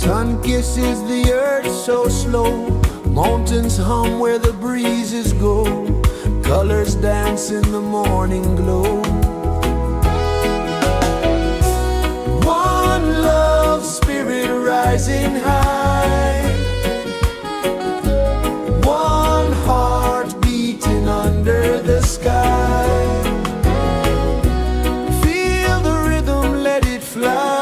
Sun kisses the earth so slow, mountains hum where the breezes go, colors dance in the morning glow. One love spirit rising high, one heart beating under the sky. Feel the rhythm, let it fly.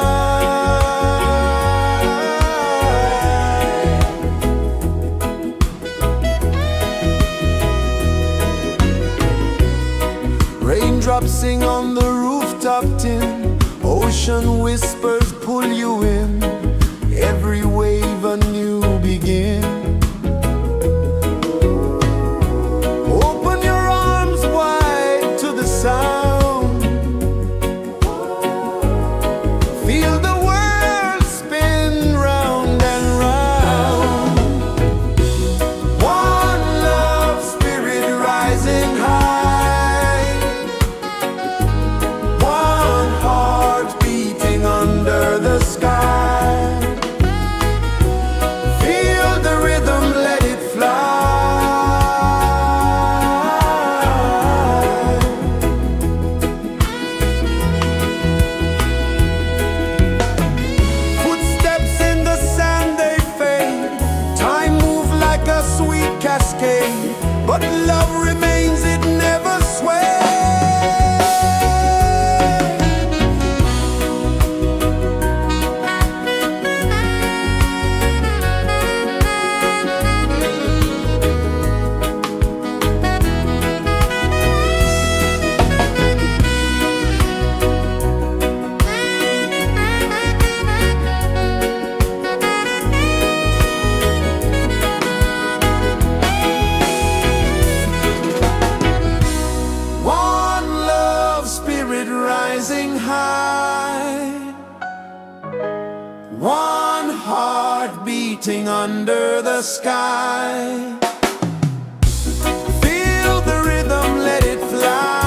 Raindrops sing on the rooftop tin, ocean whispers pull you in, every wave a new begin. Open your arms wide to the sound, feel the world spin round and round. One love spirit rising high, one heart beating under the sky. Feel the rhythm, let it fly. Footsteps in the sand, they fade, time moves like a sweet cascade, but love remains, it never sways. One love spirit rising high, one heart beating under the sky. Feel the rhythm, let it fly.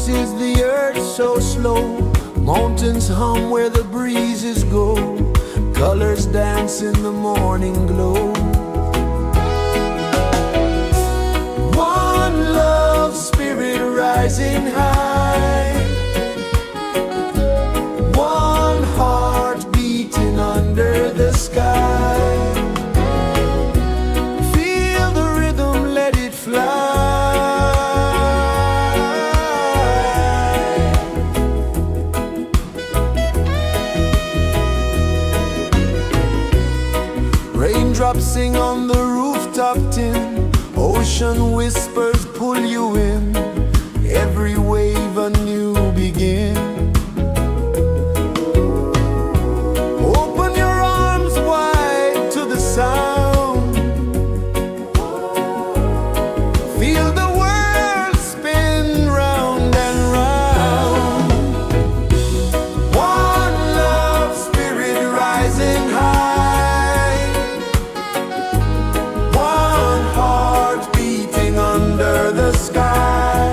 pulses the earth so slow. Mountains hum where the breezes go. Colors dance in the morning glow. One love spirit rising high. One heart beating under the sky. Feel the rhythm, let it fly. Raindrops sing on the rooftop tin. Ocean whispers pull you in. Every wave a new begin. Open your arms wide to the sound. Feel the world spin round and round. One love spirit rising high. One heart beating under the sky.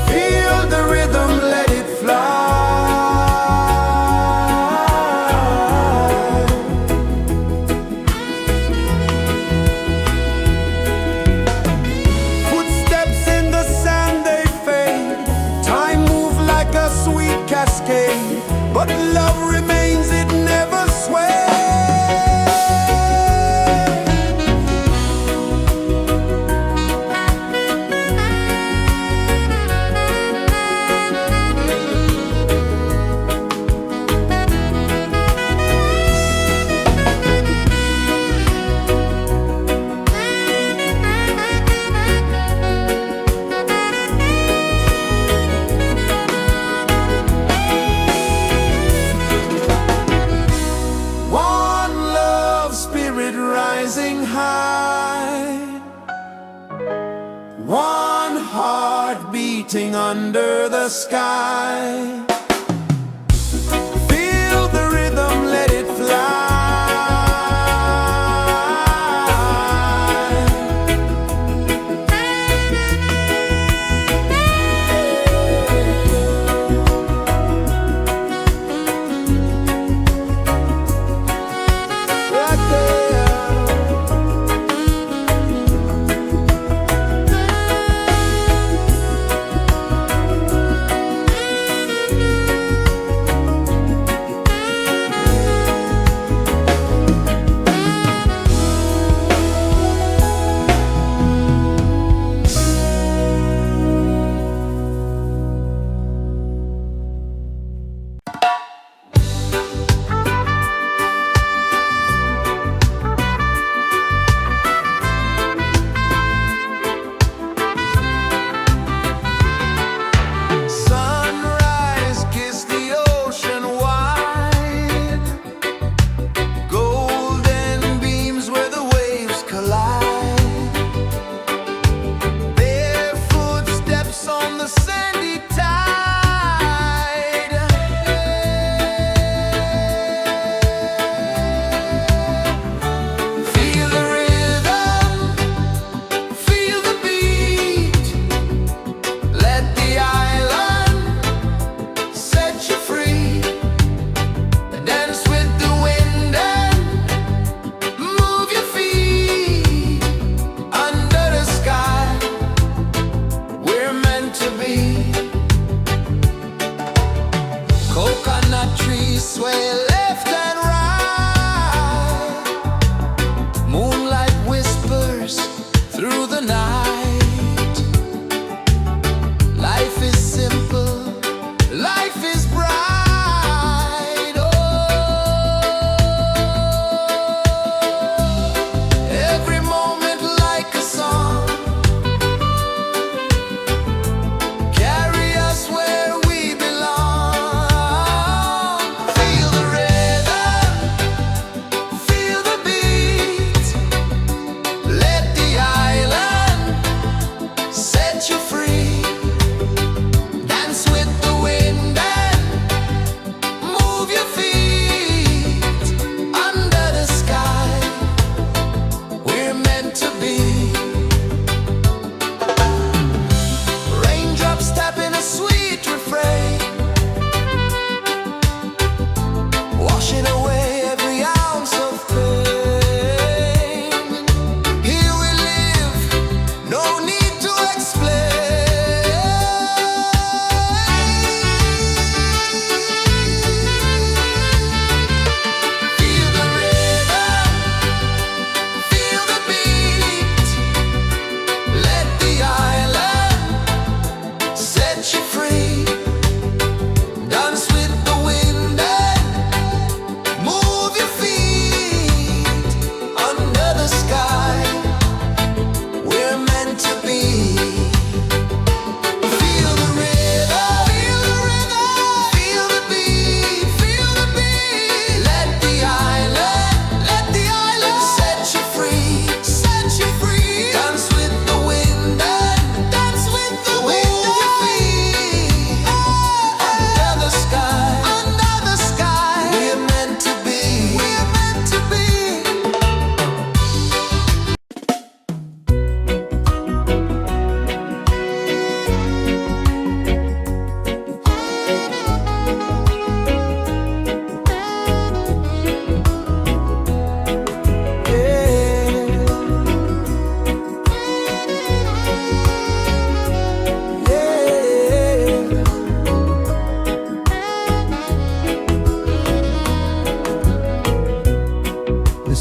Feel the rhythm, let it fly. Footsteps in the sand, they fade. Time moves like a sweet cascade, but love remains, it never sways. One love spirit rising high. One heart beating under the sky. Feel the rhythm, let it fly. Right there. Sunrise, kiss the ocean wide. Golden beams where the waves collide. Barefoot steps on the sandy tide. Feel the rhythm, feel the beat. Let the island set you free. Dance with the wind and move your feet. Under the sky, we're meant to be. Coconut trees sway left and right. Moonlight whispers through the night. Life is simple, life is bright. Oh, every moment like a song. Carry us where we belong. Feel the rhythm,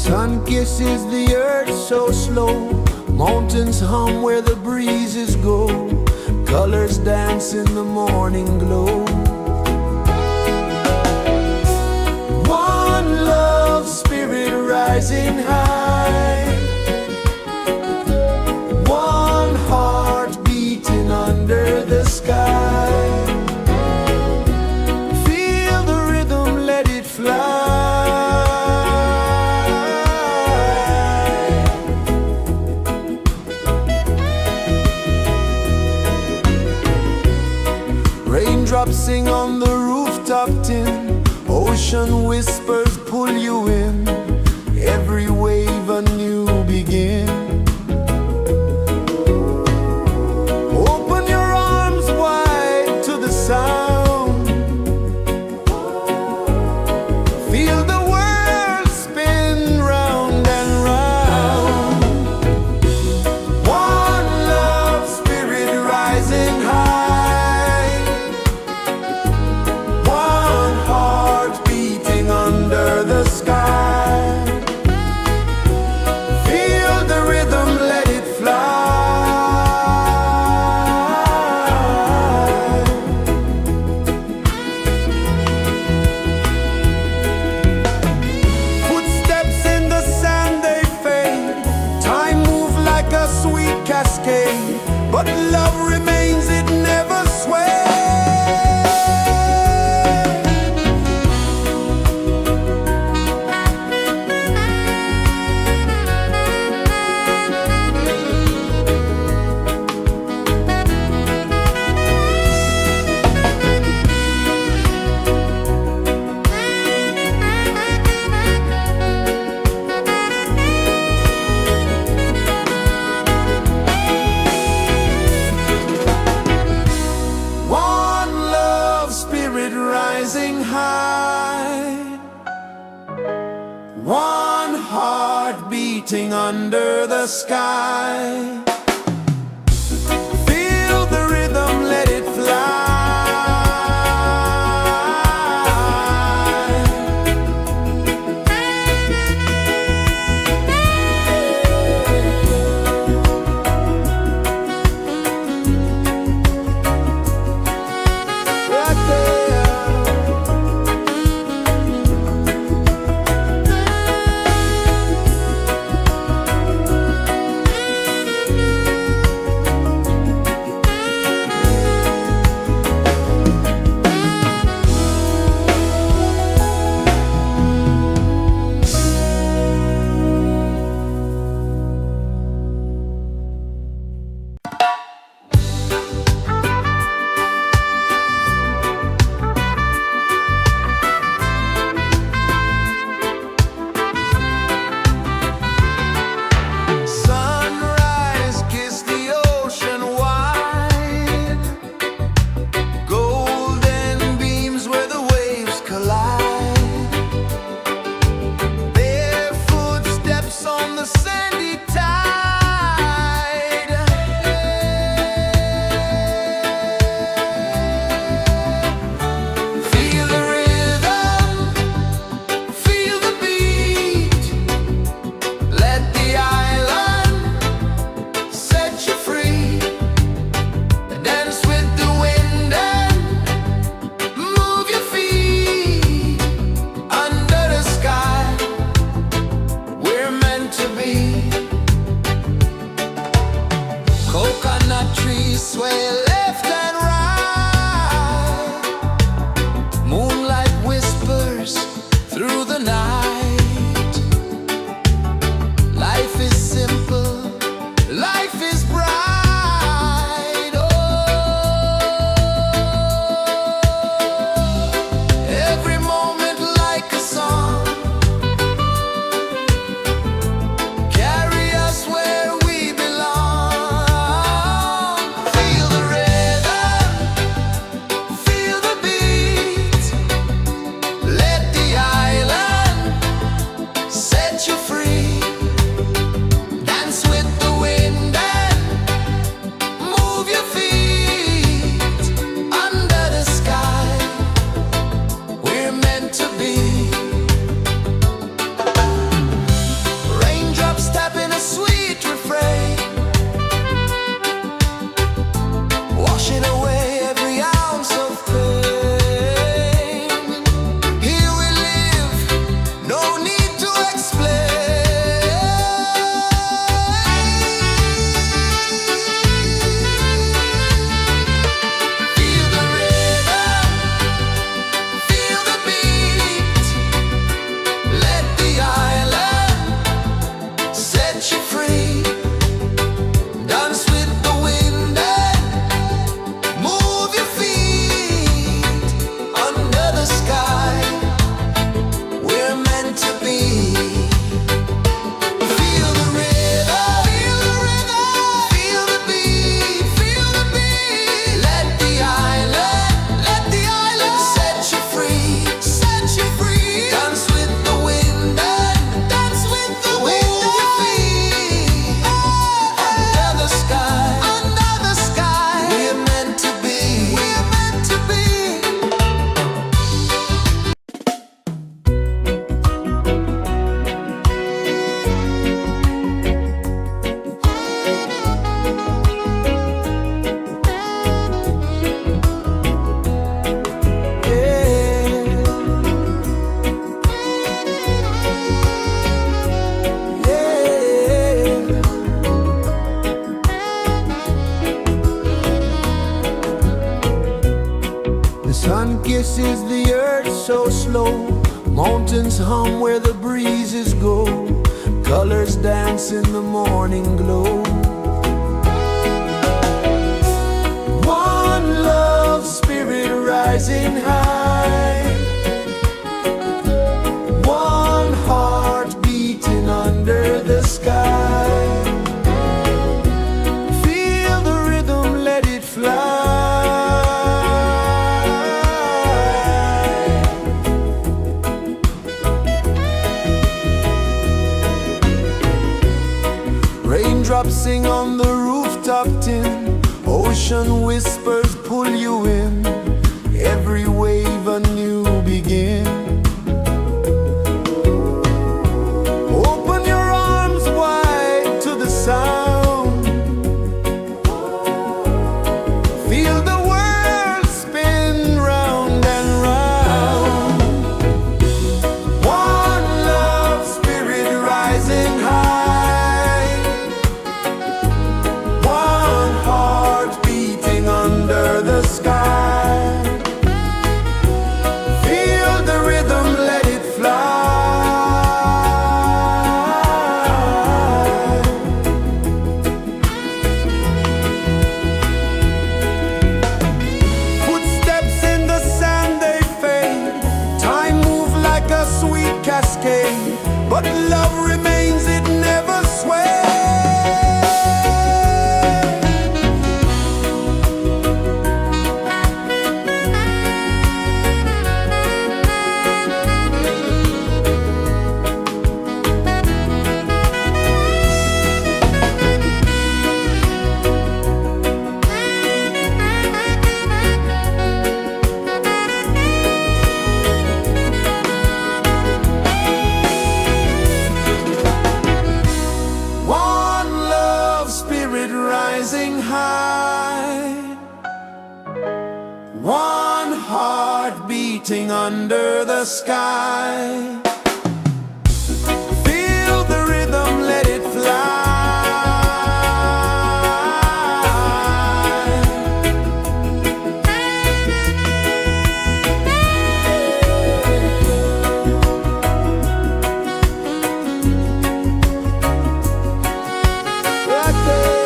Sun kisses the earth so slow, mountains hum where the breezes go, colors dance in the morning glow. One love spirit rising high, one heart beating under the sky. Feel the rhythm, let it fly. Raindrops sing on the rooftop tin, ocean whispers pull you in, every wave a new begin. Open your arms wide to the sound, feel the world spin round and round. One love spirit rising high, one heart beating under the sky. Feel the rhythm, let it fly. Footsteps in the sand, they fade, time moves like a sweet cascade, but love remains, it never sways. One love spirit rising high, one heart beating under the sky. Feel the rhythm, let it fly. Right there. so slow. Mountains hum where the breezes go. Colors dance in the morning glow. One love, spirit rising high. One heart beating under the sky. Feel the rhythm, let it fly. Raindrops sing on the rooftop tin. Ocean whispers pull you in. Every wave a new begin. Open your arms wide to the sound. Feel the world spin round and round. One love, spirit rising high. One heart beating under the sky. Feel the rhythm, let it fly. Footsteps in the sand, they fade. Time moves like a sweet cascade, but love remains, it never sways. One love, spirit rising high. One heart beating under the sky. Feel the rhythm, let it fly. Right there.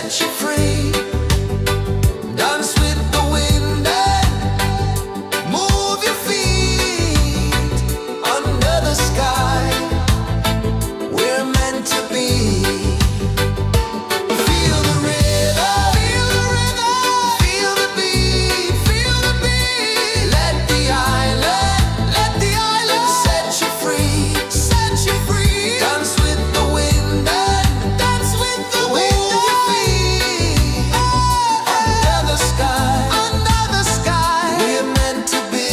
set you free. Dance with the wind and move your feet under the sky. We're meant to be. Feel the rhythm, feel the beat, let the island set you free, set you free. Dance with the wind and move your feet under the sky. We're meant to be.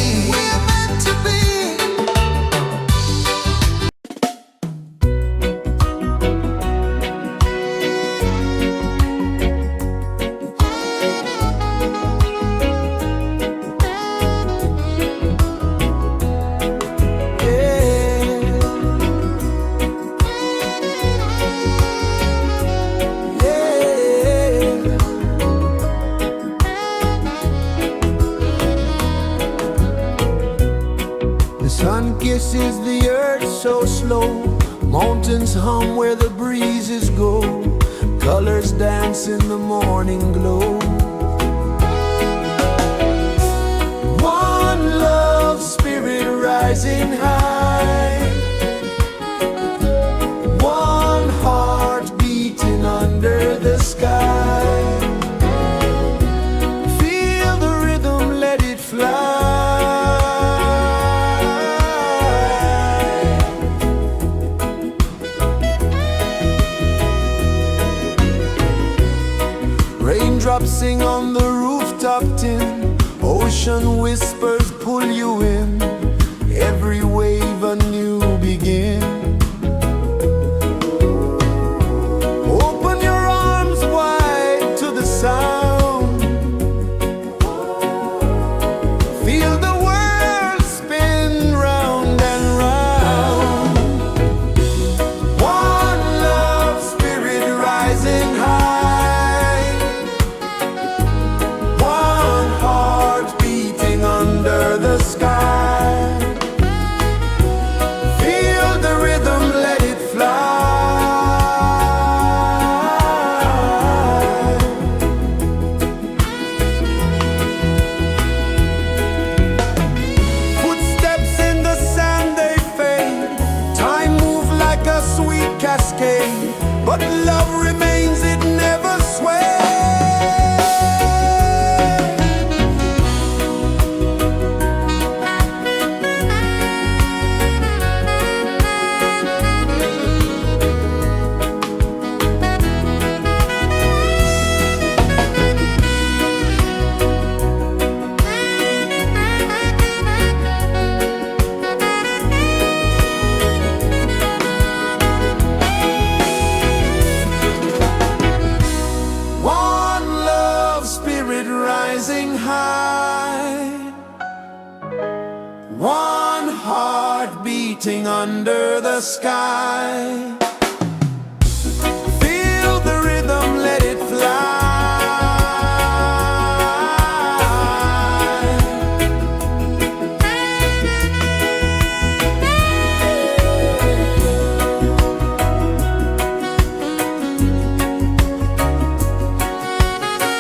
The sun kisses the earth so slow. Mountains hum where the breezes go. Colors dance in the morning glow. One love spirit rising high. One heart beating under the sky. Feel the rhythm, let it fly. Raindrops sing on the rooftop tin. Ocean whispers pull you in. Every wave a new begin. Open your arms wide to the sound. Feel the world spin round and round. One love spirit rising high. One heart beating under the sky. Feel the rhythm, let it fly. Footsteps in the sand, they fade. Time moves like a sweet cascade, but love remains, it never sways. One love spirit rising high. One heart beating under the sky. Feel the rhythm, let it fly.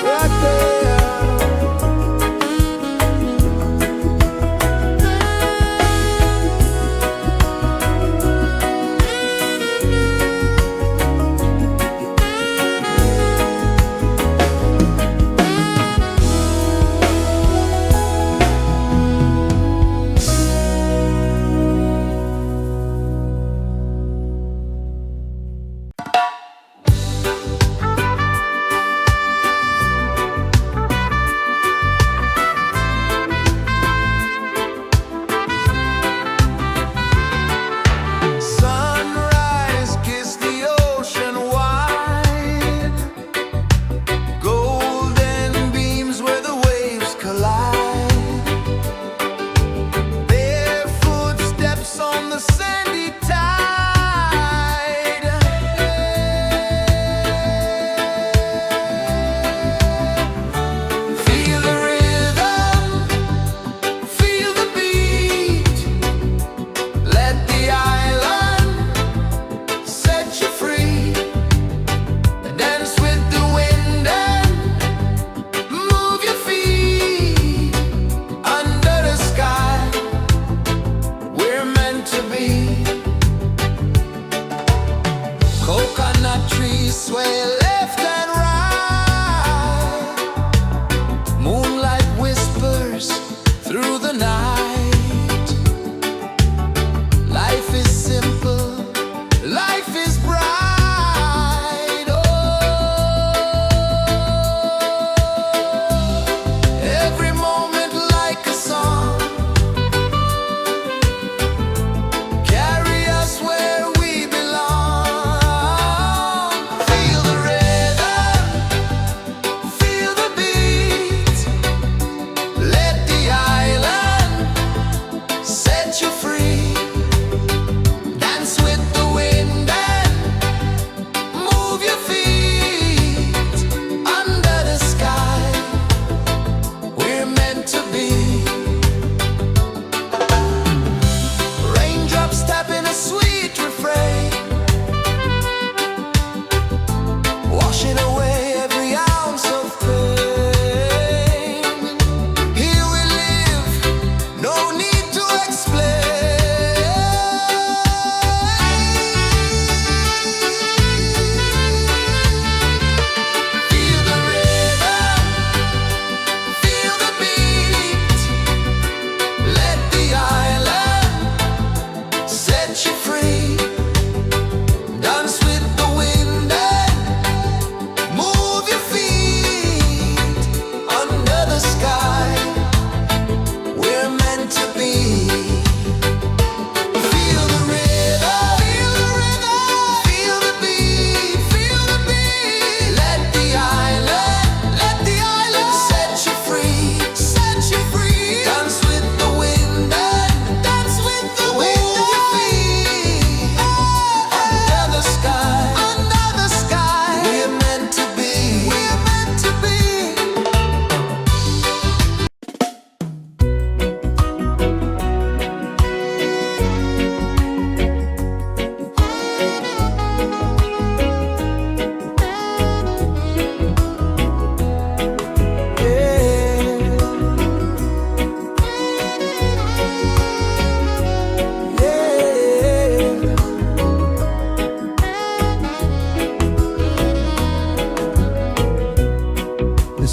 Right there.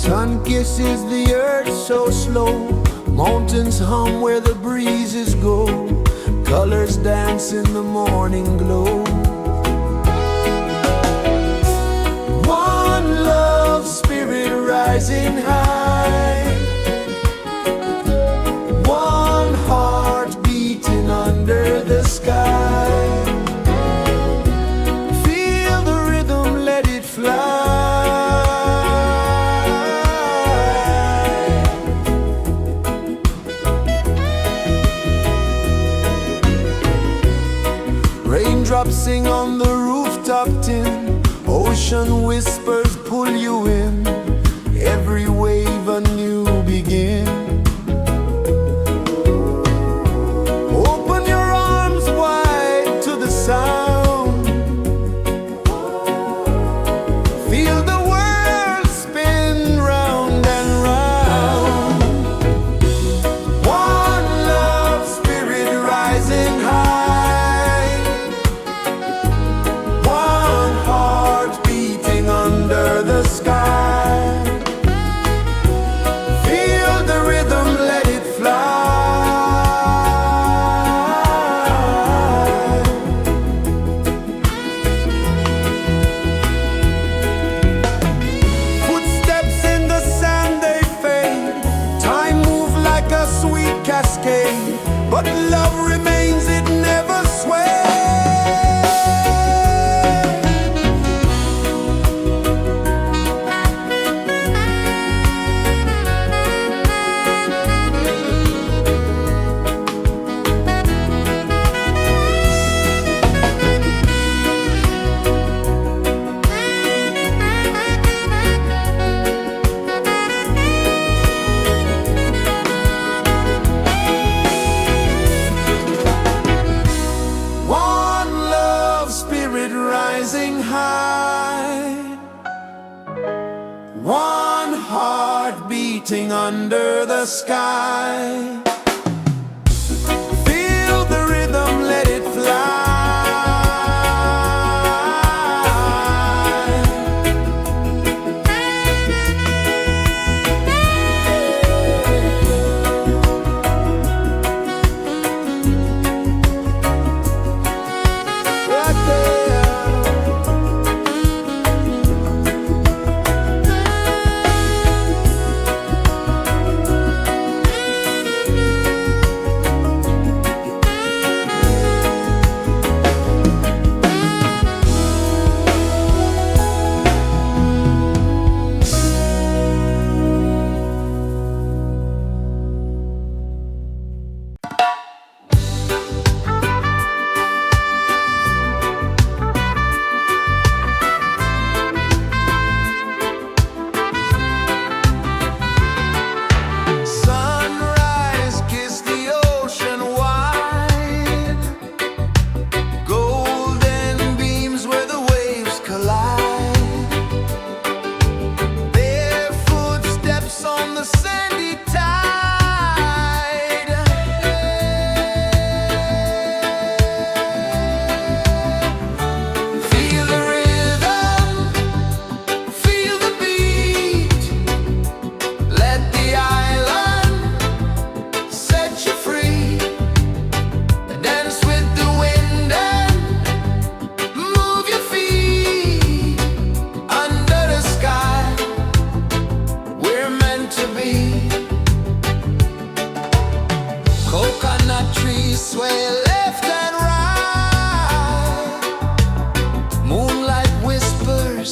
Sun kisses the earth so slow, mountains hum where the breezes go, colors dance in the morning glow. One love spirit rising high, one heart beating under the sky. Feel the rhythm, let it fly. Raindrops sing on the rooftop tin, ocean whispers pull you in, every wave a new begin. Open your arms wide to the sound, feel the world spin round and round. One love spirit rising high, one heart beating under the sky. Feel the rhythm, let it fly. Footsteps in the sand, they fade, time moves like a sweet cascade, but love remains, it never sways. One love spirit rising high, one heart beating under the sky. Feel the rhythm, let it fly. Right there. Sunrise, kiss the ocean wide, golden beams where the waves collide, bare footsteps on the sandy tide. Feel the rhythm, feel the beat, let the island set you free. Dance with the wind and move your feet. Under the sky, we're meant to be. Coconut trees sway left and right, moonlight whispers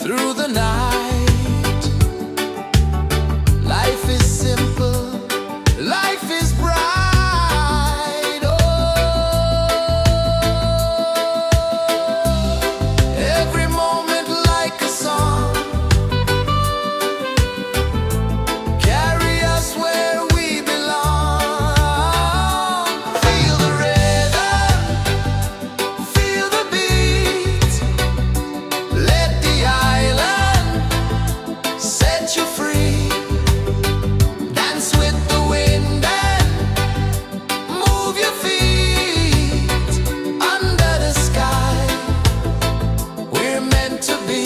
through the night. Life is simple, life is bright. Oh, every moment like a song, carry us where we belong. Feel the rhythm, feel the beat, let the island set you free. Dance with the wind and move your feet. Under the sky, we're meant to be.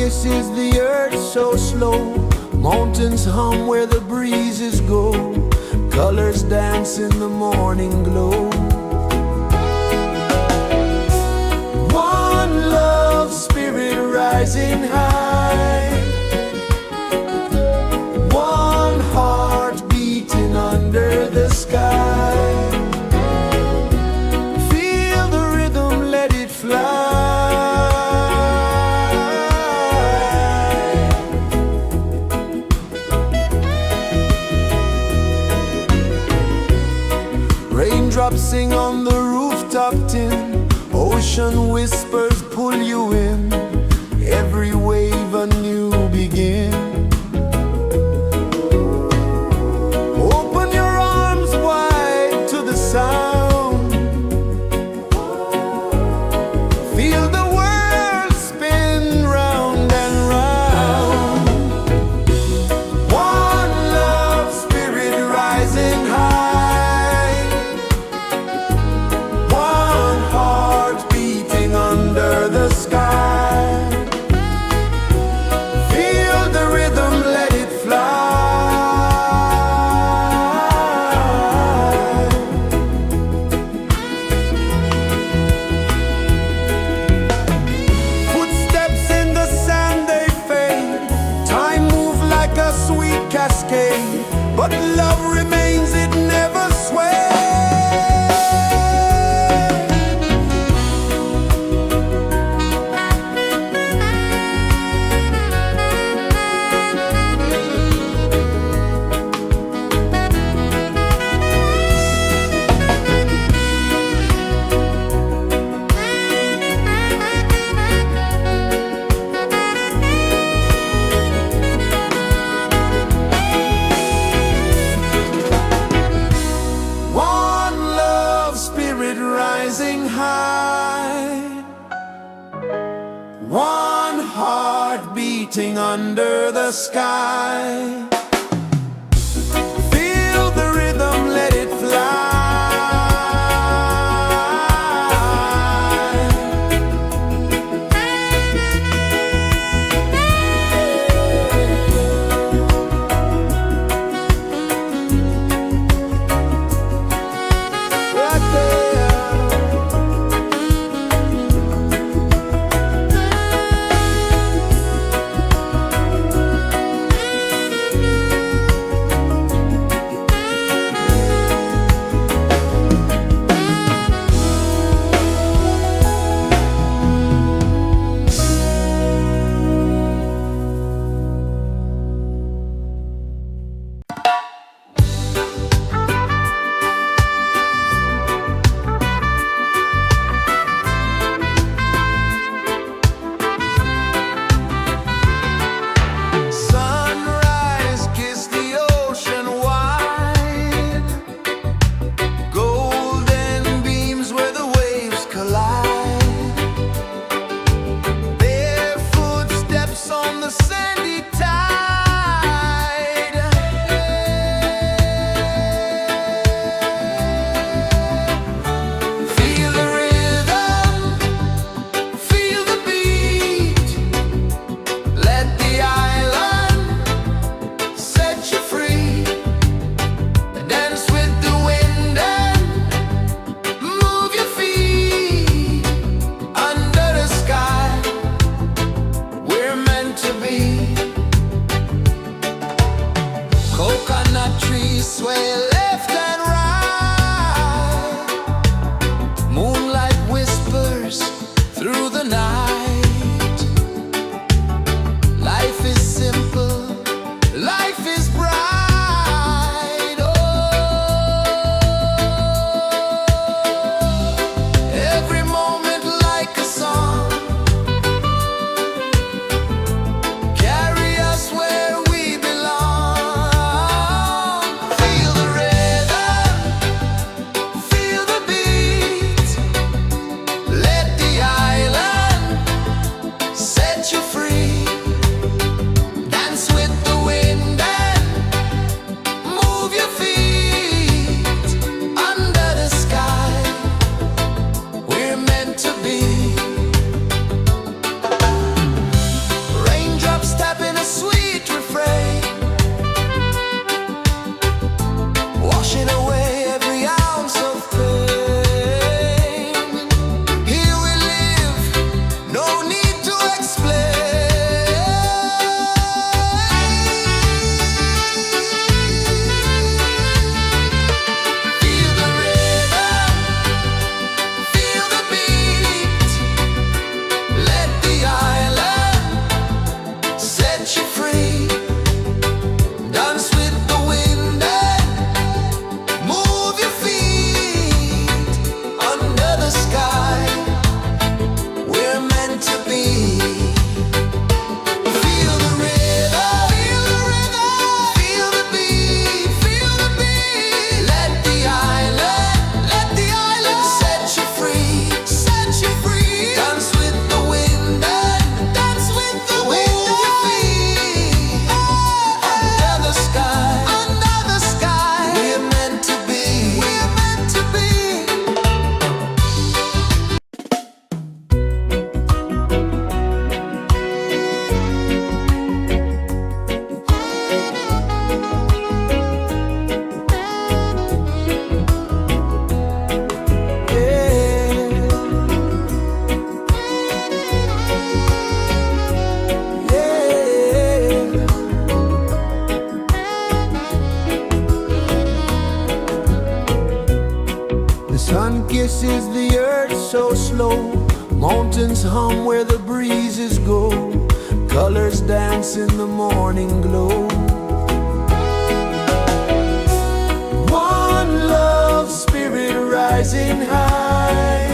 kisses the earth so slow. Mountains hum where the breezes go. Colors dance in the morning glow. One love spirit rising high. One heart beating under the sky. Feel the rhythm, let it fly. Raindrops sing on the rooftop tin. Ocean whispers pull you in. Every wave a new begin. Open your arms wide to the sound. Feel the world spin round and round. One love spirit rising high. One heart beating under the sky. Feel the rhythm, let it fly. Footsteps in the sand, they fade. Time moves like a sweet cascade, but love remains, it never sways. One love spirit rising high. One heart beating under the sky. Feel the rhythm, let it fly. Right there. Sunrise, kiss the ocean wide. Golden beams where the waves collide. Bare footsteps on the sandy tide. Feel the rhythm, feel the beat. Let the island set you free. Dance with the wind and move your feet. Under the sky, we're meant to be. Coconut trees sway left and right. Moonlight whispers through the night. Life is simple, life is bright. Oh, every moment like a song. Carry us where we belong. Feel the rhythm, feel the beat. Let the island set you free. Dance with the wind and move your feet. Under the sky, we're meant to be. kisses the earth so slow. Mountains hum where the breezes go. Colors dance in the morning glow. One love spirit rising high.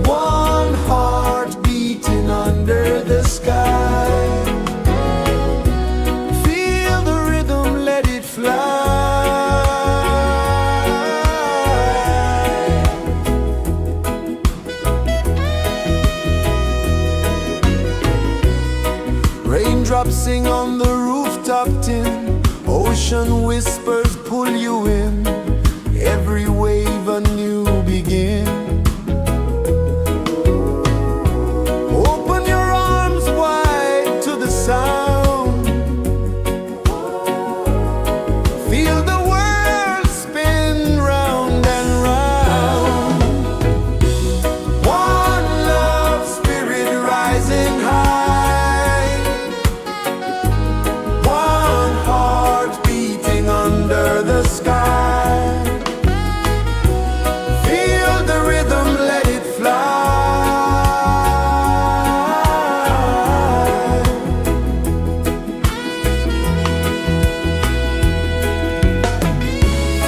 One heart beating under the sky. Feel the rhythm, let it fly. Raindrops sing on the rooftop tin. Ocean whispers pull you in. Every wave a new begin. Open your arms wide to the sound. Feel the world spin round and round. One love spirit rising high. One heart beating under the sky. Feel the rhythm, let it fly.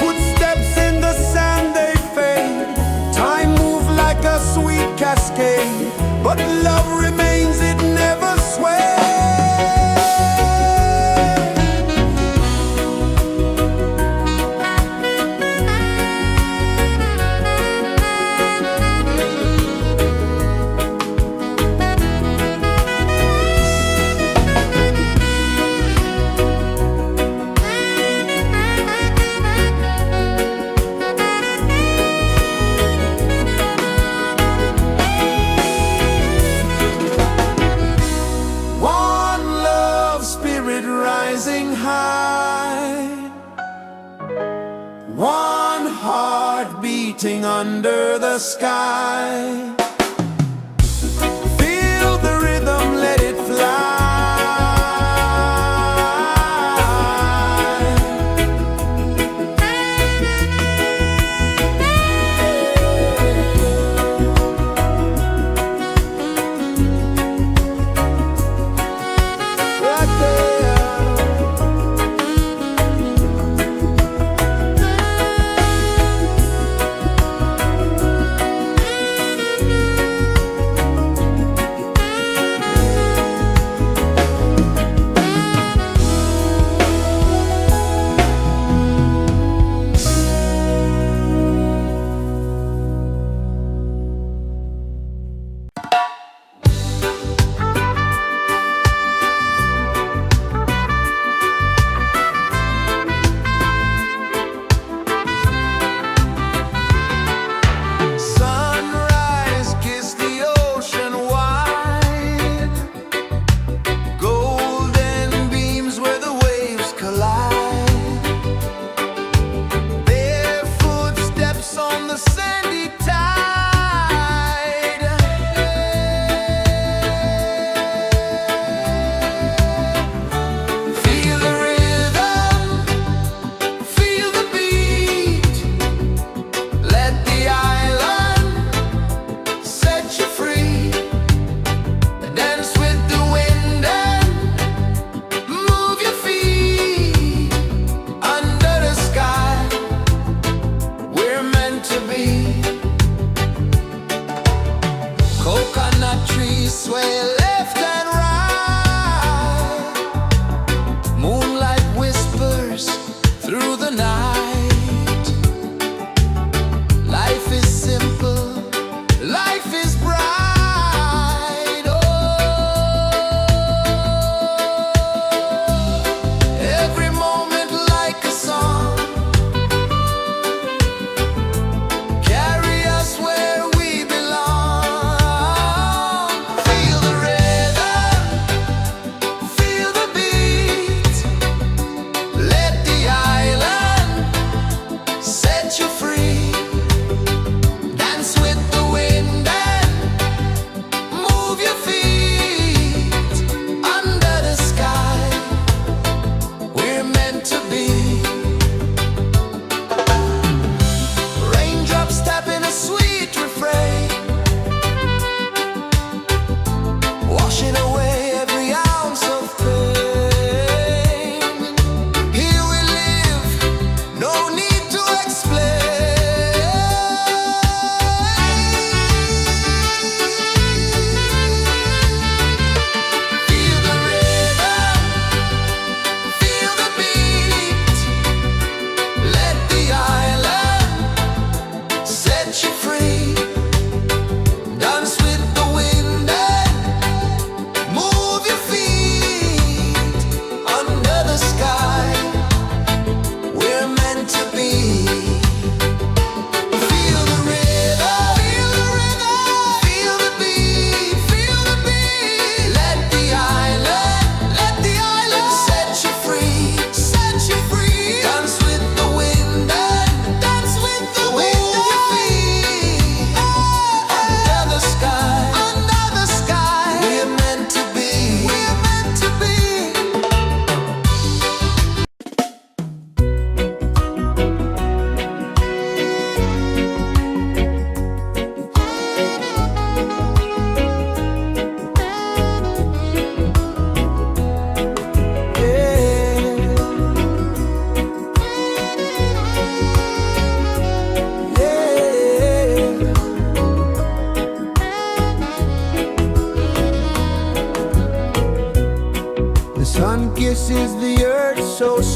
Footsteps in the sand, they fade. Time moves like a sweet cascade, but love remains, it never sways. One love spirit rising high. One heart beating under the sky. Feel the rhythm, let it fly. Right there.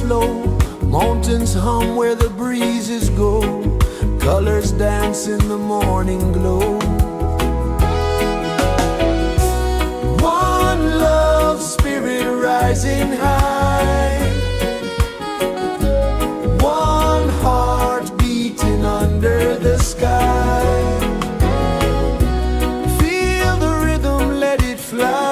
flow, mountains hum where the breezes go, colors dance in the morning glow. One love, spirit rising high, one heart beating under the sky. Feel the rhythm, let it fly.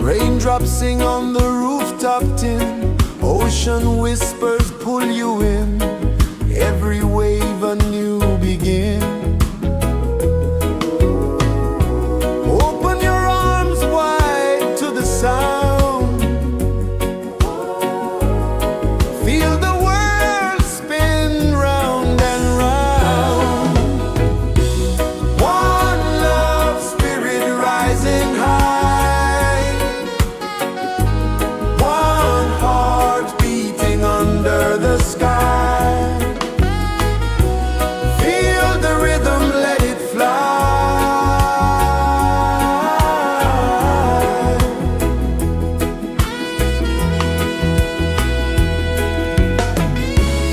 Raindrops sing on the rooftop tin, ocean whispers pull you in, every wave a new begin. Open your arms wide to the sound, feel the world spin round and round. One love, spirit rising high, one heart beating under the sky. Feel the rhythm, let it fly.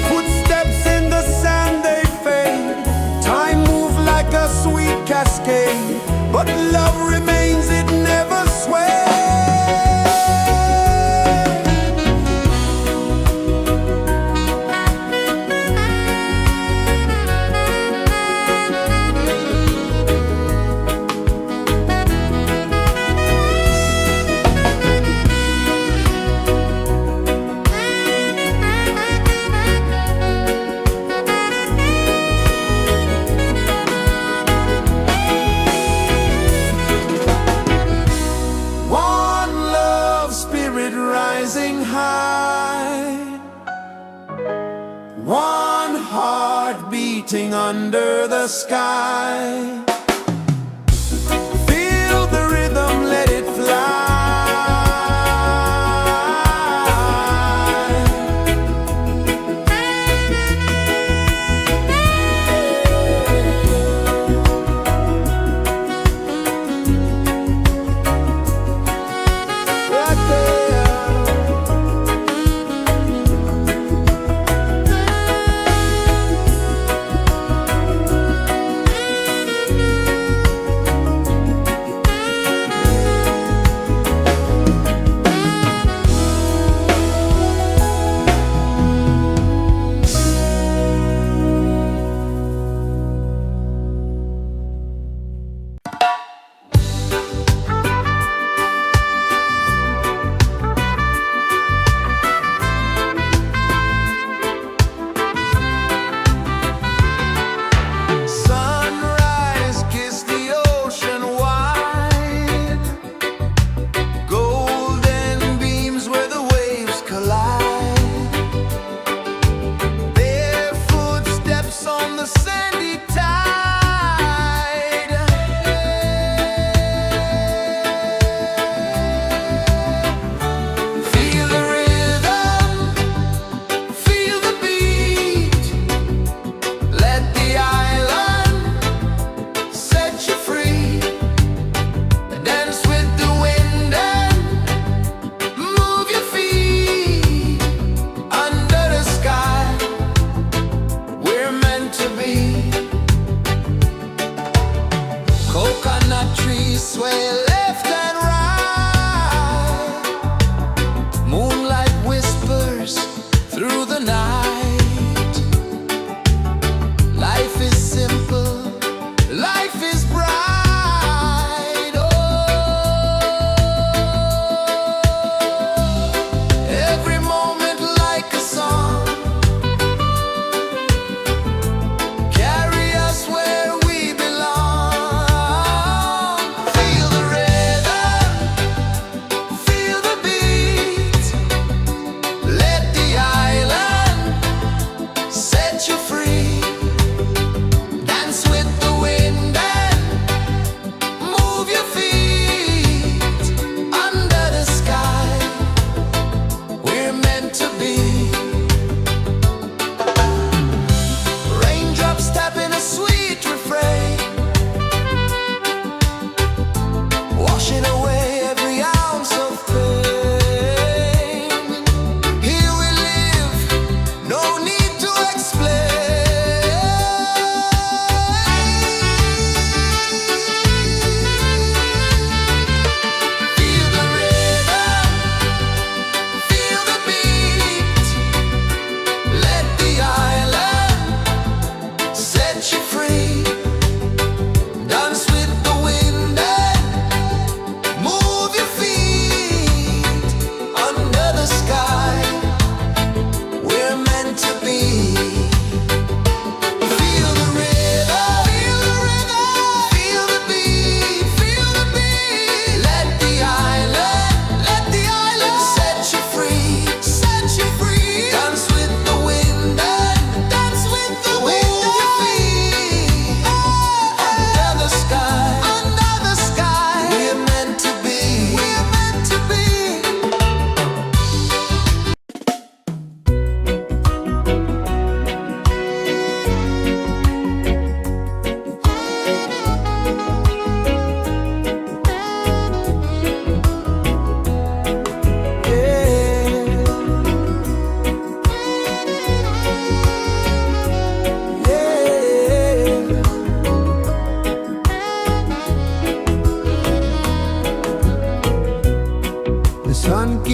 Footsteps in the sand, they fade, time moves like a sweet cascade, but love remains, it never sways. One love, spirit rising high, one heart beating under the sky. Feel the rhythm, let it fly. Right there. Sunrise, kiss the ocean wide, golden beams where the waves collide, their footsteps on the sandy tide. Feel the rhythm, feel the beat, let the island set you free. Dance with the wind and move your feet under the sky. We're meant to be. Coconut trees sway left and right, moonlight whispers through the night. Life is simple, life is bright. Oh, every moment like a song, carry us where we belong. Feel the rhythm,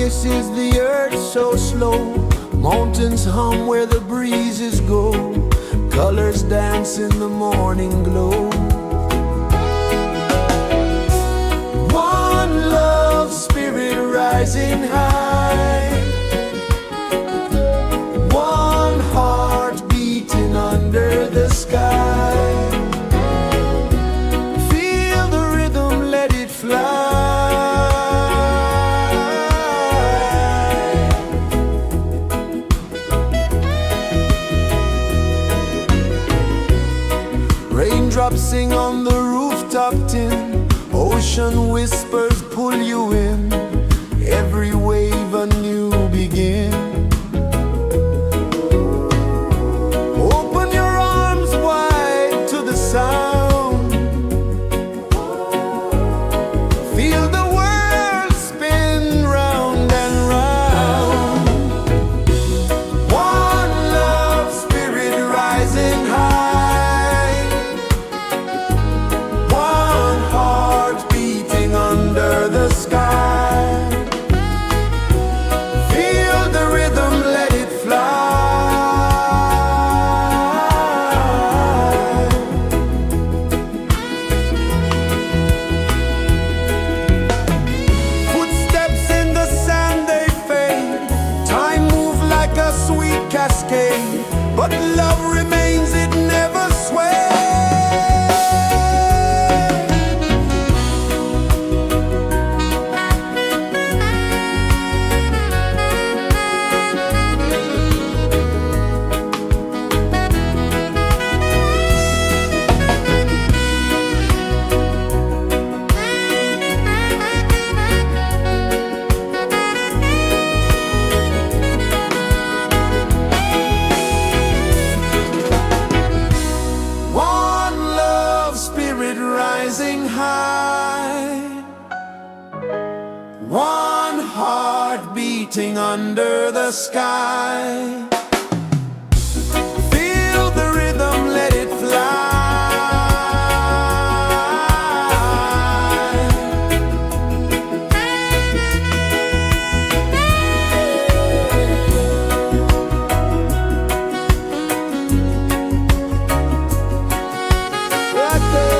kisses the earth so slow. Mountains hum where the breezes go. Colors dance in the morning glow. One love spirit rising high. One heart beating under the sky. Feel the rhythm, let it fly. Raindrops sing on the rooftop tin. Ocean whispers pull you in. Every wave a new begin. Open your arms wide to the sound. Feel the world spin round and round. One love spirit rising high. One heart beating under the sky. Feel the rhythm, let it fly. Footsteps in the sand, they fade. Time moves like a sweet cascade, but love remains, it never sways. One love spirit rising high. One heart beating under the sky. Feel the rhythm, let it fly. Right there.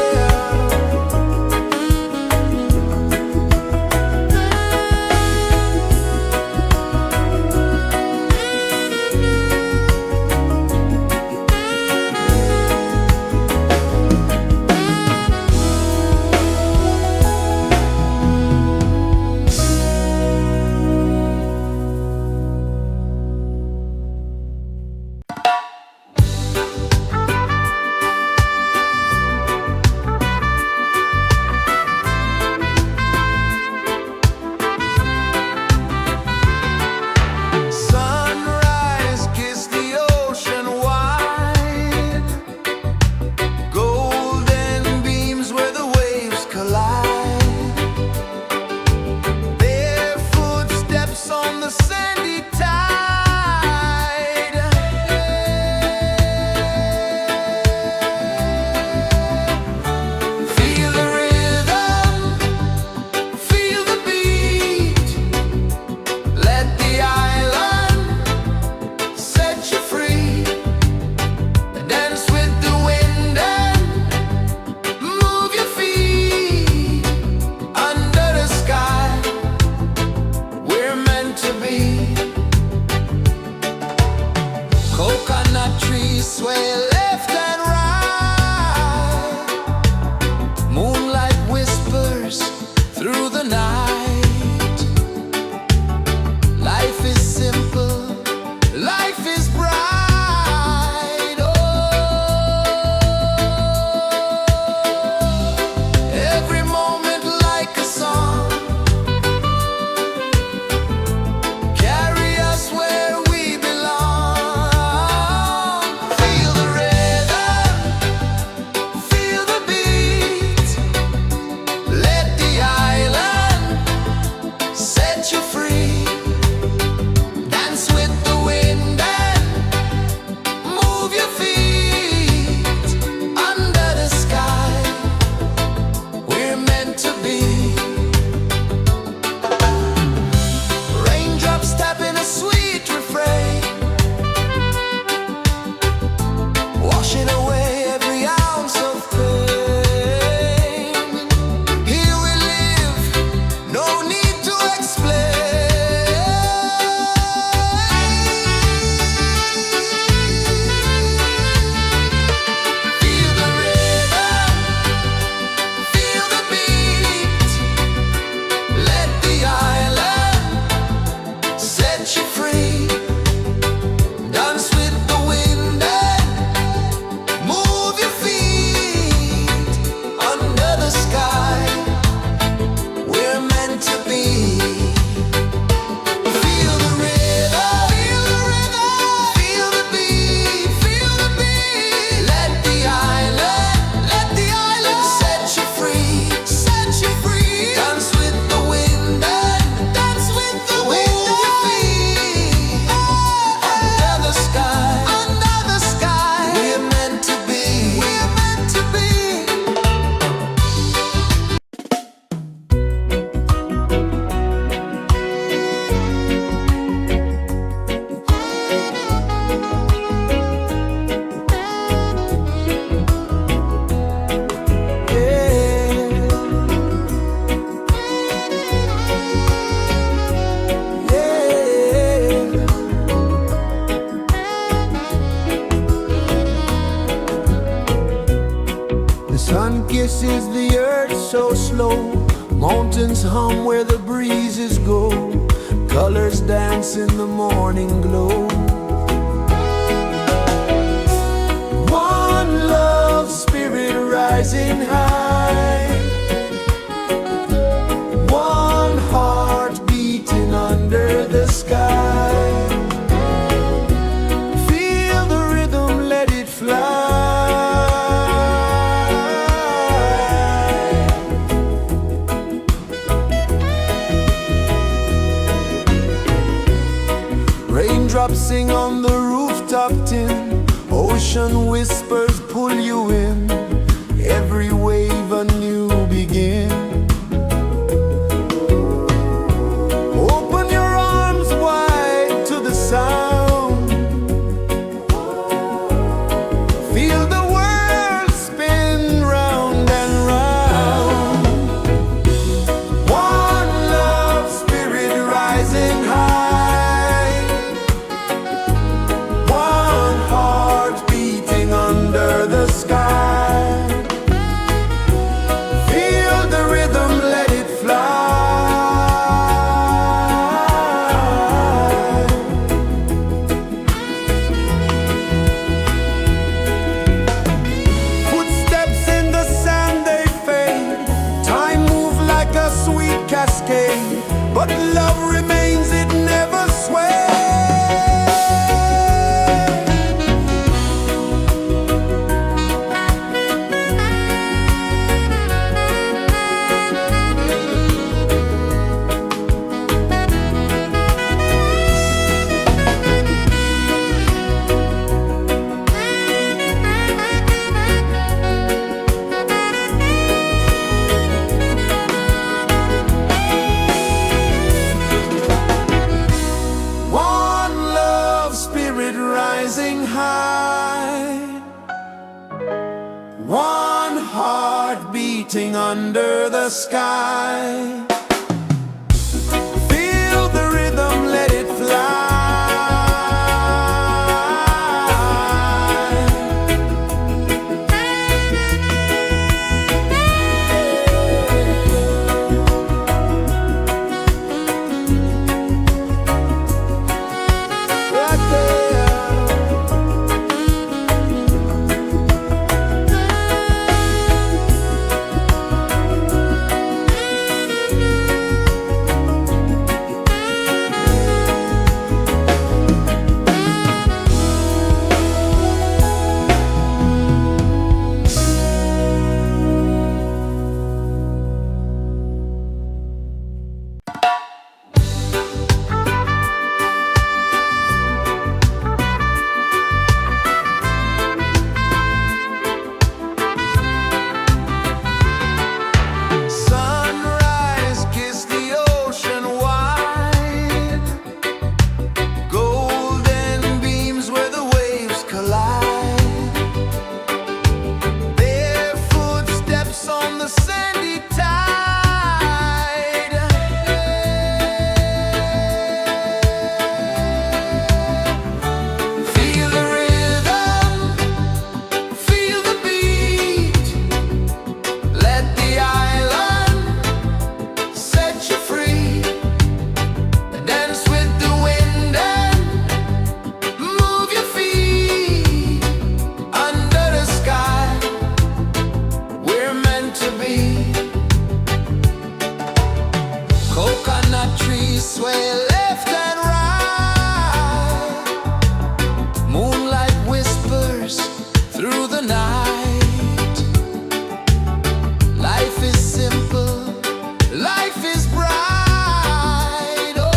The sun kisses the earth so slow, mountains hum where the breezes go, colors dance in the morning glow. One love spirit rising high, one heart beating under the sky. Feel the rhythm, let it fly. Raindrops sing on the rooftop tin, ocean whispers pull you in, every wave a new begin. Open your arms wide to the sound, feel the world spin round and round. One love spirit rising high, one heart beating under the sky. Feel the rhythm, let it fly. Footsteps in the sand, they fade, time moves like a sweet cascade, but love remains, it never sways. One love spirit rising high, one heart beating under the sky. Feel the rhythm, let it fly. Right there. Sunrise, kiss the ocean wide, golden beams where the waves collide, bare footsteps on the sandy tide. Feel the rhythm, feel the beat, let the island set you free. Dance with the wind and move your feet. Under the sky, we're meant to be. Coconut trees sway left and right, moonlight whispers through the night. Life is simple, life is bright. Oh,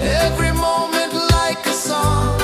every moment like a song,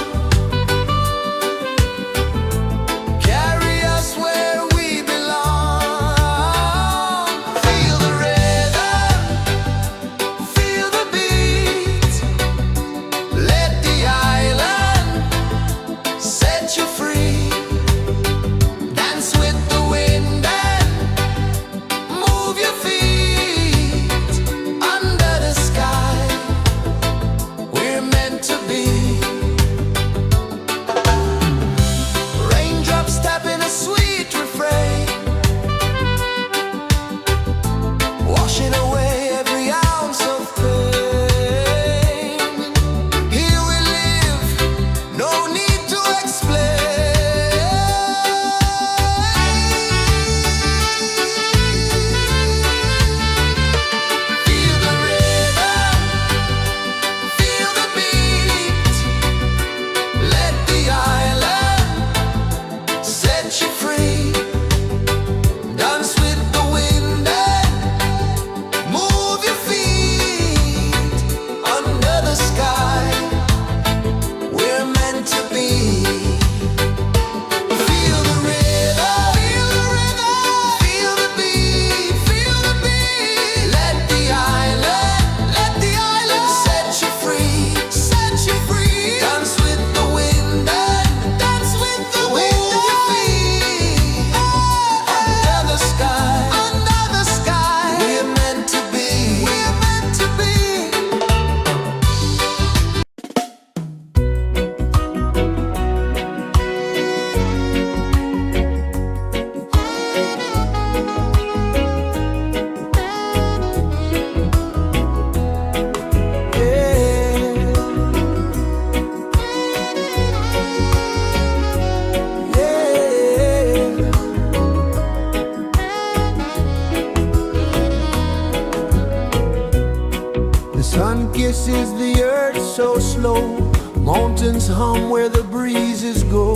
Songs hum where the breezes go,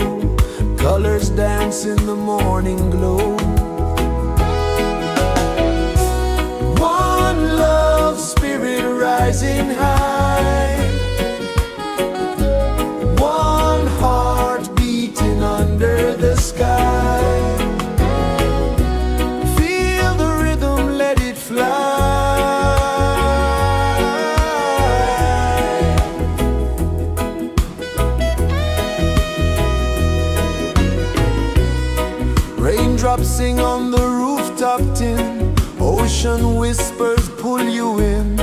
colors dance in the morning glow. One love spirit rising high, one heart beating under the sky. Feel the rhythm, let it fly. Raindrops sing on the rooftop tin, ocean whispers pull you in,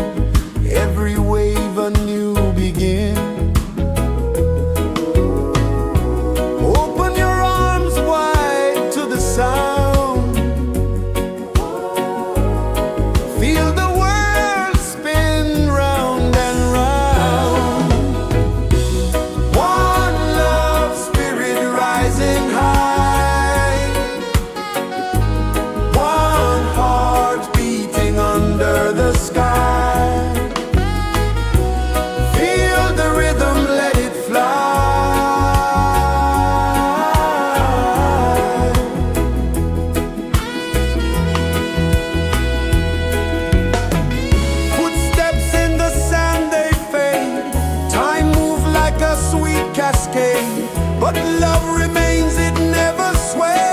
every wave a new begin. Open your arms wide to the sound, feel the world spin round and round. One love spirit rising high, one heart beating under the sky. Feel the rhythm, let it fly. Footsteps in the sand, they fade. Time moves like a sweet cascade, but love remains, it never sways.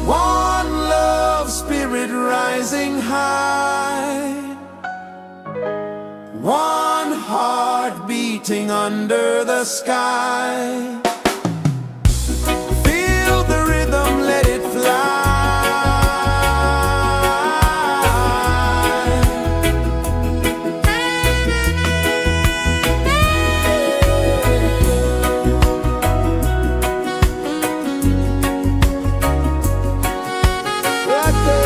One love spirit rising high, one heart beating under the sky. Feel the rhythm, let it fly. Right there.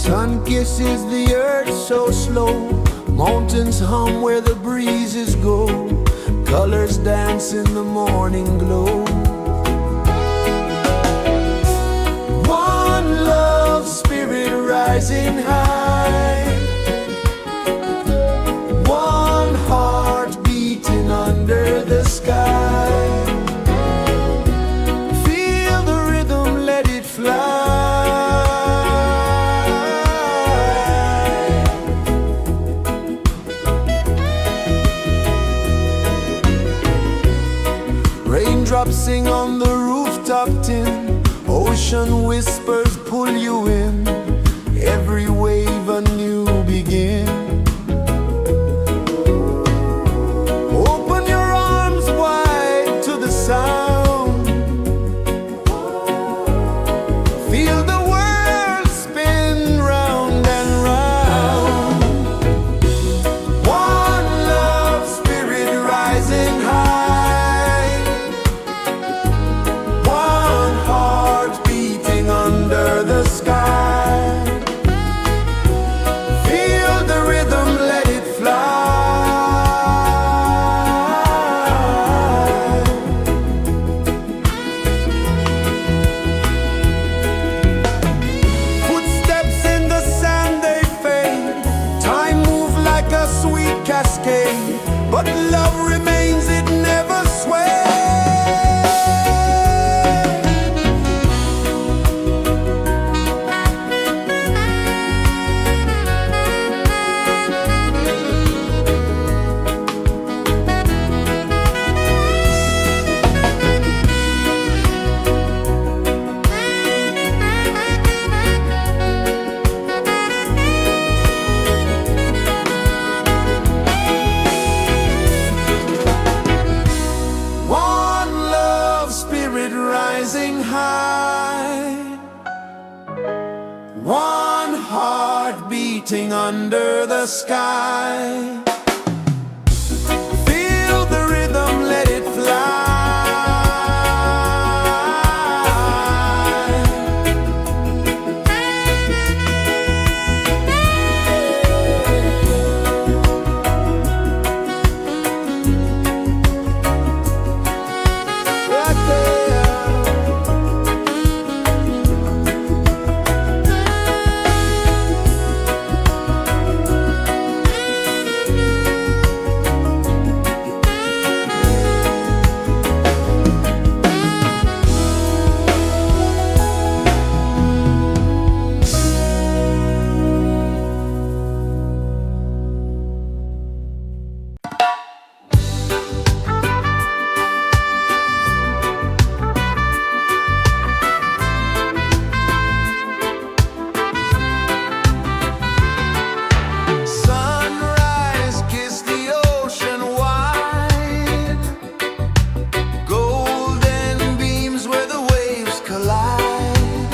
Sun kisses the earth so slow, mountains hum where the breezes go, colors dance in the morning glow. One love spirit rising high, one heart beating under the sky. Feel the rhythm, let it fly. Raindrops sing on the rooftop tin, ocean whispers pull you in, every wave a new begin. Open your arms wide to the sound, feel the world spin round and round. One love spirit rising high, one heart beating under the sky. Feel the rhythm, let it fly. Footsteps in the sand, they fade, time moves like a sweet cascade, but love remains, it never sways. One love spirit rising high, one heart beating under the sky. Feel the rhythm, let it fly. Right there. Sunrise, kiss the ocean wide, golden beams where the waves collide,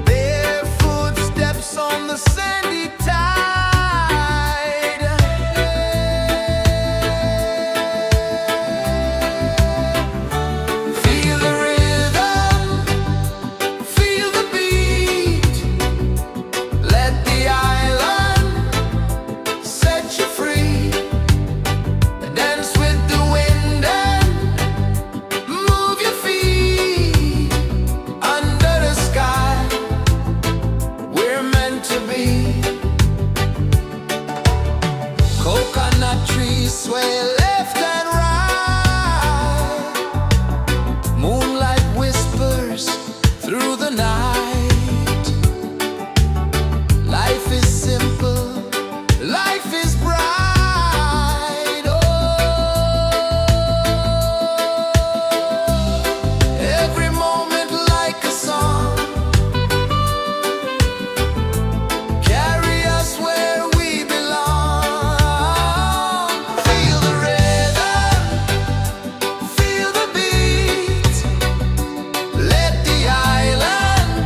their footsteps on the sandy tide. Feel the rhythm, feel the beat, let the island set you free. Dance with the wind and move your feet under the sky. We're meant to be. Coconut trees sway left and right, moonlight whispers through the night. Life is simple, life is bright. Oh, every moment like a song, carry us where we belong. Feel the rhythm, feel the beat, let the island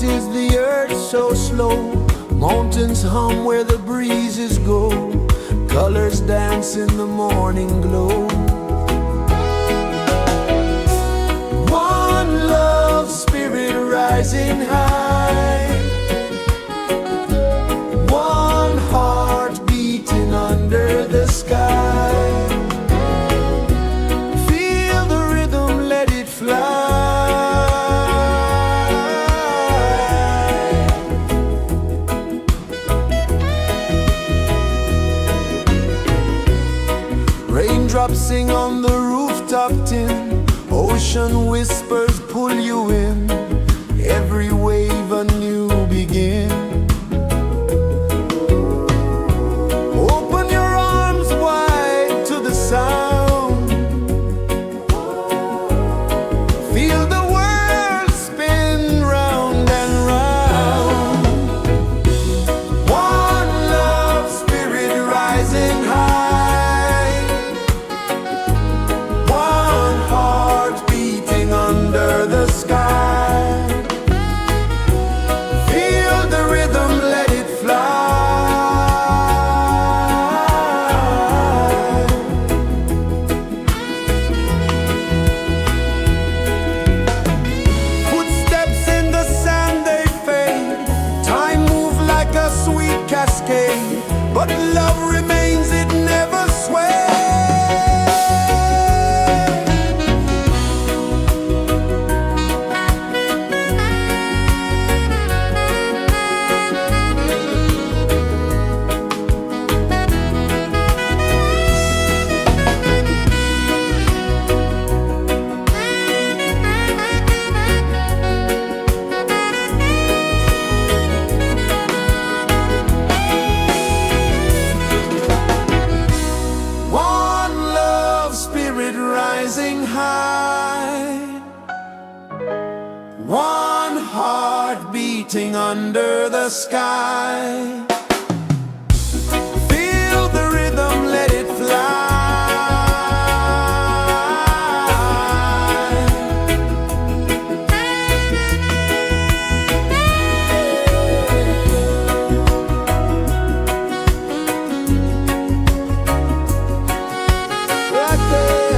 is the earth so slow. Mountains hum where the breezes go. Colors dance in the morning glow. One love, spirit rising high. One heart beating under the sky. Feel the rhythm, let it fly. Raindrops sing on the rooftop tin. Ocean whispers pull you in. Every wave a new begin. Open your arms wide to the sound. Feel the world spin round and round. One love, spirit rising high. One heart beating under the sky. Feel the rhythm, let it fly. Footsteps in the sand, they fade. Time moves like a sweet cascade, but love remains, it never sways. One love, spirit rising high. One heart beating under the sky. Feel the rhythm, let it fly. Right there.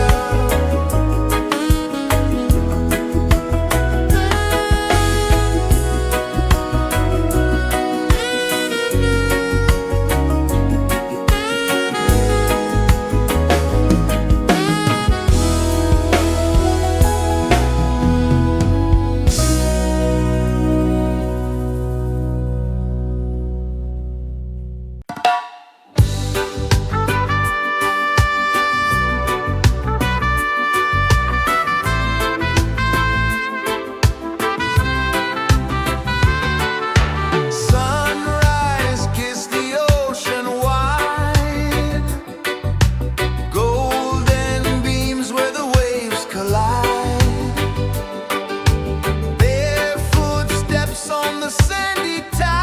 Sunrise, kiss the ocean wide. Golden beams where the waves collide. Bare footsteps on the sandy tide.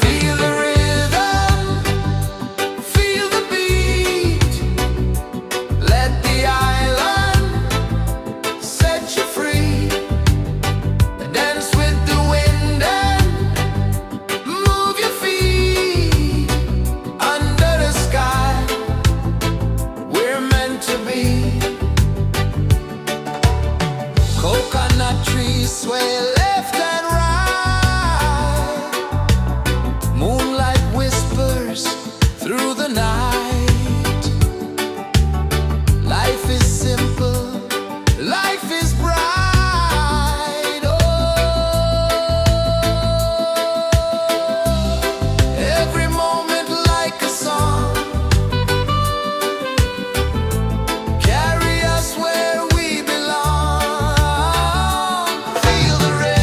Feel the rhythm, feel the beat. Let the island set you free. Dance with the wind and move your feet. Under the sky, we're meant to be. Coconut trees sway left and right. Moonlight whispers through the night. Life is simple, life is bright. Oh, every moment like a song. Carry us where we belong. Feel the rhythm.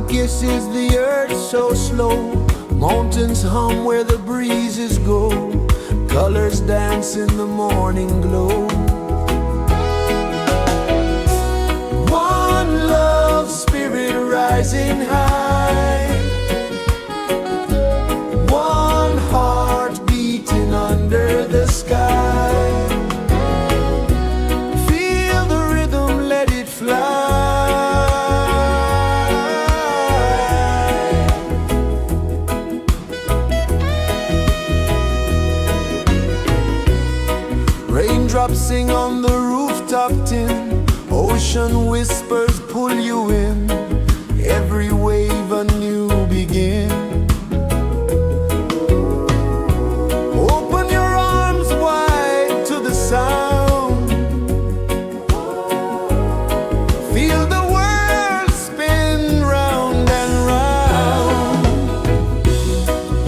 kisses the earth so slow. Mountains hum where the breezes go. Colors dance in the morning glow. One love spirit rising high. One heart beating under the sky. Feel the rhythm, let it fly. Raindrops sing on the rooftop tin. Ocean whispers pull you in. Every wave a new begin. Open your arms wide to the sound. Feel the world spin round and round.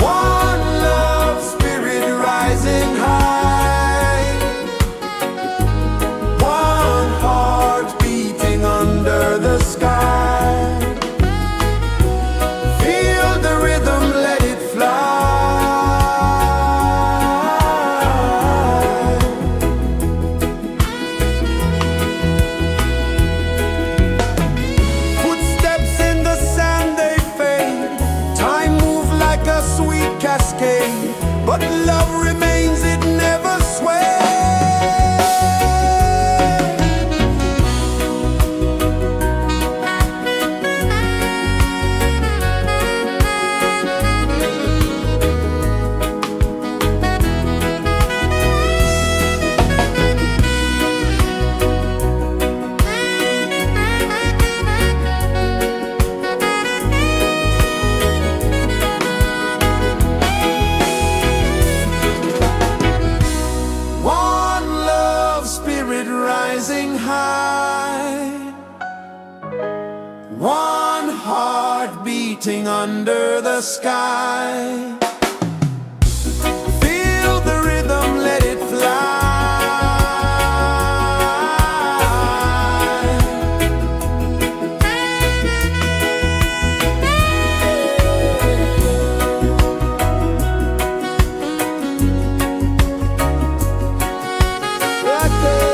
One love spirit rising high. One heart beating under the sky. Feel the rhythm, let it fly. Footsteps in the sand, they fade. Time moves like a sweet cascade, but love remains, it never sways. One love spirit rising high. One heart beating under the sky. Feel the rhythm, let it fly. Right there.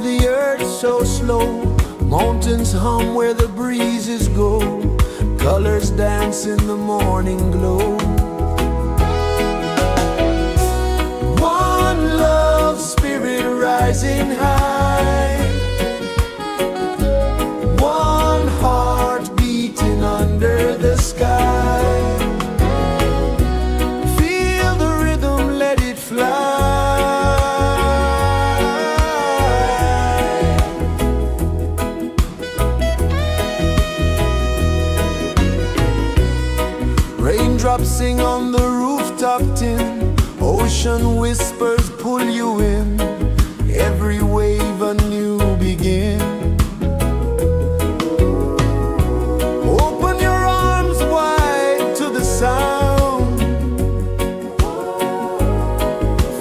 the earth so slow. Mountains hum where the breezes go. Colors dance in the morning glow. One love, spirit rising high. One heart beating under the sky. Feel the rhythm, let it fly. Raindrops sing on the rooftop tin. Ocean whispers pull you in. Every wave a new begin. Open your arms wide to the sound.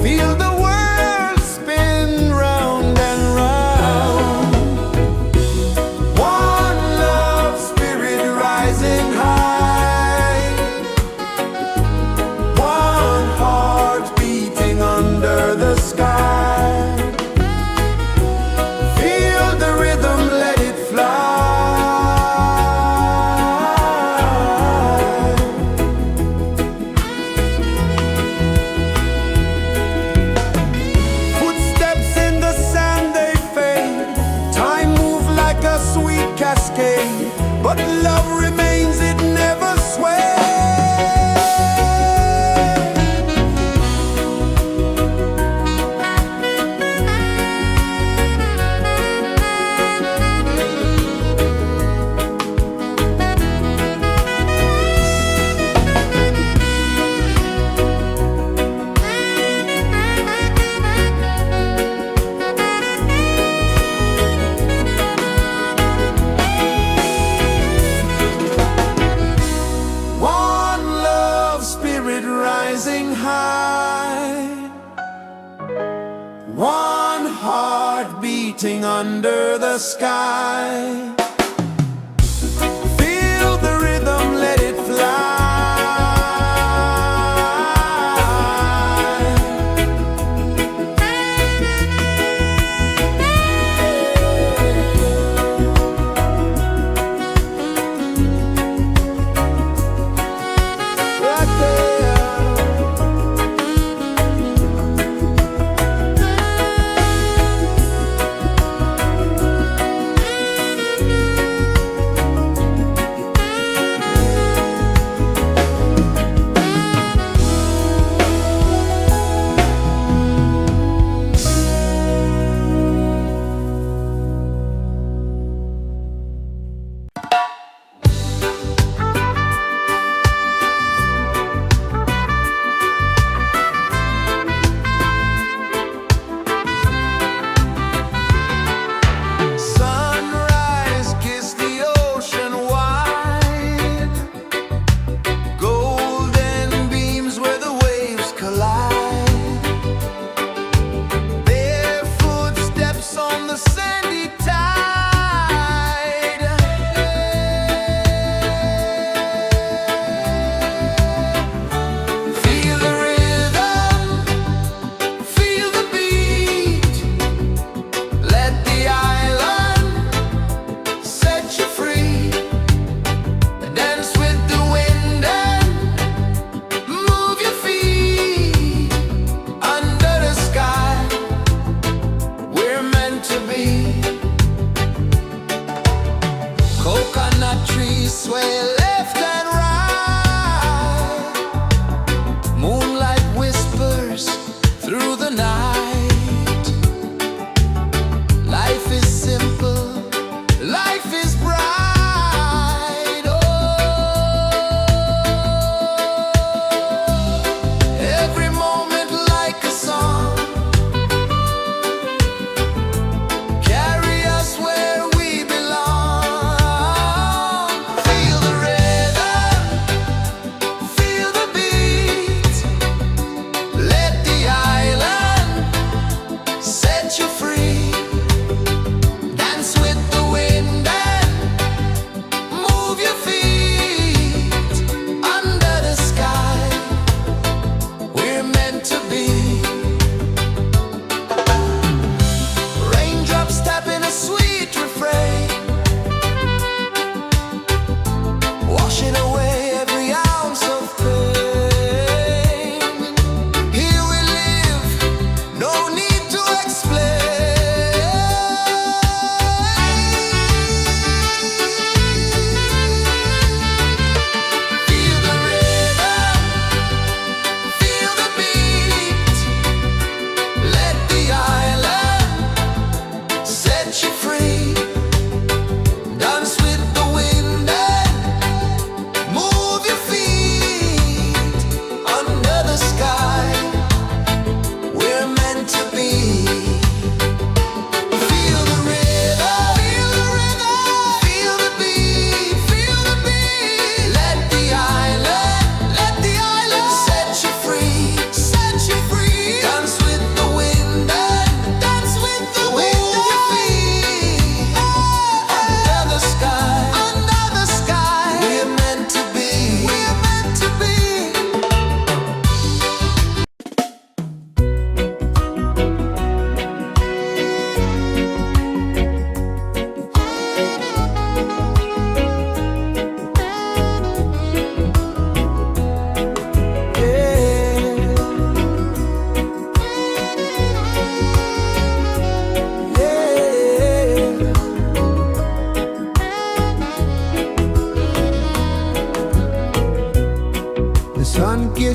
Feel the world spin round and round. One love, spirit rising high. One heart beating under the sky. Feel the rhythm, let it fly. Footsteps in the sand, they fade. Time moves like a sweet cascade, but love remains, it never sways. One love, spirit rising high. One heart beating under the sky. Feel the rhythm, let it fly.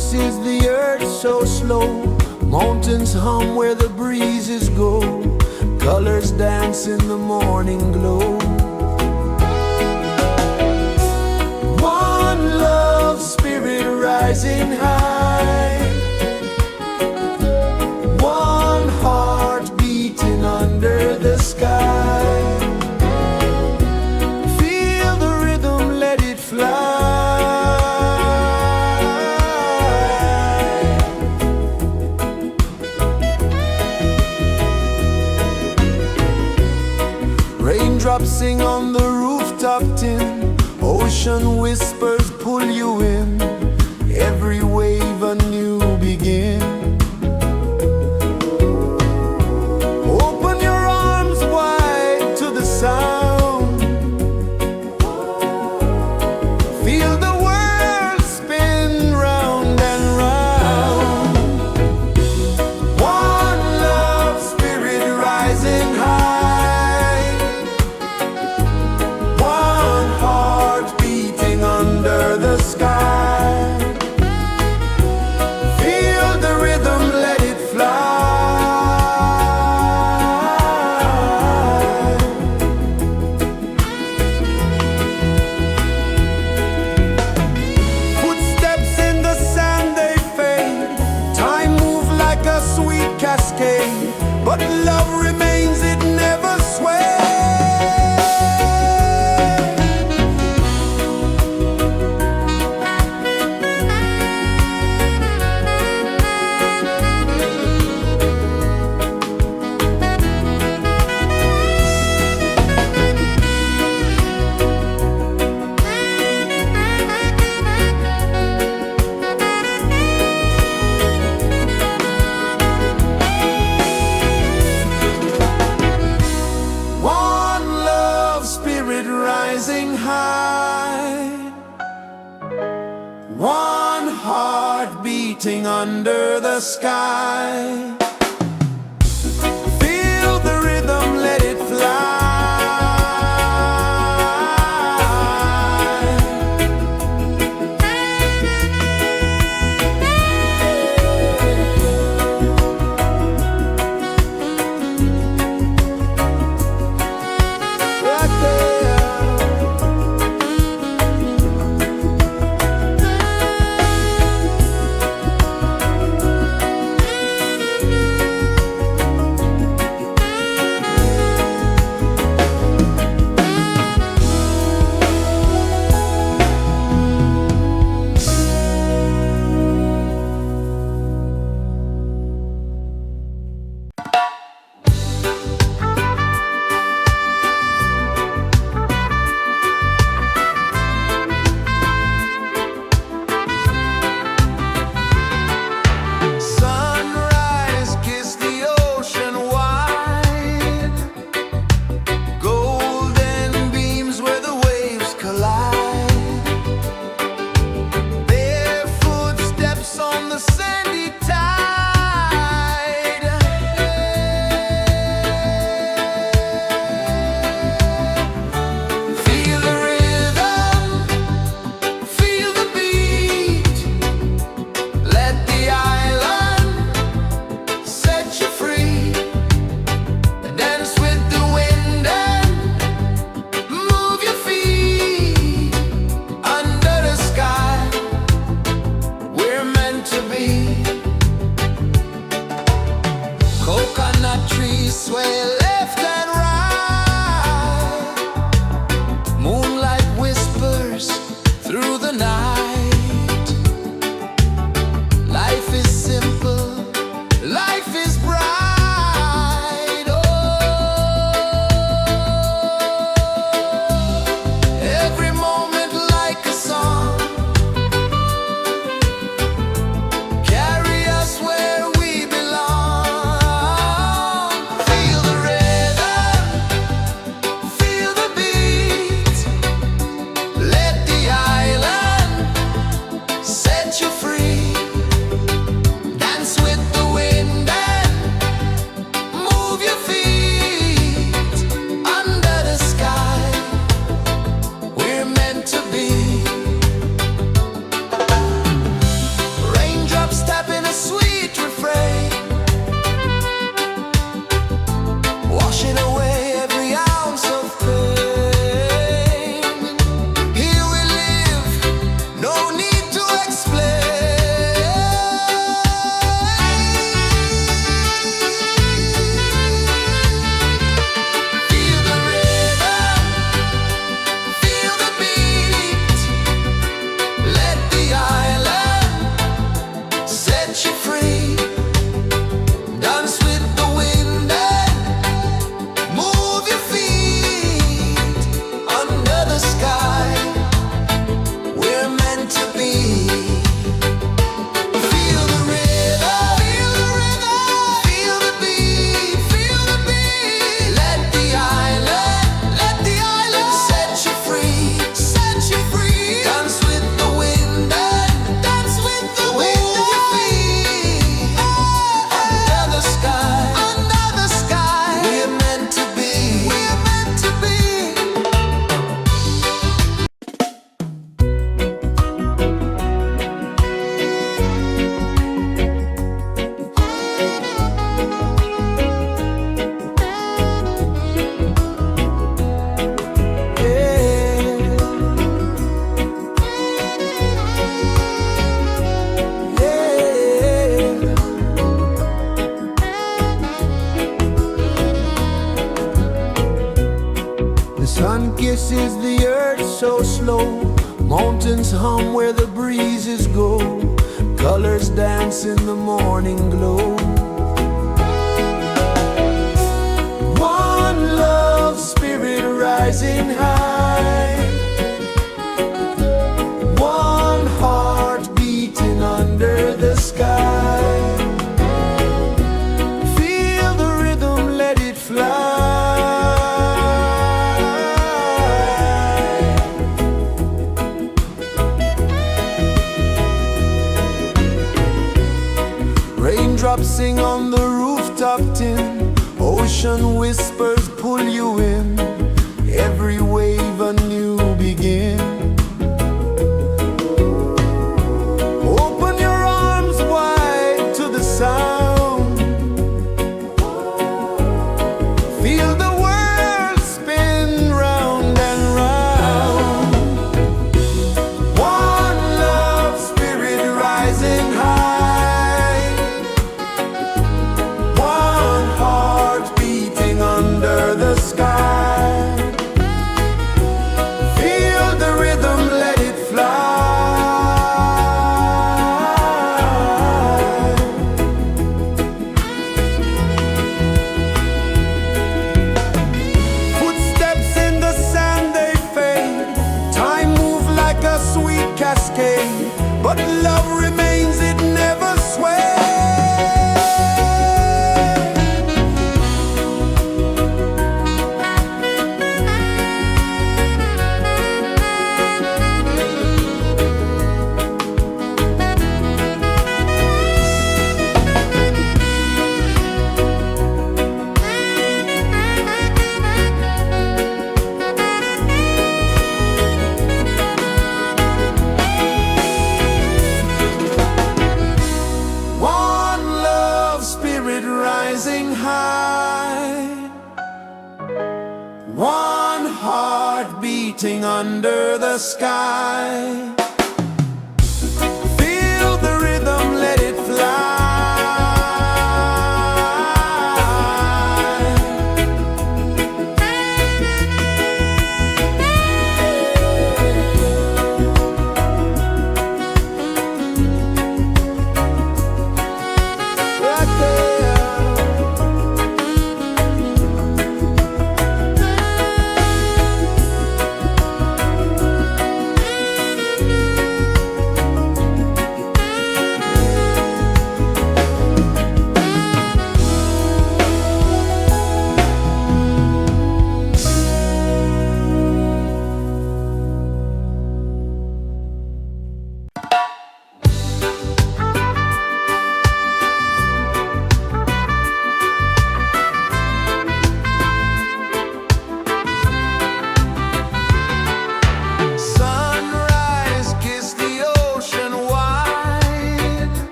rejoices the earth so slow. Mountains hum where the breezes go. Colors dance in the morning glow. One love spirit rising high. One heart beating under the sky. Feel the rhythm, let it fly. Raindrops sing on the rooftop tin. Ocean whispers pull you in. Every wave a new begin. Open your arms wide to the sound. Feel the world spin round and round. One love spirit rising high. One heart beating under the sky. Feel the rhythm, let it fly. Footsteps in the sand, they fade. Time moves like a sweet cascade, but love remains, it never sways. One love spirit rising high. One heart beating under the sky. Feel the rhythm, let it fly. Right there. Sun kisses the earth so slow, mountains hum where the breezes go, colors dance in the morning glow. One love spirit rising high, one heart beating under the sky. Feel the rhythm, let it fly. Raindrops sing on the rooftop tin, ocean whispers pull you in, every wave a new begin. Open your arms wide to the sound, feel the world spin round and round. One love spirit rising high, one heart beating under the sky. Feel the rhythm, let it fly. Footsteps in the sand, they fade, time moves like a sweet cascade, but love remains, it never sways. One love spirit rising high, one heart beating under the sky. Feel the rhythm, let it fly. Right there.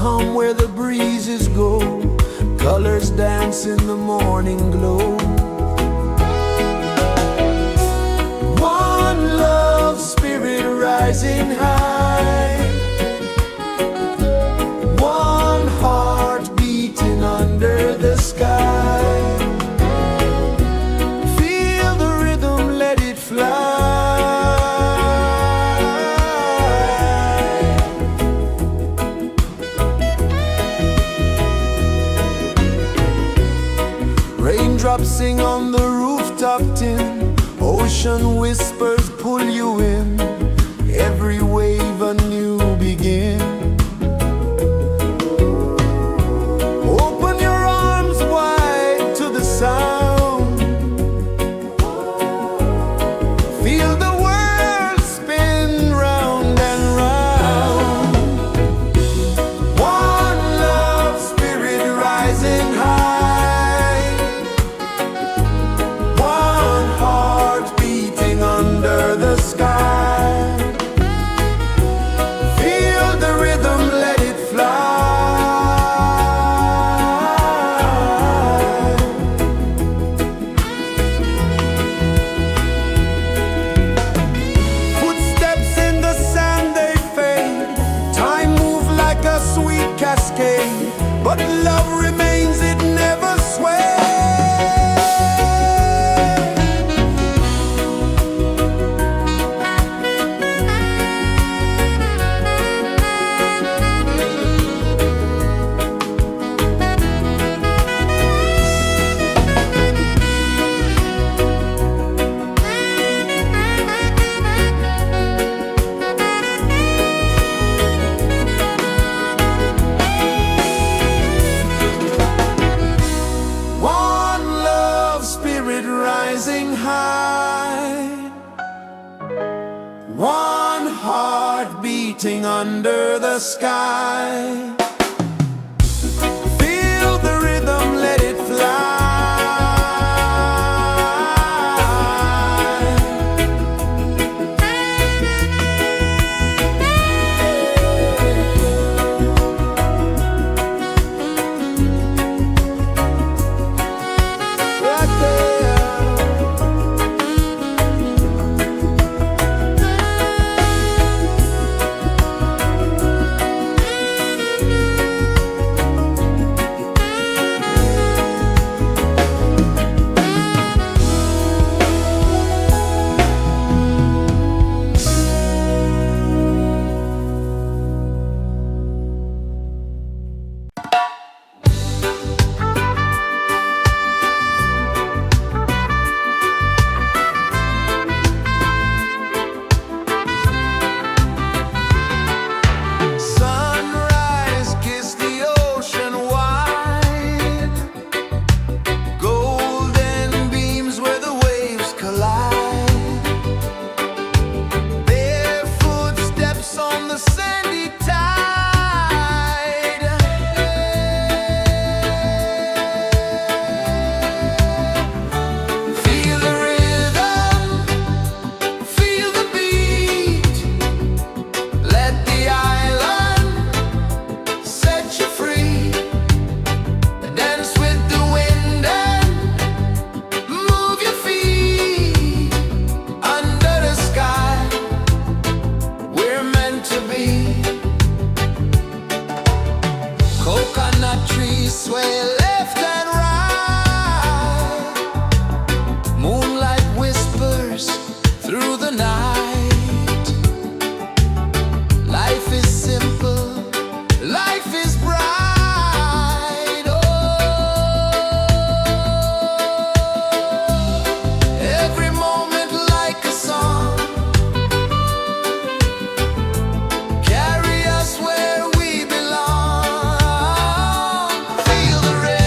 hum where the breezes go, colors dance in the morning glow. One love spirit rising high, one heart beating under the sky. Feel the rhythm, let it fly. Raindrops sing on the rooftop tin, ocean whispers pull you in, every wave a new begin. Open your arms wide to the sound, feel the world spin round and round. One love spirit rising high, one heart beating under the sky. Feel the rhythm, let it fly. Footsteps in the sand, they fade. Time moves like a sweet cascade, but love remains, it never sways. One love spirit rising high, one heart beating under the sky. Feel the rhythm, let it fly. Right there. Sunrise, kiss the ocean wide, golden beams where the waves collide, bare footsteps on the sandy tide. Feel the rhythm, feel the beat, let the island set you free. Dance with the wind and move your feet. Under the sky, we're meant to be. Coconut trees sway left and right, moonlight whispers through the night. Life is simple, life is bright. Oh, every moment like a song, carry us where we belong. Feel the rhythm.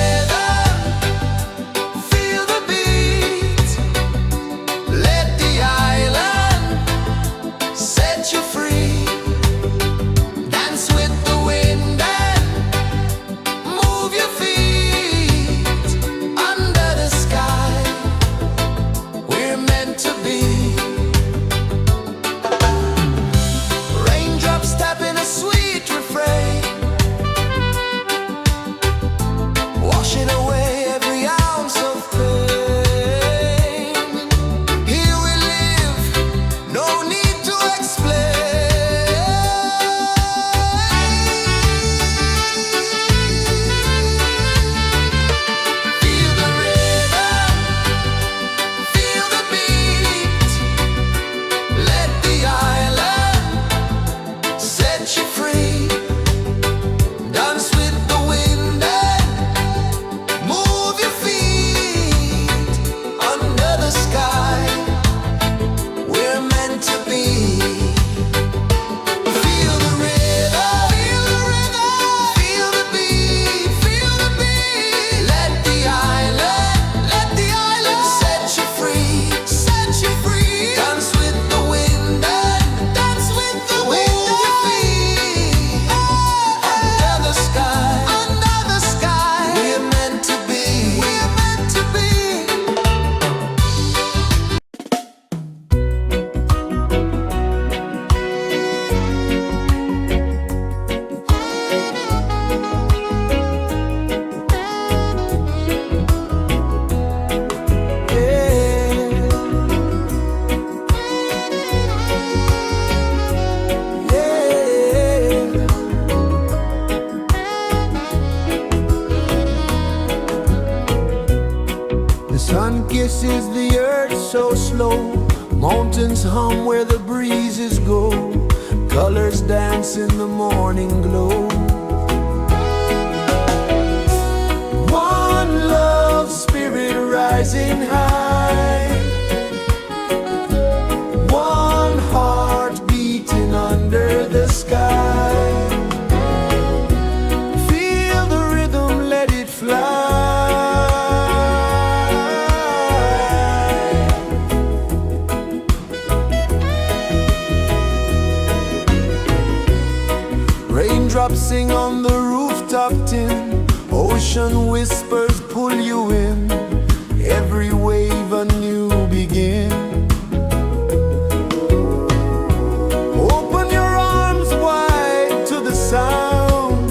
kisses the earth so slow. Mountains hum where the breezes go. Colors dance in the morning glow. One love spirit rising high. One heart beating under the sky. Feel the rhythm, let it fly. Raindrops sing on the rooftop tin. Ocean whispers pull you in. Every wave a new begin. Open your arms wide to the sound.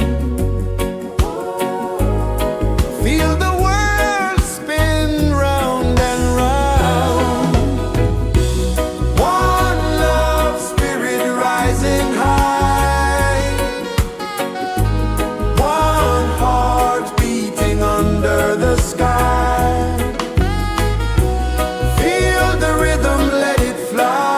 Feel the world spin round and round. One love spirit rising high. One heart beating under the sky. Feel the rhythm, let it fly.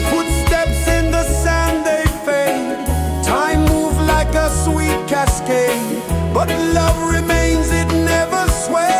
Footsteps in the sand, they fade. Time moves like a sweet cascade, but love remains, it never sways.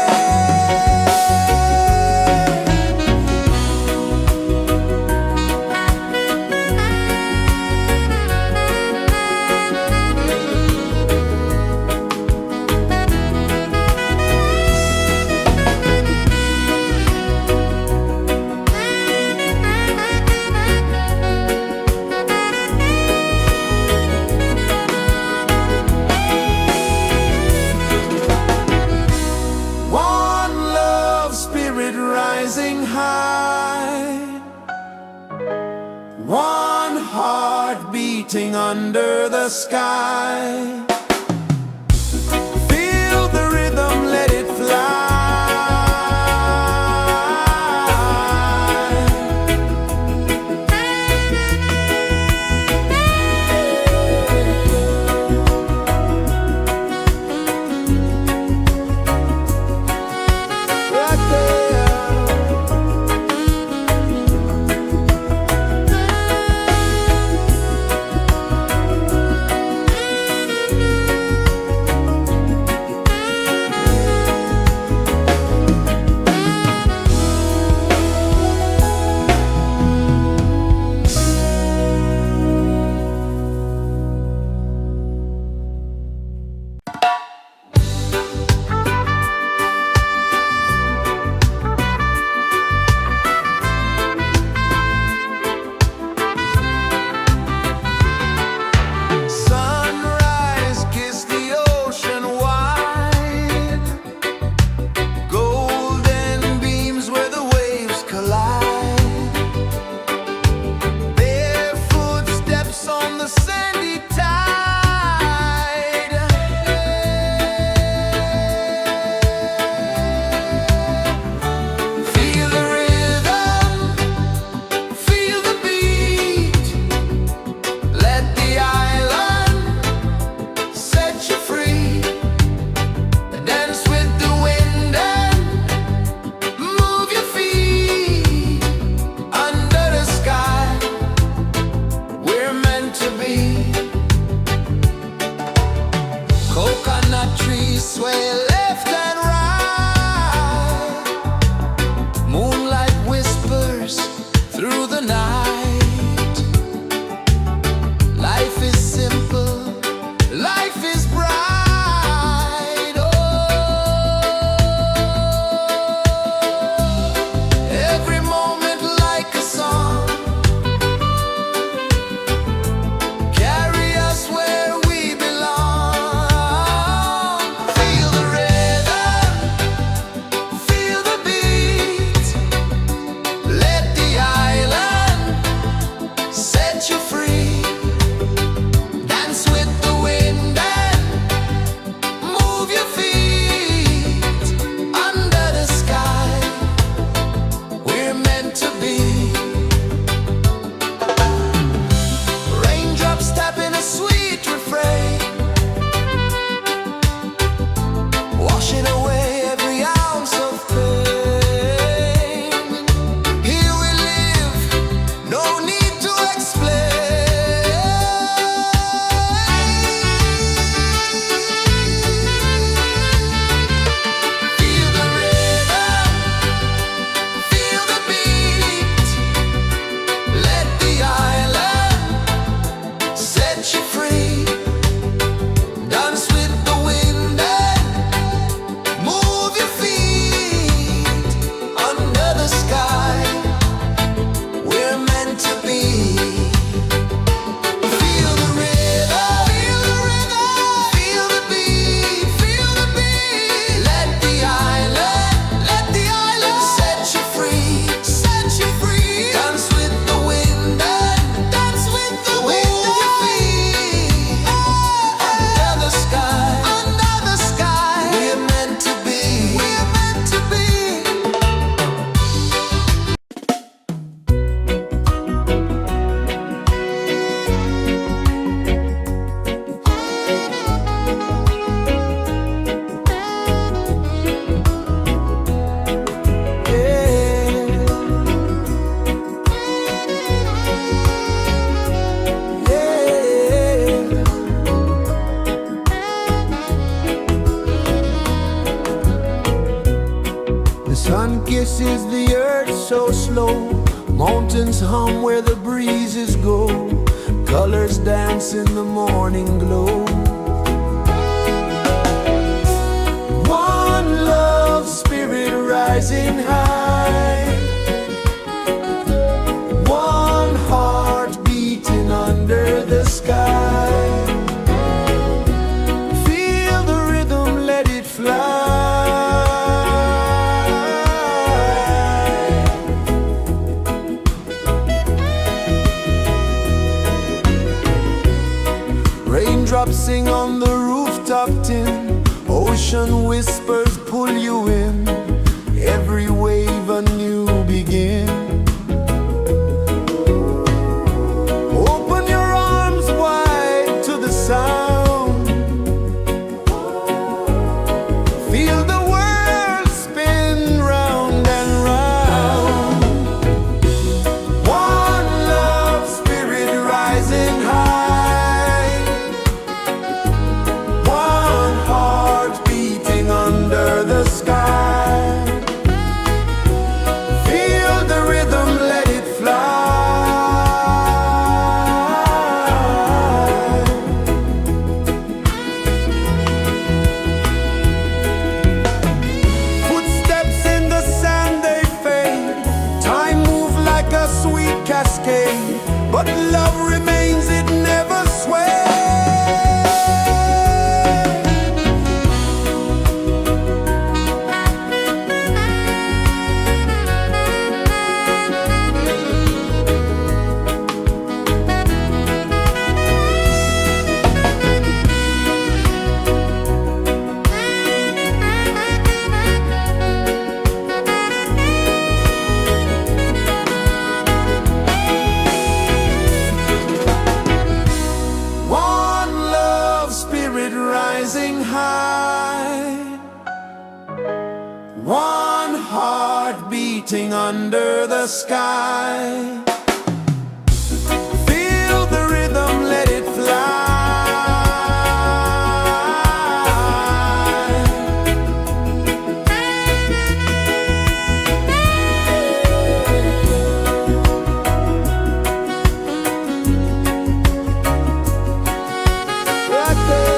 One love spirit rising high. One heart beating under the sky. Feel the rhythm, let it fly. Right there. is the earth so slow? Mountains hum where the breezes go. Colors dance in the morning glow. One love spirit rising high. One heart beating under the sky. Feel the rhythm, let it fly. Raindrops sing on the rooftop tin. Ocean whispers pull you in. Every wave a new begin. Open your arms wide to the sound. Feel the world spin round and round. One love spirit rising high. One heart beating under the sky. Feel the rhythm, let it fly. Footsteps in the sand, they fade. Time moves like a sweet cascade, but love remains, it never sways. One love spirit rising high. One heart beating under the sky. Feel the rhythm, let it fly. Right there.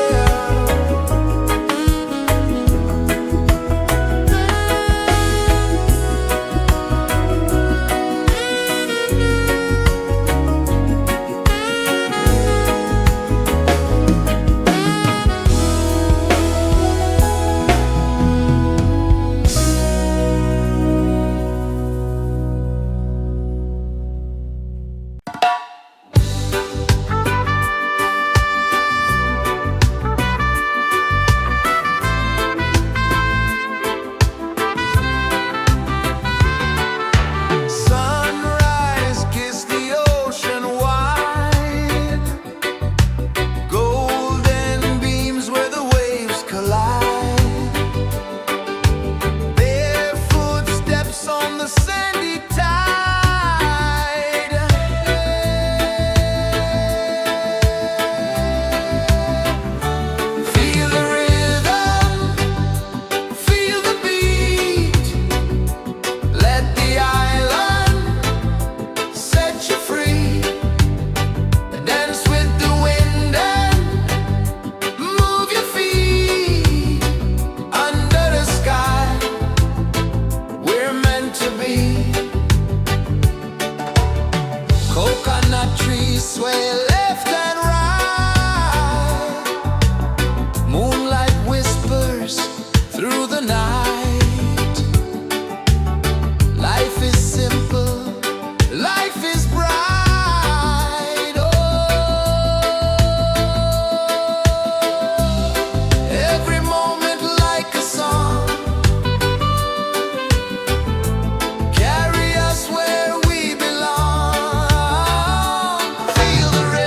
Sunrise, kiss the ocean wide. Golden beams where the waves collide. Barefoot steps on the sandy tide. Feel the rhythm, feel the beat. Let the island set you free. Dance with the wind and move your feet. Under the sky, we're meant to be. Coconut trees sway left and right. Moonlight whispers through the night. Life is simple, life is bright. Oh, every moment like a song. Carry us where we belong. Feel the rhythm.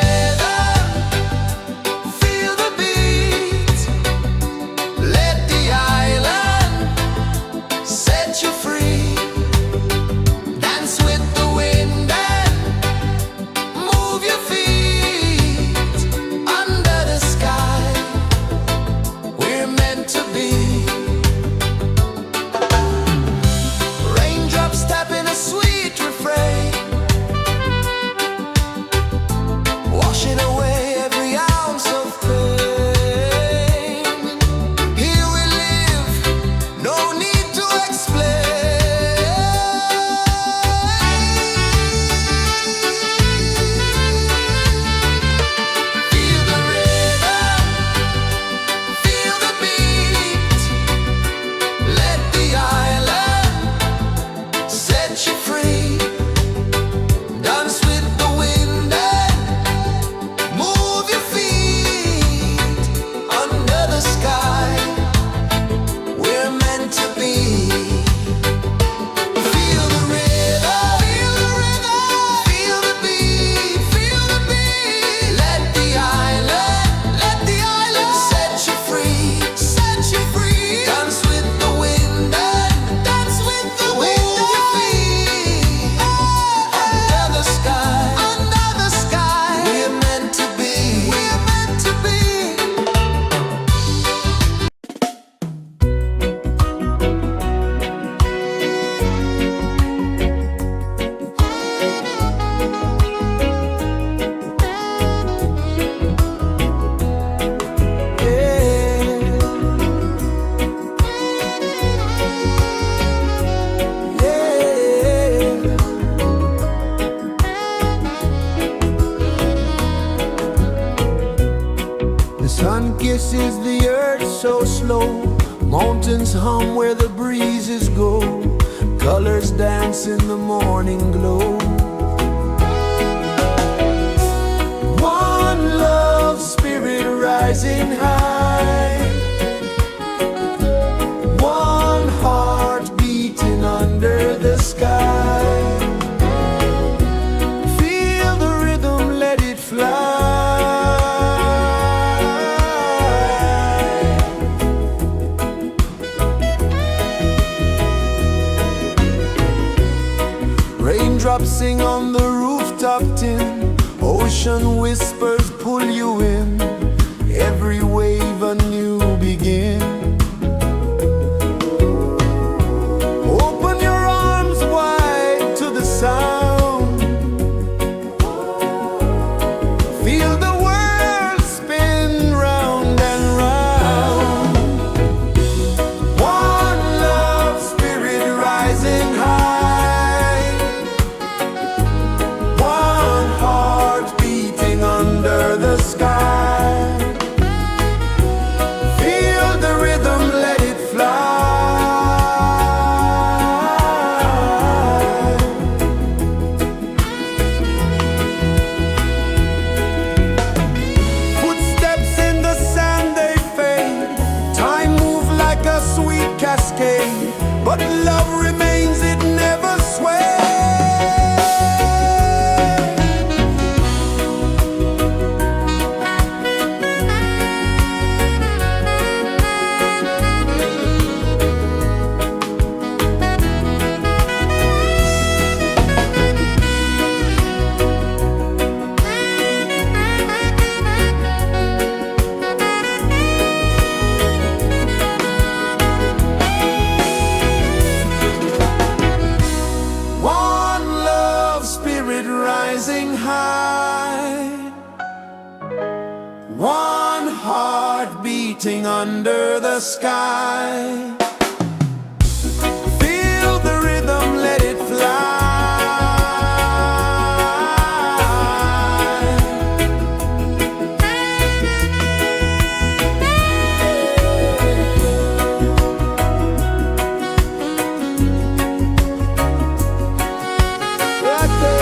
pulses the earth so slow. Mountains hum where the breezes go. Colors dance in the morning glow. One love spirit rising high. One heart beating under the sky. Feel the rhythm, let it fly. Raindrops sing on the rooftop tin. Ocean whispers pull you in. Every wave a new begin. Open your arms wide to the sound. Feel the world spin round and round. One love spirit rising high. One heart beating under the sky. Feel the rhythm, let it fly. Footsteps in the sand, they fade. Time moves like a sweet cascade, but love remains, it never sways. One love spirit rising high. One heart beating under the sky. Feel the rhythm, let it fly. Right there.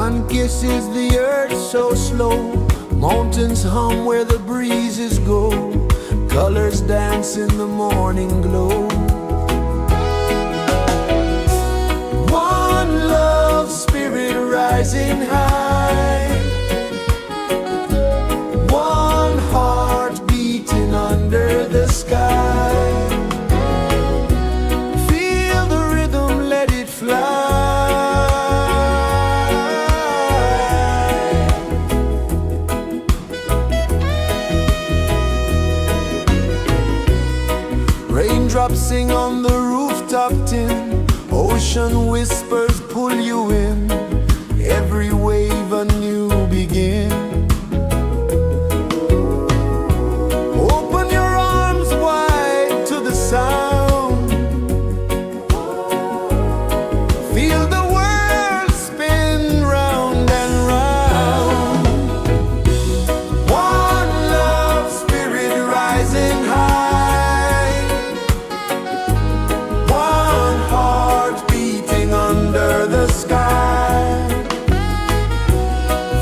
sun kisses the earth so slow, mountains hum where the breezes go, colors dance in the morning glow. One love spirit rising high, one heart beating under the sky. Feel the rhythm, let it fly. Raindrops sing on the rooftop tin, ocean whispers pull you in, every wave a new begin. Open your arms wide to the sound, feel the world spin round and round. One love spirit rising high, one heart beating under the sky.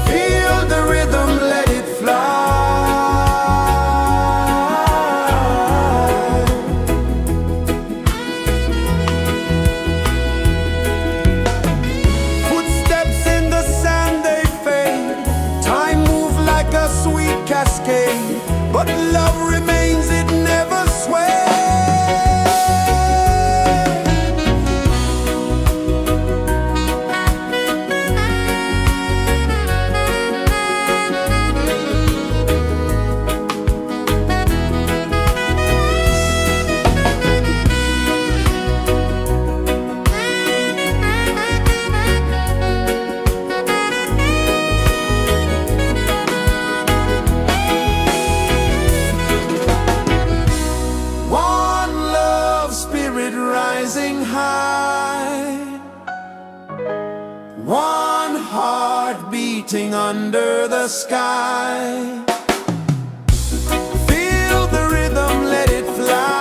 Feel the rhythm, let it fly. Footsteps in the sand, they fade, time moves like a sweet cascade, but love remains, it never sways. One love spirit rising high, one heart beating under the sky. Feel the rhythm, let it fly.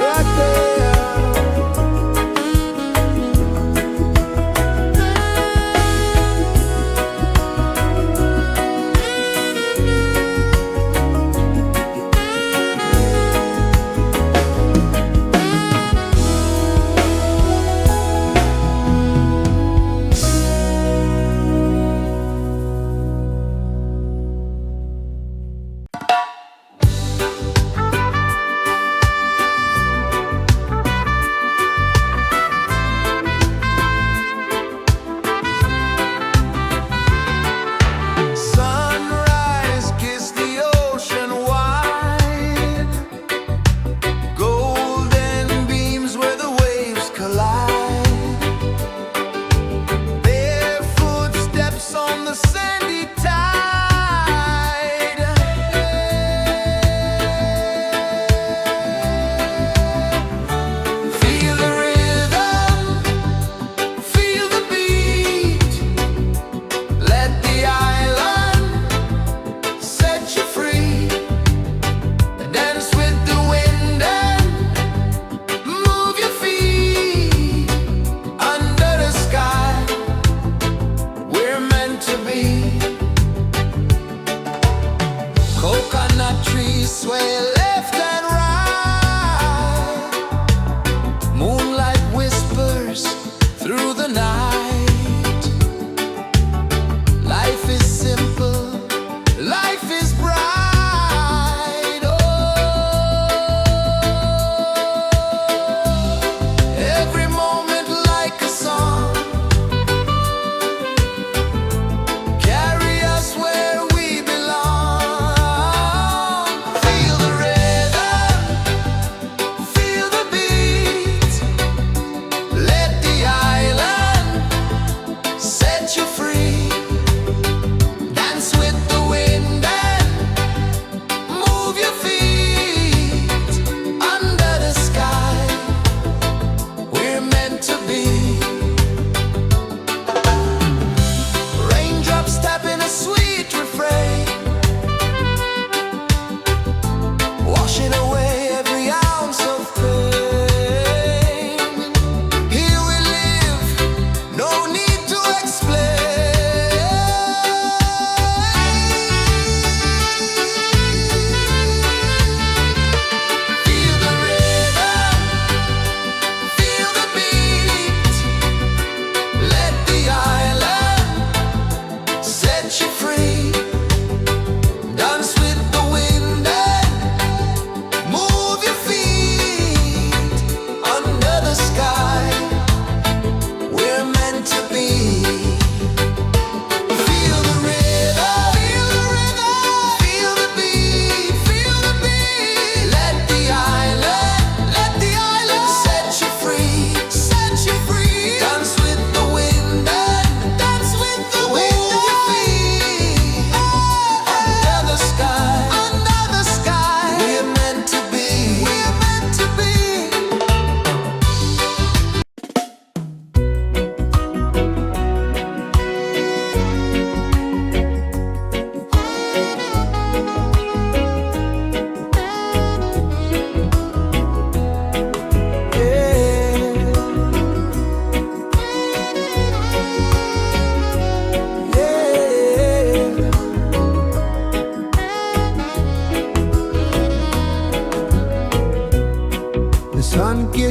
Right there. Sunrise, kiss the ocean wide, golden beams where the waves collide, bare footsteps on the sandy tide. Feel the rhythm, feel the beat, let the island set you free. Dance with the wind and move your feet under the sky. We're meant to be. Coconut trees sway left and right, moonlight whispers through the night. Life is simple, life is bright. Oh, every moment like a song, carry us where we belong. Feel the rhythm.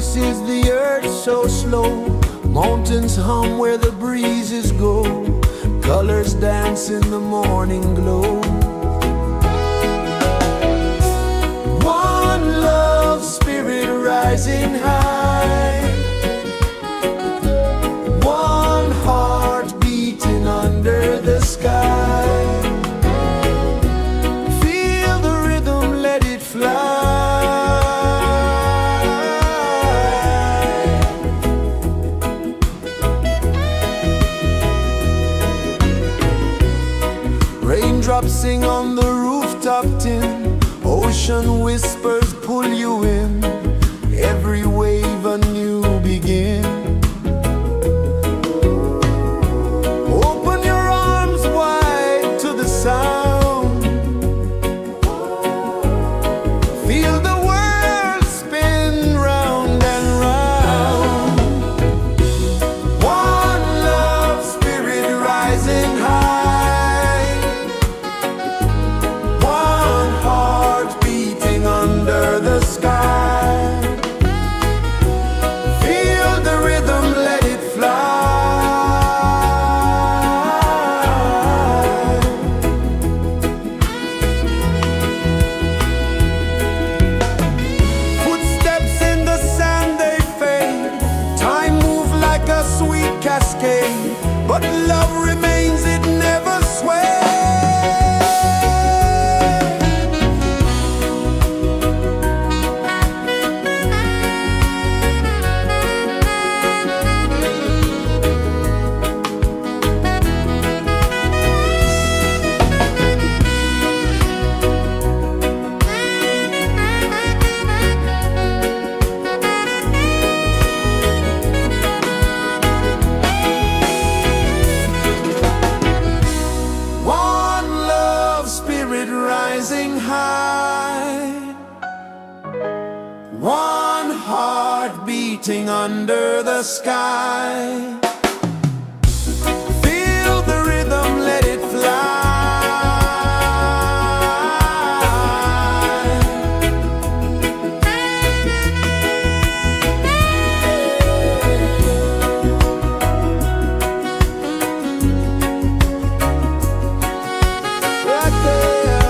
pulses the earth so slow. Mountains hum where the breezes go. Colors dance in the morning glow. One love spirit rising high. One heart beating under the sky. Feel the rhythm, let it fly. Raindrops sing on the rooftop tin. Ocean whispers pull you in. Every wave a new begin. Open your arms wide to the sound. Feel the world spin round and round. One love spirit rising high. One heart beating under the sky. Feel the rhythm, let it fly. Footsteps in the sand, they fade. Time moves like a sweet cascade, but love remains, it never sways. One love spirit rising high. One heart beating under the sky. Feel the rhythm, let it fly. Right there.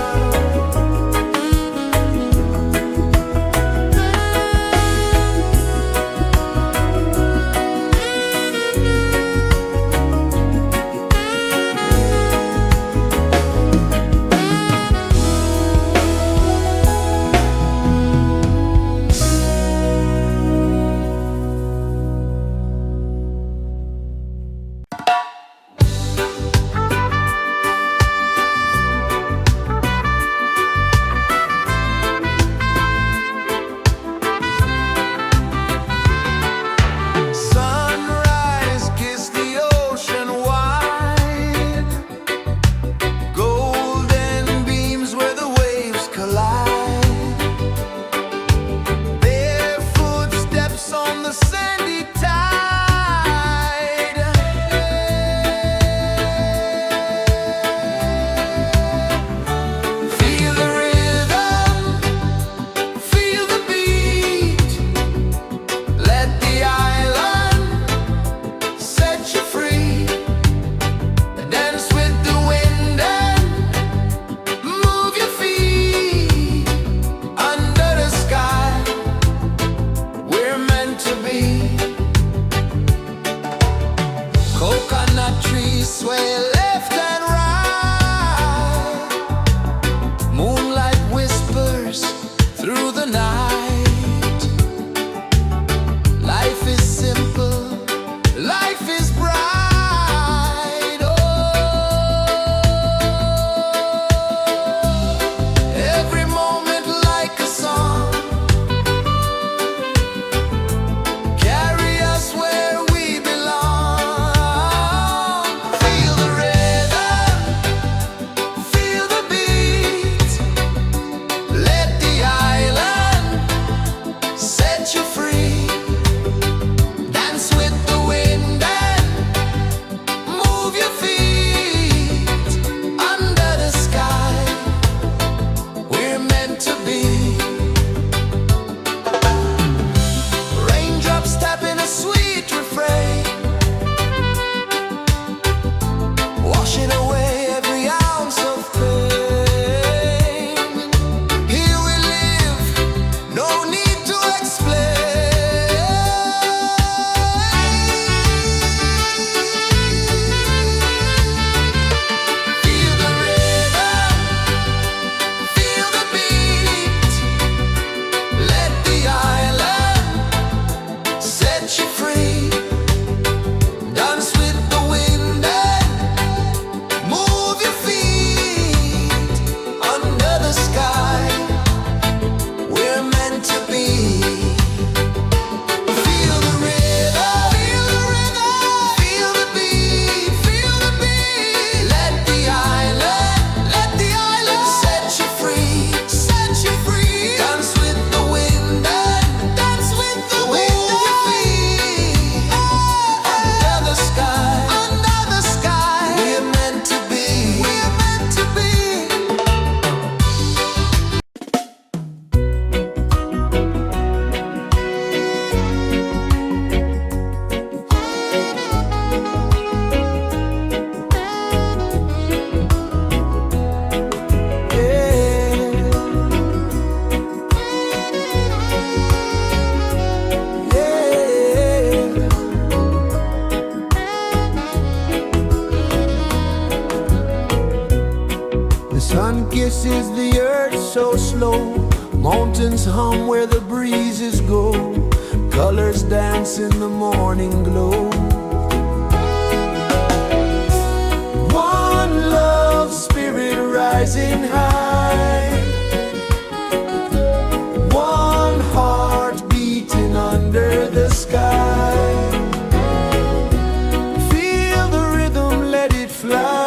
Sun kisses the earth so slow, mountains hum where the breezes go, colors dance in the morning glow. One love spirit rising high, one heart beating under the sky. Feel the rhythm, let it fly.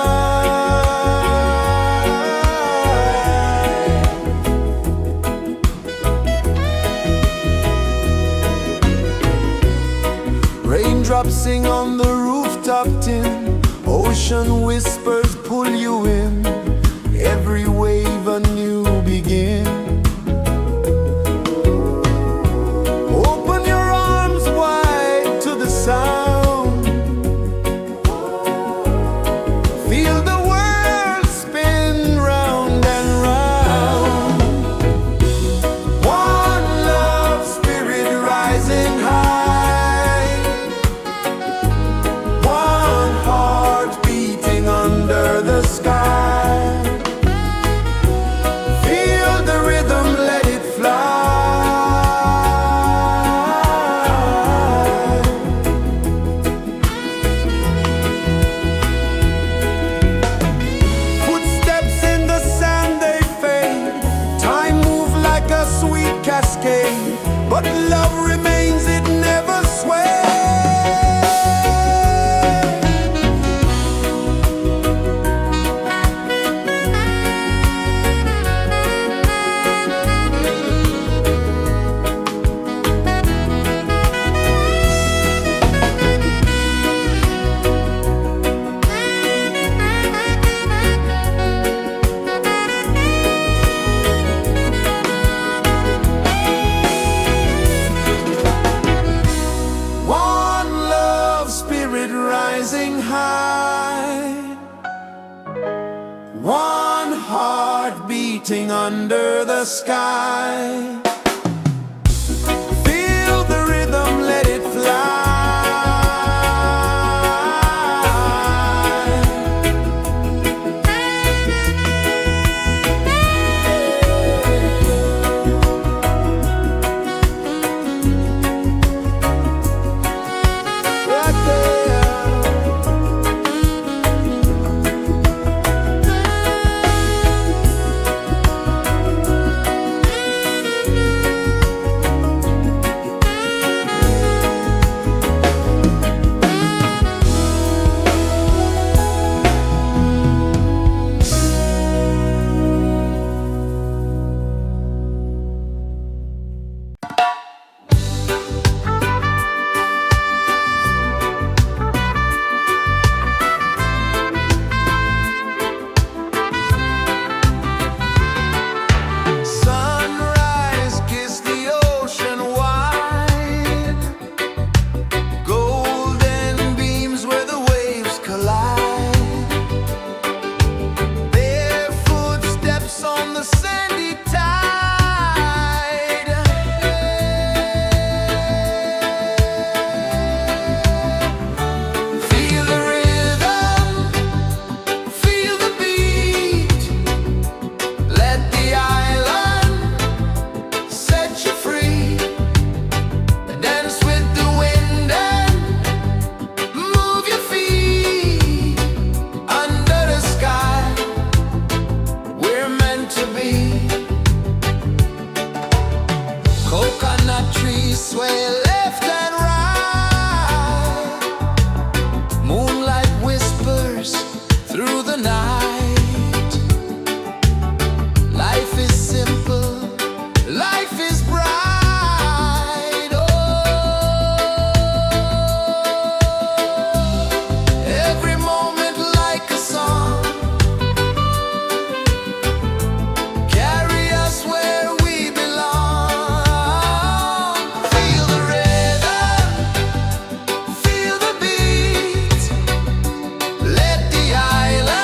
Raindrops sing on the rooftop tin, ocean whispers pull you in, every wave a new begin. Open your arms wide to the sound, feel the world spin round and round. One love spirit rising high, one heart beating under the sky. Feel the rhythm, let it fly. Footsteps in the sand, they fade, time moves like a sweet cascade, but love remains, it never sways. One love spirit rising high, one heart beating under the sky. Feel the rhythm, let it fly. Right there. Sunrise, kiss the ocean wide, golden beams where the waves collide, bare footsteps on the sandy tide. Feel the rhythm, feel the beat, let the island set you free. Dance with the wind and move your feet. Under the sky, we're meant to be. Coconut trees sway left and right, moonlight whispers through the night. Life is simple, life is bright. Oh, every moment like a song, carry us where we belong. Feel the rhythm, feel the beat, let the island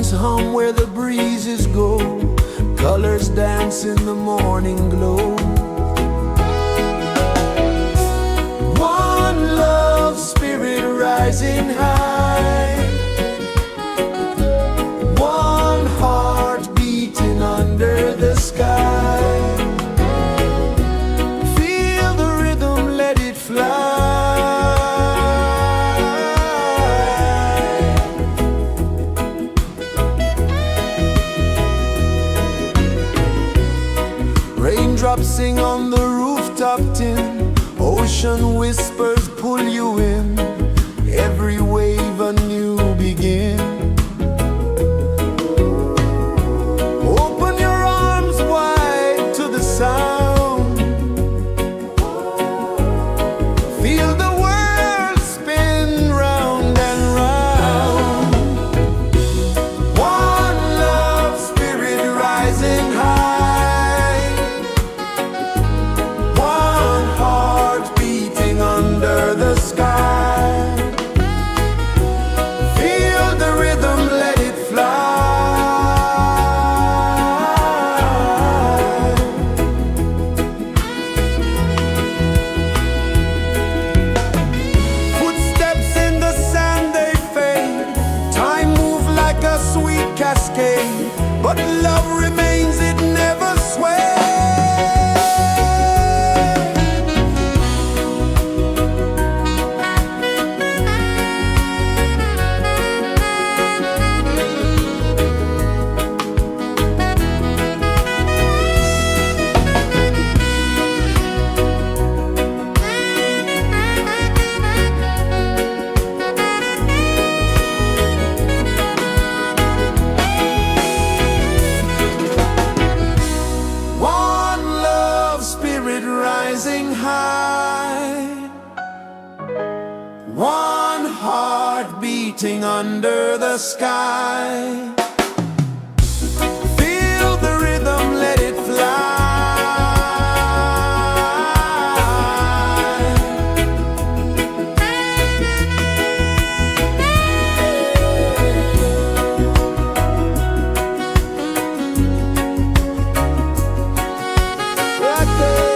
Birds hum where the breezes go, colors dance in the morning glow. One love spirit rising high, one heart beating under the sky. Feel the rhythm, let it fly. Raindrops sing on the rooftop tin, ocean whispers pull you in, every wave a new begin. Open your arms wide to the sound, feel the world spin round and round. One love spirit rising high, one heart beating under the sky. Feel the rhythm, let it fly. Footsteps in the sand, they fade. Time moves like a sweet cascade, but love remains, it never sways. One love spirit rising high, one heart beating under the sky. Feel the rhythm, let it fly. Right there.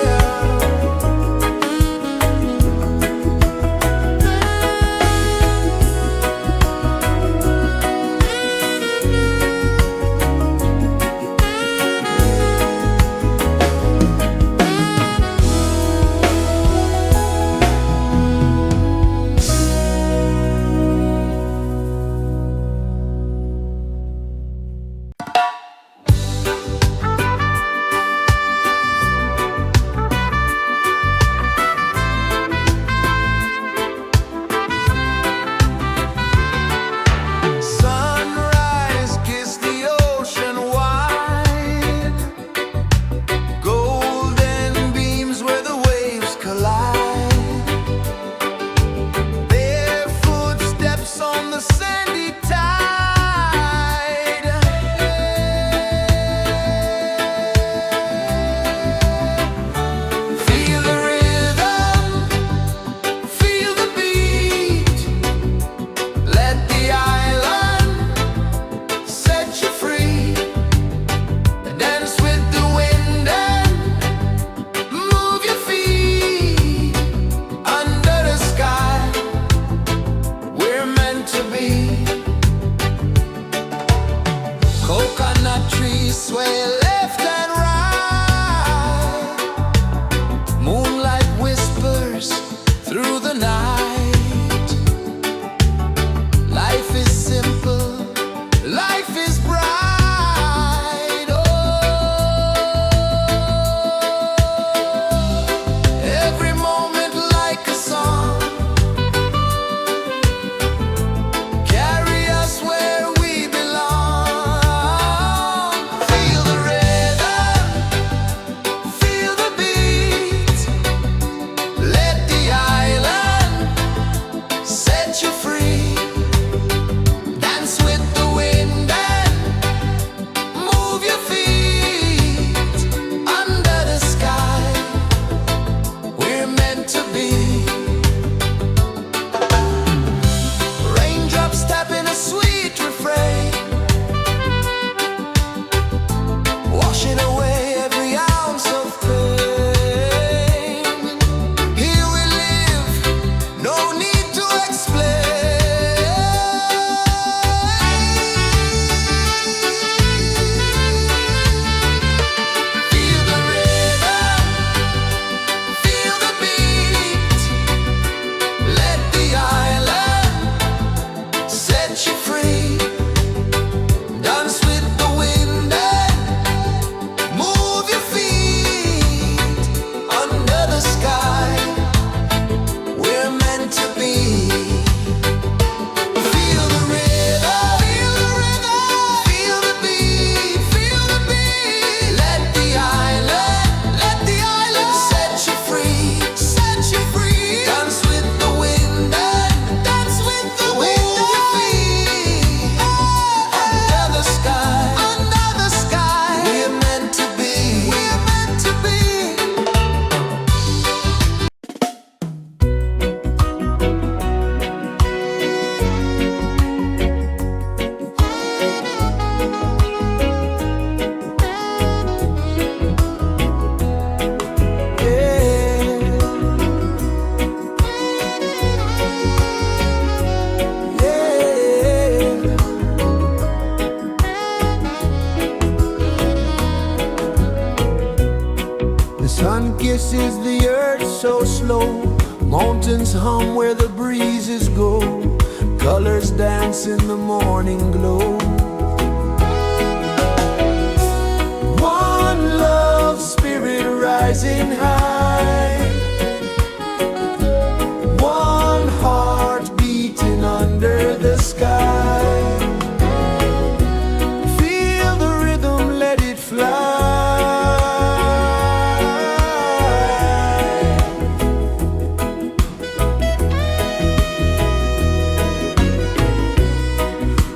Sunrise, kiss the ocean wide, golden beams where the waves collide, bare footsteps on the sandy tide. Feel the rhythm, feel the beat, let the island set you free. Dance with the wind and move your feet under the sky. We're meant to be. Coconut trees sway left and right, moonlight whispers through the night. Life is simple, life is bright. Oh, every moment like a song, carry us where we belong. Feel the rhythm, kisses the earth so slow. Mountains hum where the breezes go. Colors dance in the morning glow. One love spirit rising high. One heart beating under the sky. Feel the rhythm, let it fly.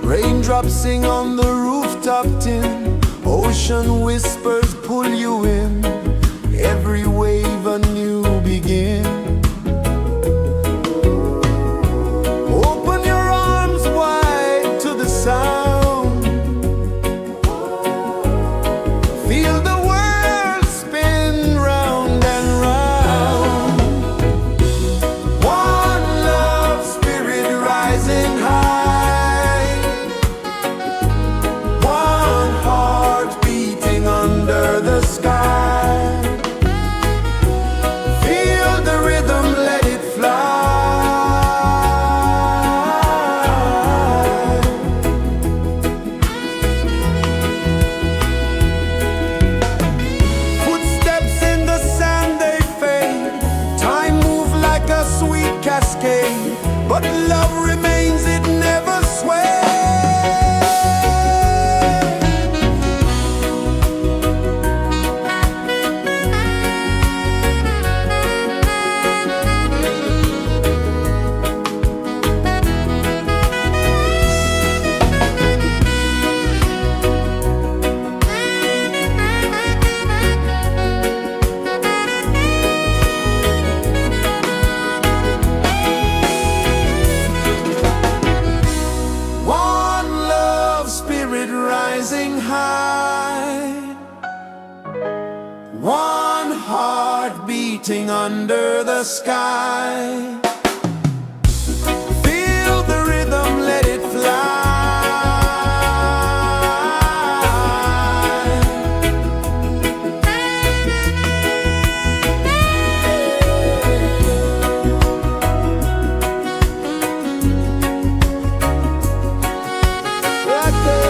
Raindrops sing on the rooftop tin. Ocean whispers pull you in. Every wave a new begin. Open your arms wide to the sound. Feel the world spin round and round. One love spirit rising high. One heart beating under the sky. Feel the rhythm, let it fly. Footsteps in the sand, they fade. Time moves like a sweet cascade, but love remains, it never sways. One love spirit rising high. One heart beating under the sky. Feel the rhythm, let it fly. Right there.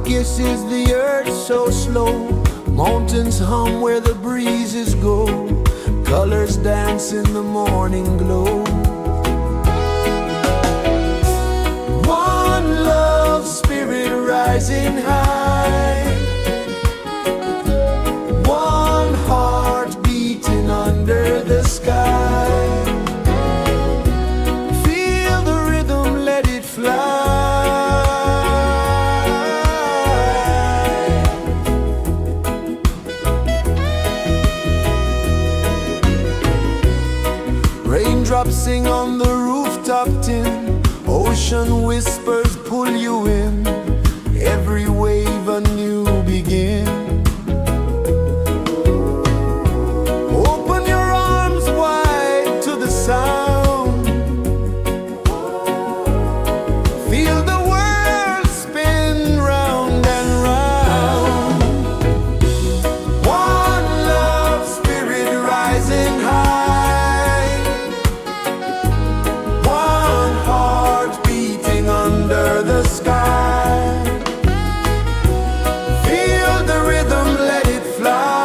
kisses the earth so slow. Mountains hum where the breezes go. Colors dance in the morning glow. One love spirit rising high. One heart beating under the sky. Feel the rhythm, let it fly. Raindrops sing on the rooftop tin. Ocean whispers pull you in. Every wave a new begin. Open your arms wide to the sound. Feel the world spin round and round. One love spirit rising high. One heart beating under the sky. Feel the rhythm, let it fly.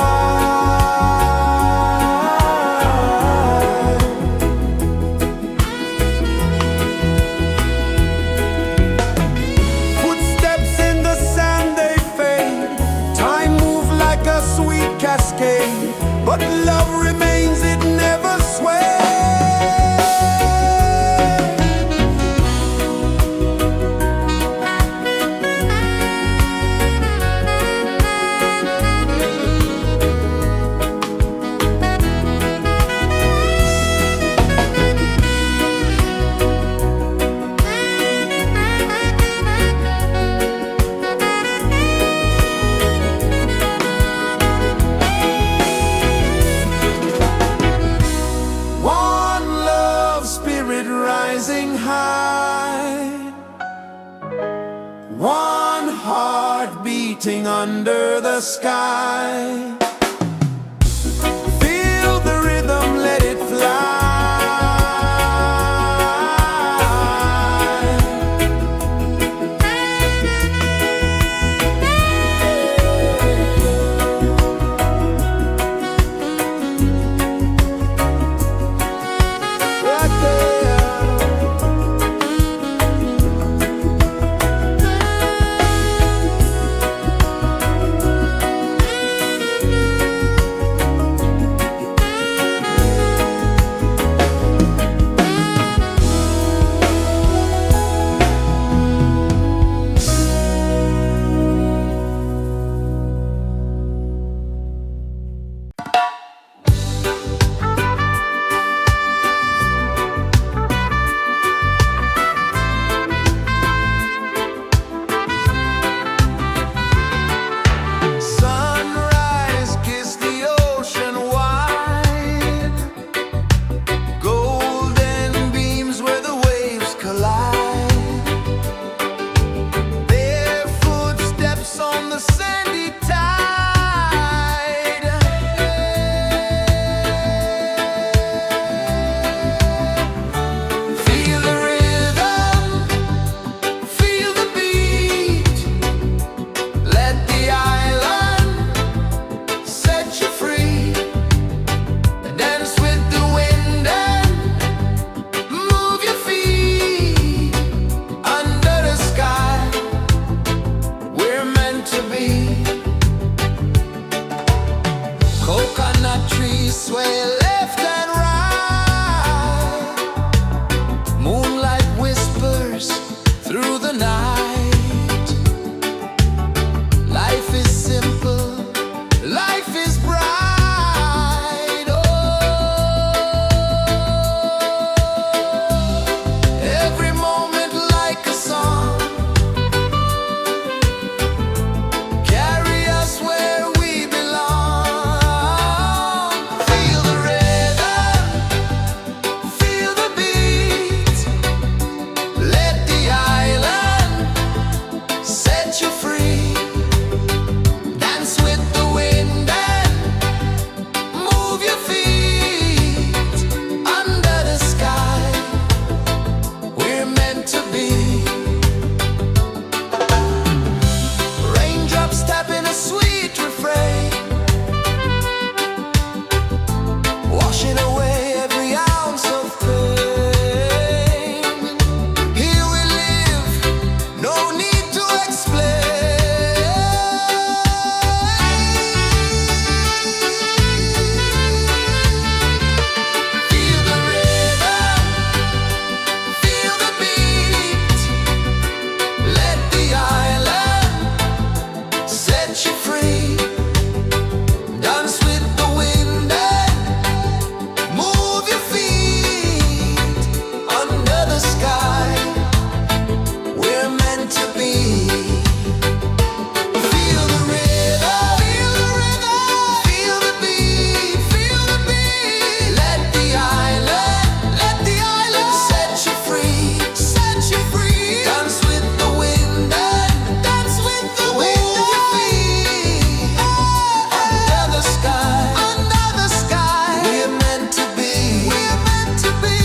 Footsteps in the sand, they fade. Time moves like a sweet cascade, but love remains, it never sways. One love spirit rising high. One heart beating under the sky. Feel the rhythm, let it fly. Right there. set you free. Dance with the wind and move your feet under the sky. We're meant to be. Feel the rhythm, feel the rhythm, feel the beat, feel the beat. Let the island set you free, set you free. Dance with the wind and dance with the wind. Move your feet under the sky, under the sky. We're meant to be, we're meant to be.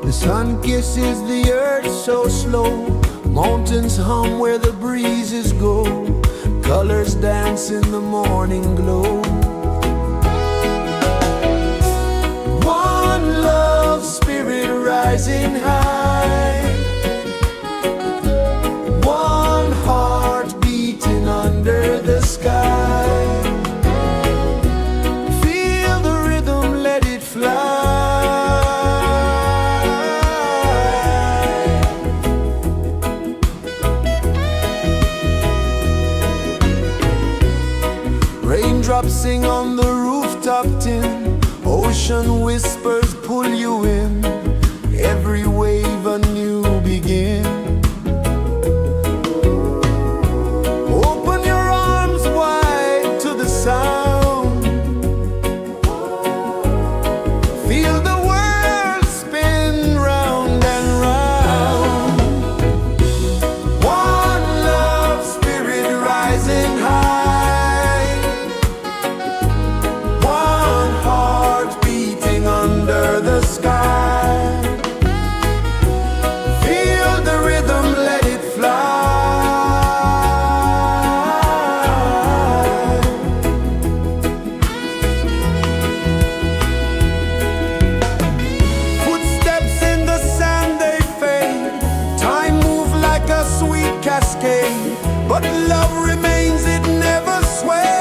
The sun kisses the earth so slow. Mountains hum where the breezes go. Colors dance in the morning glow. One love spirit rising high. One heart beating under the sky. Feel the rhythm, let it fly. Raindrops sing on the rooftop tin. Ocean whispers pull you in. Every wave a new begin. Open your arms wide to the sound. Feel the world spin round and round. One love spirit rising high. One heart beating under the sky. Feel the rhythm, let it fly. Footsteps in the sand, they fade. Time moves like a sweet cascade, but love remains, it never sways.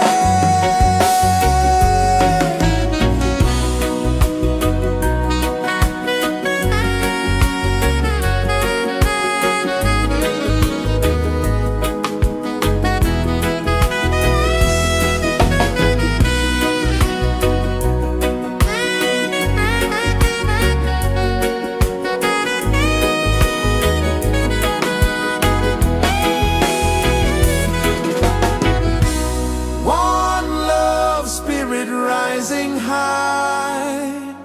One love spirit rising high.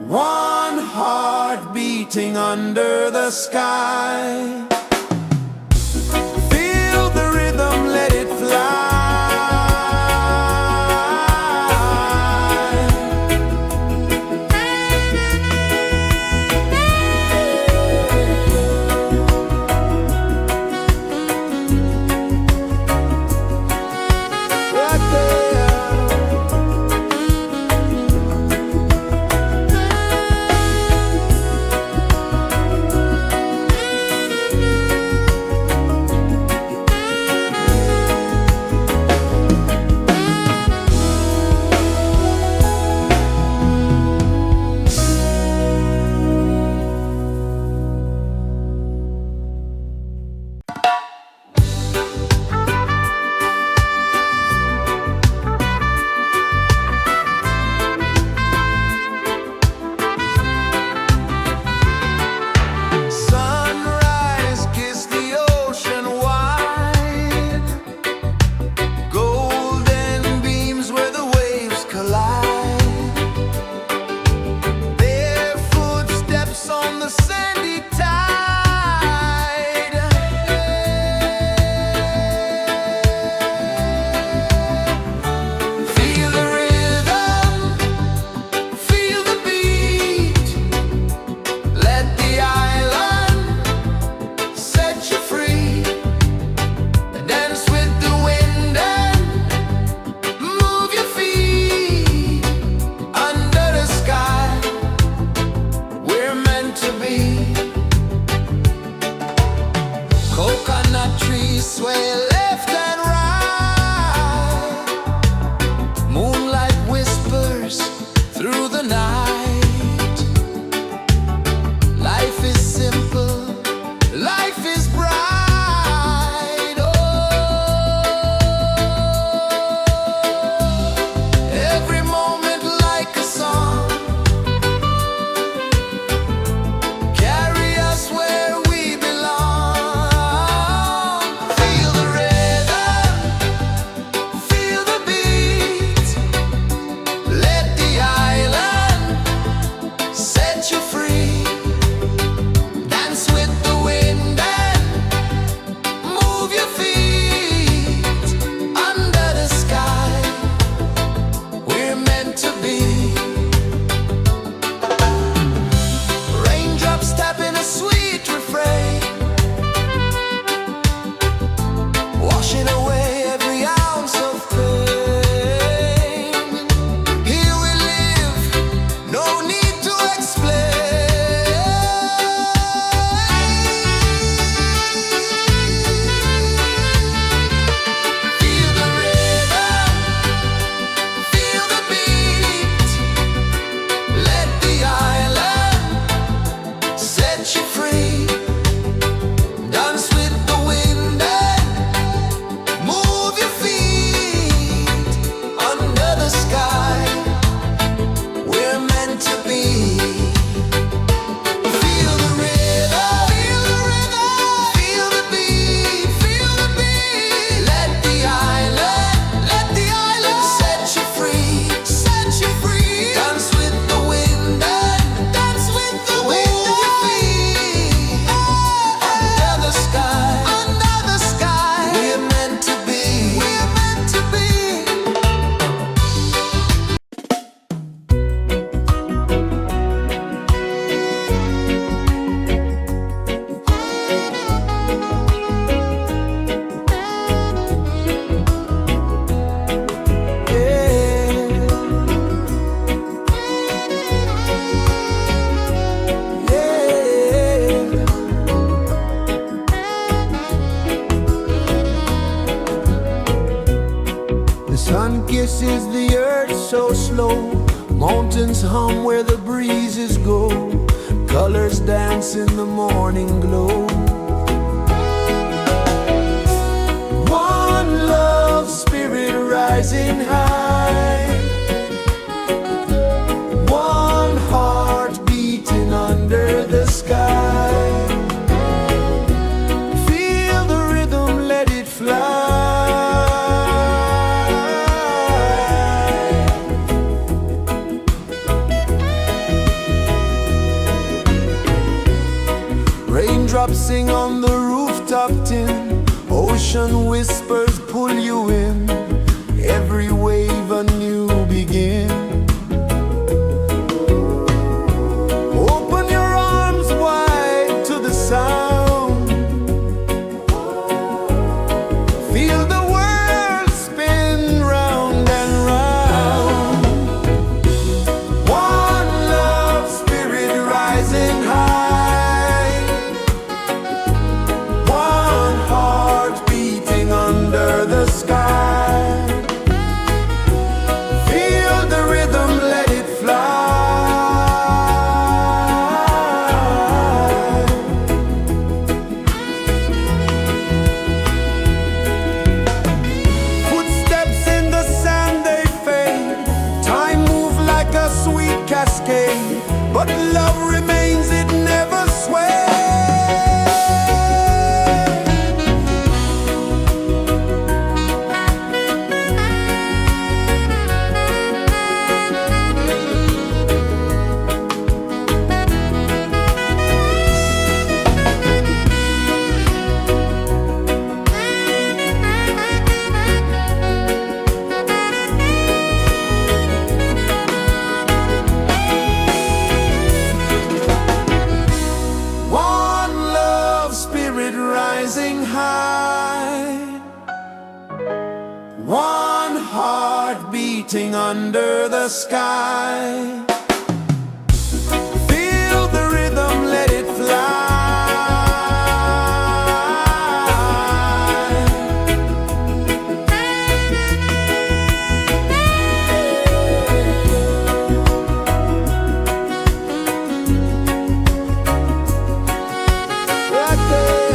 One heart beating under the sky. Feel the rhythm, let it fly. Right there. Sun kisses the earth so slow, mountains hum where the breezes go, colors dance in the morning glow. One love spirit rising high, one heart beating under the sky. Feel the rhythm, let it fly. Raindrops sing on the rooftop tin, ocean whispers pull you in, every wave a new begin. Open your arms wide to the sound, feel the world spin round and round. One love spirit rising high, one heart beating under the sky. Feel the rhythm, let it fly. Footsteps in the sand, they fade, time moves like a sweet cascade, but love remains, it never sways. One love spirit rising high, one heart beating under the sky. Feel the rhythm, let it fly. Right there.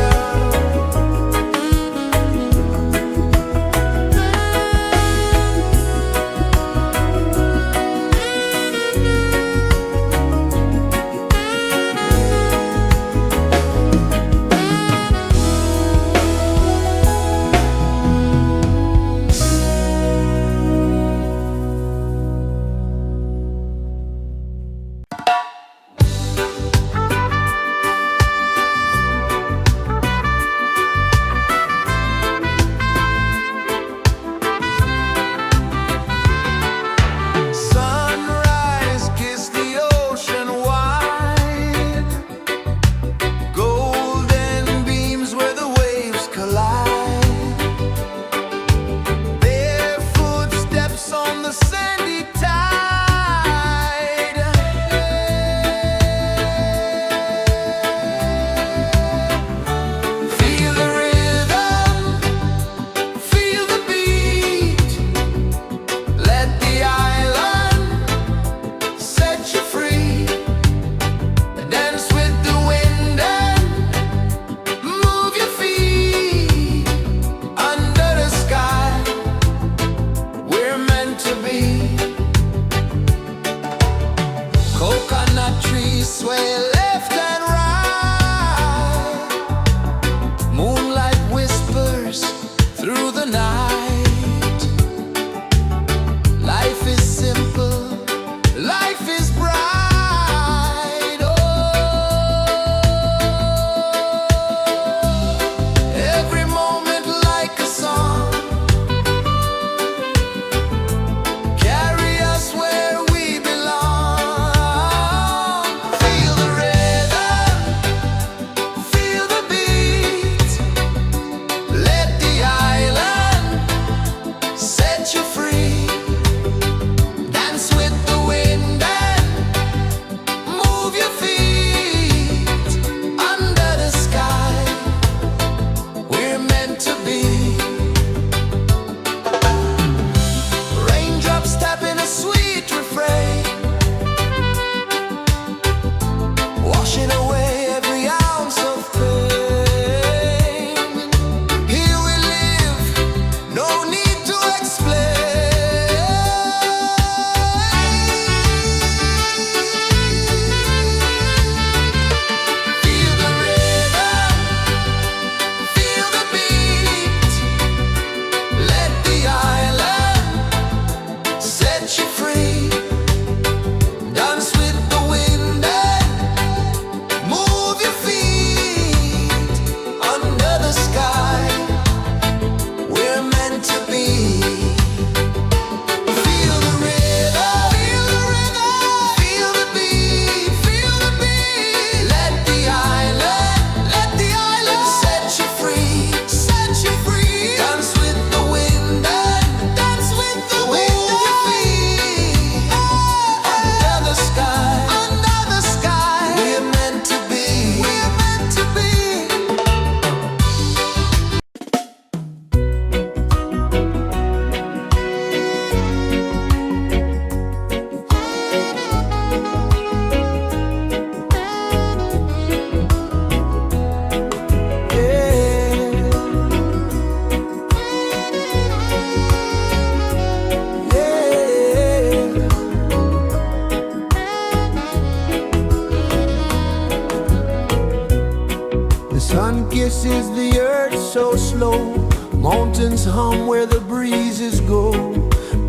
rejoices the earth so slow. Mountains hum where the breezes go.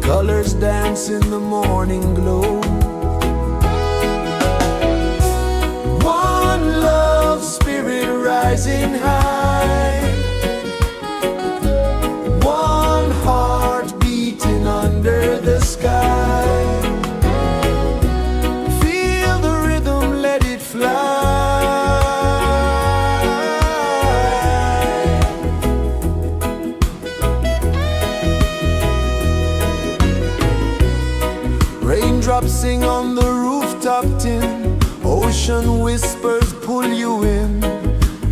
Colors dance in the morning glow. One love spirit rising high. One heart beating under the sky. Feel the rhythm, let it fly. Raindrops sing on the rooftop tin. Ocean whispers pull you in.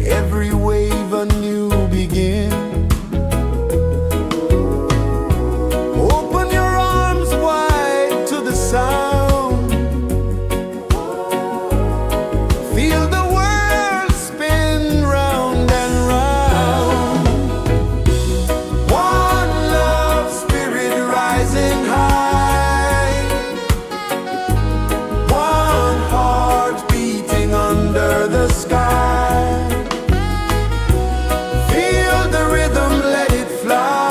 Every wave a new begin. Open your arms wide to the sound. Feel the world spin round and round. One love spirit rising high. One heart beating under the sky. Feel the rhythm, let it fly.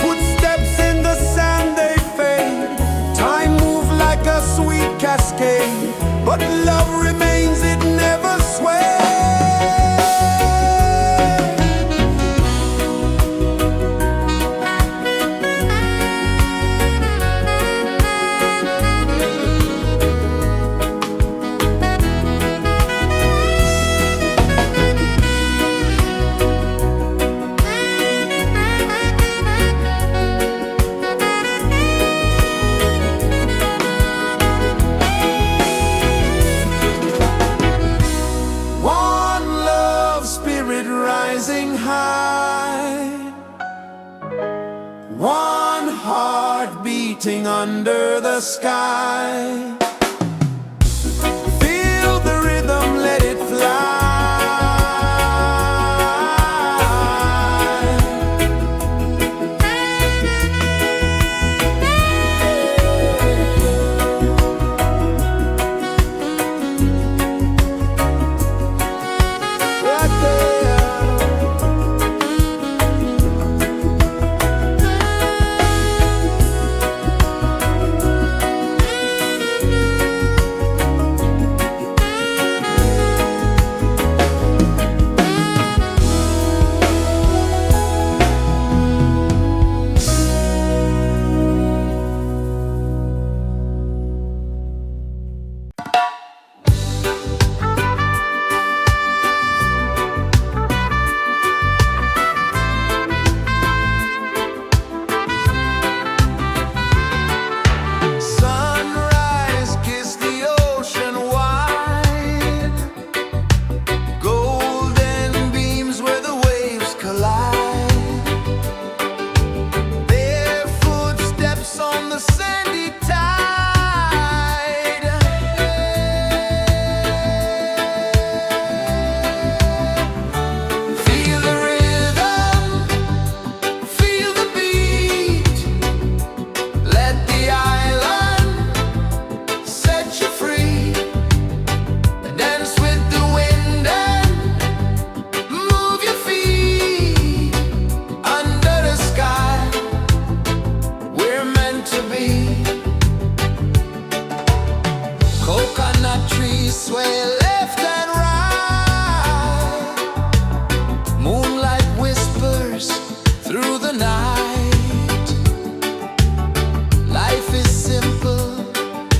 Footsteps in the sand, they fade. Time moves like a sweet cascade, but love remains, it never sways. One love spirit rising high. One heart beating under the sky. Feel the rhythm, let it fly. Right there. Sunrise, kiss the ocean wide. Golden beams where the waves collide. Bare footsteps on the sandy tide. Feel the rhythm, feel the beat. Let the island set you free. Dance with the wind and move your feet. Under the sky, we're meant to be. Coconut trees sway left and right. Moonlight whispers through the night. Life is simple,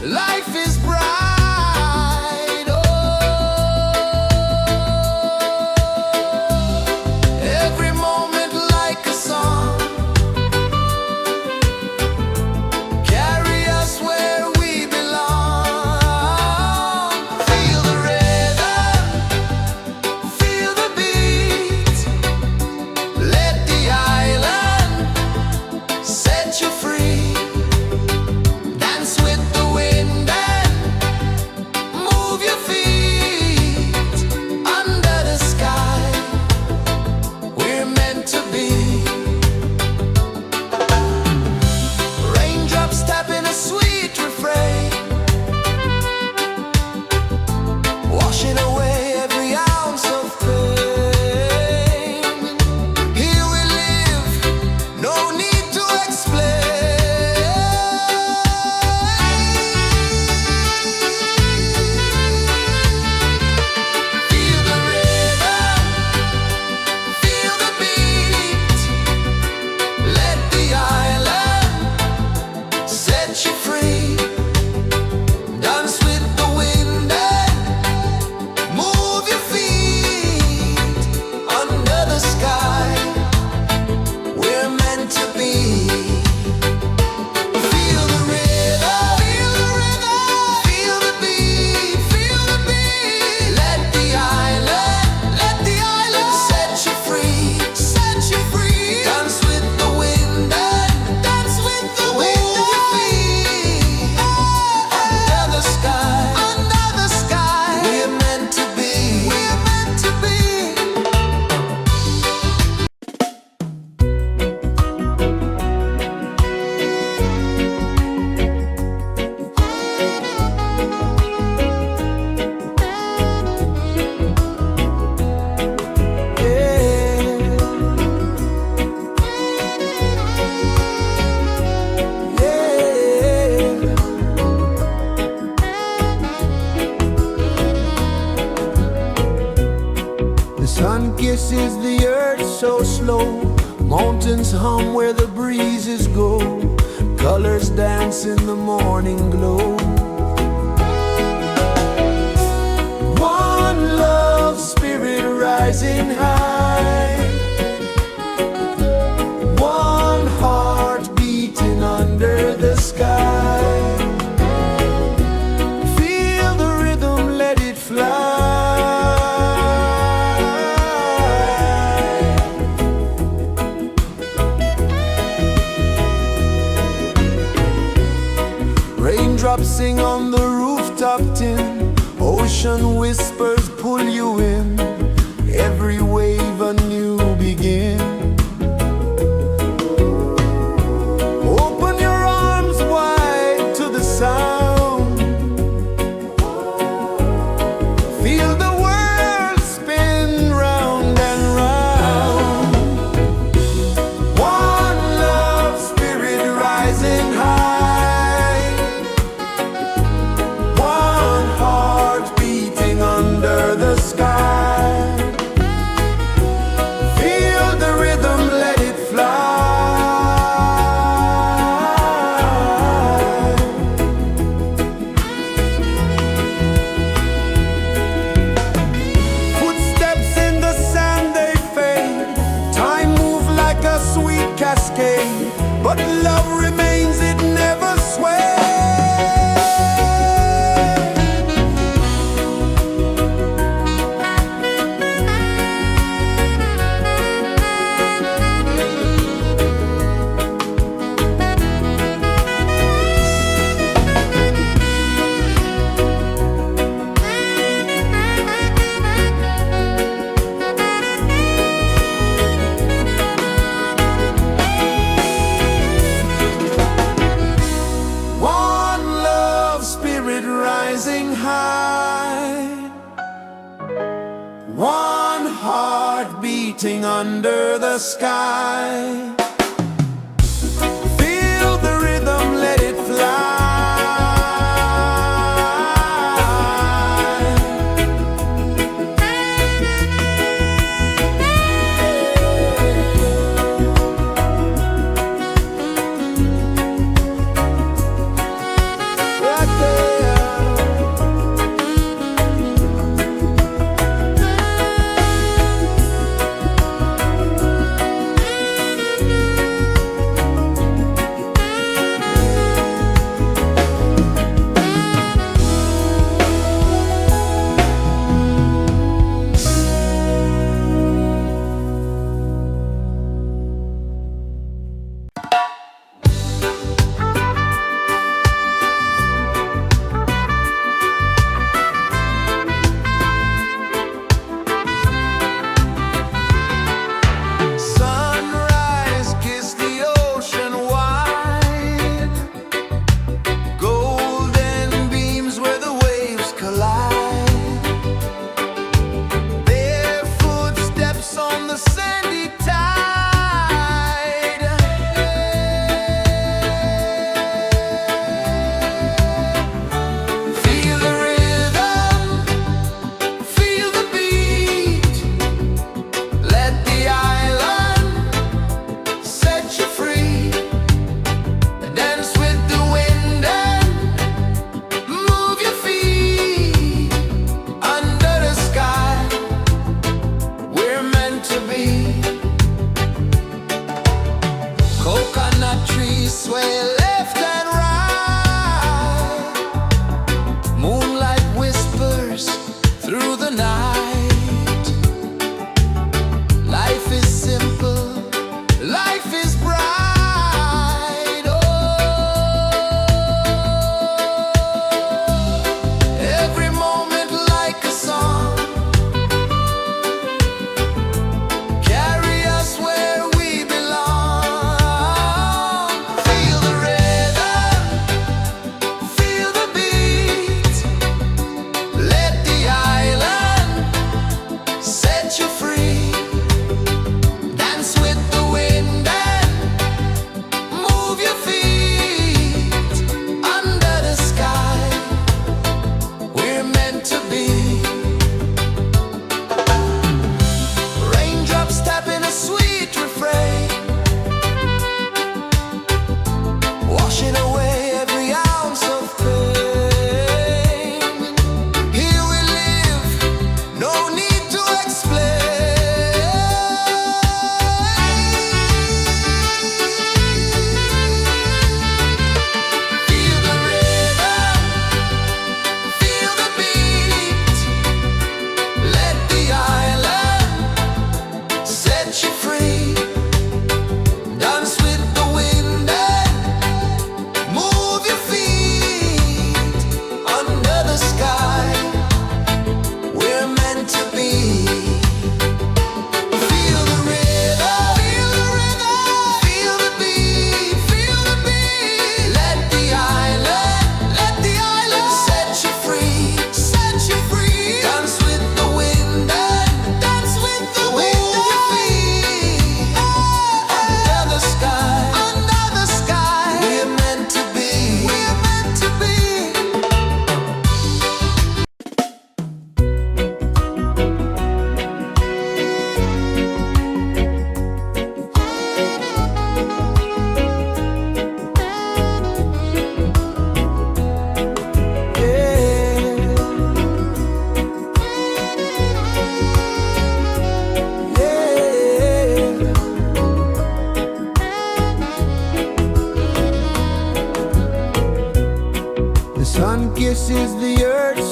life is bright. Oh, every moment like a song. Carry us where we belong. Feel the rhythm, Sun kisses the earth so slow, mountains hum where the breezes go, colors dance in the morning glow. One love spirit rising high, one heart beating under the sky. Feel the rhythm, let it fly. Raindrops sing on the rooftop tin, ocean whispers pull you in, every wave a new begin. Open your arms wide to the sound, feel the world spin round and round. One love spirit rising high, one heart beating under the sky. Feel the rhythm, let it fly. Footsteps in the sand, they fade, time move like a sweet cascade, but love remains, it never sways. One love spirit rising high, one heart beating under the sky. Feel the rhythm, let it fly. Right there.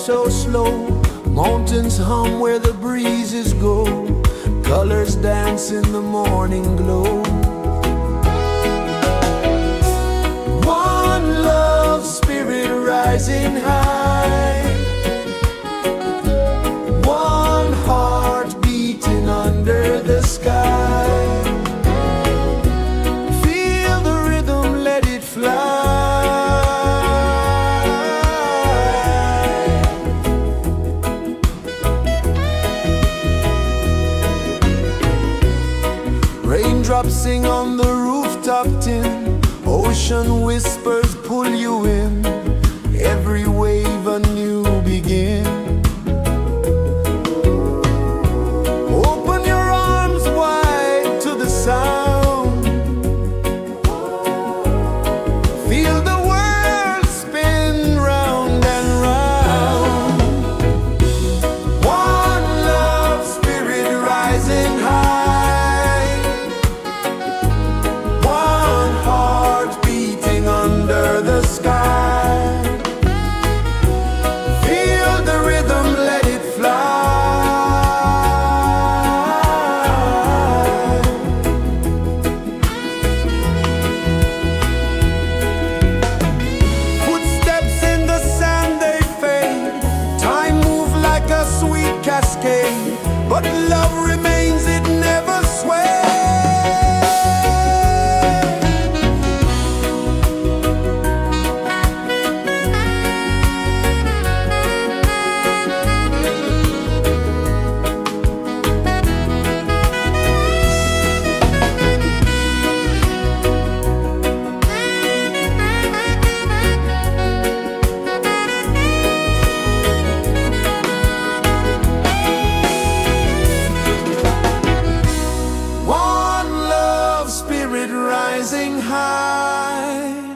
so slow. Mountains hum where the breezes go. Colors dance in the morning glow. One love, spirit rising high. One heart beating under the sky. Feel the rhythm, let it fly. Raindrops sing on the rooftop tin. Ocean whispers pull you in. Every wave a new begin. Open your arms wide to the sound. Feel the world spin round and round. One love, spirit rising high. One heart beating under the sky. Feel the rhythm, let it fly. Footsteps in the sand, they fade. Time moves like a sweet cascade, but love remains, it never sways. One love, spirit rising high.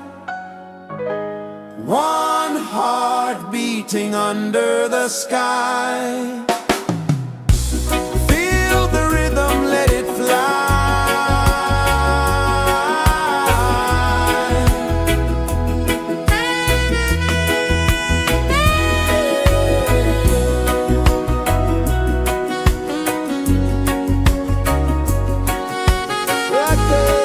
One heart beating under the sky. Feel the rhythm, let it fly. Right there.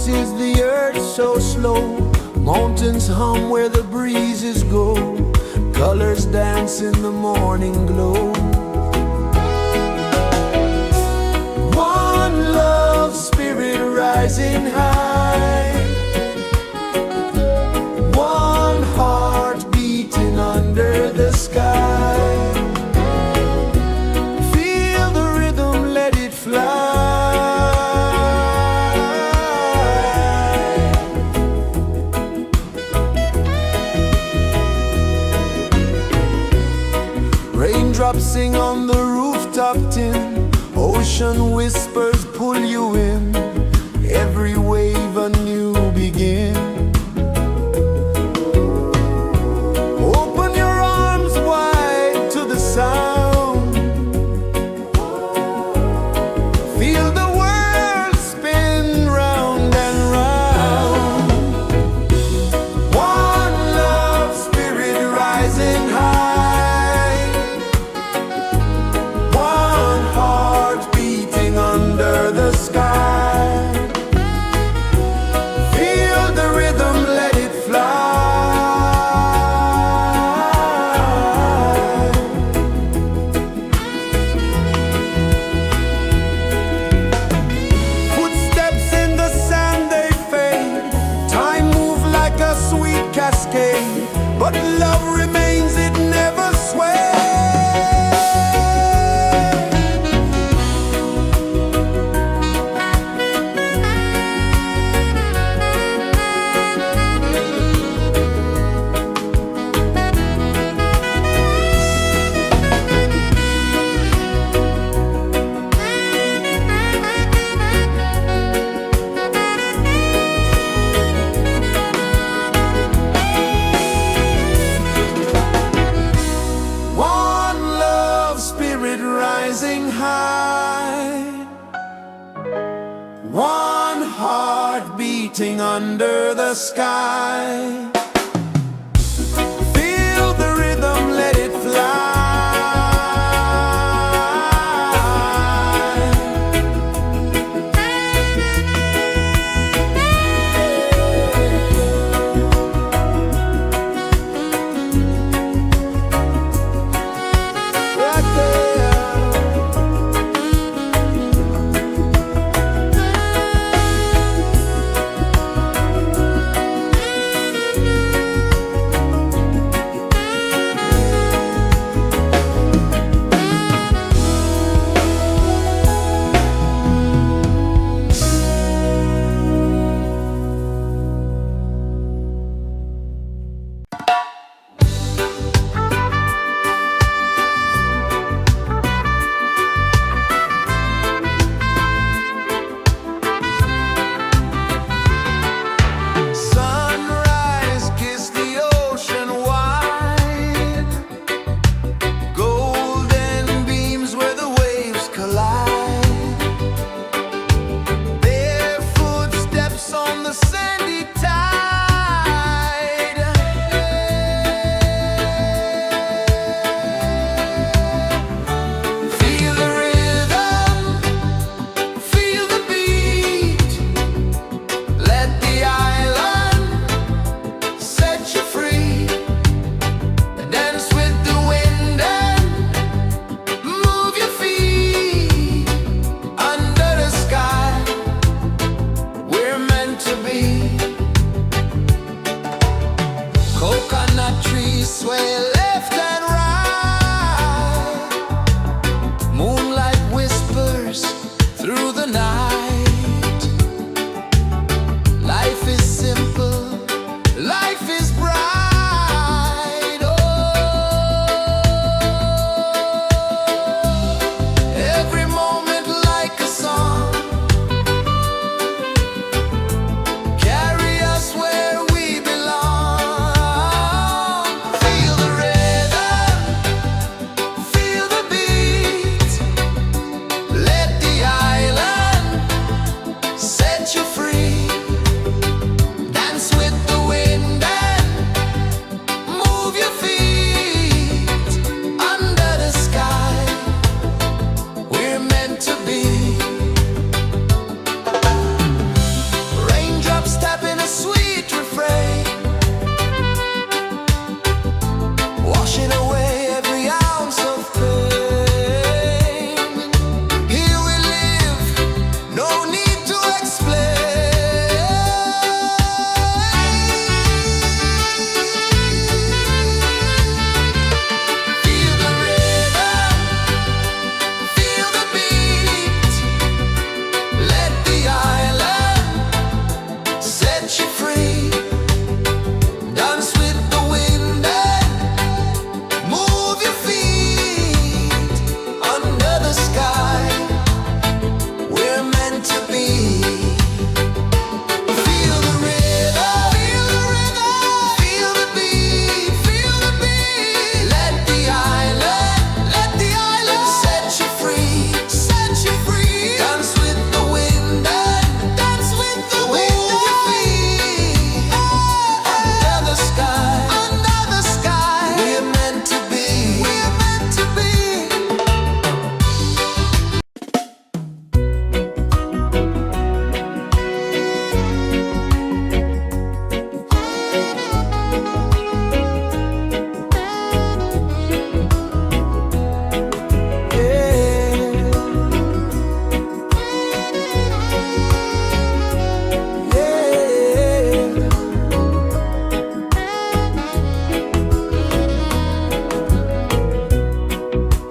is the earth so slow? Mountains hum where the breezes go. Colors dance in the morning glow. One love spirit rising high. One heart beating under the sky. Feel the rhythm, let it fly. Raindrops sing on the rooftop tin. Ocean whispers pull you in. Every wave a new begin. Open your arms wide to the sound. Feel the world spin round and round. One love spirit rising high. One heart beating under the sky. Feel the rhythm, let it fly. Footsteps in the sand, they fade. Time moves like a sweet cascade, but love remains, it never sways. One love spirit rising high. One heart beating under the sky. Feel the rhythm, let it fly. Right there.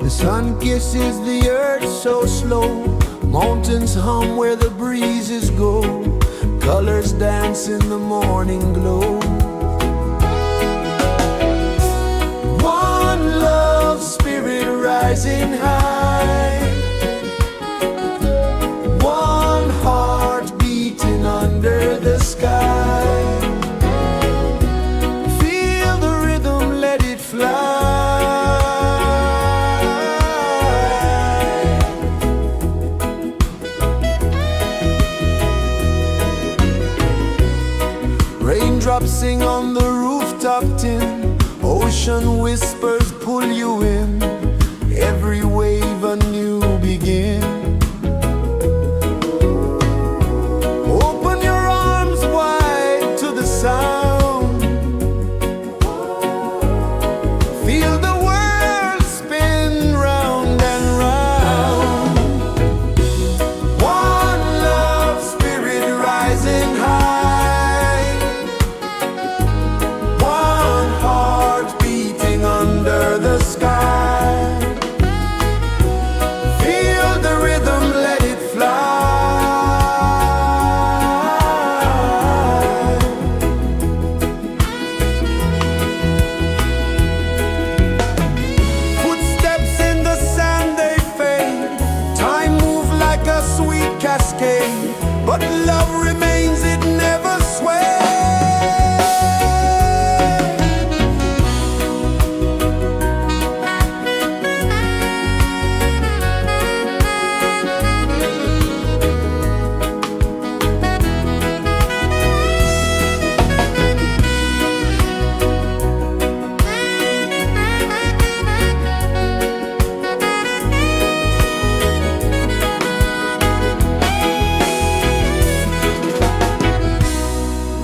The sun kisses the earth so slow, mountains hum where the breezes go, colors dance in the morning glow. One love spirit rising high, one heart beating under the sky. Feel the rhythm, let it fly. Raindrops sing on the rooftop tin, ocean whispers pull you in, every wave a new begin. Open your arms wide to the sound, feel the world spin round and round. One love spirit rising high, one heart beating under the sky. Feel the rhythm, let it fly. Footsteps in the sand, they fade, time moves like a sweet cascade, but love remains, it never sways.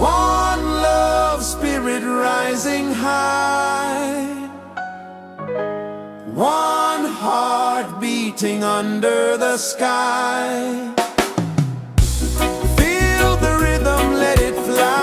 One love spirit rising high, one heart beating under the sky. Feel the rhythm, let it fly.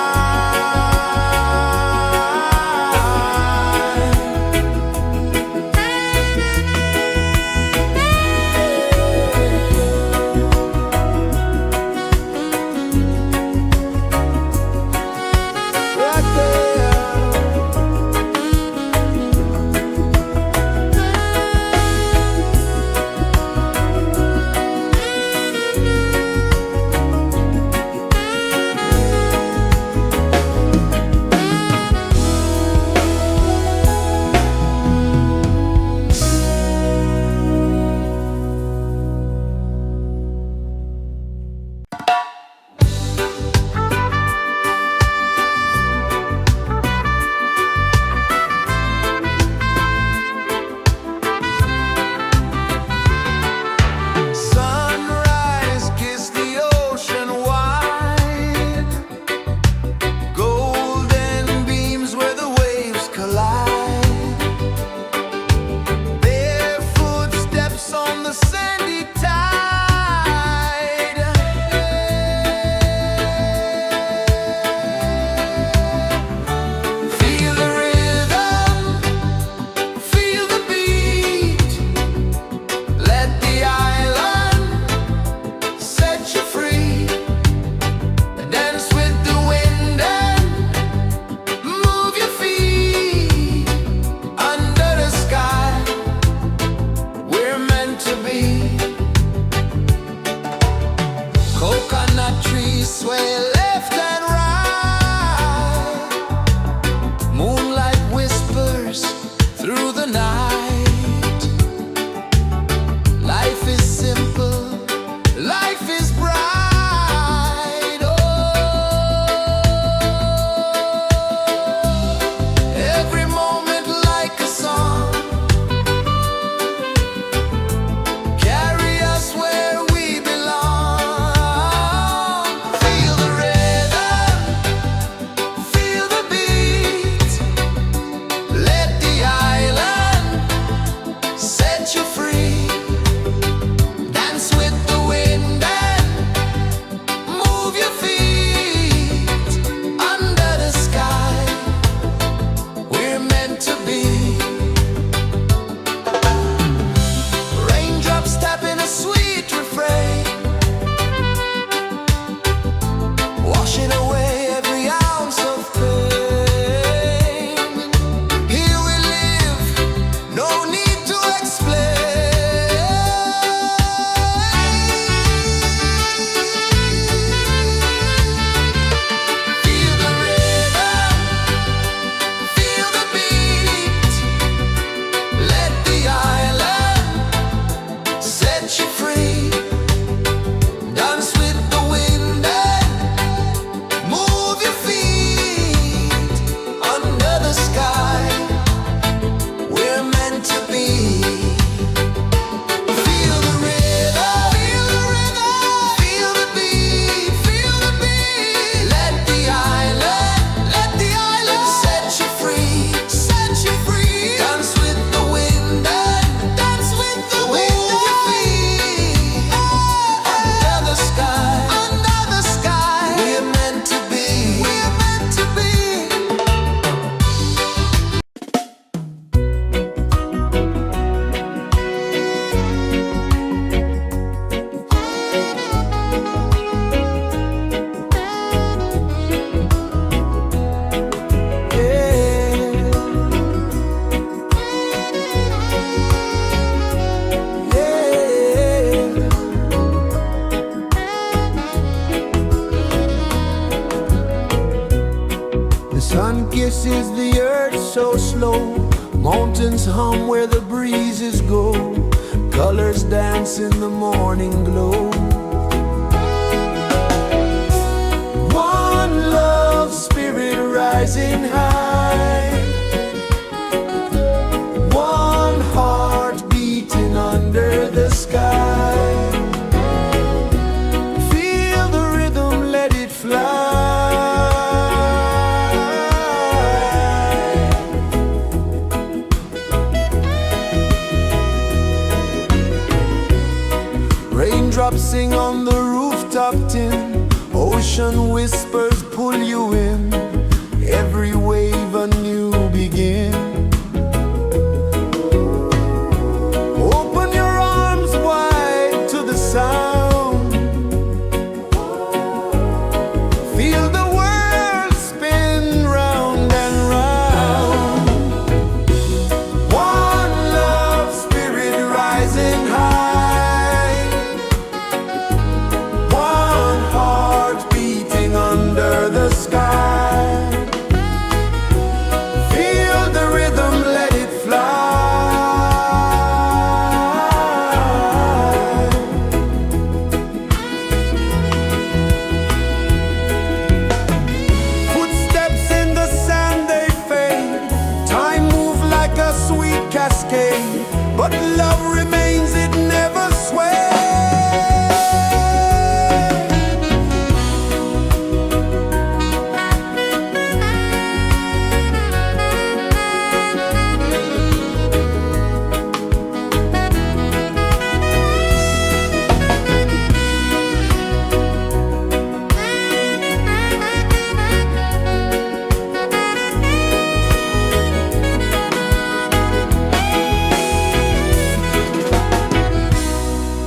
Right there. pulses the earth so slow. Mountains hum where the breezes go. Colors dance in the morning glow. One love spirit rising high. One heart beating under the sky. Feel the rhythm, let it fly. Raindrops sing on the rooftop tin. Ocean whispers pull you in. Every wave a new begin. Open your arms wide to the sound. Feel the world spin round and round. One love spirit rising high. One heart beating under the sky. Feel the rhythm, let it fly. Footsteps in the sand, they fade. Time moves like a sweet cascade, but love remains, it never sways.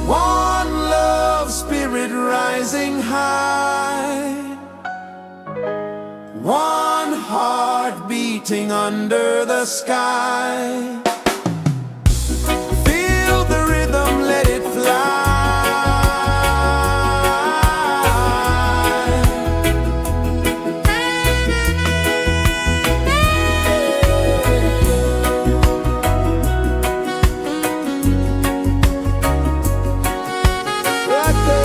One love spirit rising high. One heart beating under the sky. Feel the rhythm, let it fly. Right there.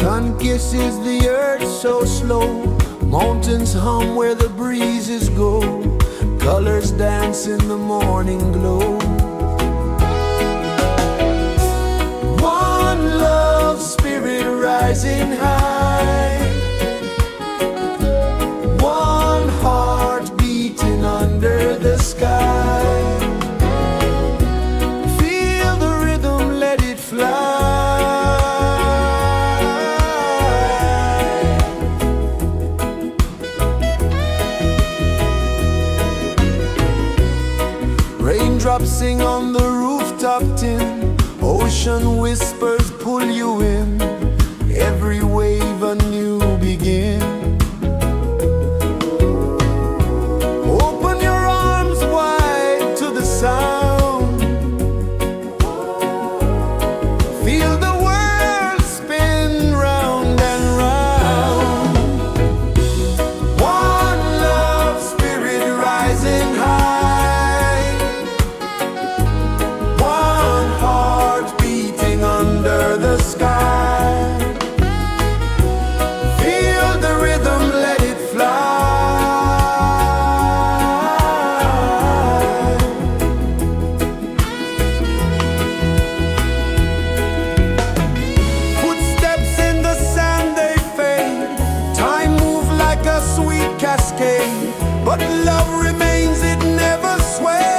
Sun kisses the earth so slow, mountains hum where the breezes go, colors dance in the morning glow. One love spirit rising high, one heart beating under the sky. Feel the rhythm, let it fly. Raindrops sing on the rooftop tin, ocean whispers pull you in, every wave a new begin. Open your arms wide to the sound, feel the world spin round and round. One love spirit rising high, one heart beating under the sky. Feel the rhythm, let it fly. Footsteps in the sand, they fade, time moves like a sweet cascade, but love remains, it never sways.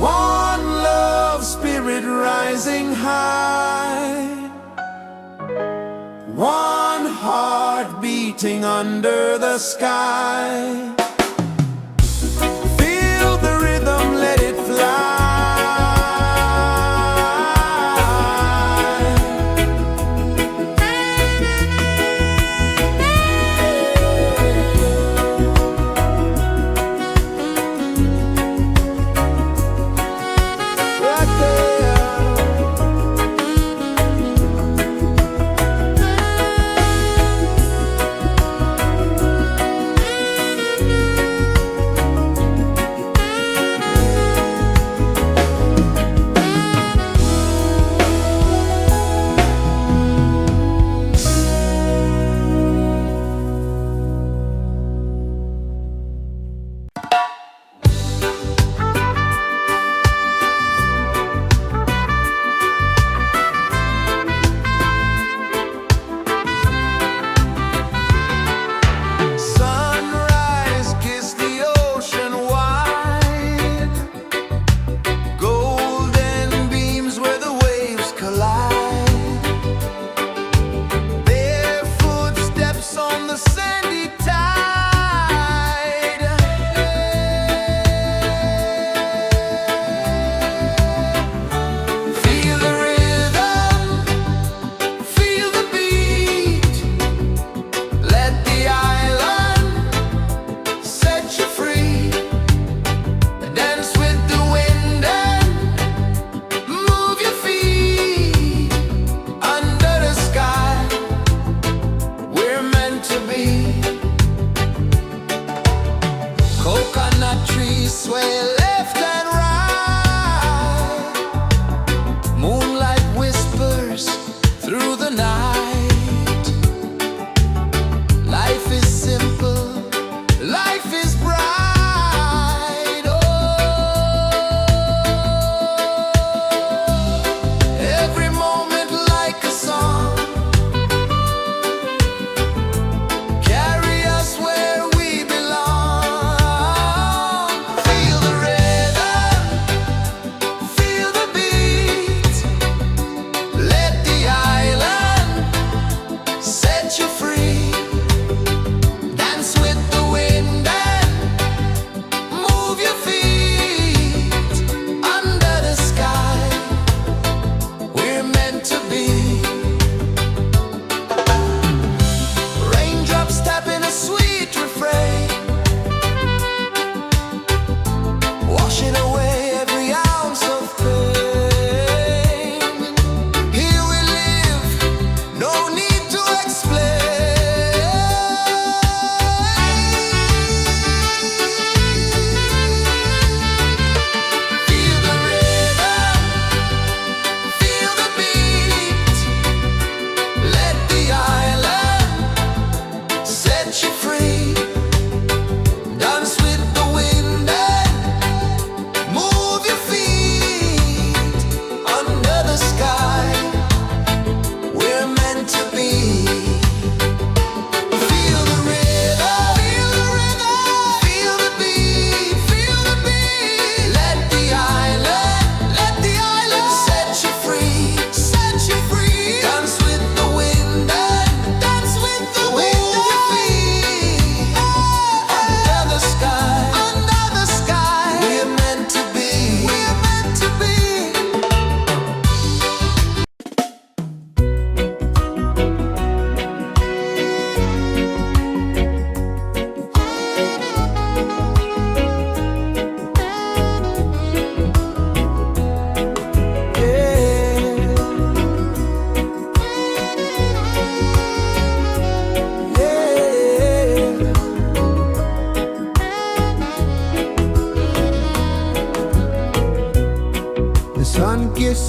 One love spirit rising high, one heart beating under the sky. Feel the rhythm, let it fly. Right there.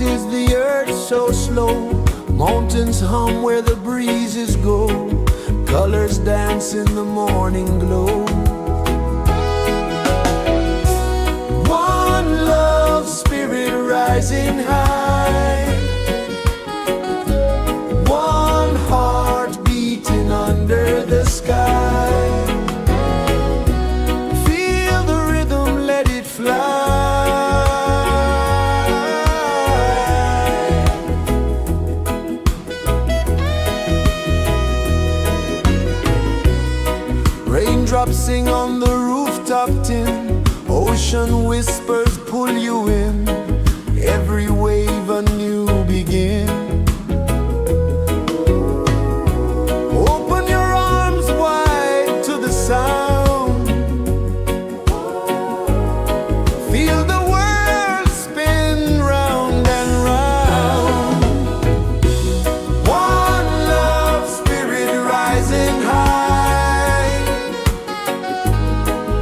pulses the earth so slow. Mountains hum where the breezes go. Colors dance in the morning glow. One love spirit rising high. One heart beating under the sky. Feel the rhythm, let it fly. Raindrops sing on the rooftop tin. Ocean whispers pull you in. Every wave a new begin. Open your arms wide to the sound. Feel the world spin round and round. One love spirit rising high.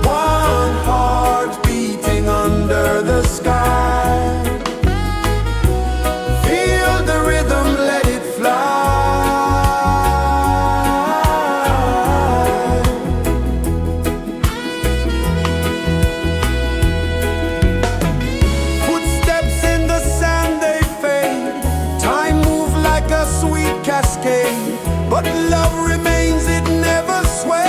One heart beating under the sky. Feel the rhythm, let it fly. Footsteps in the sand, they fade. Time moves like a sweet cascade, but love remains, it never sways.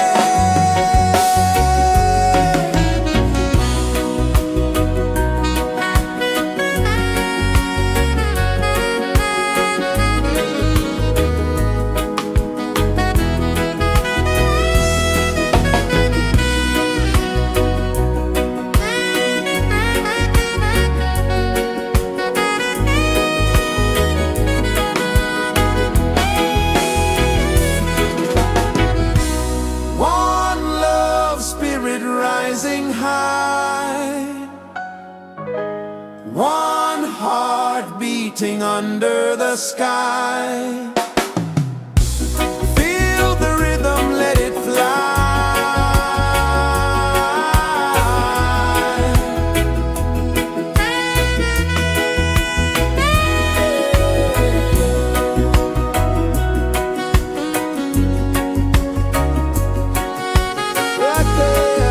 One love spirit rising high. One heart beating under the sky. Feel the rhythm, let it fly. Right there.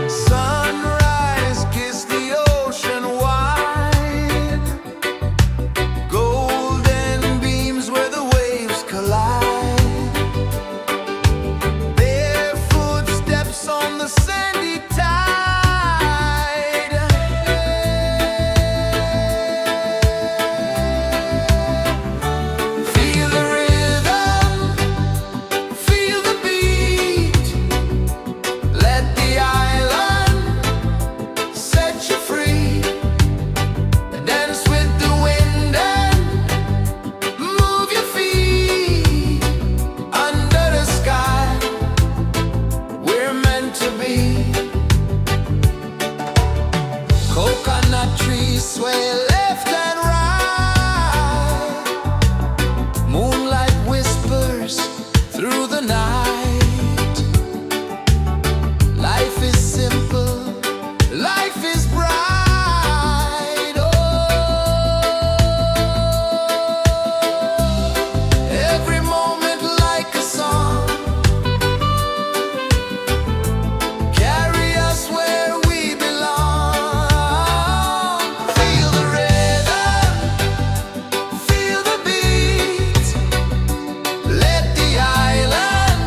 Sunrise, kiss the ocean wide. Golden beams where the waves collide. Their footsteps on the sandy tide. Feel the rhythm, feel the beat. Let the island set you free. Dance with the wind and move your feet. Under the sky, we're meant to be. Coconut trees sway left and right. Moonlight whispers through the night. Life is simple, life is bright. Oh, every moment like a song. Carry us where we belong. Feel the rhythm, feel the beat. Let the island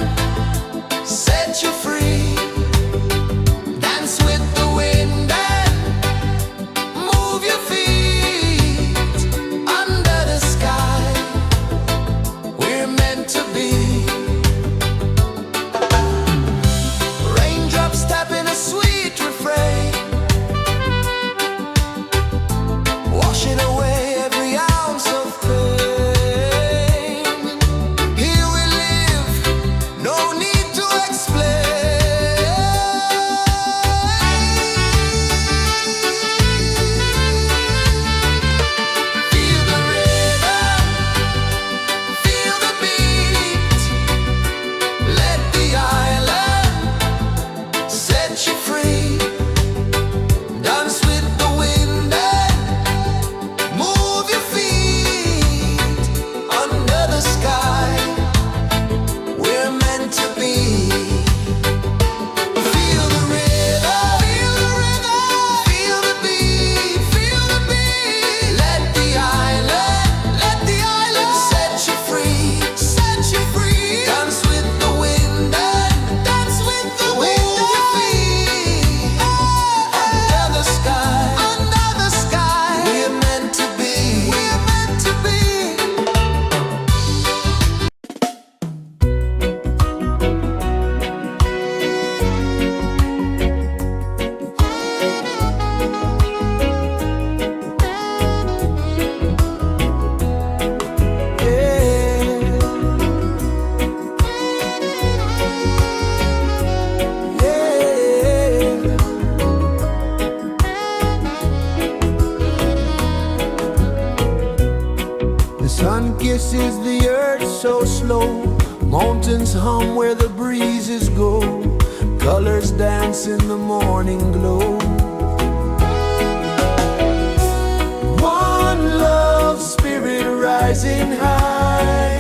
set you free. Dance with the wind and kisses the earth so slow. Mountains hum where the breezes go. Colors dance in the morning glow. One love spirit rising high.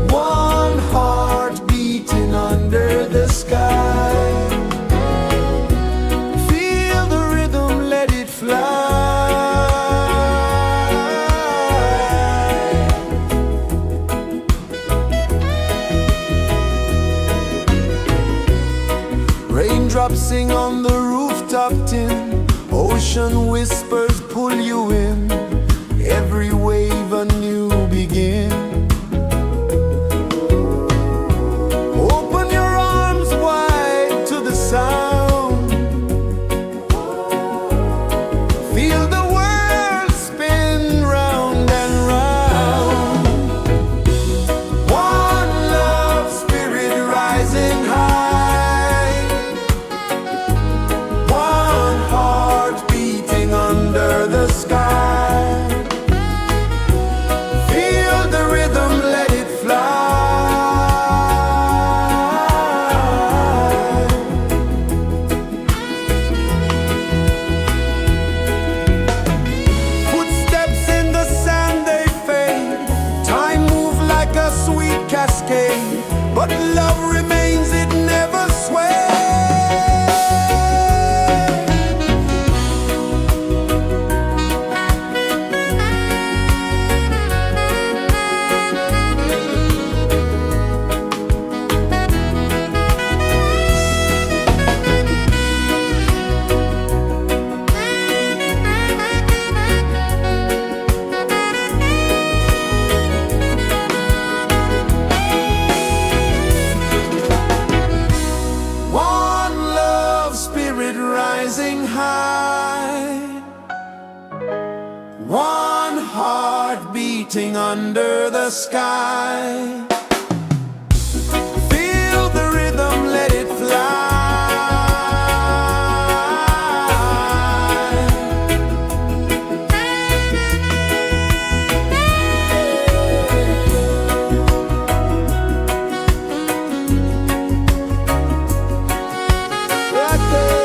One heart beating under the sky. Feel the rhythm, let it fly. Raindrops sing on the rooftop tin. Ocean whispers pull you in. Every wave a new begin. Open your arms wide to the sound. Feel the world spin round and round. One love spirit rising high. One heart beating under the sky. Feel the rhythm, let it fly. Footsteps in the sand, they fade. Time moves like a sweet cascade, but love remains, it never sways. One love spirit rising high. One heart beating under the sky. Feel the rhythm, let it fly. Right there.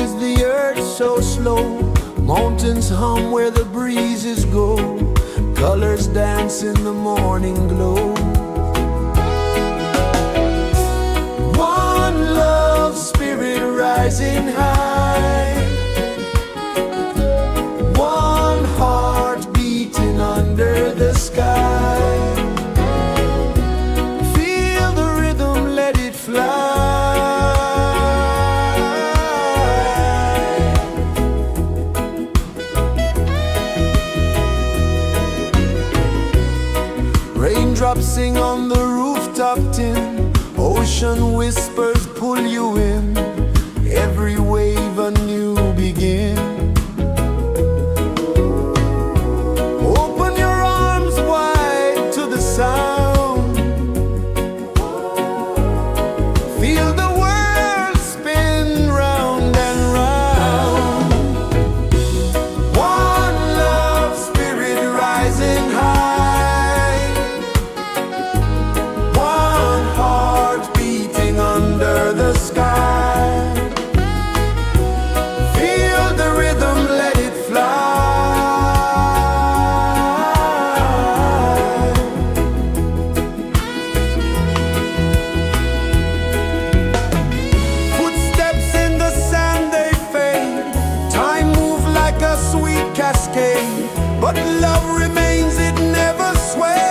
is the earth so slow? Mountains hum where the breezes go. Colors dance in the morning glow. One love spirit rising high. One heart beating under the sky. Feel the rhythm, let it fly. Raindrops sing on the rooftop tin. Ocean whispers pull you in. Every wave a new begin. Open your arms wide to the sound. Feel the world spin round and round. One love spirit rising high. One heart beating under the sky. Feel the rhythm, let it fly. Footsteps in the sand, they fade. Time moves like a sweet cascade, but love remains, it never sways.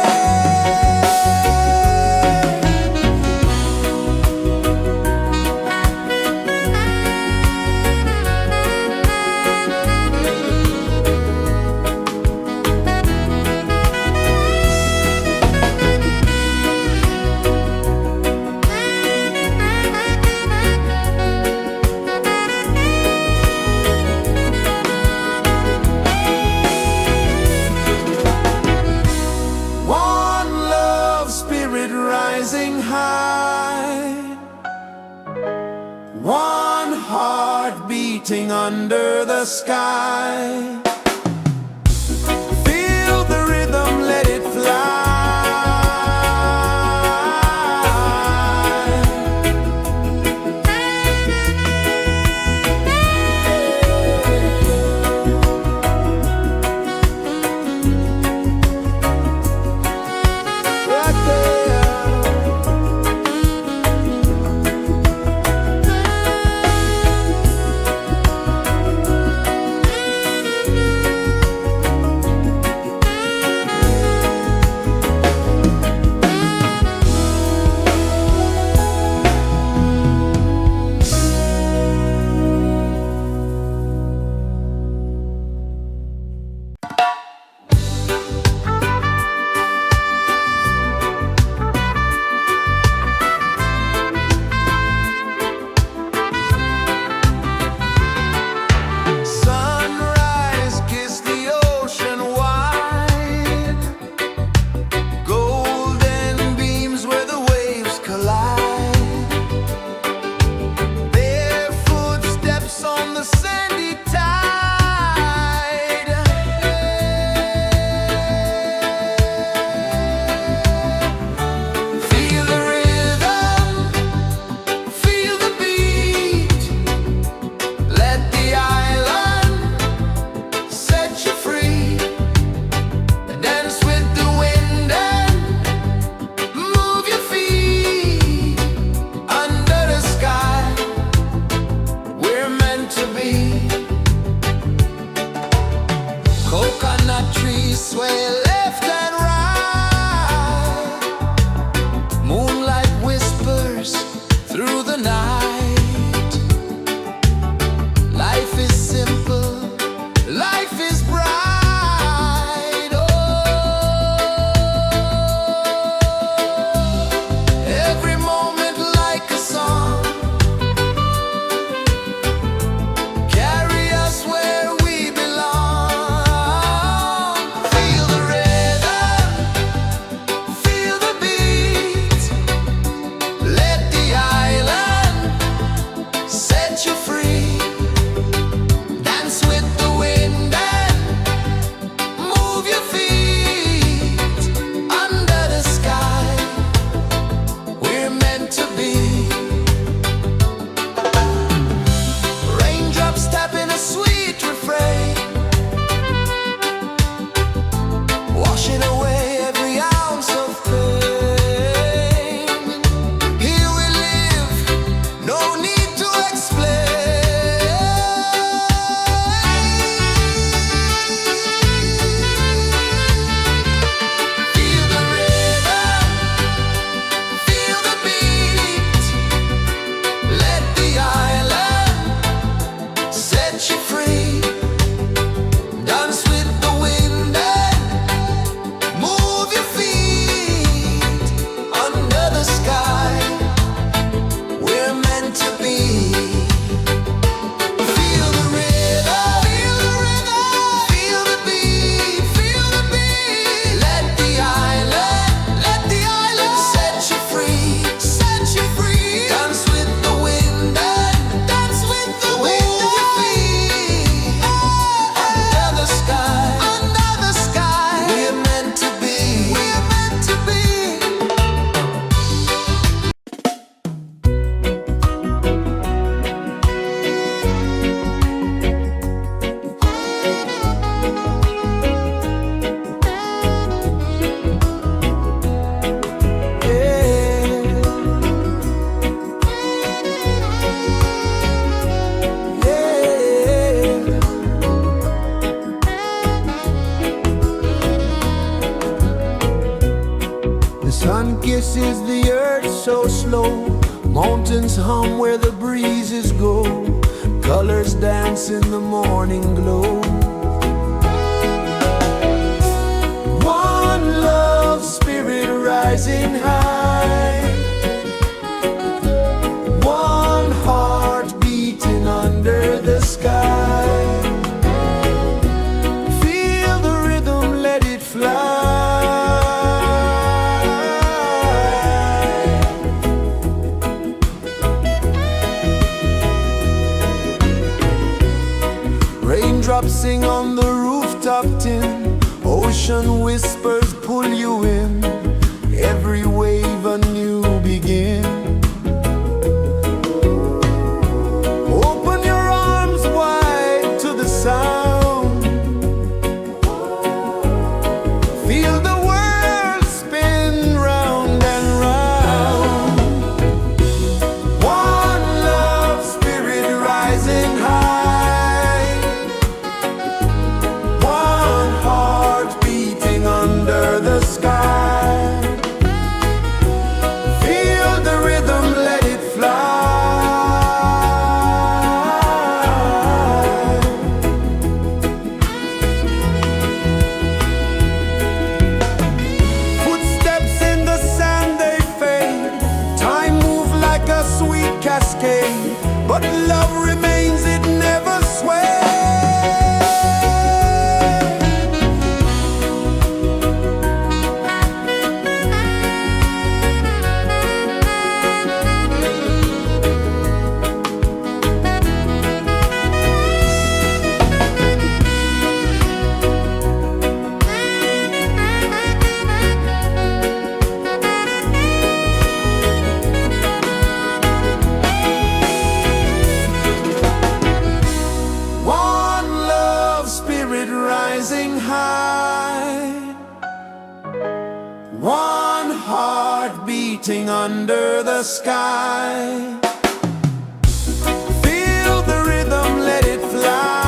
One love spirit rising high. One heart beating under the sky. Feel the rhythm, let it fly. Right there. Sunrise, kiss the ocean wide. Golden beams where the waves collide. Bare footsteps on the sandy tide. Feel the rhythm, feel the beat. Let the island set you free. Dance with the wind and move your feet. Under the sky, we're meant to be. Coconut trees sway left and right. Moonlight whispers through the night. Life is simple, life is bright. Oh, every moment like a song. Carry us where we belong. Feel the rhythm. mountains hum where the breezes go, colors dance in the morning glow. One love spirit rising high, one heart beating under the sky. Feel the rhythm, let it fly. Raindrops sing on the rooftop tin, ocean whispers pull you in, every wave a new begin. Open your arms wide to the sound, feel the world spin round and round. One love spirit rising high, one heart beating under the sky. Feel the rhythm, let it fly. Footsteps in the sand, they fade. Time moves like a sweet cascade, but love remains, it never sways. One love spirit rising high, one heart beating under the sky. Feel the rhythm, let it fly.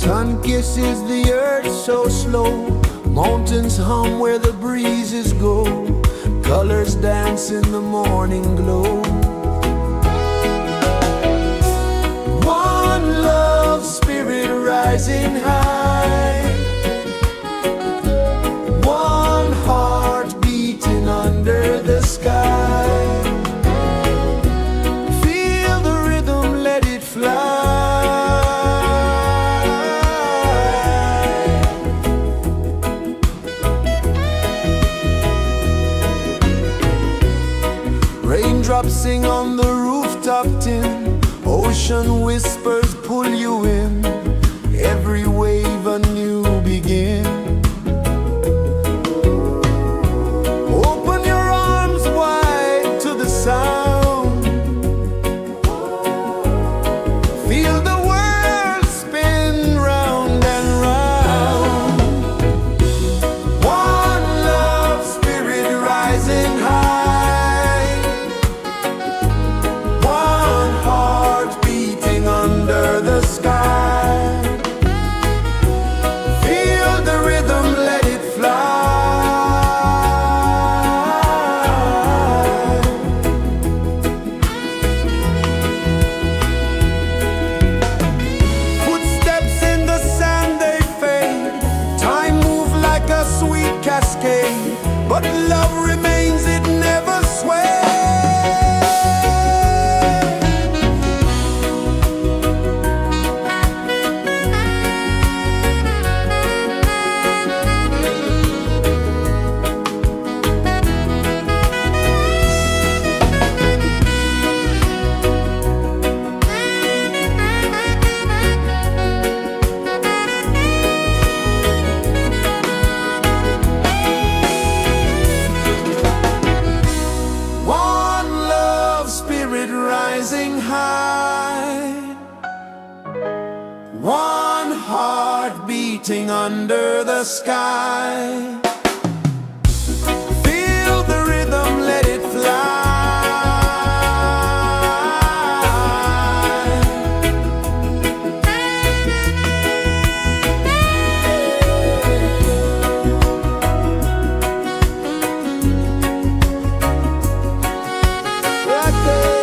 Sun kisses the earth so slow, mountains hum where the breezes go, colors dance in the morning glow. One love spirit rising high, one heart beating under the sky. Feel the rhythm, let it fly. Raindrops sing on the rooftop tin, ocean whispers pull you in, every wave a new begin. Open your arms wide to the sound, feel the world spin round and round. One love spirit rising high, one heart beating under the sky. Feel the rhythm, let it fly. Footsteps in the sand, they fade, time moves like a sweet cascade, but love remains, it never sways. One love spirit rising high, one heart beating under the sky. Feel the rhythm, let it fly. Right there.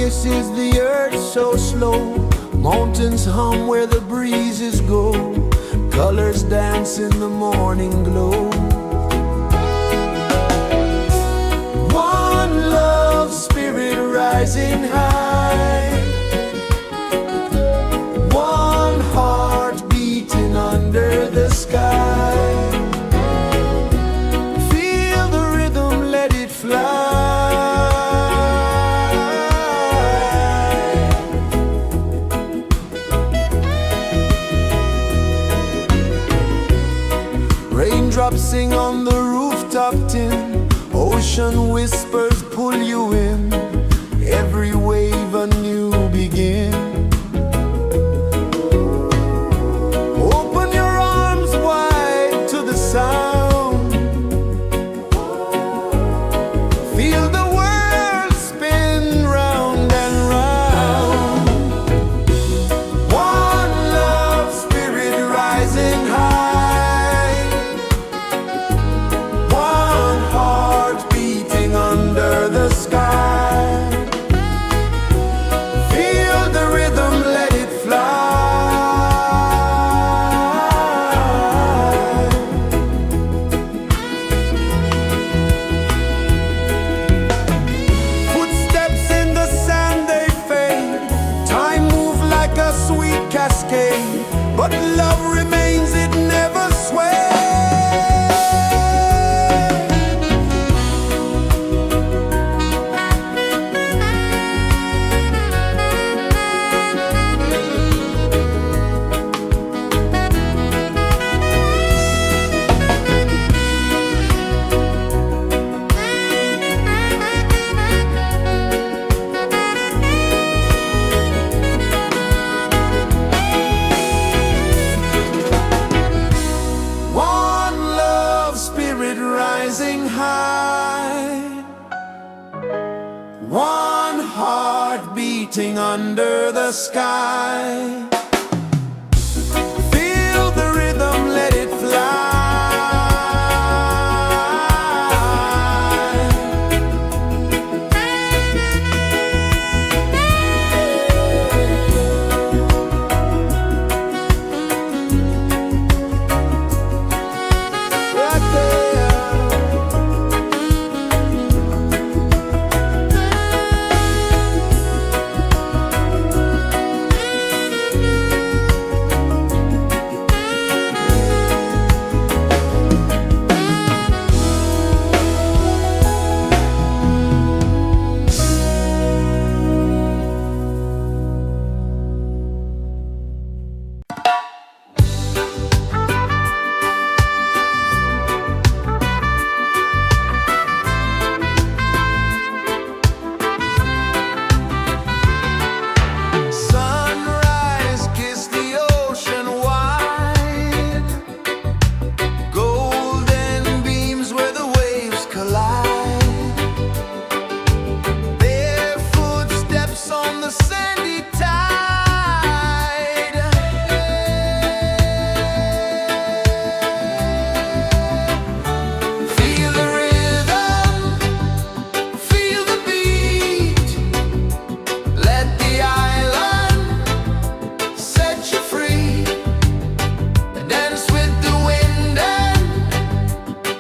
kisses the earth so slow. Mountains hum where the breezes go. Colors dance in the morning glow. One love spirit rising high. One heart beating under the sky. Feel the rhythm, let it fly. Raindrops sing on the rooftop tin. Ocean whispers pull you in. Every wave a new begin. Open your arms wide to the sound. Feel the world spin round and round. One love spirit rising high. One heart beating under the sky. Feel the rhythm, let it fly. Footsteps in the sand, they fade. Time moves like a sweet cascade, but love remains, it never sways. One love spirit rising high. One heart beating under the sky. Feel the rhythm, let it fly. Right there. Sunrise, kiss the ocean wide. Golden beams where the waves collide. Their footsteps on the sandy tide. Feel the rhythm, feel the beat. Let the island set you free. Dance with the wind and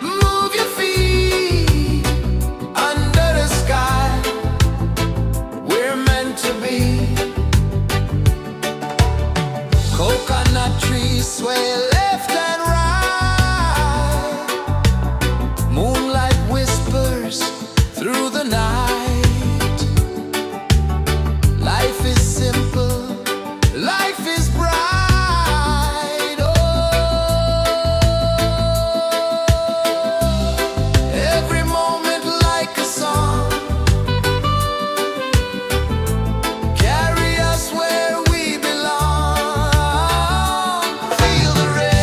move your feet. Under the sky, we're meant to be. Coconut trees sway left and right. Moonlight whispers through the night. Life is simple, life is bright. Oh, every moment like a song. Carry us where we belong. Feel the rhythm.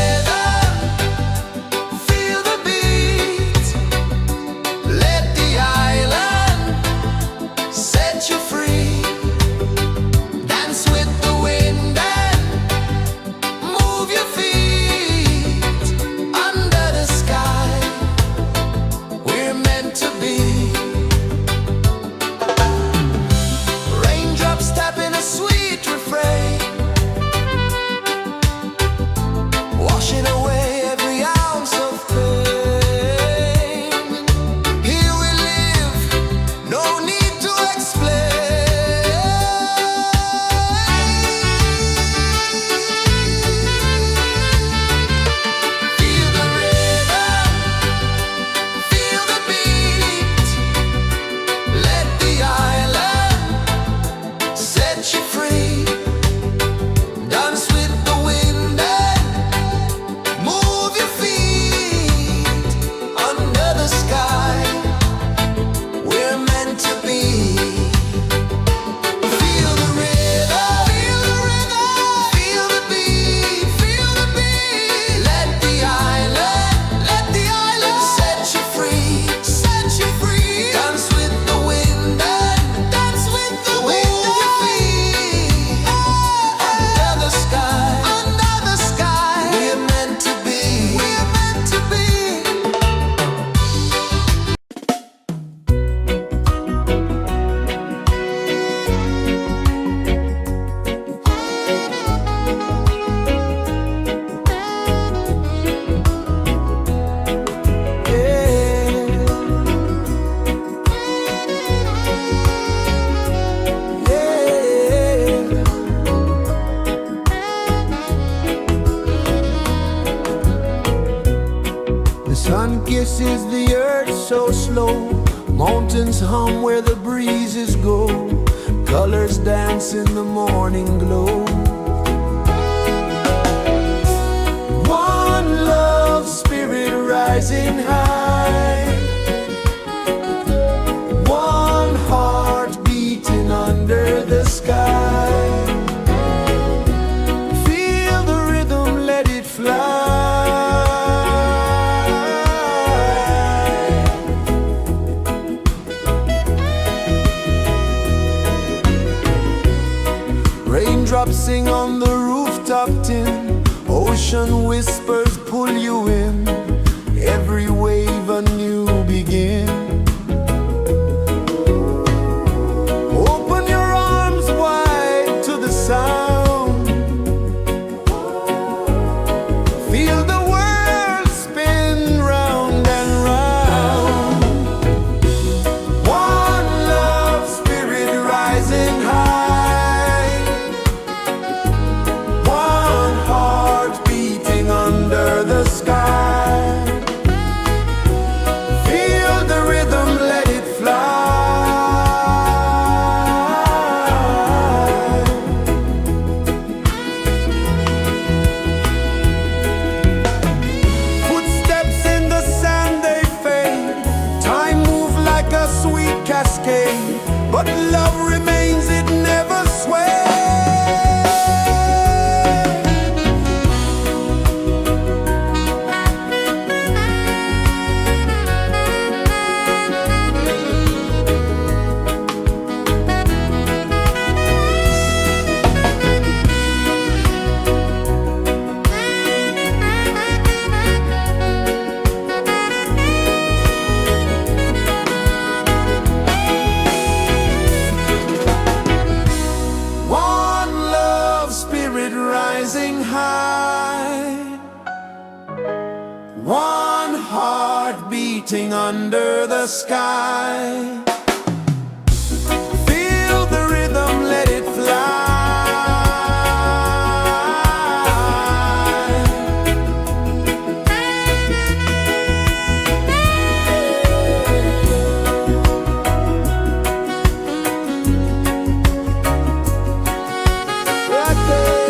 The sun kisses the earth so slow, mountains hum where the breezes go, colors dance in the morning glow. One love spirit rising high, one heart beating under the sky. Feel the rhythm, let it fly. Raindrops sing on the rooftop tin, ocean whispers pull you in, every wave a new begin. Open your arms wide to the sound, feel the world spin round and round. One love spirit rising high, one heart beating under the sky. Feel the rhythm, let it fly. Footsteps in the sand, they fade, time moves like a sweet cascade, but love remains, it never sways. One love spirit rising high, one heart beating under the sky. Feel the rhythm, let it fly. Right there.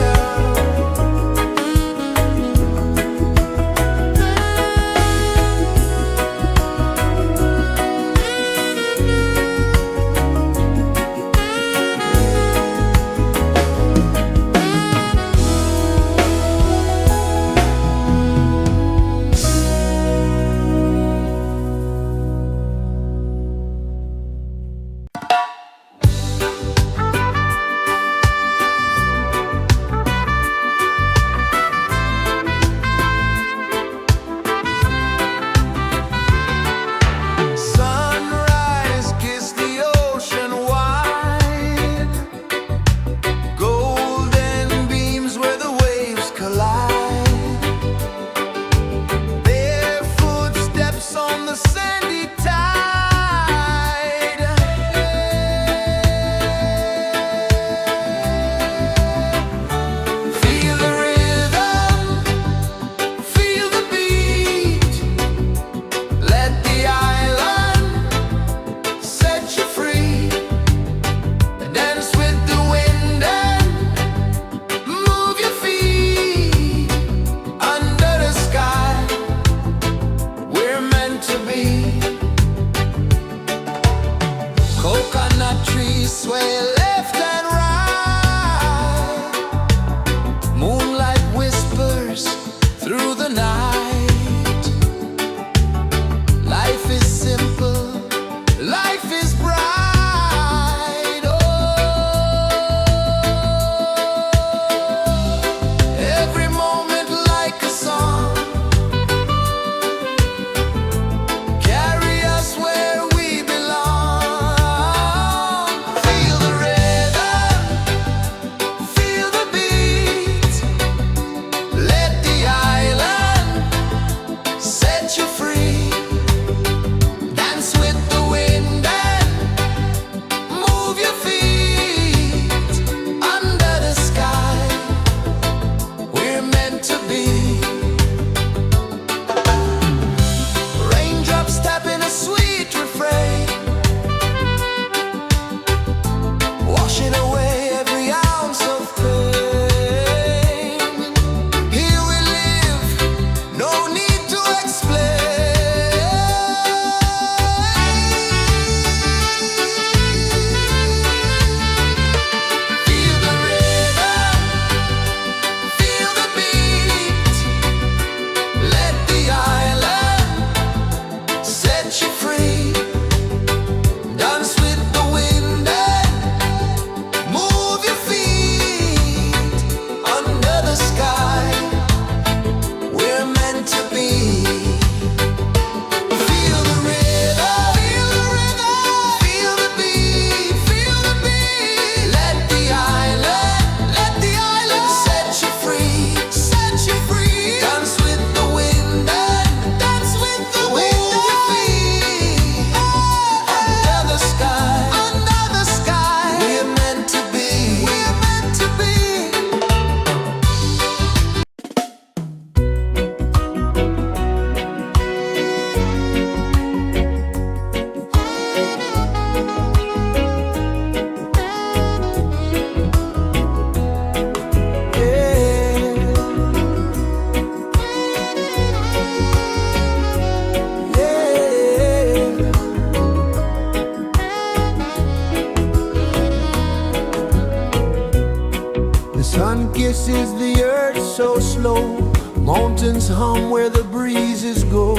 the earth so slow. Mountains hum where the breezes go.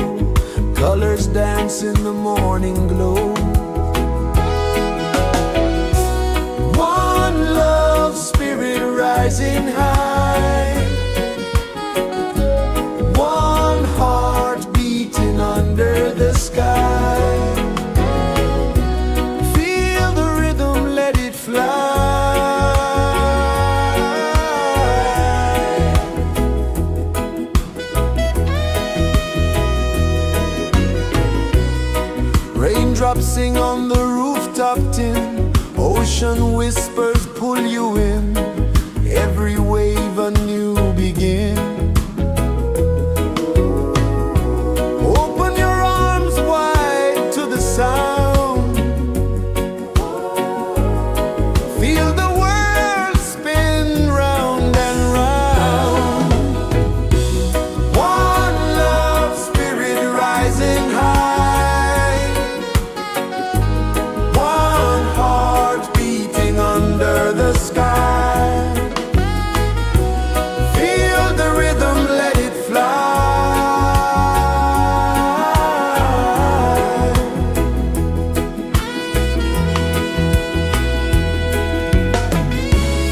Colors dance in the morning glow. One love spirit rising high. One heart beating under the sky. Feel the rhythm, let it fly. Raindrops sing on the rooftop tin. Ocean whispers pull you in. Every wave a new begin. Open your arms wide to the sound. Feel the world spin round and round. One love spirit rising high. One heart beating under the sky. Feel the rhythm, let it fly.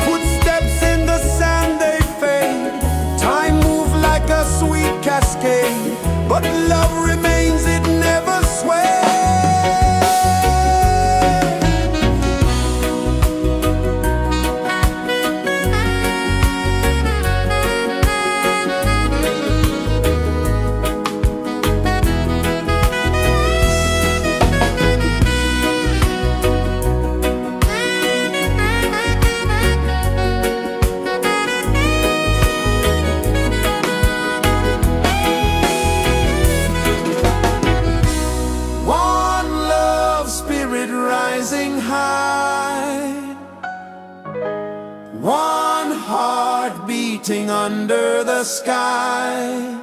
Footsteps in the sand, they fade. Time moves like a sweet cascade, but love remains, it never sways. One love spirit rising high. One heart beating under the sky.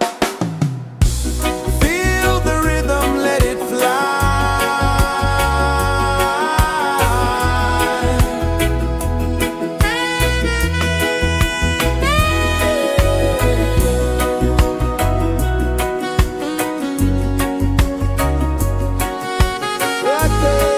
Feel the rhythm, let it fly. Right there.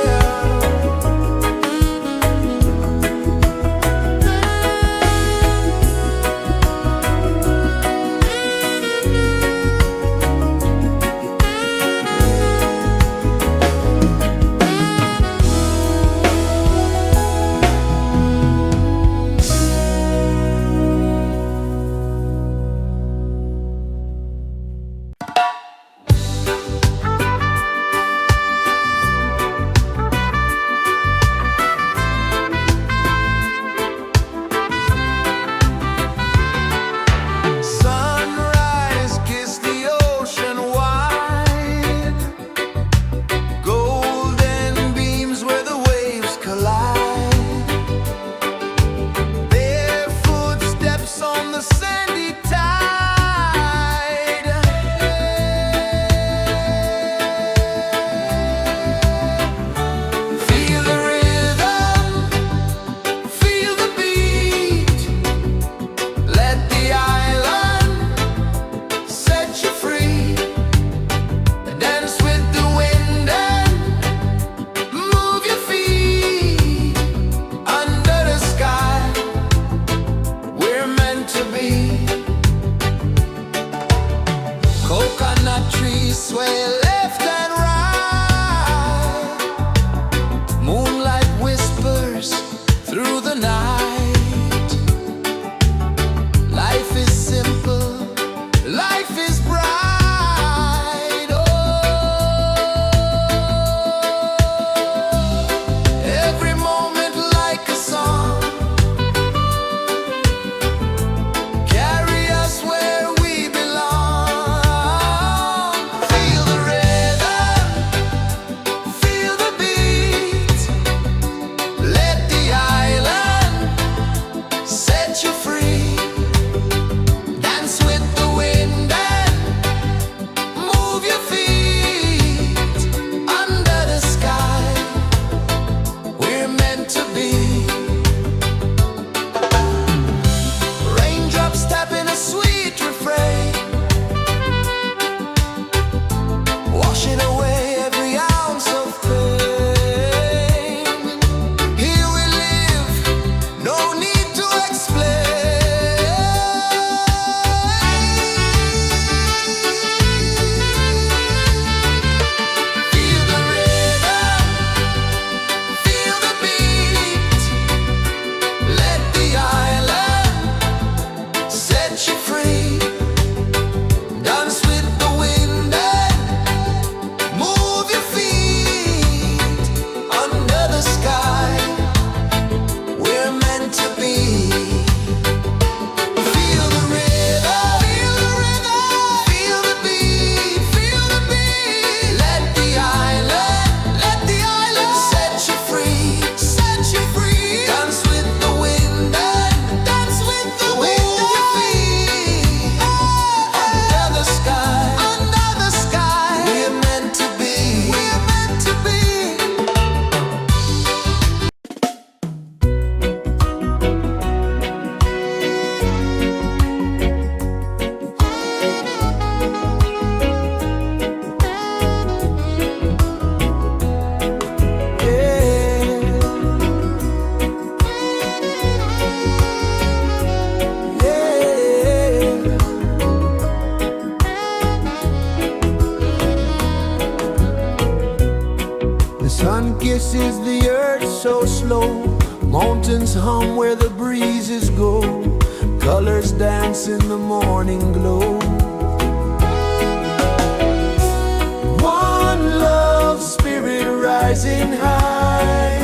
Sunrise, kiss the ocean wide. Golden beams where the waves collide. Bare footsteps on the sandy tide. Feel the rhythm, feel the beat. Let the island set you free. Dance with the wind and move your feet. Under the sky, we're meant to be. Coconut trees sway left and right. Moonlight whispers through the night. Life is simple, life is bright. Oh, every moment like a song. Carry us where we belong. Feel the rhythm. pulses the earth so slow. Mountains hum where the breezes go. Colors dance in the morning glow. One love spirit rising high.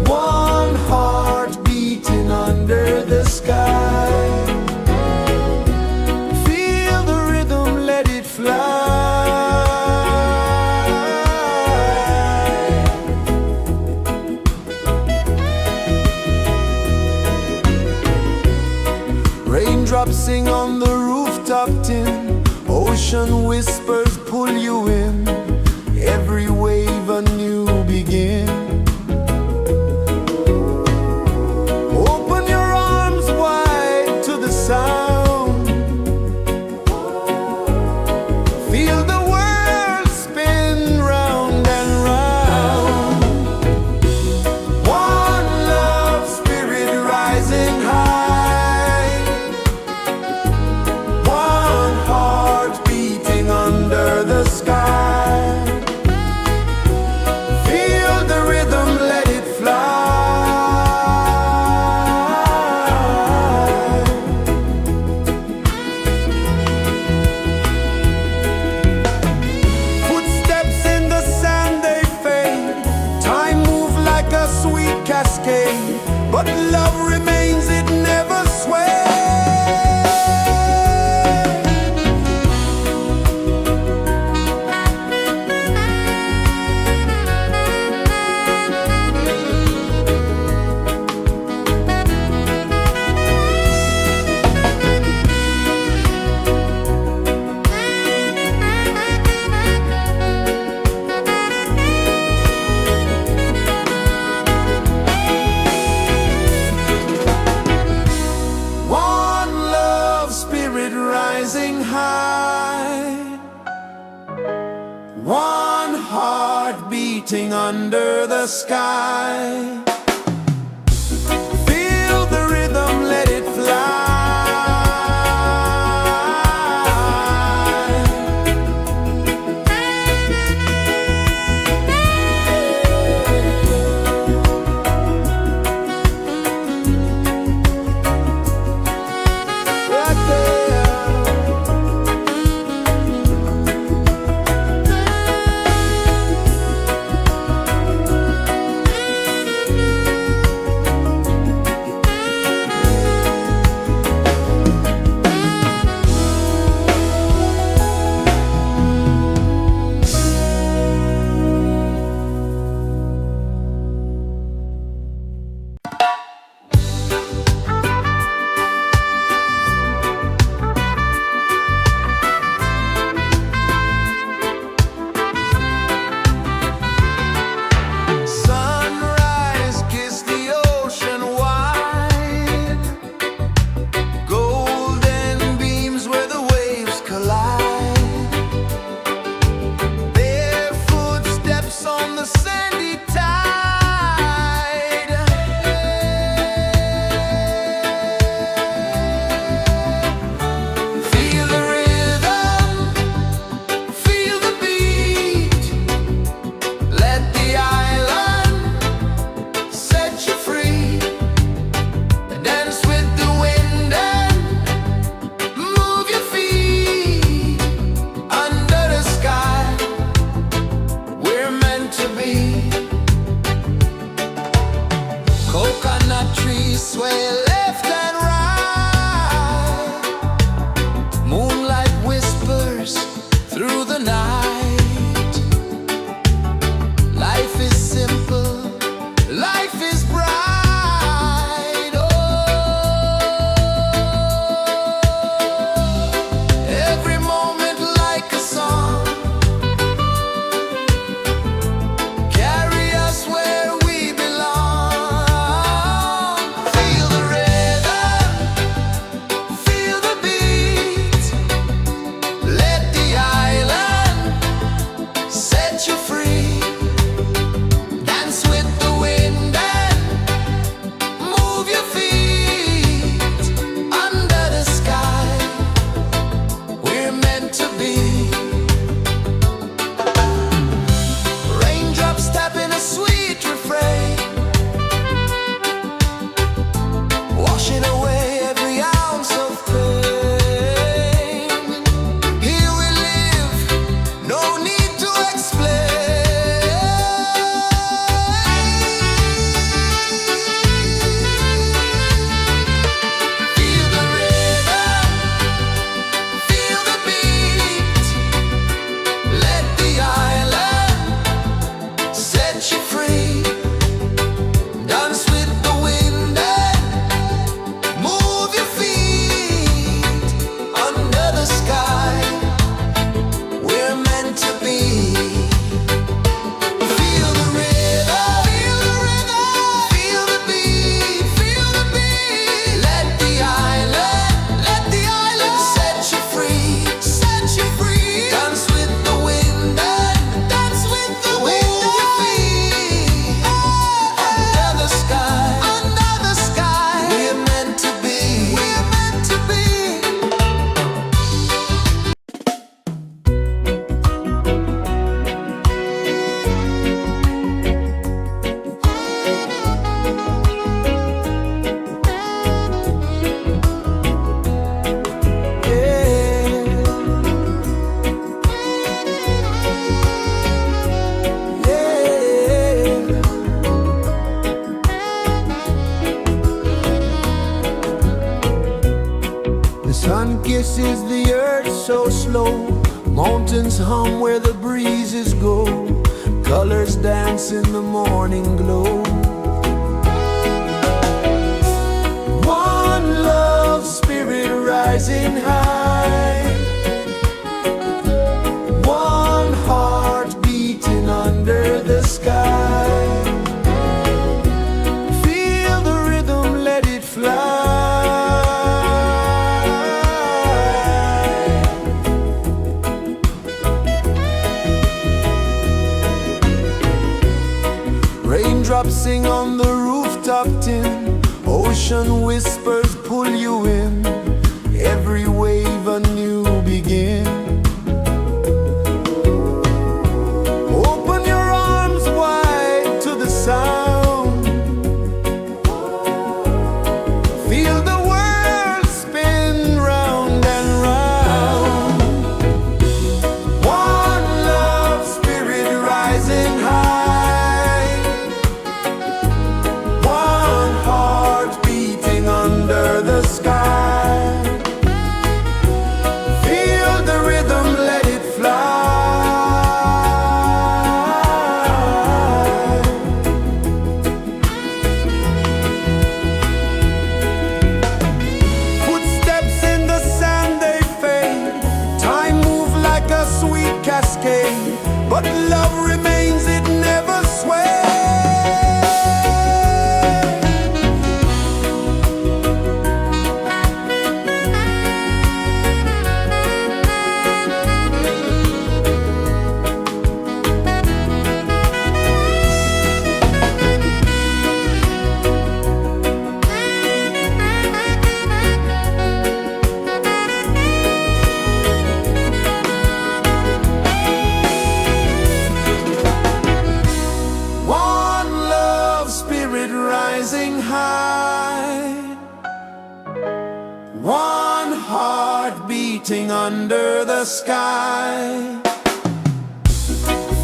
One heart beating under the sky. Feel the rhythm, let it fly. Raindrops sing on the rooftop tin. Ocean whispers pull you in. Every wave a new begin. Open your arms wide to the sound. Feel the world spin round and round. One love spirit rising high. One heart beating under the sky. Feel the rhythm, let it fly. Footsteps in the sand, they fade. Time moves like a sweet cascade, but love remains, it never sways. One love spirit rising high. One heart beating under the sky. Feel the rhythm, let it fly. Right there. Sun kisses the earth so slow, mountains hum where the breezes go, colors dance in the morning glow. One love spirit rising high, one heart beating under the sky. Feel the rhythm, let it fly. Raindrops sing on the rooftop tin, ocean whispers pull you in, every wave a new begin. Open your arms wide to the sound, feel the world spin round and round. One love spirit rising high, one heart beating under the sky. Feel the rhythm, let it fly. Footsteps in the sand, they fade, time move like a sweet cascade, but love remains, it never sways. One love spirit rising high, one heart beating under the sky.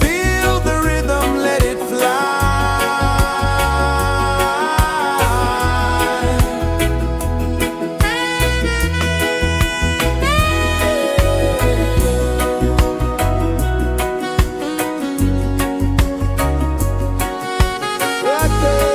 Feel the rhythm, let it fly. Right there.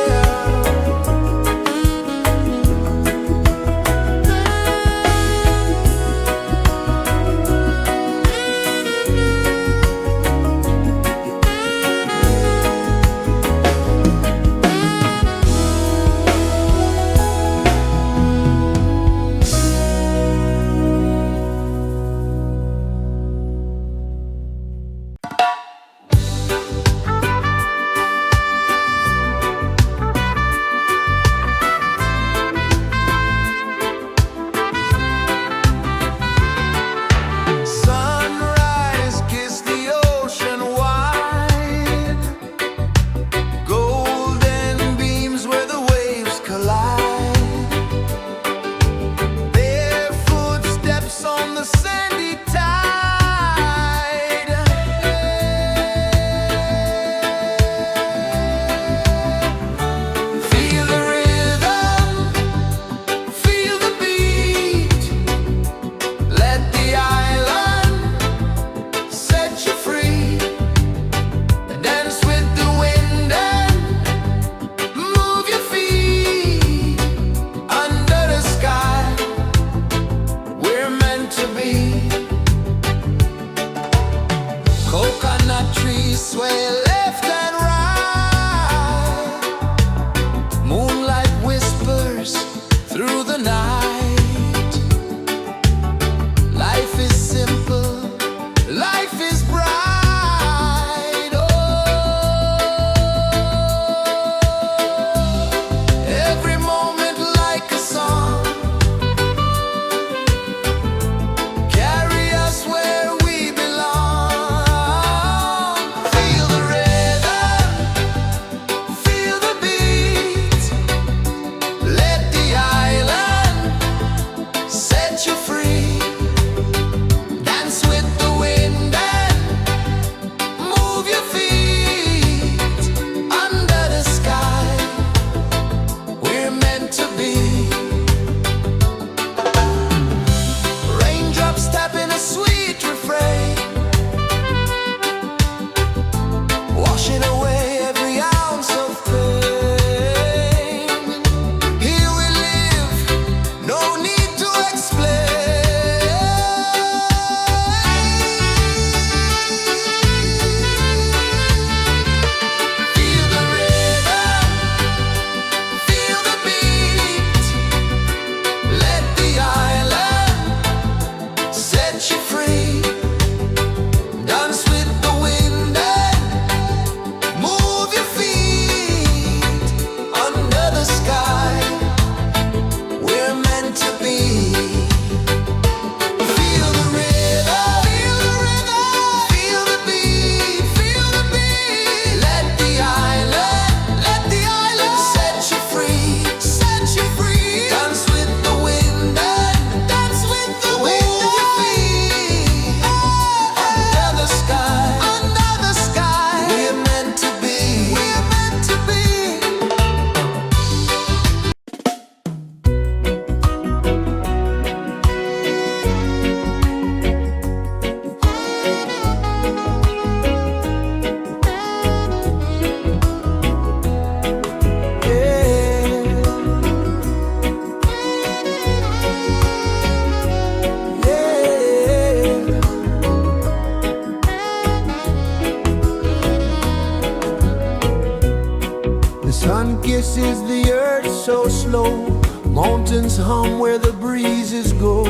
mountains hum where the breezes go,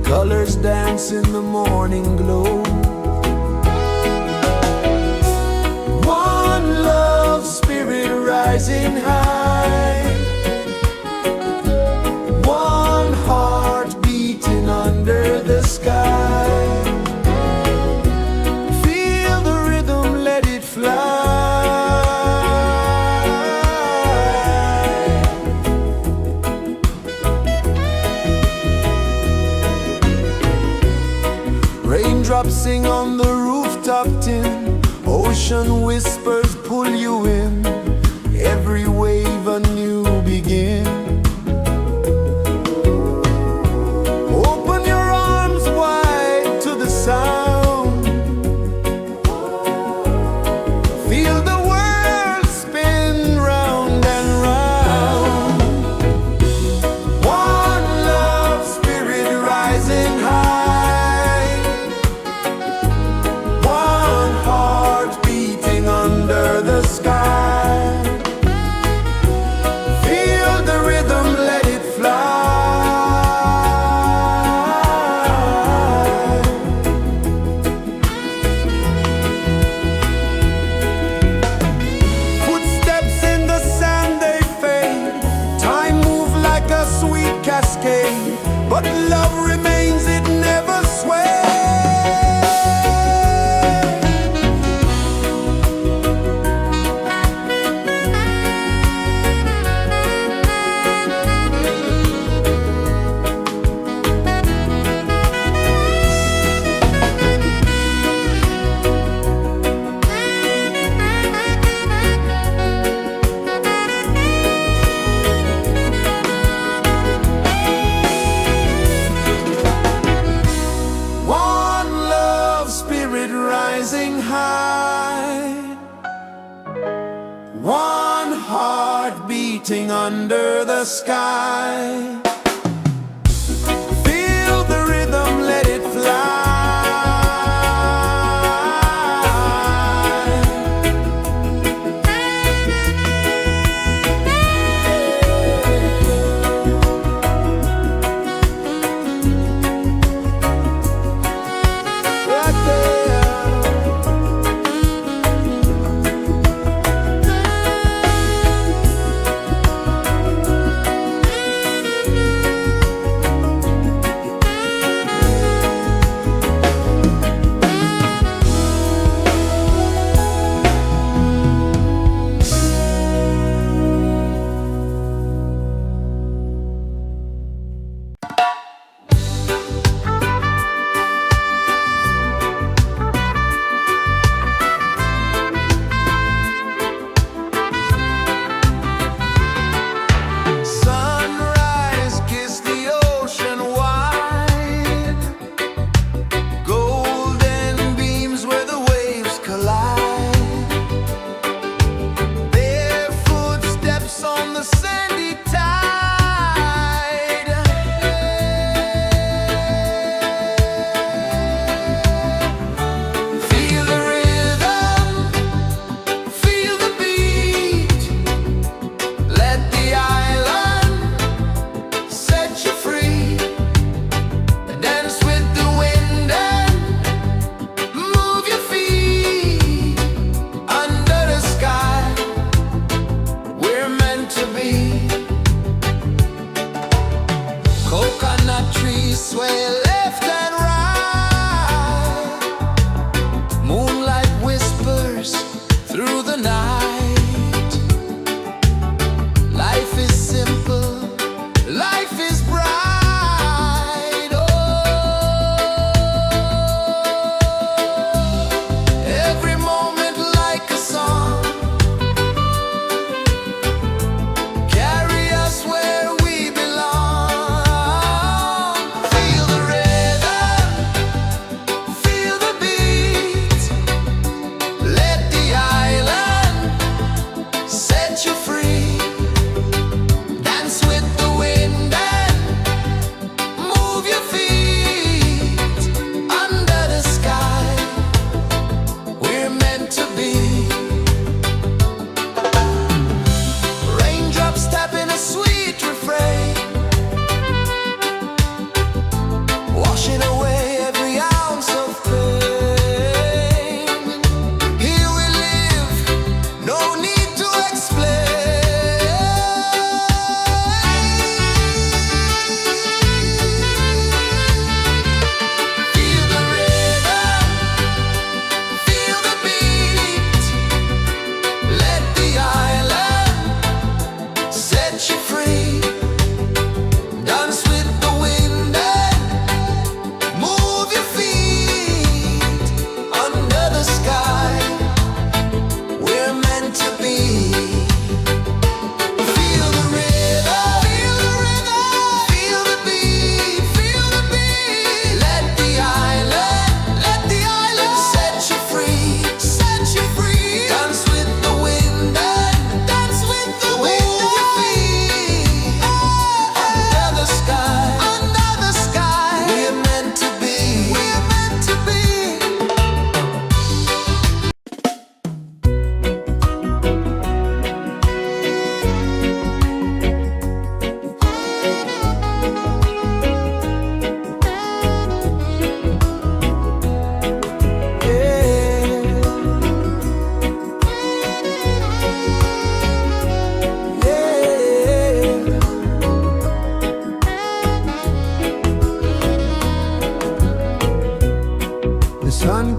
colors dance in the morning glow. One love, spirit rising high, one heart beating under the sky. Feel the rhythm, let it fly. Raindrops sing on the rooftop tin, ocean whispers pull you in, every wave a new begin. Open your arms wide to the sound, feel the world spin round and round. One love, spirit rising high, one heart beating under the sky. Feel the rhythm, let it fly. Footsteps in the sand, they fade. Time moves like a sweet cascade, but love remains, it never sways. One love, spirit rising high, one heart beating under the sky. Feel the rhythm, let it fly. Right there. Sunrise, kiss the ocean wide, golden beams where the waves collide, their footsteps on the sandy tide. Feel the rhythm, feel the beat, let the island set you free. Dance with the wind and move your feet under the sky. We're meant to be. Coconut trees sway left and right, moonlight whispers through the night. Life is simple, life is bright. Oh, every moment like a song, carry us where we belong. Feel the rhythm.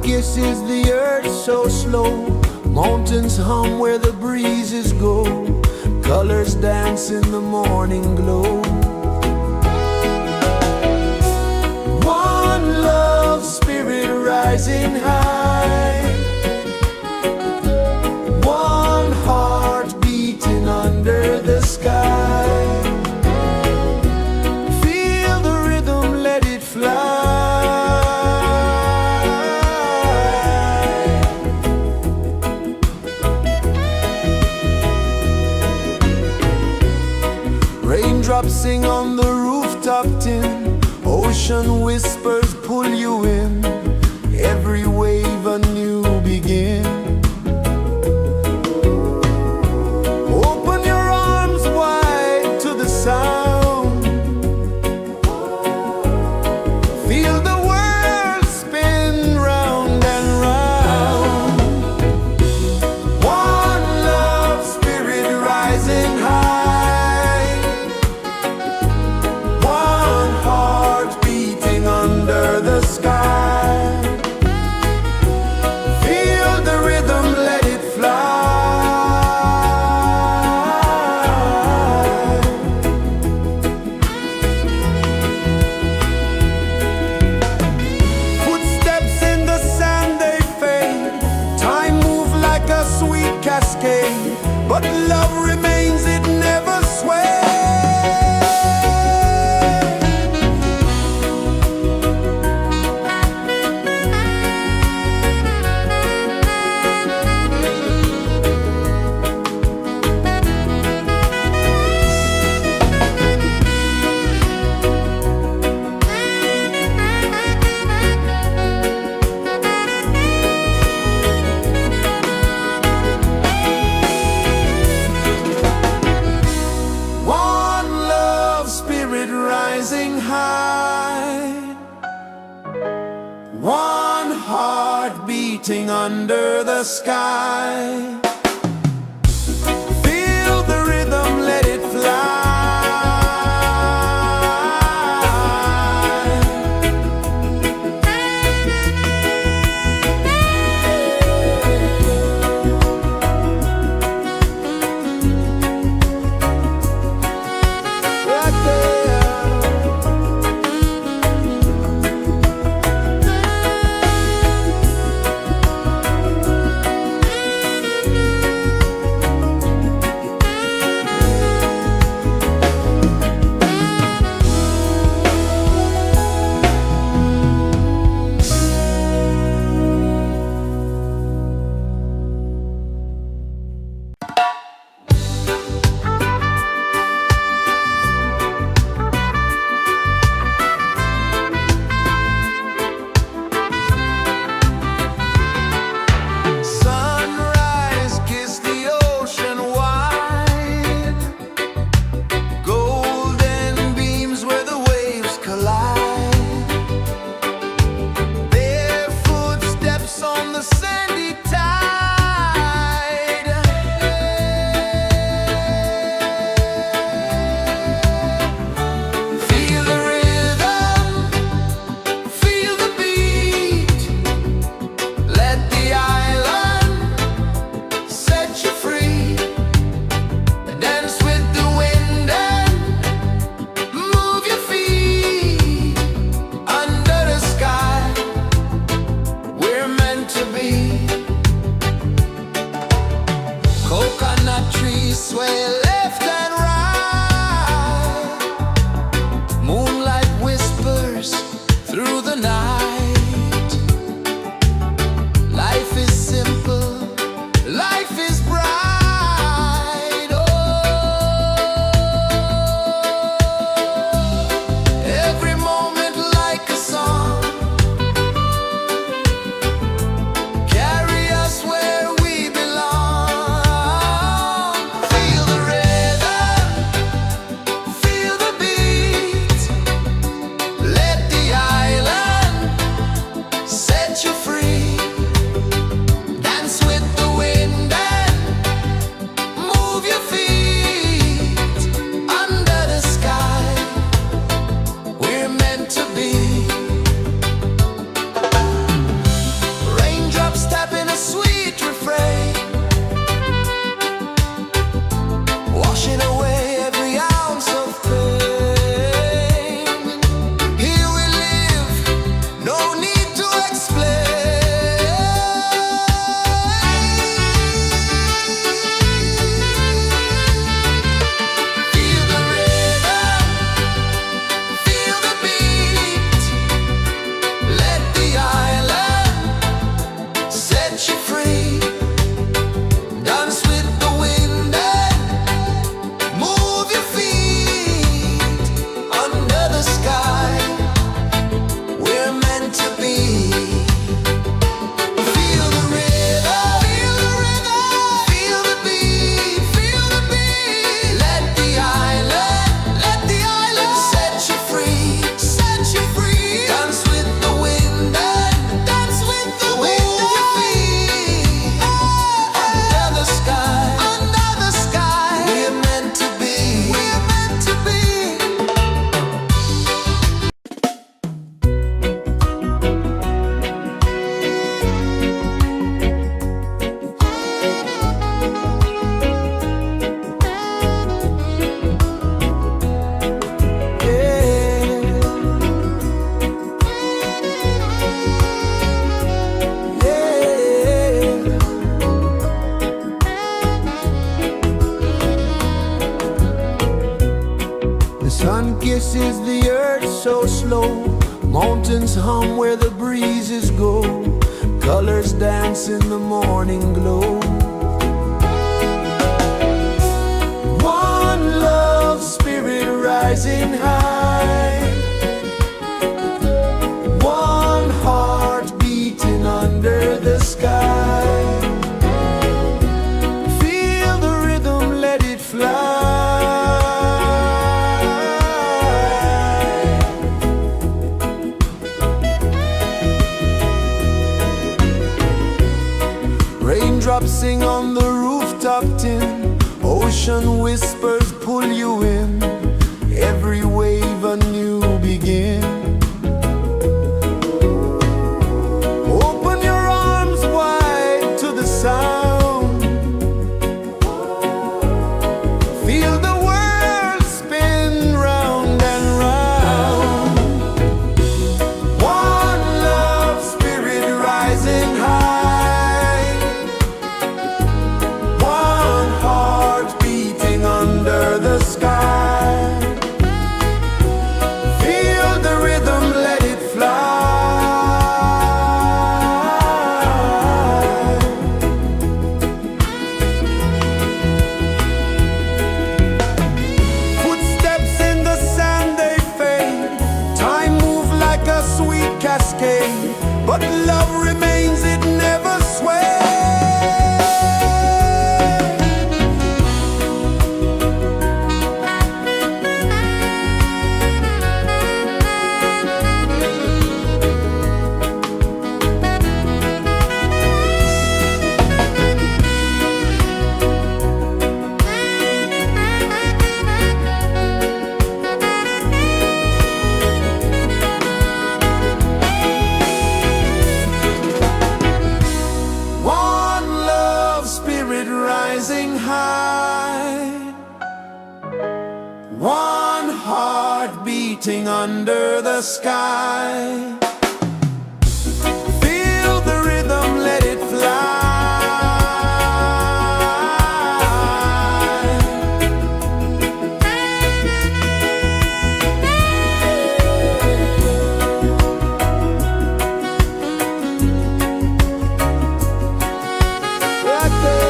kisses the earth so slow. Mountains hum where the breezes go. Colors dance in the morning glow. One love, spirit rising high. One heart beating under the sky. Feel the rhythm, let it fly. Raindrops sing on the rooftop tin. Ocean whispers pull you in. Every wave a new begin. Open your arms wide to the sound. Feel the world spin round and round. One love, spirit rising high. One heart beating under the sky. Feel the rhythm, let it fly. Footsteps in the sand, they fade. Time moves like a sweet cascade, but love remains, it never sways. One love, spirit rising high. One heart beating under the sky. Feel the rhythm, let it fly. Right there. is the earth so slow? Mountains hum where the breezes go. Colors dance in the morning glow. One love, spirit rising high. One heart beating under the sky. Feel the rhythm, let it fly. Raindrops sing on the rooftop tin. Ocean whispers pull you in. Every wave a new begin. Open your arms wide to the sound. Feel the world spin round and round. One love, spirit rising high. One heart beating under the sky. Feel the rhythm, let it fly. Footsteps in the sand, they fade. Time moves like a sweet cascade, but love remains, it never sways. One love, spirit rising high. One heart beating under the sky. Feel the rhythm, let it fly. Right there.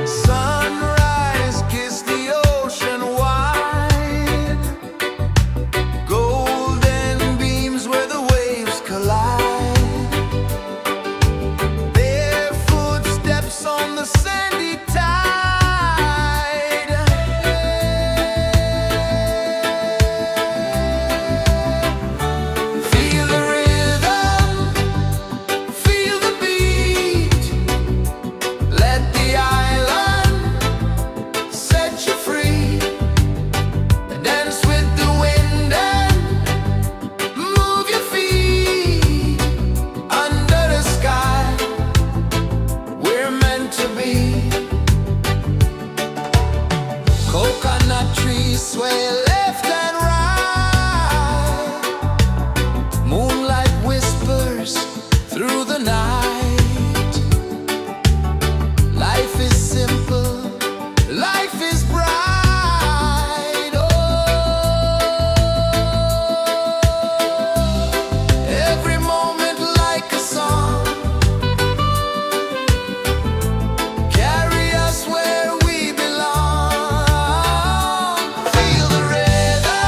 Sunrise, kiss the ocean wide. Golden beams where the waves collide. Their footsteps on the sandy tide. Feel the rhythm, feel the beat. Let the island set you free. Dance with the wind and move your feet. Under the sky, we're meant to be. Coconut trees sway left and right. Moonlight whispers through the night. Life is simple, life is bright. Oh, every moment like a song. Carry us where we belong. Feel the rhythm,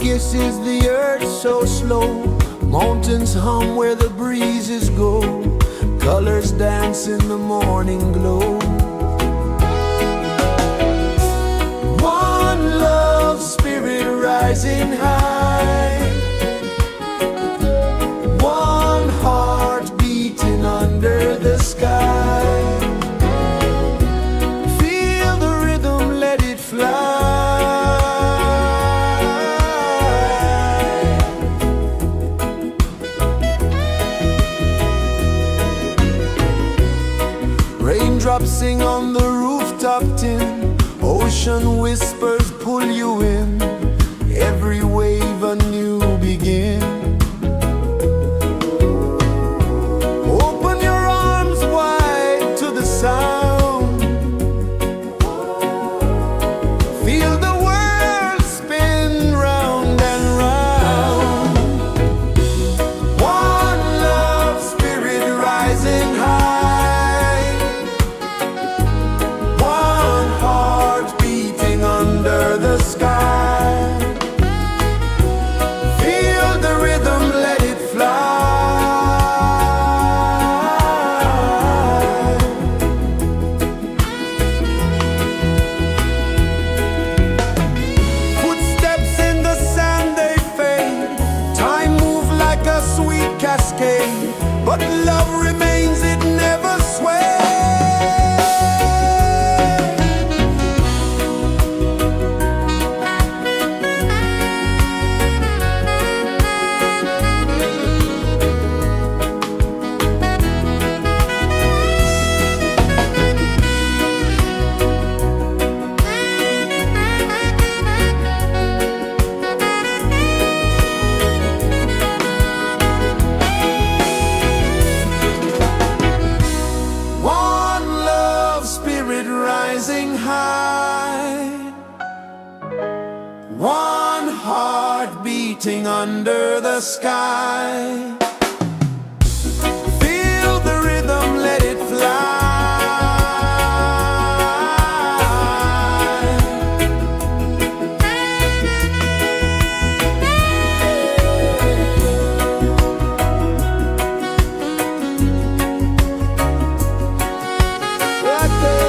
kisses the earth so slow. Mountains hum where the breezes go. Colors dance in the morning glow. One love spirit rising high. One heart beating under the sky. Feel the rhythm, let it fly. Raindrops sing on the rooftop tin. Ocean whispers pull you in. Every wave a new begin. Open your arms wide to the sound. Feel the world spin round and round. One love spirit rising high. One heart beating under the sky. Feel the rhythm, let it fly. Footsteps in the sand, they fade. Time moves like a sweet cascade, but love remains, it never sways. One love spirit rising high. One heart beating under the sky. Feel the rhythm, let it fly. Right there.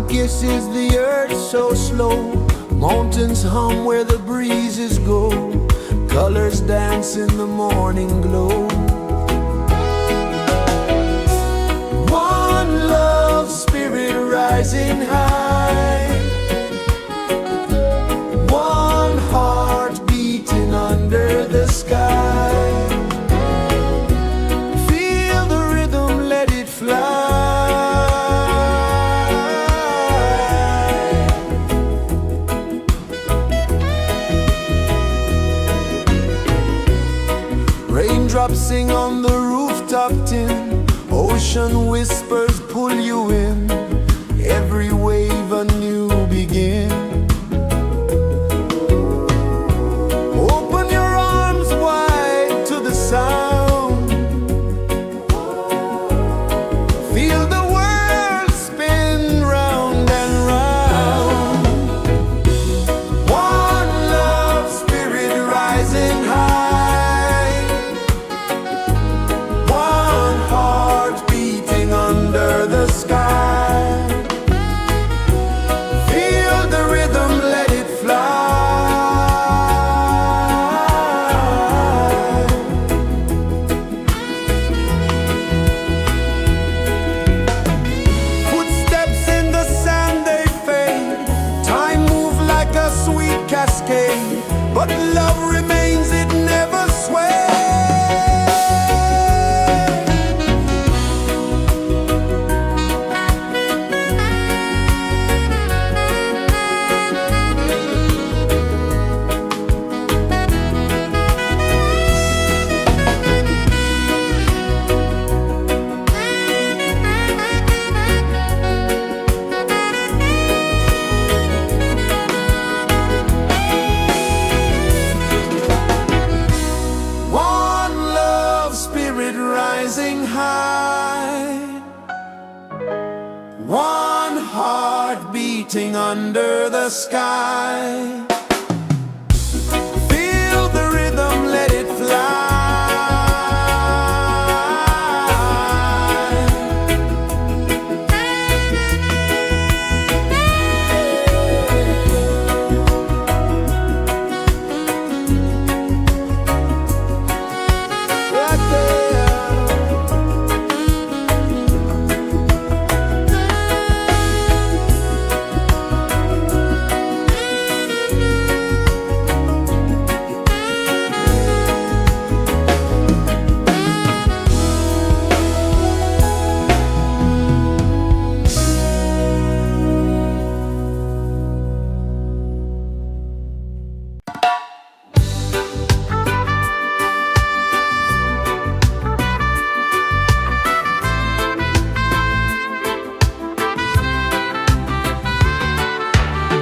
sun kisses the earth so slow. Mountains hum where the breezes go. Colors dance in the morning glow. One love spirit rising high. One heart beating under the sky. Feel the rhythm, let it fly. Raindrops sing on the rooftop tin. Ocean whispers pull you in. Every wave a new begin. Open your arms wide to the sound. Feel the world spin round and round. One love spirit rising high. One heart beating under the sky. Feel the rhythm, let it fly. Footsteps in the sand, they fade. Time moves like a sweet cascade, but love remains, it never sways. One love spirit rising high. One heart beating under the sky. Feel the rhythm, let it fly. Right there.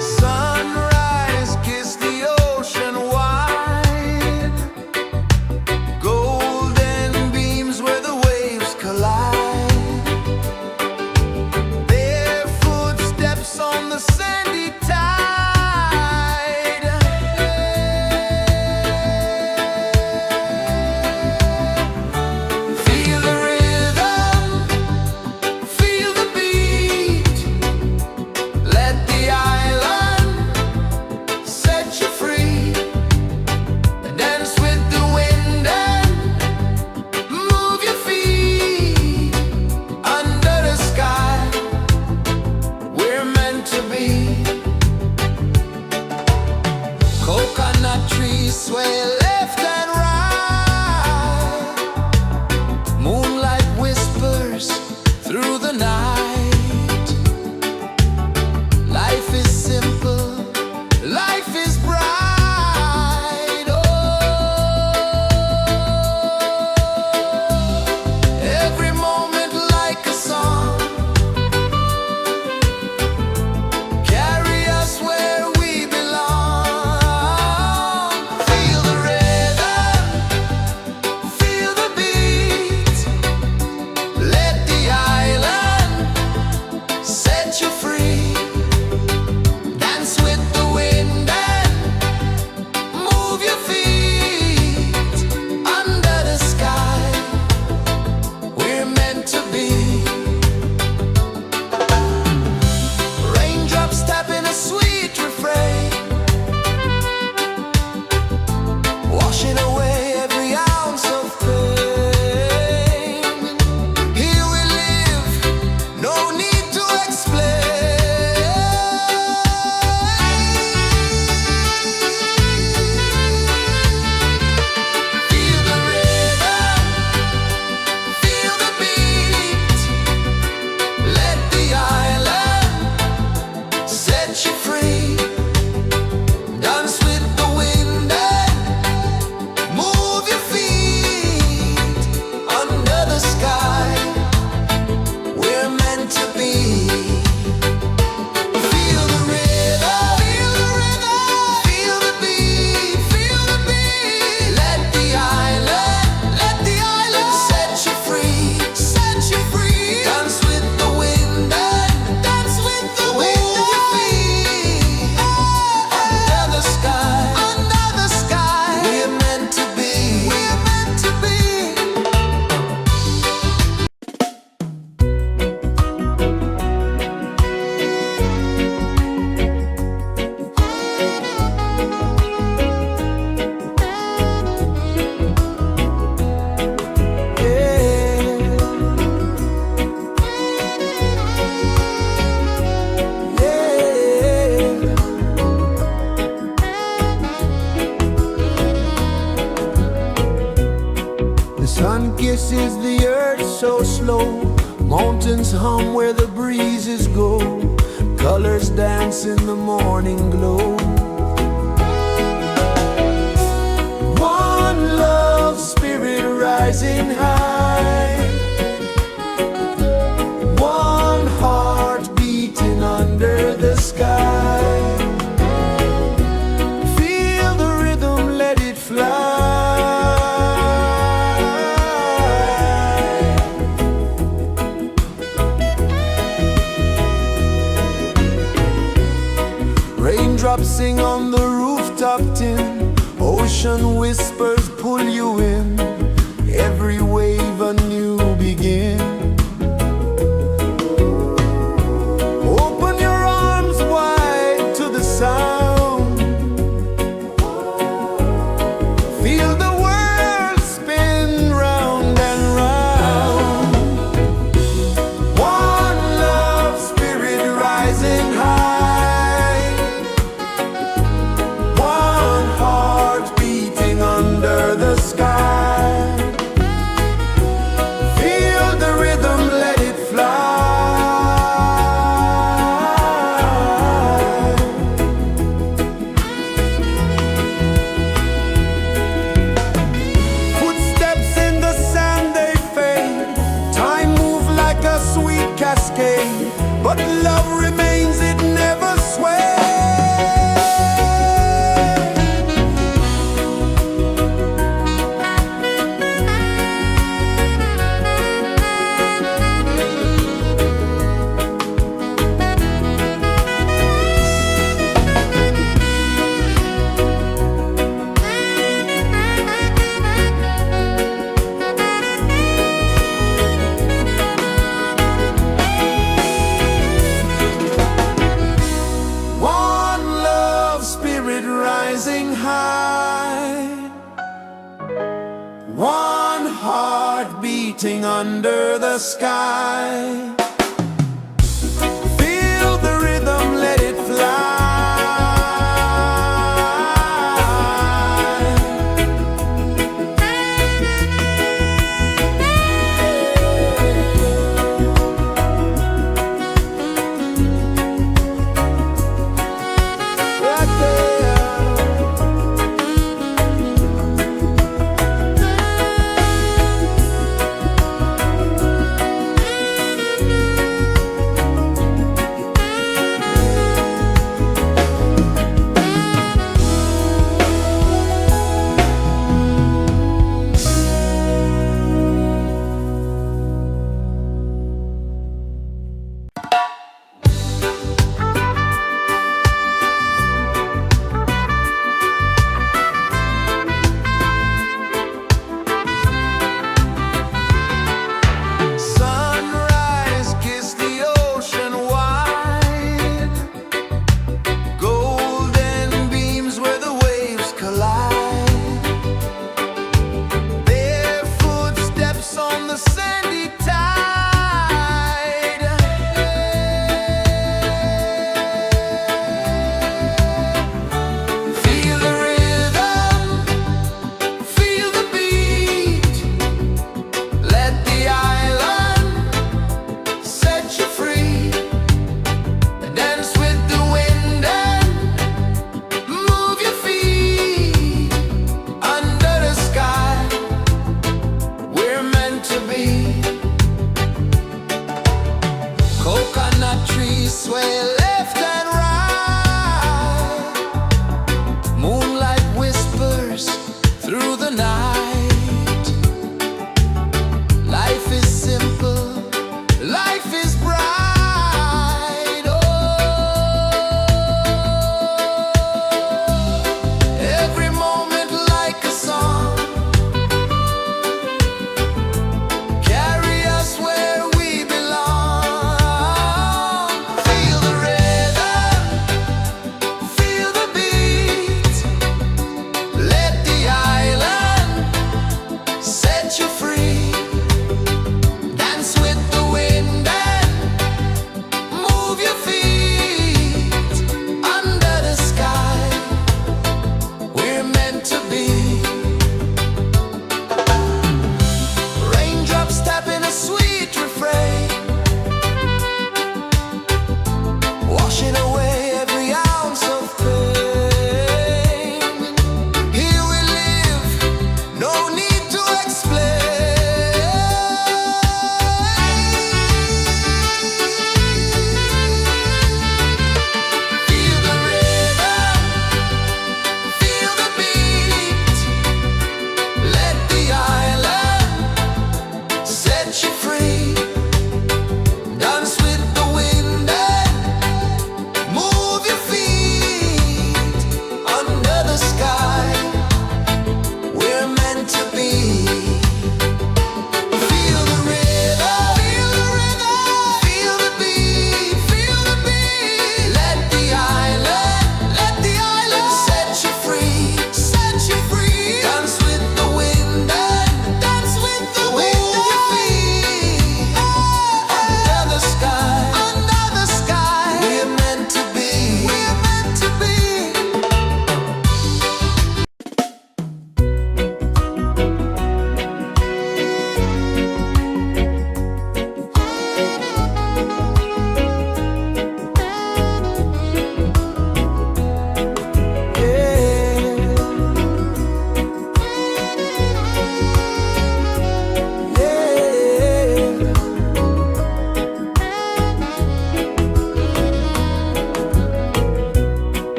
Sunrise, kiss the ocean wide. Golden beams where the waves collide. Their footsteps on the sandy tide. Feel the rhythm, feel the beat. Let the island set you free. Dance with the wind and move your feet. Under the sky, we're meant to be. Coconut trees sway left and right. Moonlight whispers through the night. Life is simple, life is bright. Oh, every moment like a song. Carry us where we belong. Feel the rhythm. pulses the earth so slow. Mountains hum where the breezes go. Colors dance in the morning glow. One love, spirit rising high. One heart beating under the sky. Feel the rhythm, let it fly. Raindrops sing on the rooftop tin. Ocean whispers pull you in. Every wave a new begin. Open your arms wide to the sound. Feel the world spin round and round. One love, spirit rising high. One heart beating under the sky. Feel the rhythm, let it fly. Footsteps in the sand, they fade. Time moves like a sweet cascade, but love remains, it never sways. One love, spirit rising high. One heart beating under the sky. Feel the rhythm, let it fly. Right there.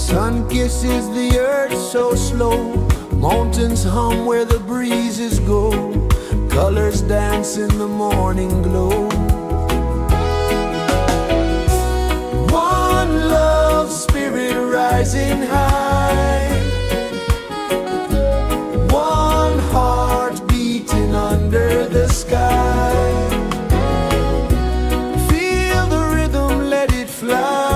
Sun kisses the earth so slow, mountains hum where the breezes go, colors dance in the morning glow. One love spirit rising high, one heart beating under the sky. Feel the rhythm, let it fly.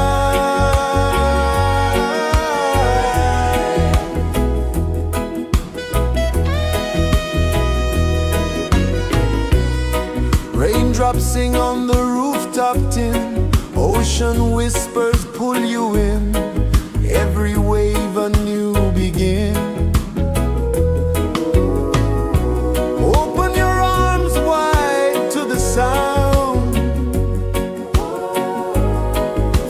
Raindrops sing on the rooftop tin, ocean whispers pull you in, every wave a new begin. Open your arms wide to the sound,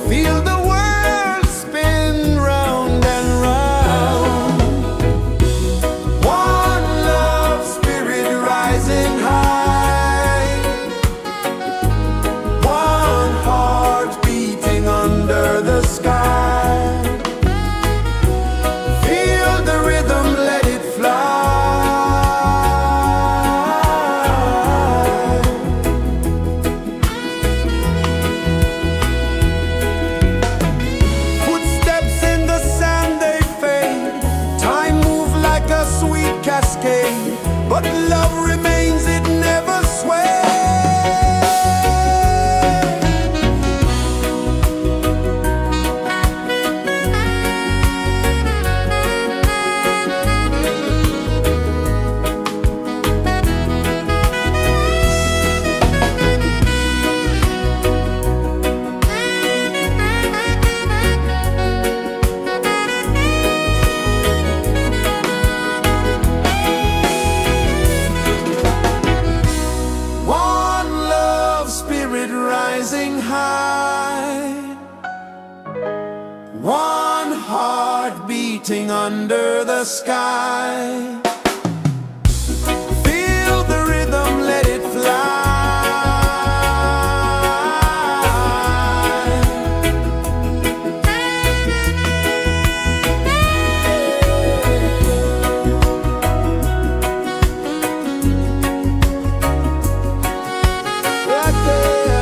feel the world spin round and round. One love spirit rising high, one heart beating under the sky. Feel the rhythm, let it fly. Footsteps in the sand, they fade, time move like a sweet cascade, but love remains, it never sways. One love spirit rising high, one heart beating under the sky. Feel the rhythm, let it fly. Right there.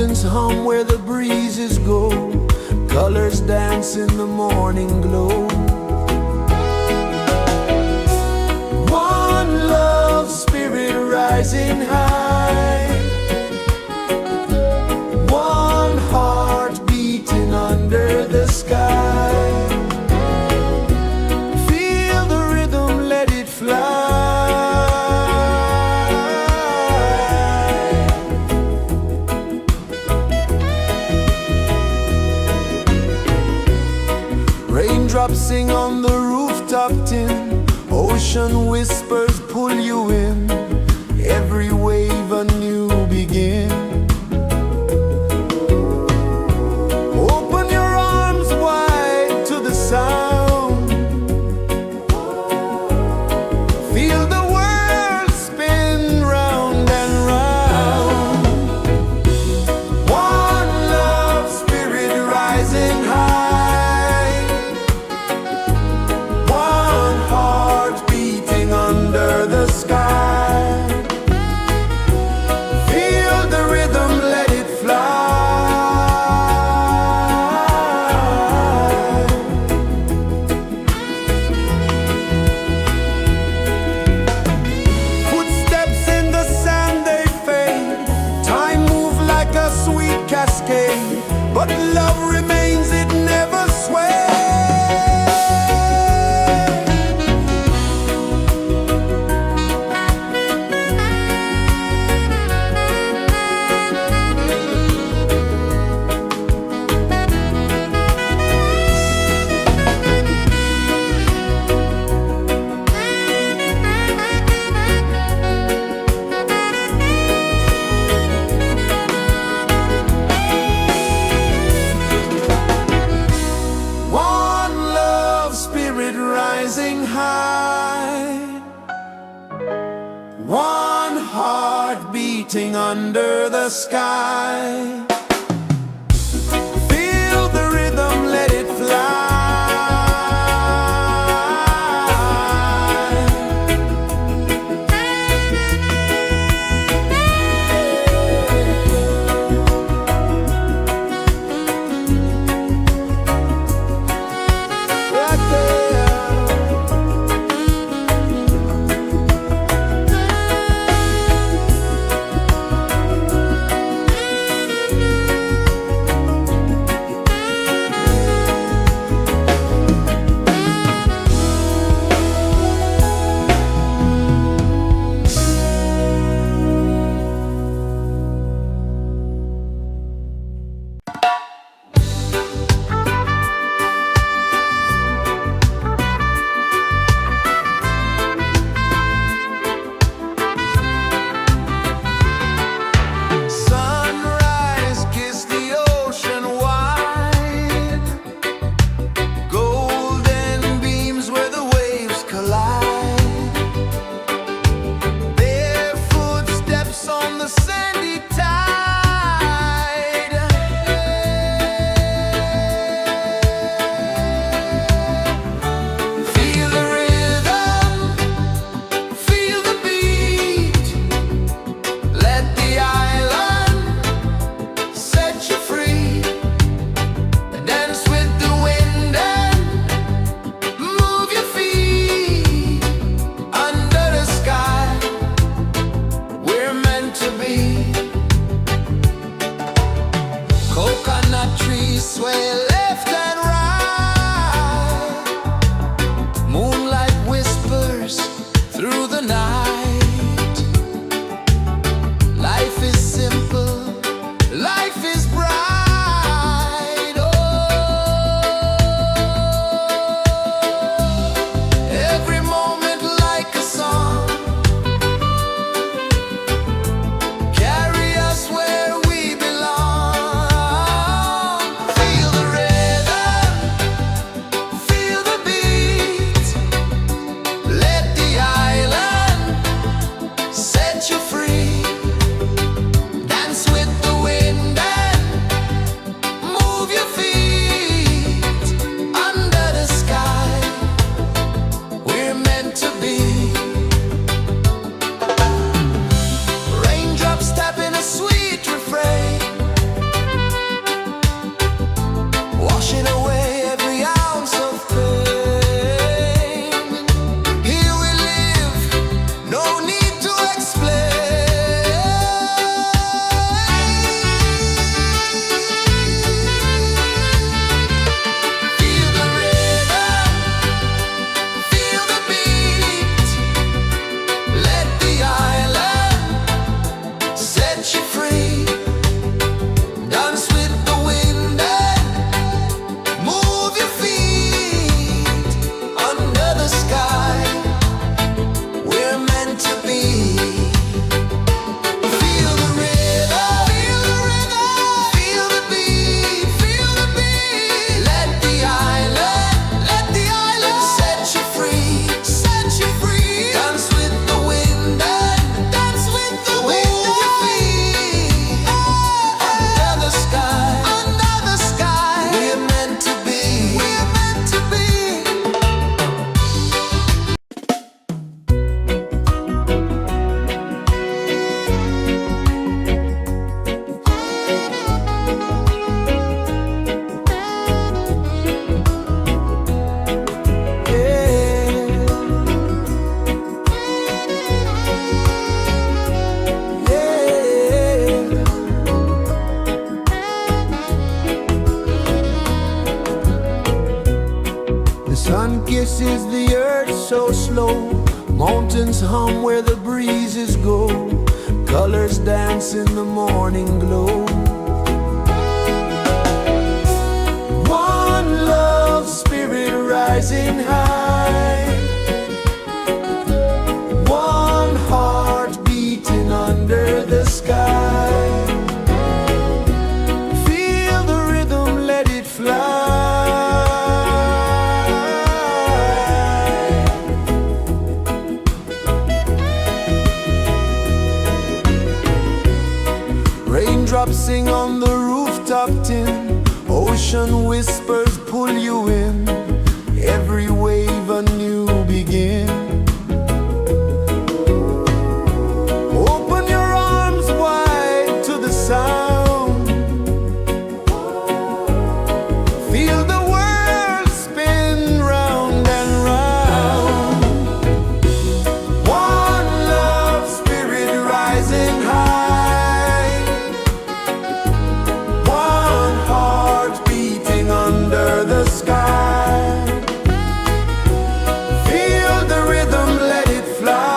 Instruments hum where the breezes go, colors dance in the morning glow. One love spirit rising high, one heart beating under the sky. Feel the rhythm, let it fly. Raindrops sing on the rooftop tin, ocean whispers pull you in, every wave a new begin. Open your arms wide to the sound, feel the world spin round and round. One love spirit rising high, one heart beating under the sky. Feel the rhythm, let it fly. Footsteps in the sand, they fade. Time moves like a sweet cascade, but love remains, it never sways. One love spirit rising high, one heart beating under the sky. Feel the rhythm, let it fly. Sunrise, kiss the ocean wide, golden beams where the waves collide, bare footsteps on the sandy tide. Feel the rhythm, feel the beat, let the island set you free. Dance with the wind and move your feet under the sky. We're meant to be. Coconut trees sway left and right, moonlight whispers through the night. Life is simple, life is bright. Oh, every moment like a song, carry us where we belong. Feel the rhythm, kisses the earth so slow. Mountains hum where the breezes go. Colors dance in the morning glow. One love spirit rising high. One heart beating under the sky. Feel the rhythm, let it fly. Raindrops sing on the rooftop tin. Ocean whispers pull you in. Every wave a new begin. Open your arms wide to the sound. Feel the world spin round and round. One love spirit rising high. One heart beating under the sky. Feel the rhythm, let it fly.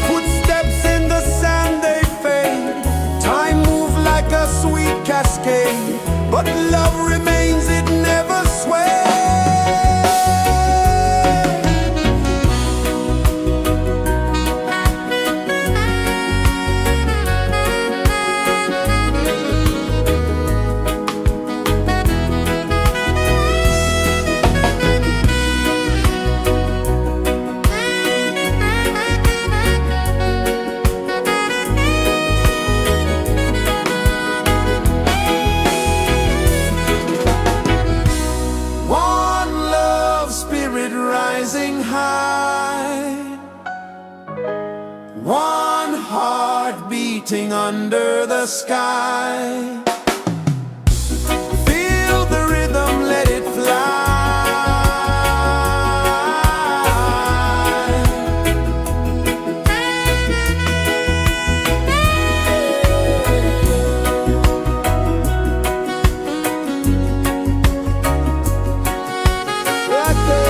Footsteps in the sand, they fade. Time moves like a sweet cascade, but love remains, it never sways. One love spirit rising high. One heart beating under the sky. Feel the rhythm, let it fly. Right there.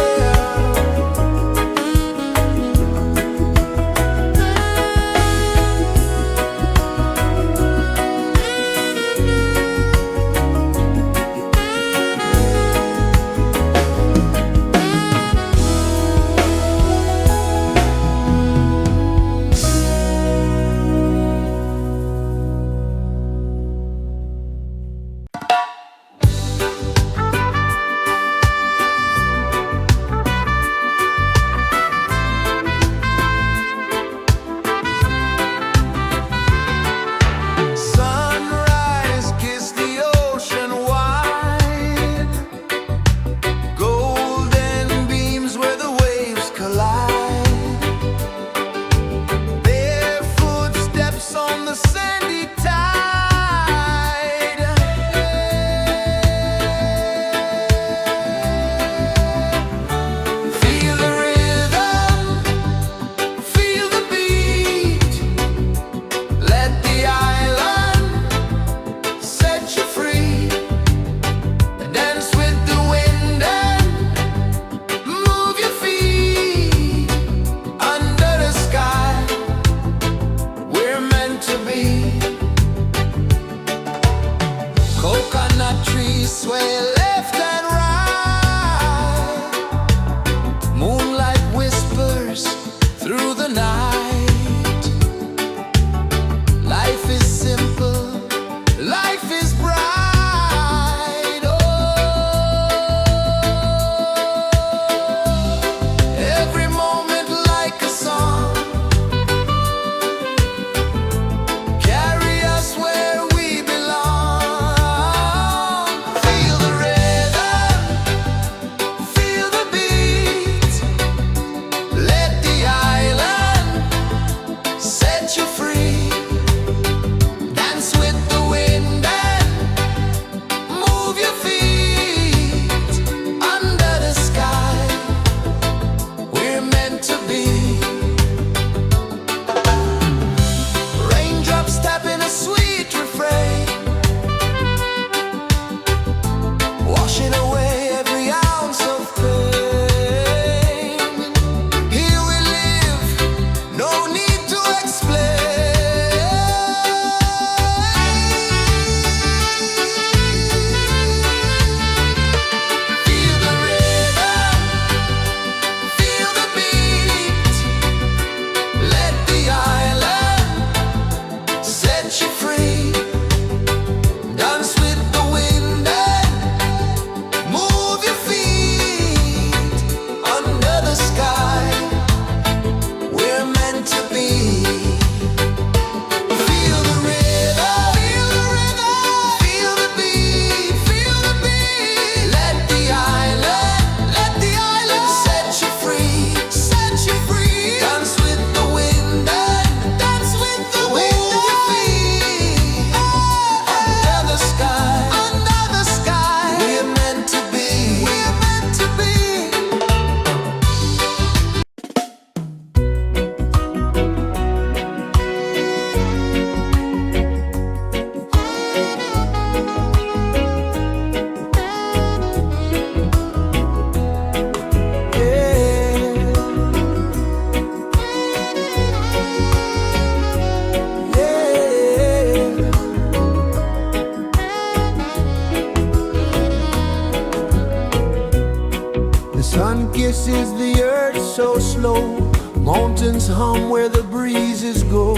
is the earth so slow? Mountains hum where the breezes go.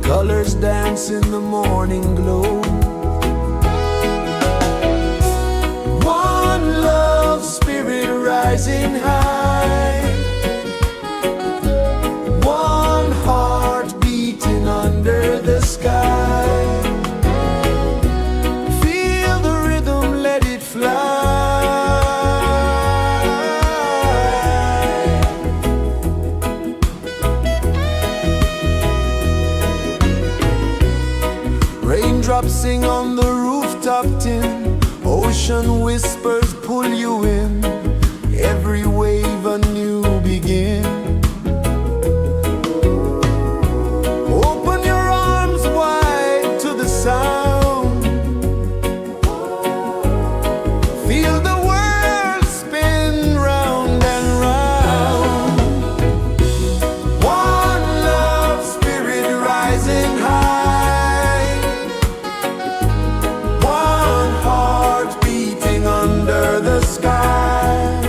Colors dance in the morning glow. One love spirit rising high. One heart beating under the sky. Feel the rhythm, let it fly. Raindrops sing on the rooftop tin. Ocean whispers pull you in. Every wave a new begin. Open your arms wide to the sound. Feel the world spin round and round. One love spirit rising high. One heart beating under the sky.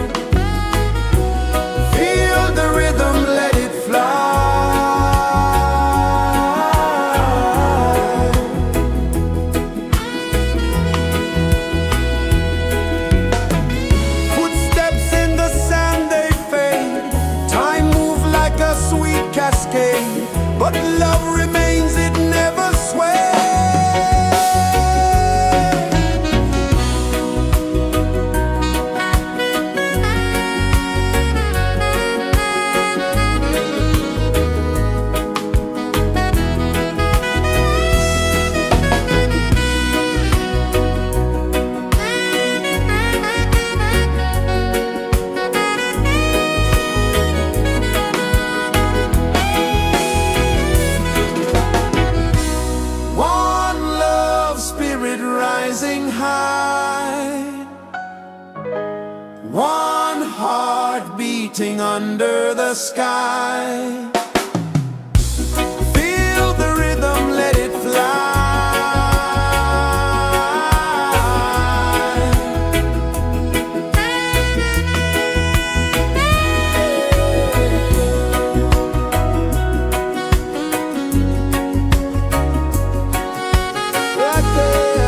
Feel the rhythm, let it fly. Footsteps in the sand, they fade. Time moves like a sweet cascade, but love remains, it never sways. One love spirit rising high. One heart beating under the sky. Feel the rhythm, let it fly. Right there.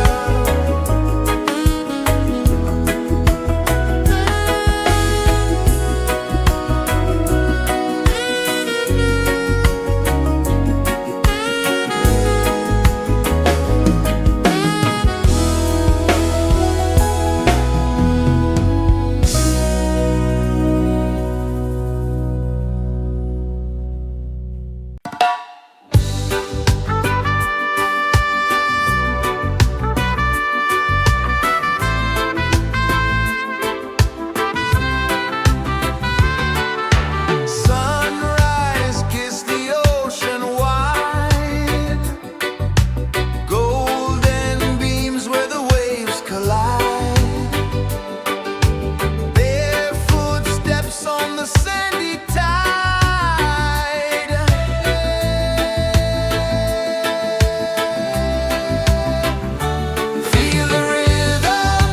Sunrise, kiss the ocean wide. Golden beams where the waves collide. Their footsteps on the sandy tide. Feel the rhythm,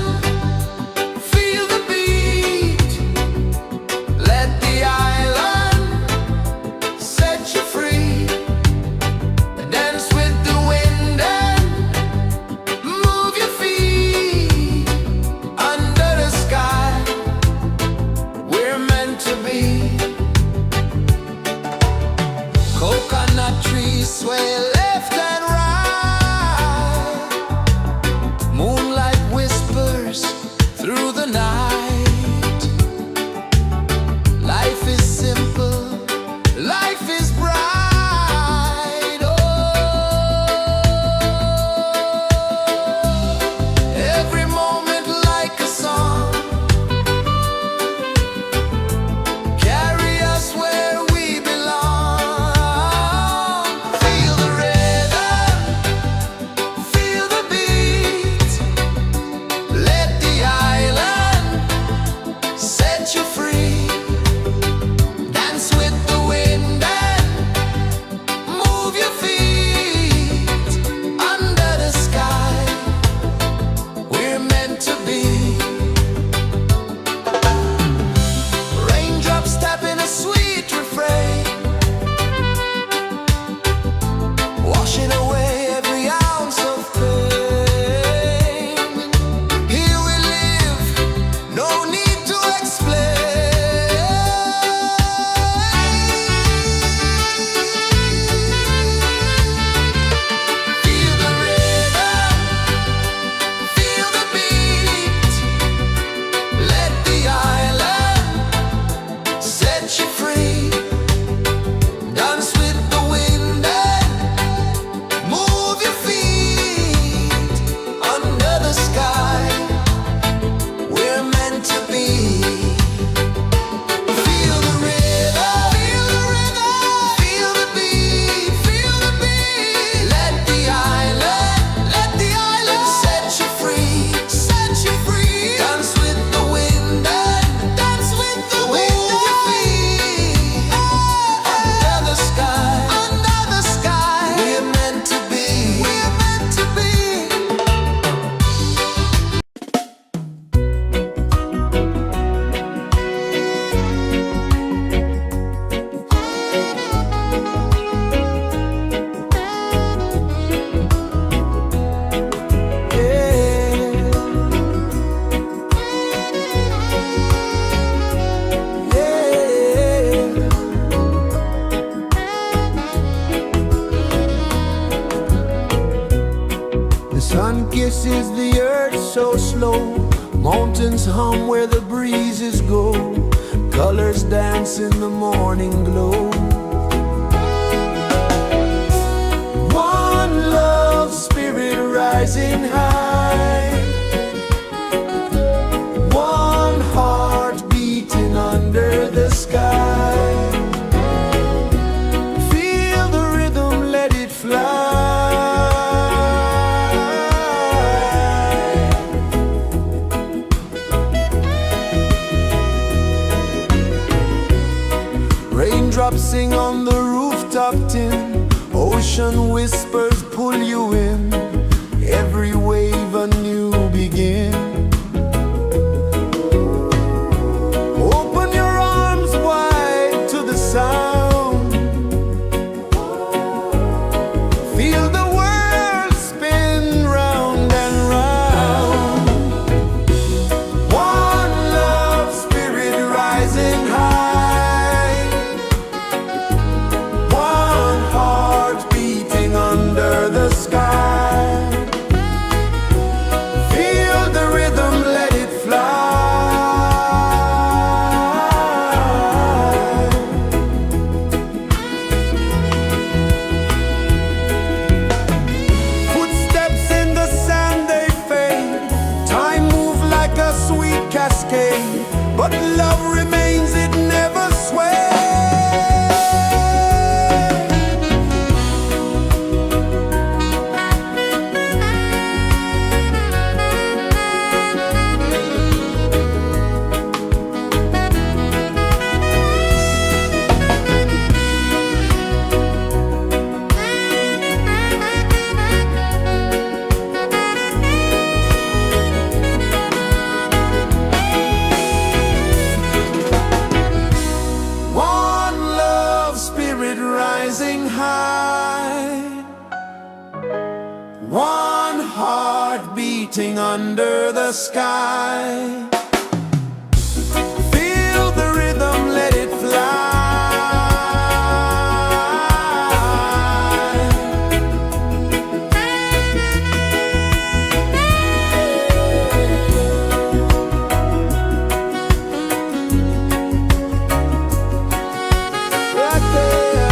feel the beat. Let the island set you free. Dance with the wind and move your feet. Under the sky, we're meant to be. Coconut trees sway left and right. Moonlight whispers through the night. Life is simple, life is bright. Oh, every moment like a song. Carry us where we belong. Feel the rhythm, is the earth so slow? Mountains hum where the breezes go. Colors dance in the morning glow. One love, spirit rising high. One heart beating under the sky. Feel the rhythm, let it fly. Raindrops sing on the rooftop tin. Ocean whispers pull you in. Every wave a new begin. Open your arms wide to the sound. Feel the world spin round and round. One love, spirit rising high. One heart beating under the sky. Feel the rhythm, let it fly. Footsteps in the sand, they fade. Time moves like a sweet cascade, but love remains, it never sways. One love, spirit rising high. One heart beating under the sky. Feel the rhythm, let it fly. Right there.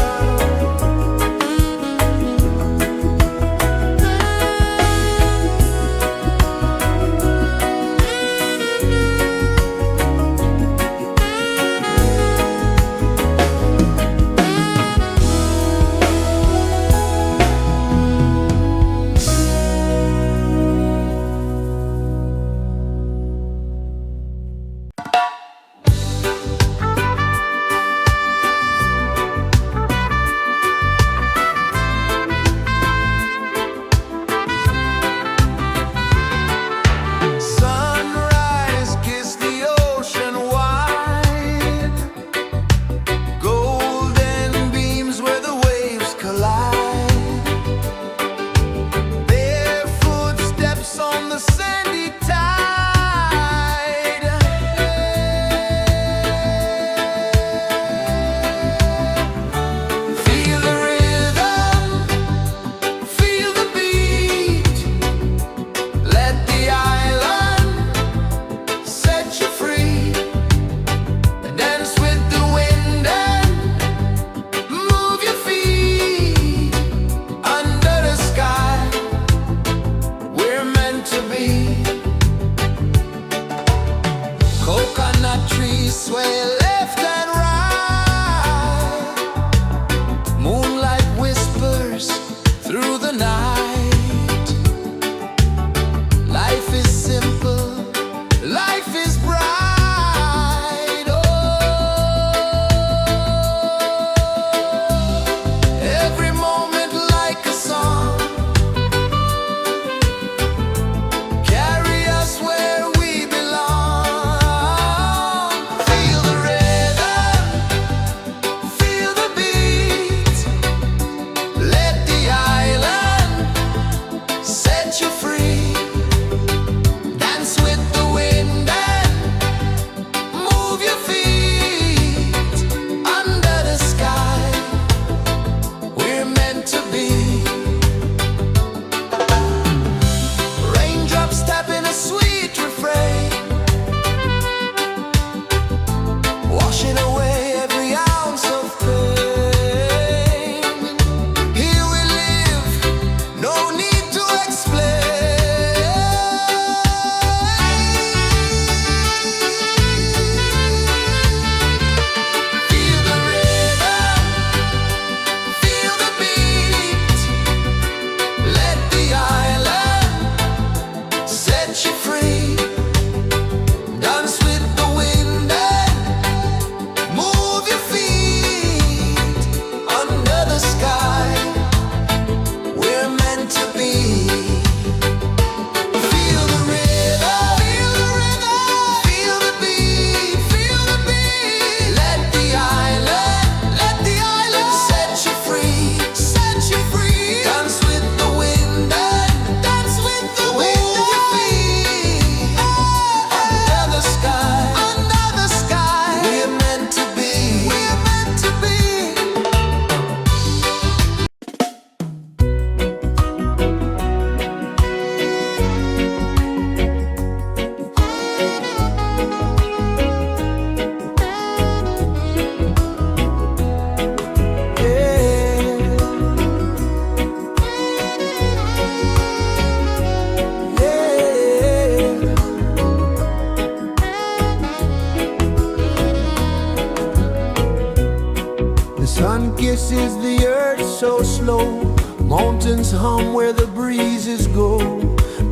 Sun kisses the earth so slow, mountains hum where the breezes go,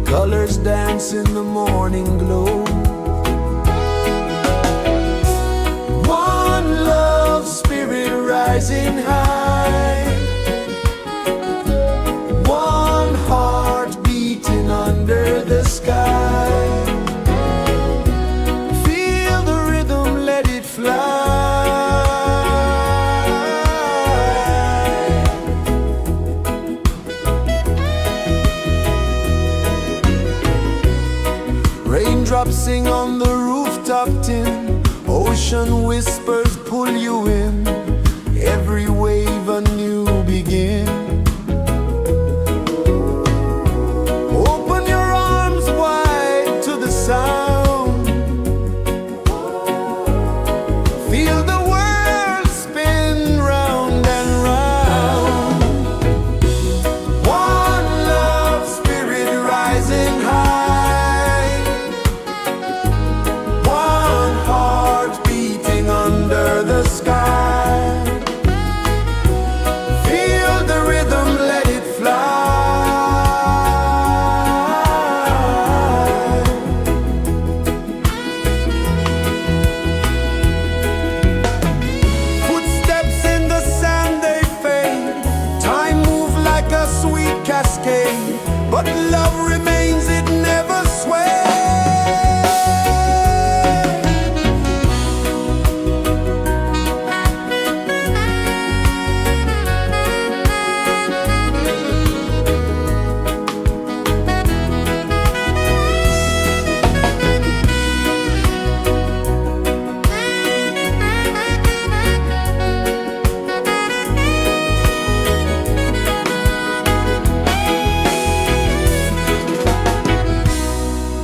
colors dance in the morning glow. One love spirit rising high, one heart beating under the sky. Feel the rhythm, let it fly. Raindrops sing on the rooftop tin, ocean whispers pull you in, every wave a new begin. Open your arms wide to the sound, feel the world spin round and round. One love spirit rising high, one heart beating under the sky. Feel the rhythm, let it fly. Footsteps in the sand, they fade, time move like a sweet cascade, but love remains, it never sways.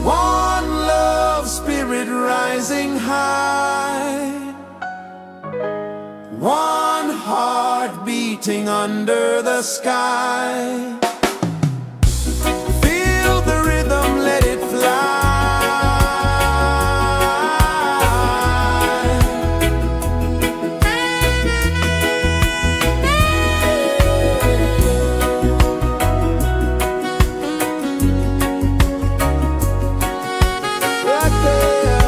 One love spirit rising high, one heart beating under the sky. Feel the rhythm, let it fly. Right there.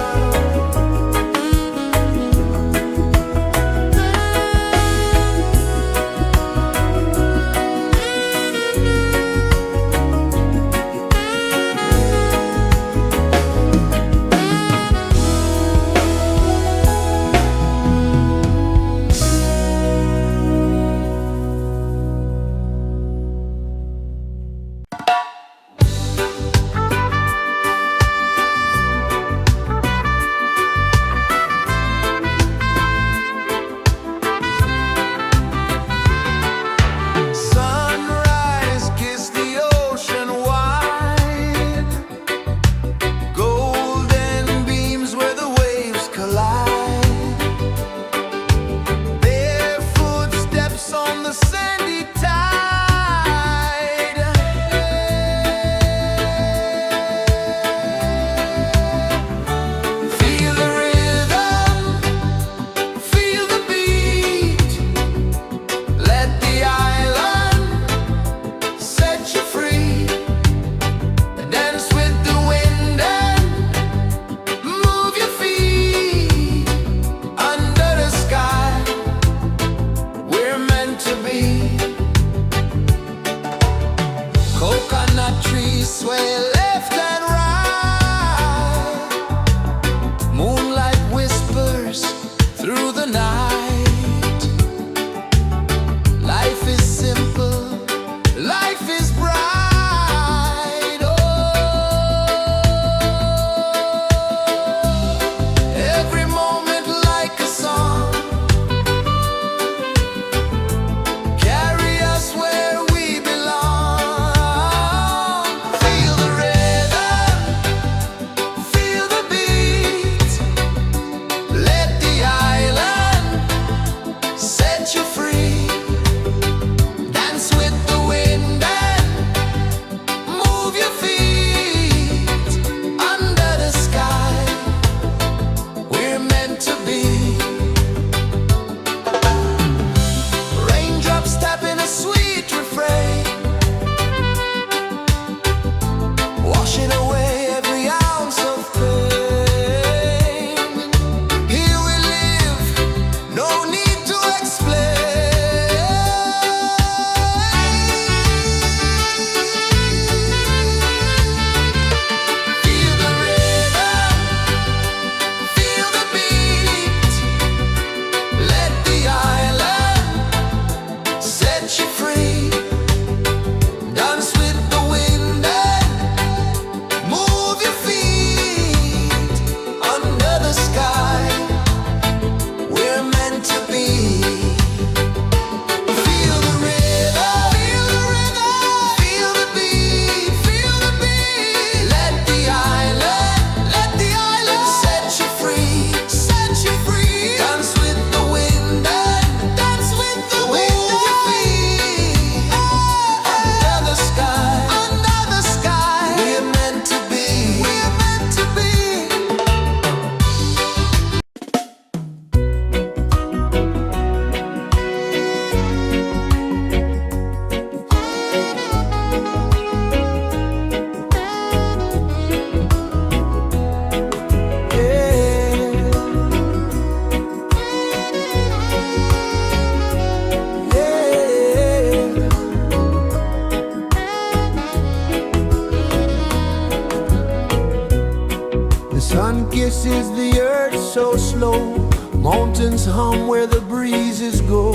rejoices the earth so slow. Mountains hum where the breezes go.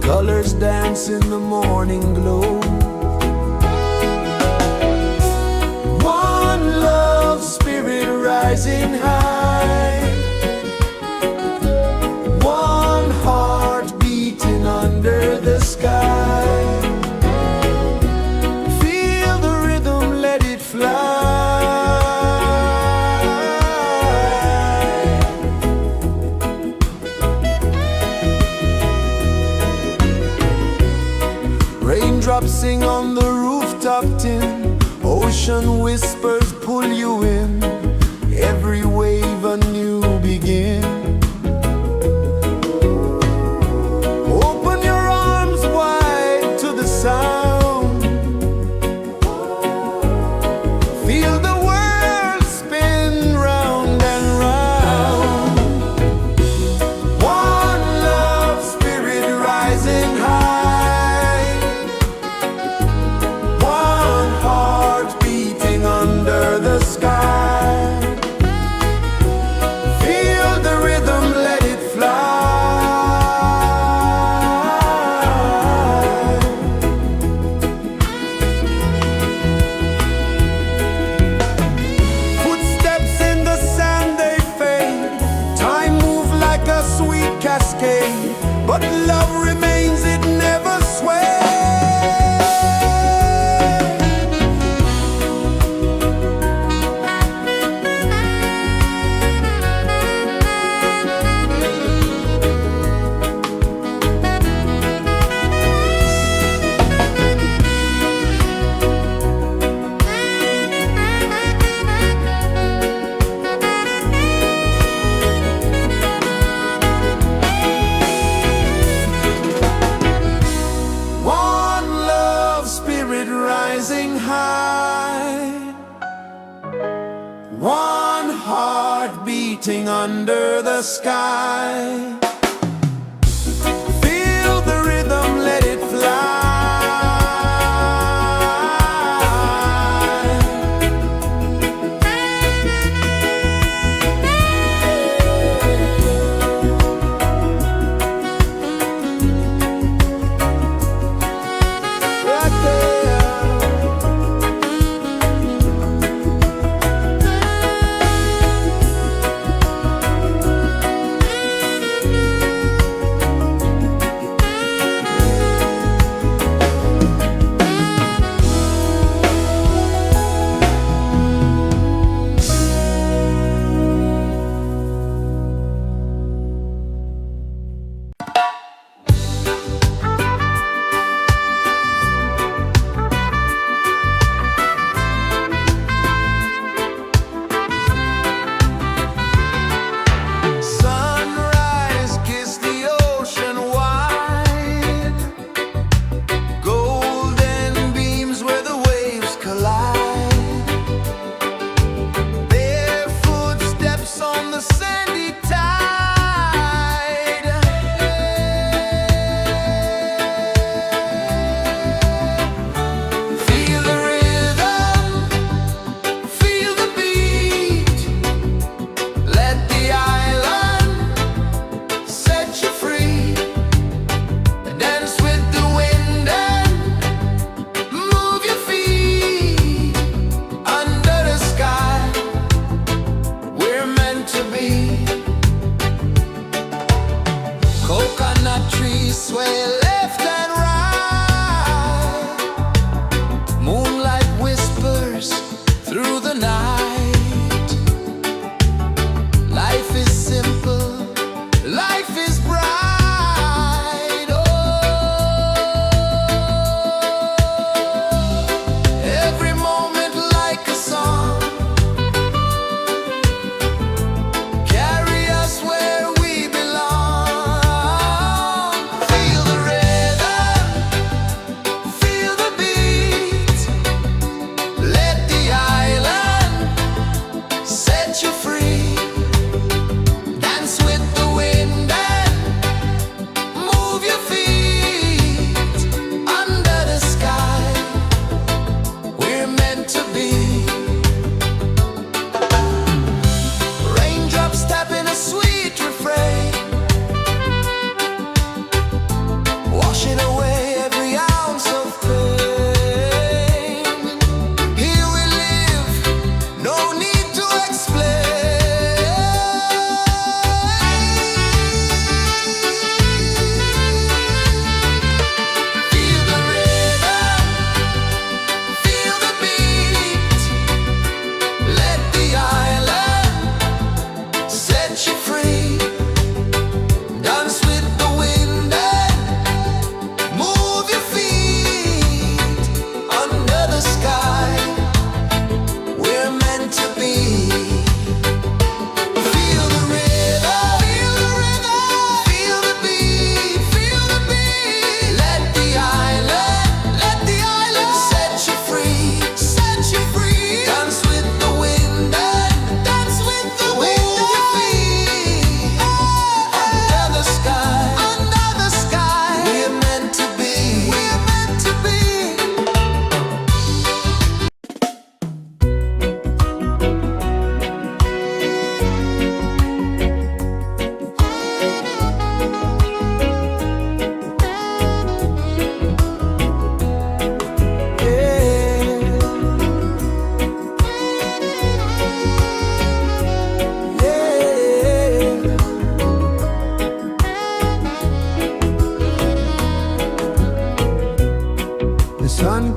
Colors dance in the morning glow. One love spirit rising high. One heart beating under the sky. Feel the rhythm, let it fly. Raindrops sing on the rooftop tin. Ocean whispers pull you in. Every wave a new begin. Open your arms wide to the sound. Feel the world spin round and round. One love spirit rising high. One heart beating under the sky. Feel the rhythm, let it fly. Footsteps in the sand, they fade. Time moves like a sweet cascade, but love remains, it never sways. One love spirit rising high. One heart beating under the sky. Feel the rhythm, let it fly. Right there.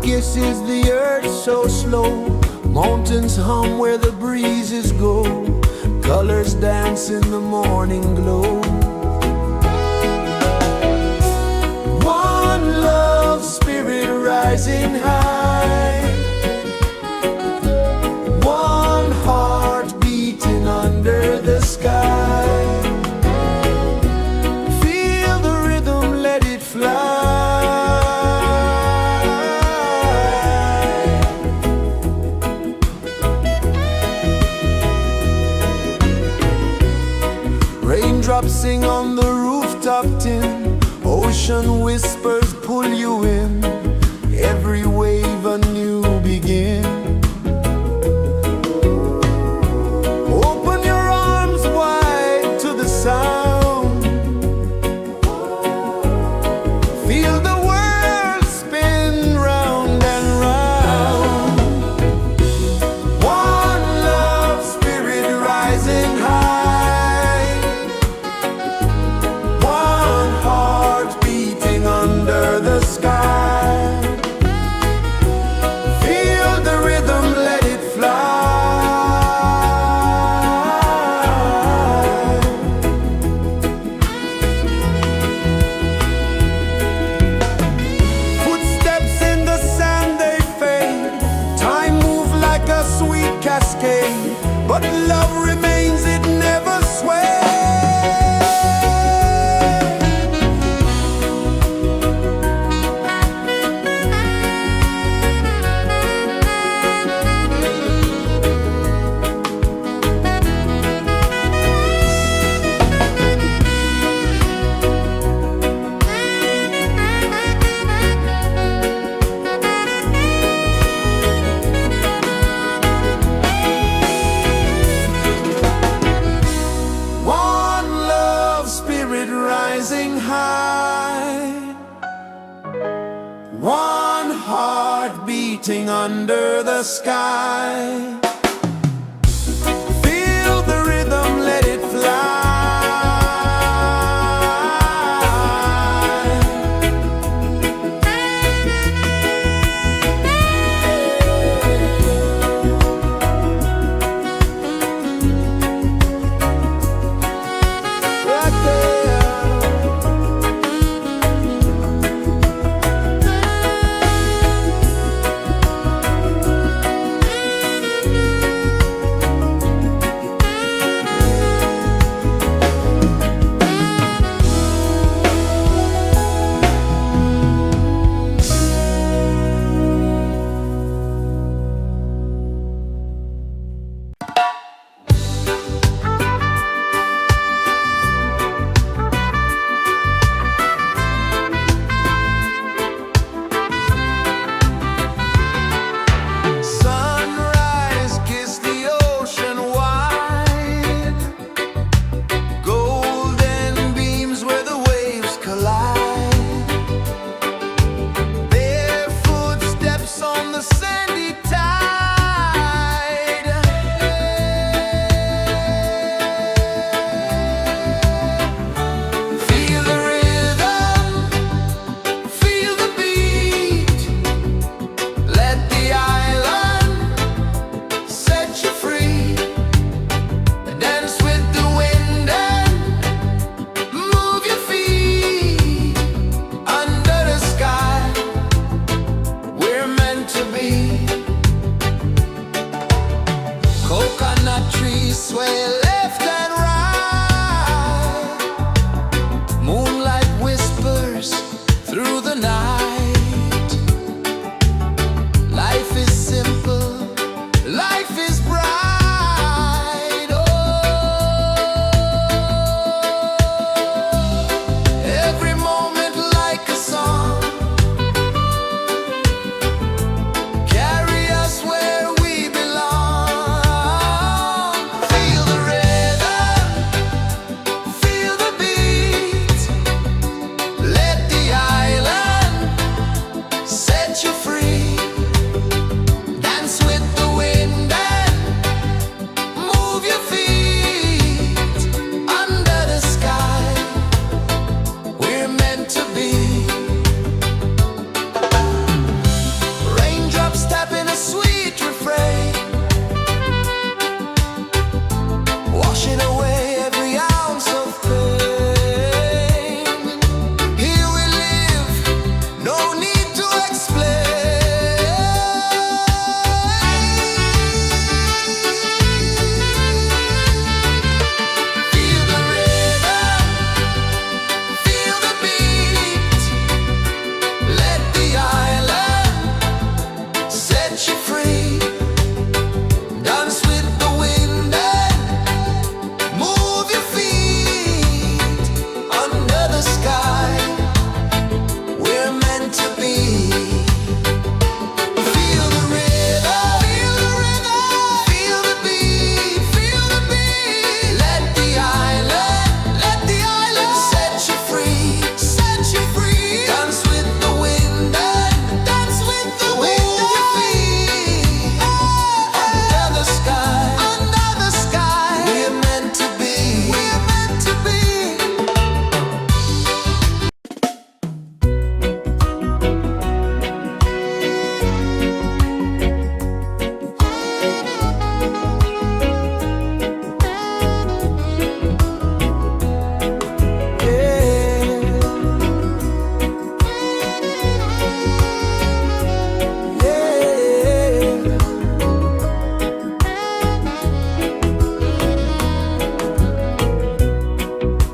kisses the earth so slow. Mountains hum where the breezes go. Colors dance in the morning glow. One love spirit rising high. One heart beating under the sky. Feel the rhythm, let it fly. Raindrops sing on the rooftop tin. Ocean whispers pull you in. Every wave a new begin. Open your arms wide to the sound. Feel the world spin round and round. One love spirit rising high. One heart beating under the sky. Feel the rhythm, let it fly. Footsteps in the sand, they fade. Time moves like a sweet cascade, but love remains, it never sways. One love spirit rising high. One heart beating under the sky. Feel the rhythm, let it fly. Right there. you free. Dance with the wind and dance with the wind you feel. Under the sky, under the sky, we're meant to be. We're meant to be.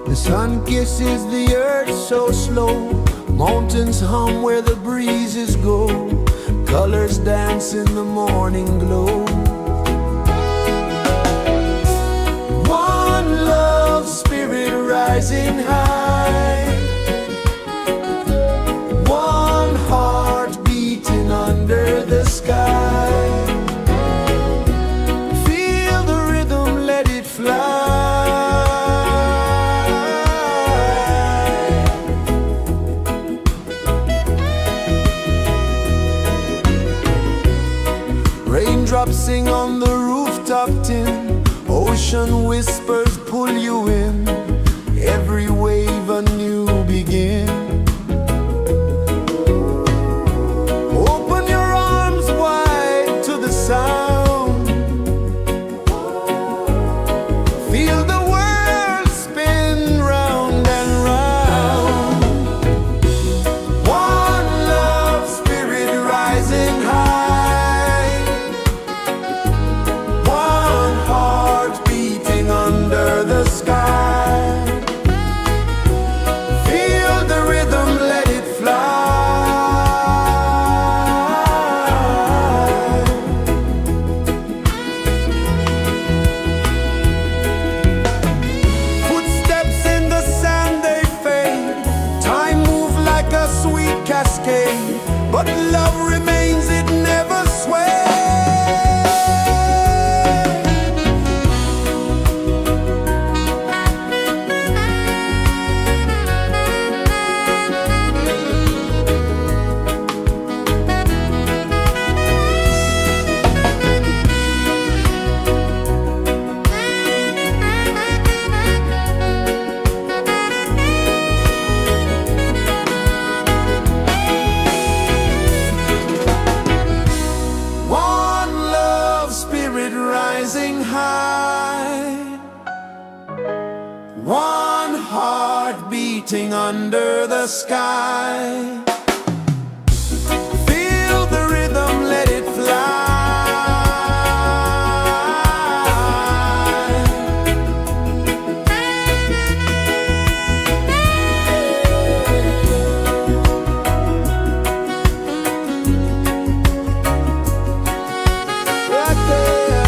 The sun kisses the earth so slow. Mountains hum where the breezes go. Colors dance in the morning glow. One love spirit rising high. One heart beating under the sky. Feel the rhythm, let it fly. Raindrops sing on the rooftop tin. Ocean whispers pull you in. Every wave a new begin. Open your arms wide to the sound. Feel the world spin round and round. One love spirit rising high. One heart beating under the sky. Feel the rhythm, let it fly. Footsteps in the sand, they fade. Time moves like a sweet cascade. But love remains, it never sways. One love spirit rising high. One heart beating under the sky. Feel the rhythm, let it fly. Right there.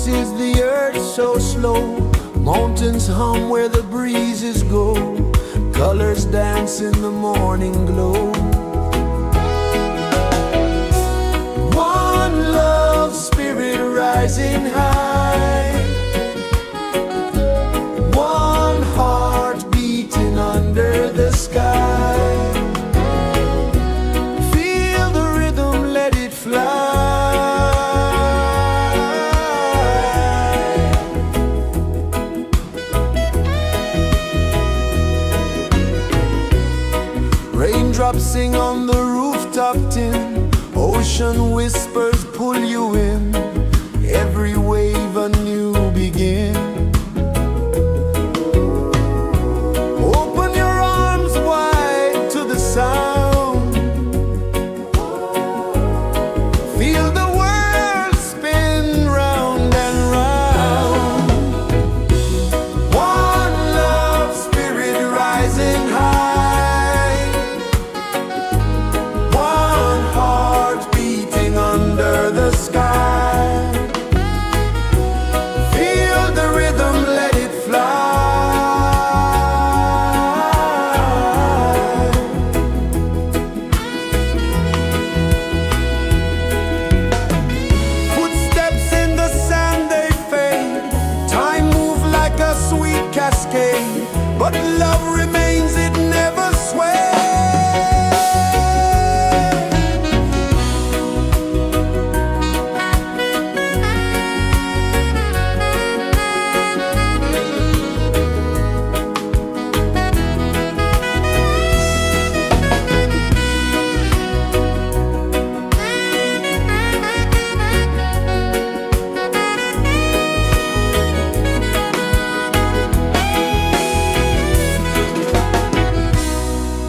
is the earth so slow? Mountains hum where the breezes go. Colors dance in the morning glow. One love, spirit rising high. One heart beating under the sky. Feel the rhythm, let it fly. Raindrops sing on the rooftop tin. Ocean whispers pull you in. Every wave a new begin. Open your arms wide to the sound. Feel the world spin round and round. One love, spirit rising high. One heart beating under the sky. Feel the rhythm, let it fly. Footsteps in the sand, they fade. Time moves like a sweet cascade, but love remains, it never sways.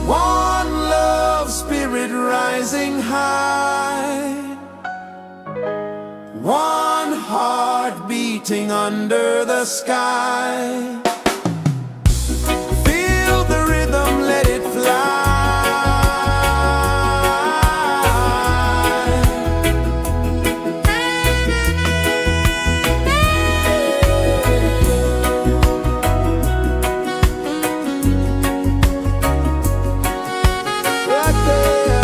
One love, spirit rising high. One heart beating under the sky. Feel the rhythm, let it fly. Right there.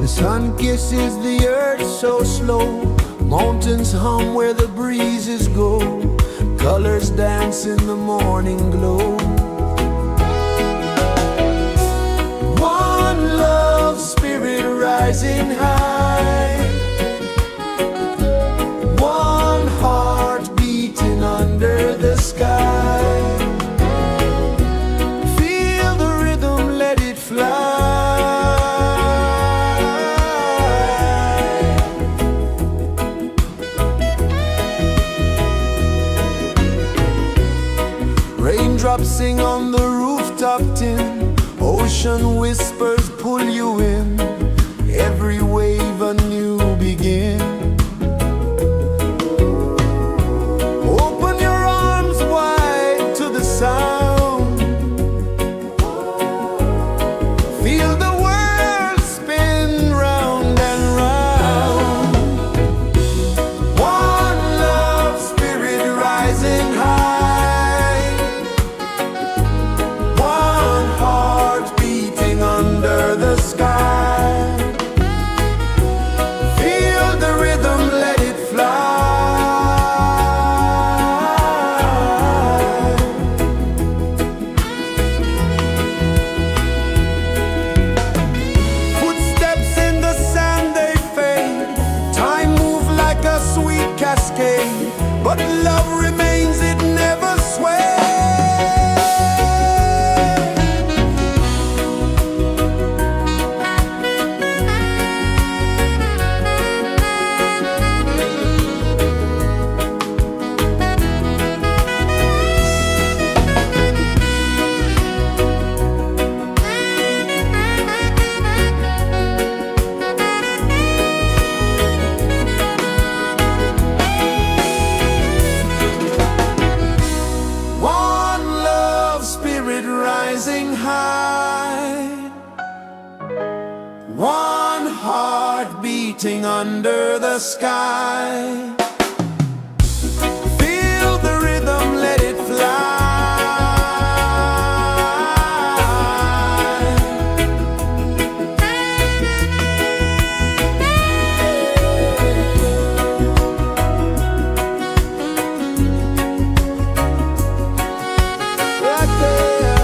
The sun kisses the earth so slow, mountains hum where the breezes go, colors dance in the morning glow. One love spirit rising high, one heart beating under the sky. Feel the rhythm, let it fly. Raindrops sing on the rooftop tin, ocean whispers pull you in, every wave a new begin. Open your arms wide to the sound, feel the world spin round and round. One love spirit rising high, one heart beating under the sky. Feel the rhythm, let it fly. Footsteps in the sand, they fade, time moves like a sweet cascade, but love remains, it never sways. One love spirit rising high, one heart beating under the sky. Feel the rhythm, let it fly. Right there.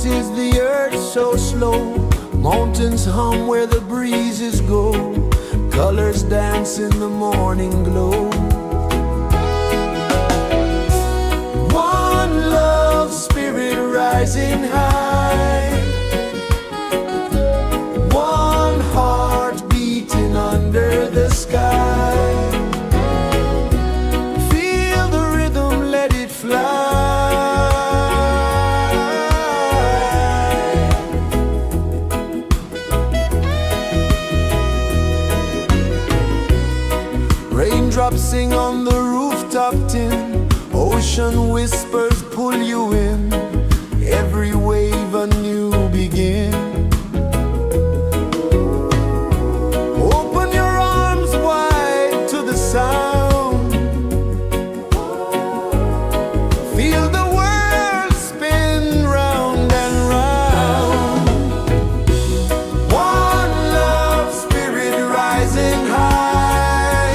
is the earth so slow. Mountains hum where the breezes go. Colors dance in the morning glow. One love spirit rising high. One heart beating under the sky. Feel the rhythm, let it fly. Raindrops sing on the rooftop tin. Ocean whispers pull you in. Every wave a new begin. Open your arms wide to the sound. Feel the world spin round and round. One love spirit rising high.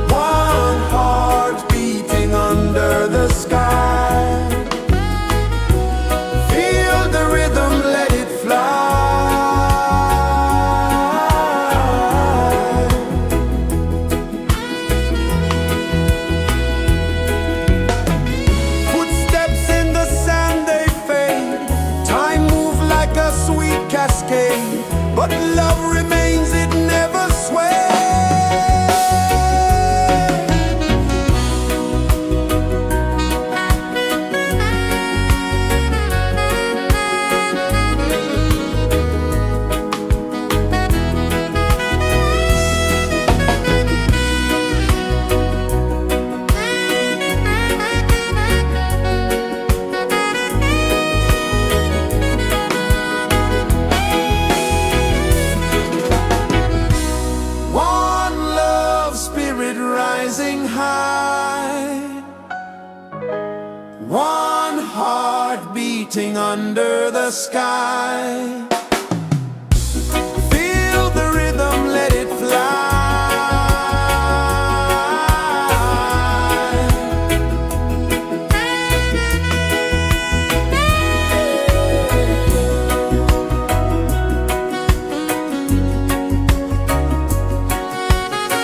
One heart beating under the sky. Feel the rhythm, let it fly. Footsteps in the sand, they fade. Time moves like a sweet cascade, but love remains, it never sways. One love spirit rising high. One heart beating under the sky. Feel the rhythm, let it fly.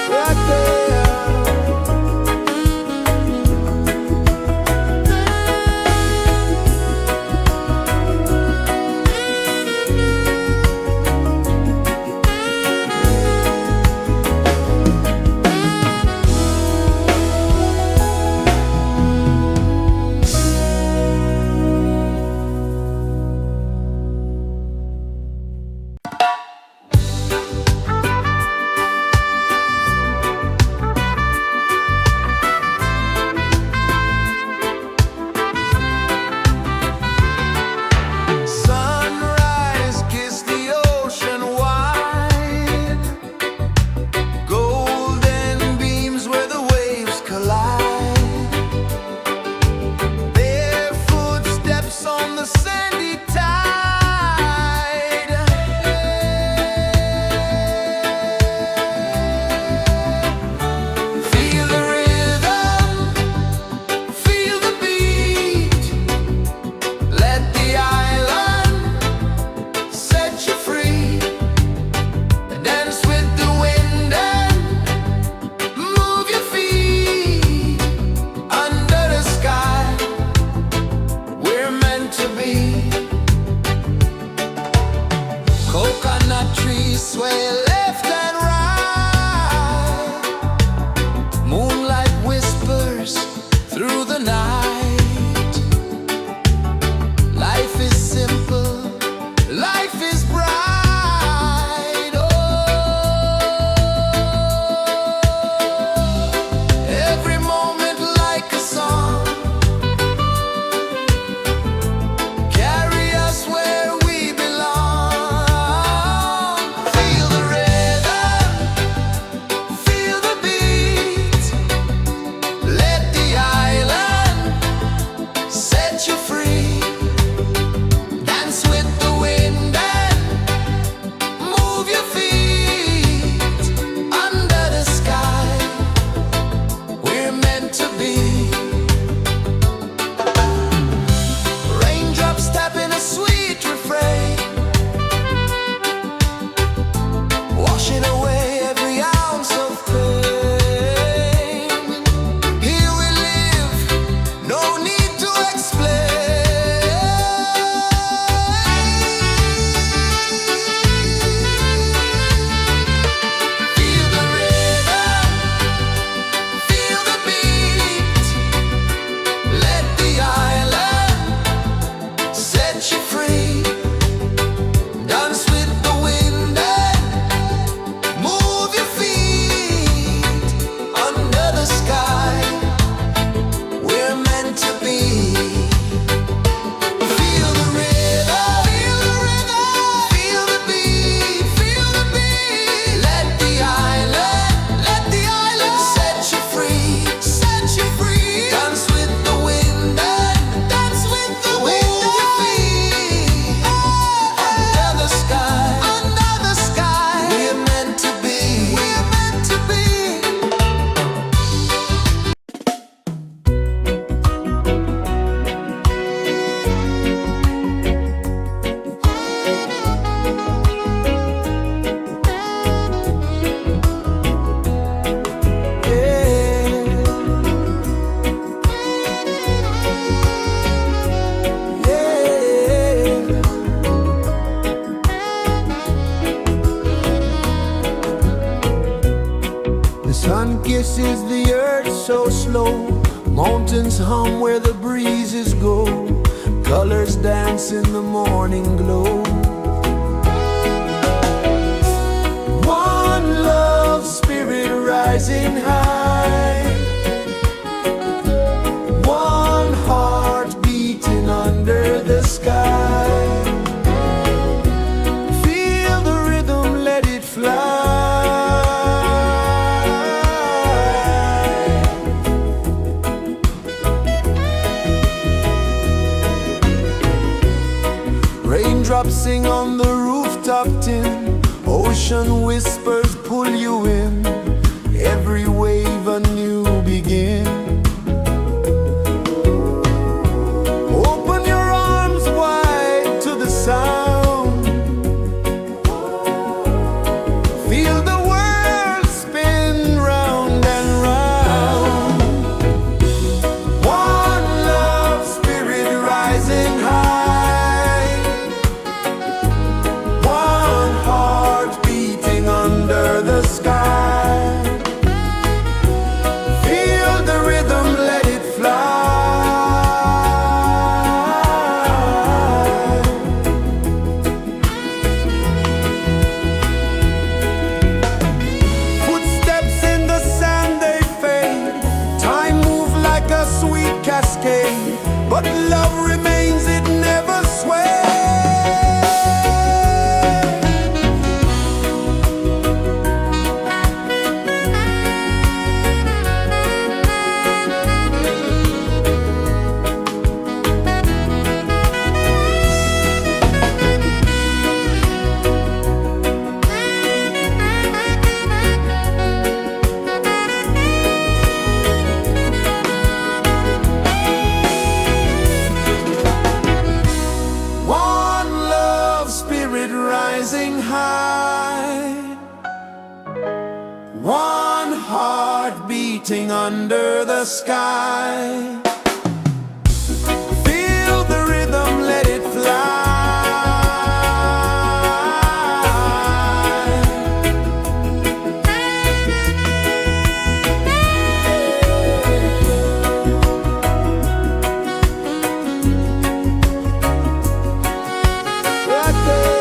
Right there. Sun kisses the earth so slow, mountains hum where the breezes go, colors dance in the morning glow. One love spirit rising high, one heart beating under the sky. Feel the rhythm, let it fly. Raindrops sing on the rooftop tin, ocean whispers pull you in, every wave a new begin. Open your arms wide to the sound, feel the world spin round and round. One love spirit rising high, one heart beating under the sky. Feel the rhythm, let it fly. Footsteps in the sand, they fade, time moves like a sweet cascade, but love remains, it never sways. One love spirit rising high, one heart beating under the sky. Feel the rhythm, let it fly. Right there.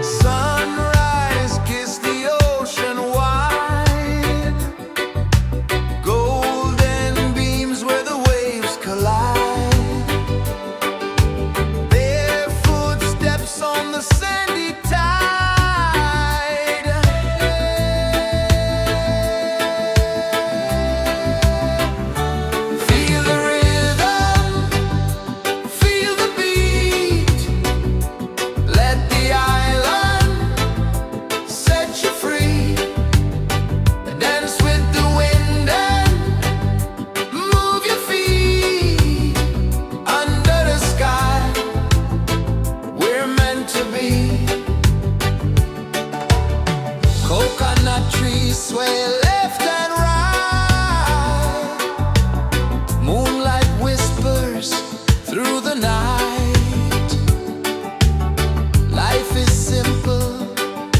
Sunrise, kiss the ocean wide, golden beams where the waves collide, bare footsteps on the sandy tide. Feel the rhythm, feel the beat, let the island set you free. Dance with the wind and move your feet under the sky. We're meant to be. Coconut trees sway left and right, moonlight whispers through the night. Life is simple,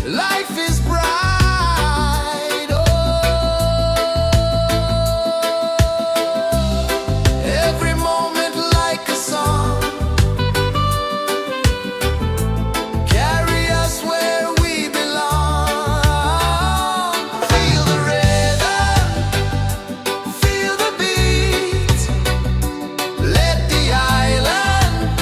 life is bright. Oh, every moment like a song, carry us where we belong. Feel the rhythm, feel the beat, let the island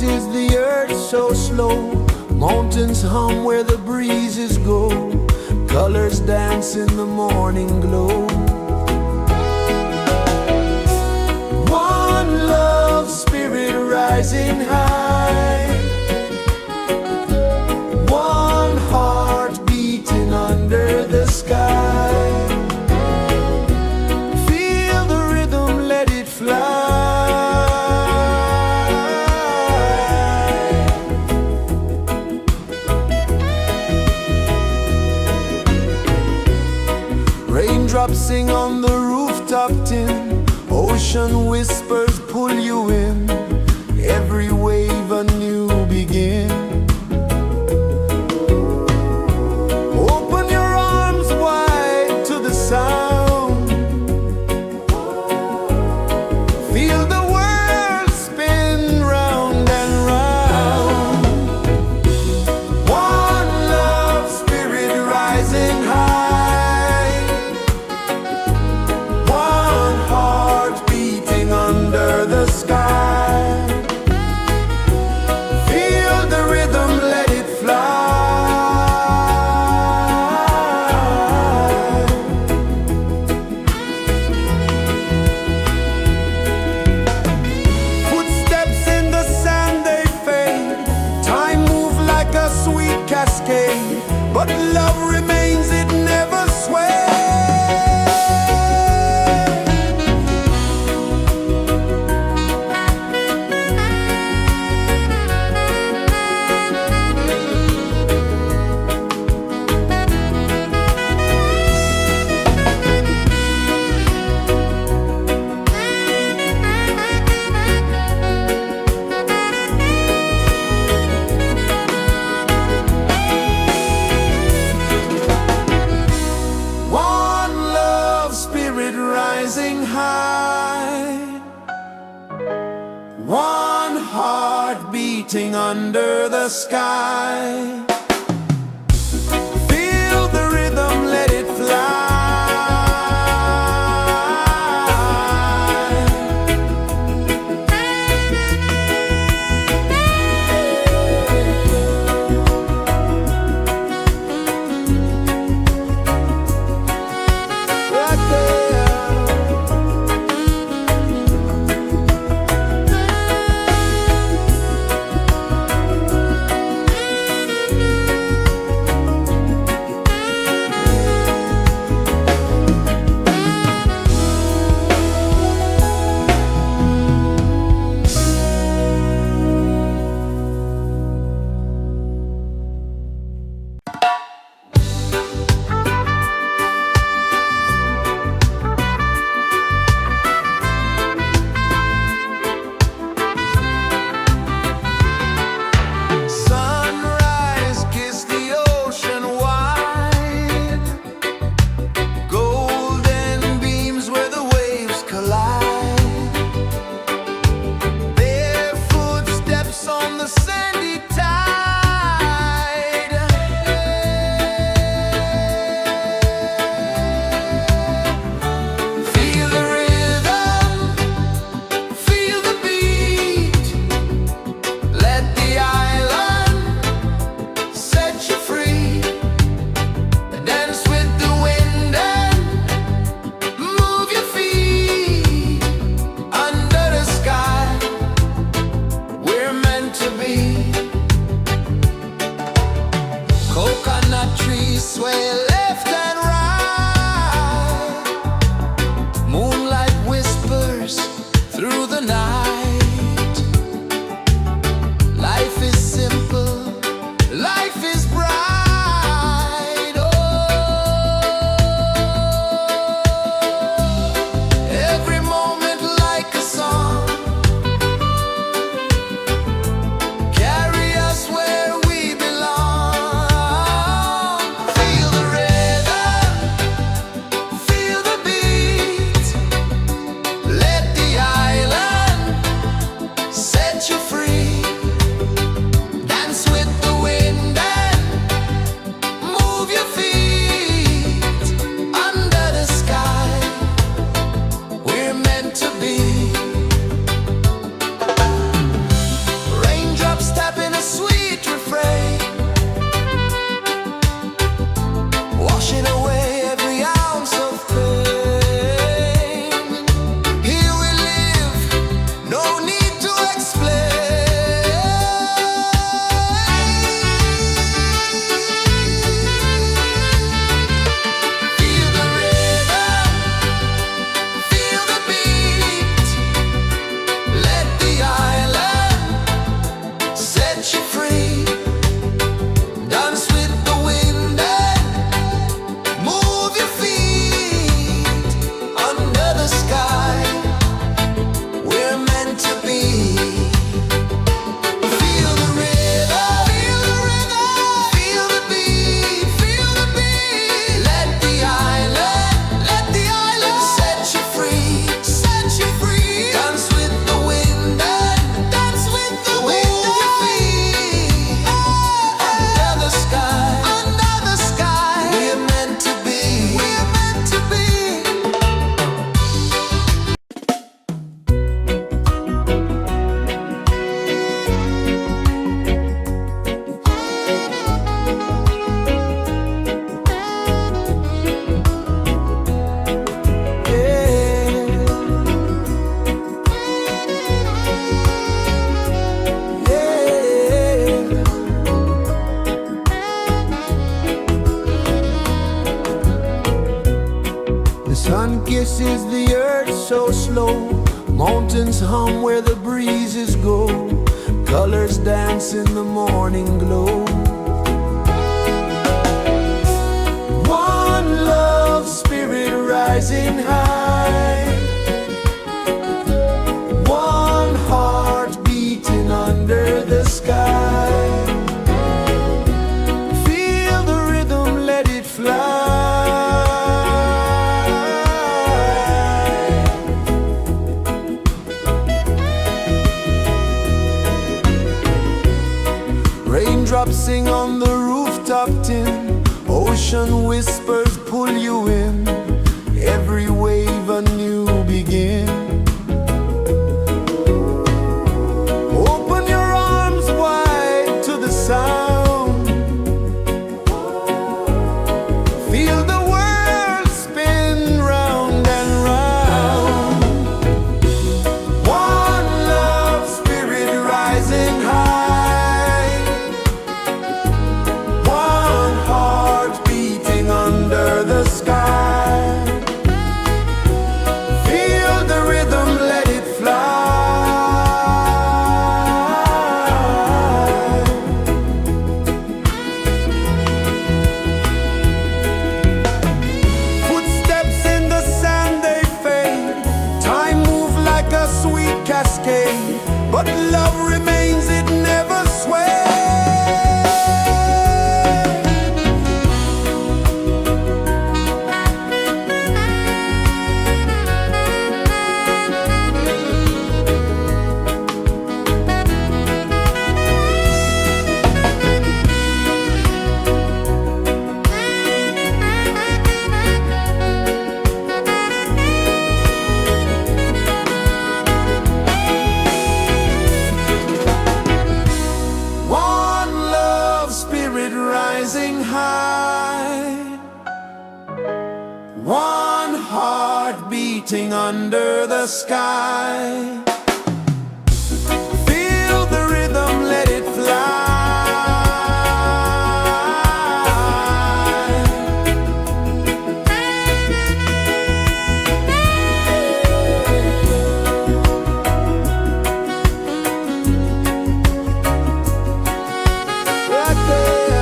is the earth so slow? Mountains hum where the breezes go. Colors dance in the morning glow. One love, spirit rising high. One heart beating under the sky. Feel the rhythm, let it fly. Raindrops sing on the rooftop tin. Ocean whispers pull you in. Every wave a new begin. Open your arms wide to the sound. Feel the world spin round and round. One love, spirit rising high. One heart beating under the sky. Feel the rhythm, let it fly. Footsteps in the sand, they fade. Time moves like a sweet cascade, but love remains, it never sways. One love, spirit rising high. One heart beating under the sky. Feel the rhythm, let it fly. Right there. Sunrise, kiss the ocean wide. Golden beams where the waves collide. Their footsteps on the sandy tide. Feel the rhythm, feel the beat. Let the island set you free. Dance with the wind and move your feet. Under the sky, we're meant to be. Coconut trees sway left and right. Moonlight whispers through the night. Life is simple, life is bright. Oh, every moment like a song. Carry us where we belong. Feel the rhythm, Sun kisses the earth so slow, mountains hum where the breezes go, colors dance in the morning glow. One love, spirit rising high, one heart beating under the sky. Feel the rhythm, let it fly. Raindrops sing on the rooftop tin, ocean whispers pull you in, every wave a new begin. Open your arms wide to the sound, feel the world spin round and round. One love, spirit rising high, one heart beating under the sky. Feel the rhythm, let it fly. Footsteps in the sand, they fade, time moves like a sweet cascade, but love remains, it never sways. One love, spirit rising high, one heart beating under the sky. Feel the rhythm, let it fly. Right there.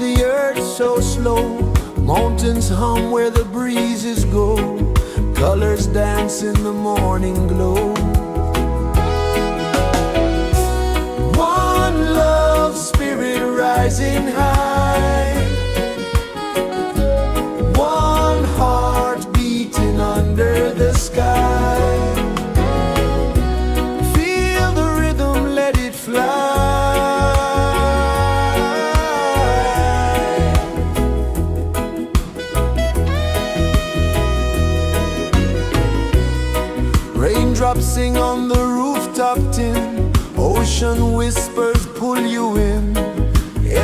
the earth so slow. Mountains hum where the breezes go. Colors dance in the morning glow. One love spirit rising high. One heart beating under the sky. Feel the rhythm, let it fly. Raindrops sing on the rooftop tin. Ocean whispers pull you in.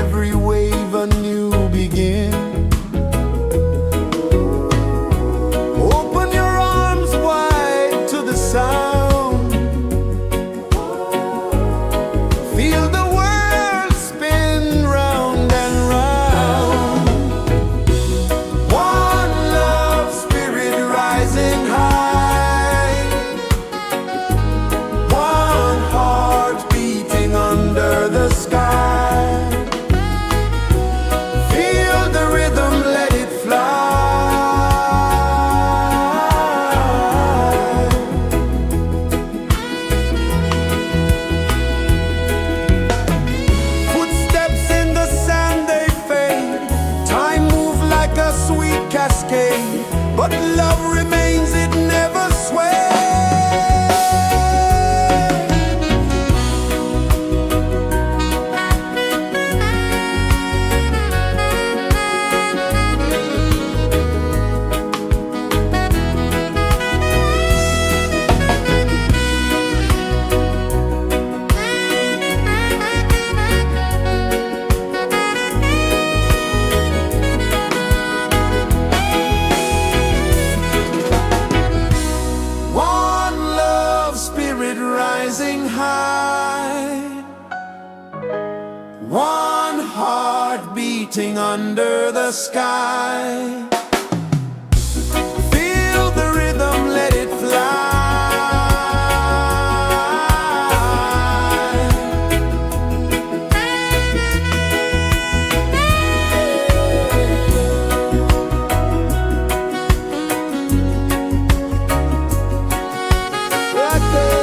Every wave a new begin. Open your arms wide to the sound. Feel the world spin round and round. One love spirit rising high. One heart beating under the sky. Feel the rhythm, let it fly. Footsteps in the sand, they fade. Time moves like a sweet cascade, but love remains, it never sways. One love spirit rising high. One heart beating under the sky. Feel the rhythm, let it fly. Right there.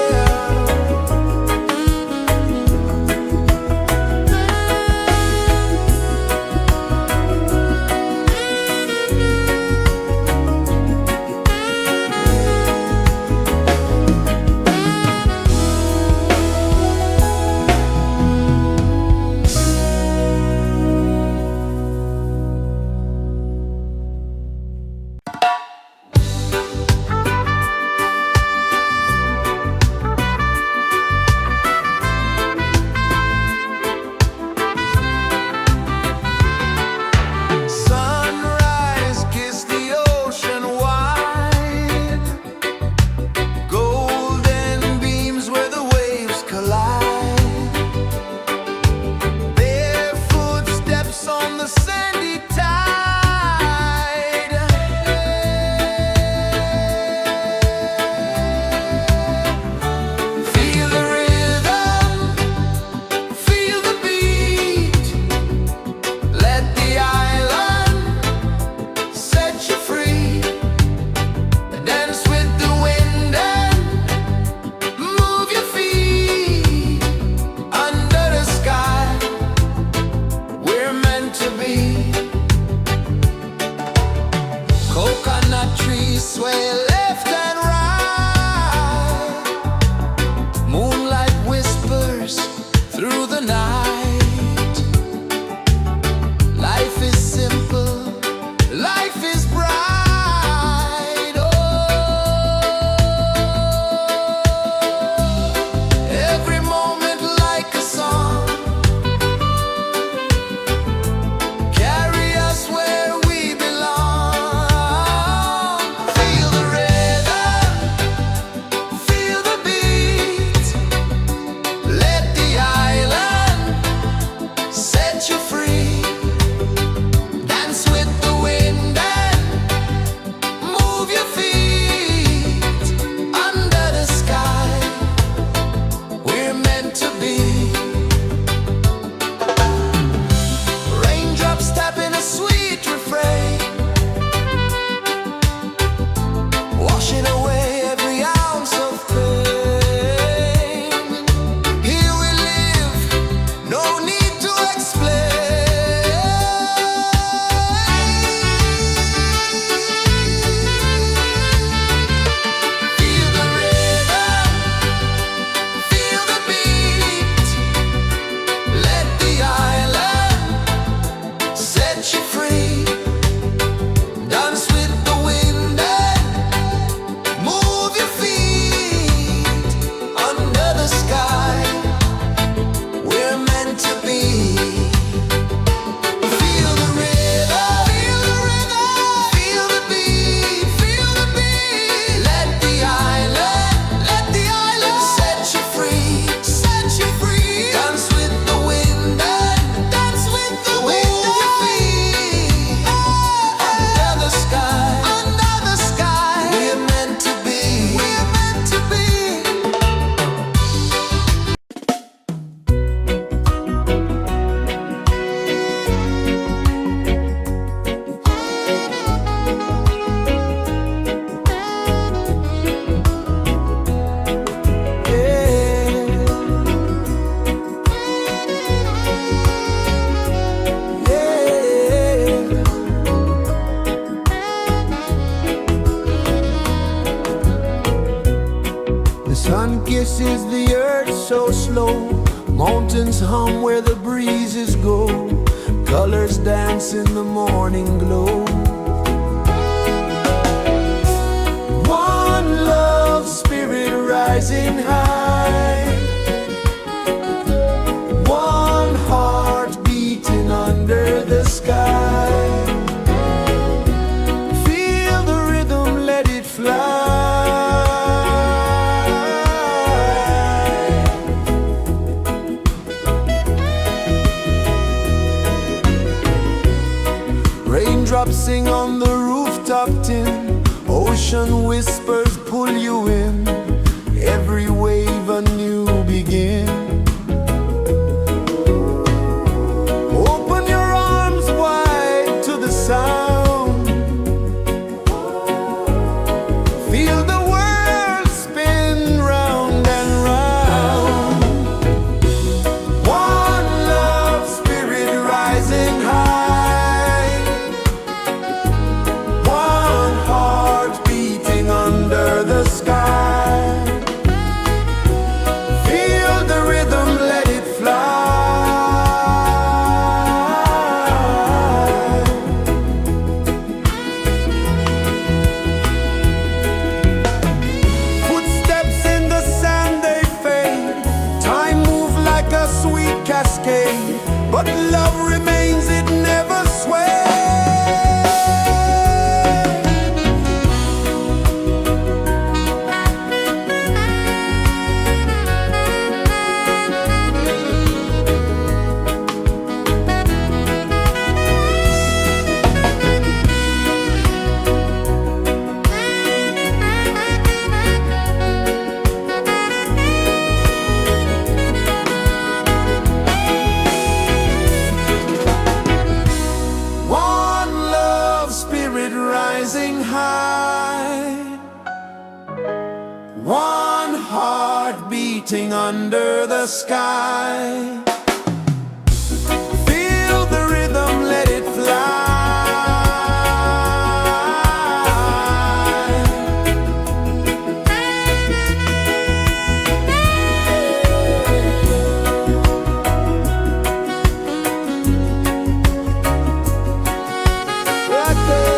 is the earth so slow? Mountains hum where the breezes go. Colors dance in the morning glow. One love spirit rising high. One heart beating under the sky. Feel the rhythm, let it fly. Raindrops sing on the rooftop tin. Ocean whispers pull you in. Every wave a new begin. Open your arms wide to the sound. Feel the world spin round and round. One love spirit rising high. One heart beating under the sky. Feel the rhythm, let it fly. Footsteps in the sand, they fade. Time moves like a sweet cascade, but love remains, it never sways. One love spirit rising high. One heart beating under the sky. Feel the rhythm, let it fly. Right there.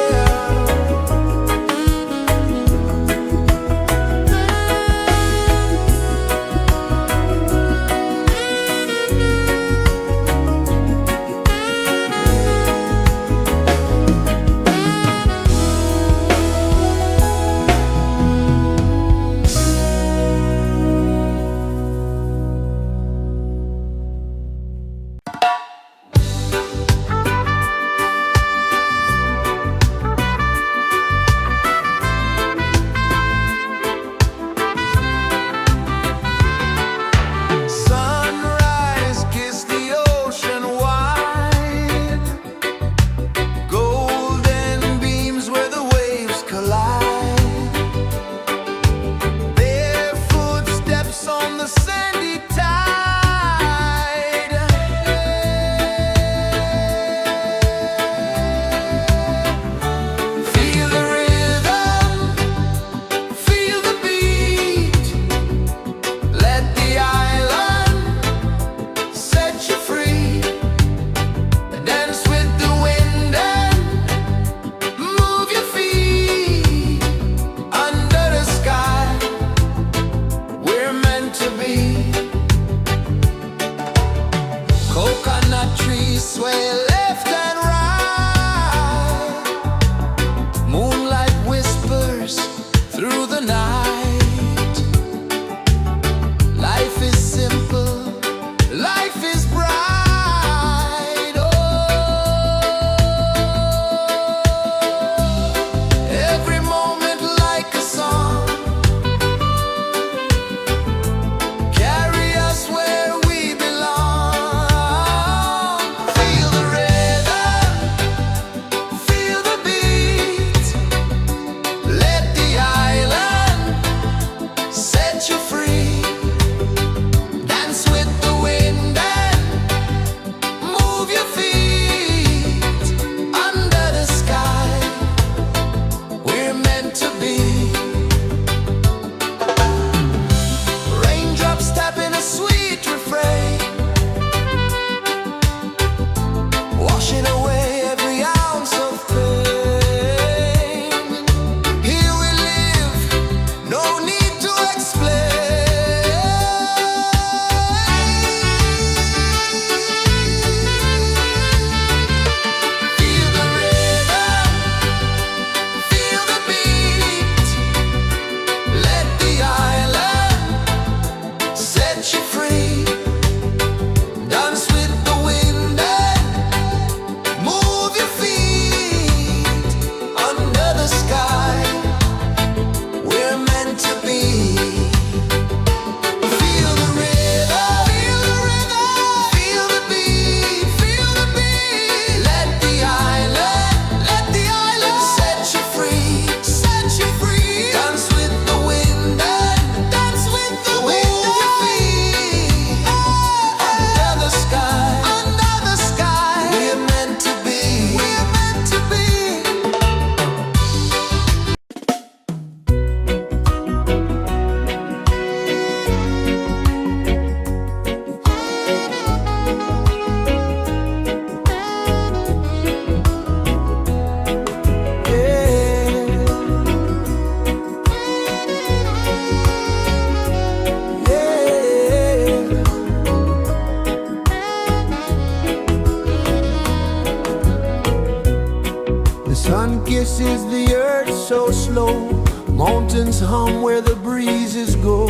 Sun kisses the earth so slow, mountains hum where the breezes go,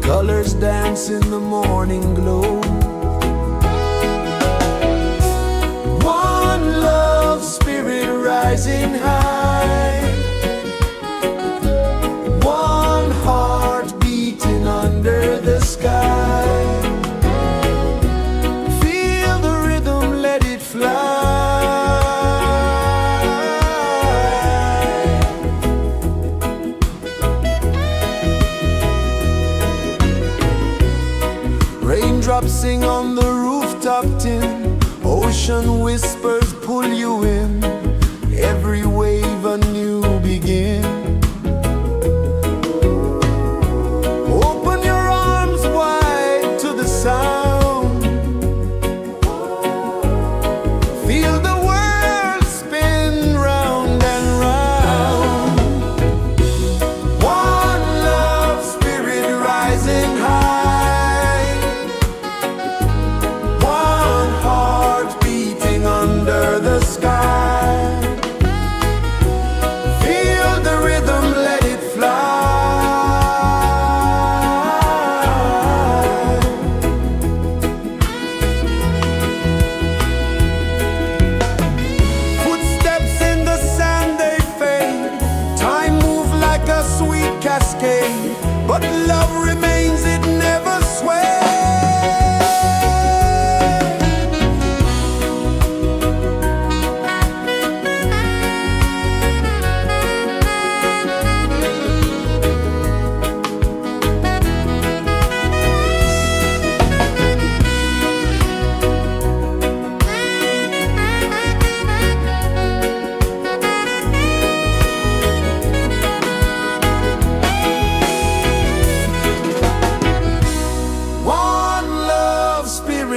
colors dance in the morning glow. One love spirit rising high, one heart beating under the sky. Feel the rhythm, let it fly. Raindrops sing on the rooftop tin, ocean whispers pull you in, every wave a new begin. Open your arms wide to the sound, feel the world spin round and round. One love spirit rising high, under the sky. Feel the rhythm, let it fly. Footsteps in the sand, they fade. Time moves like a sweet cascade, but love remains, it never sways.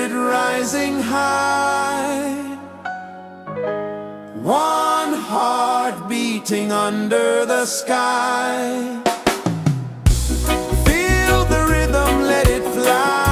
Rising high, one heart beating under the sky. Feel the rhythm, let it fly.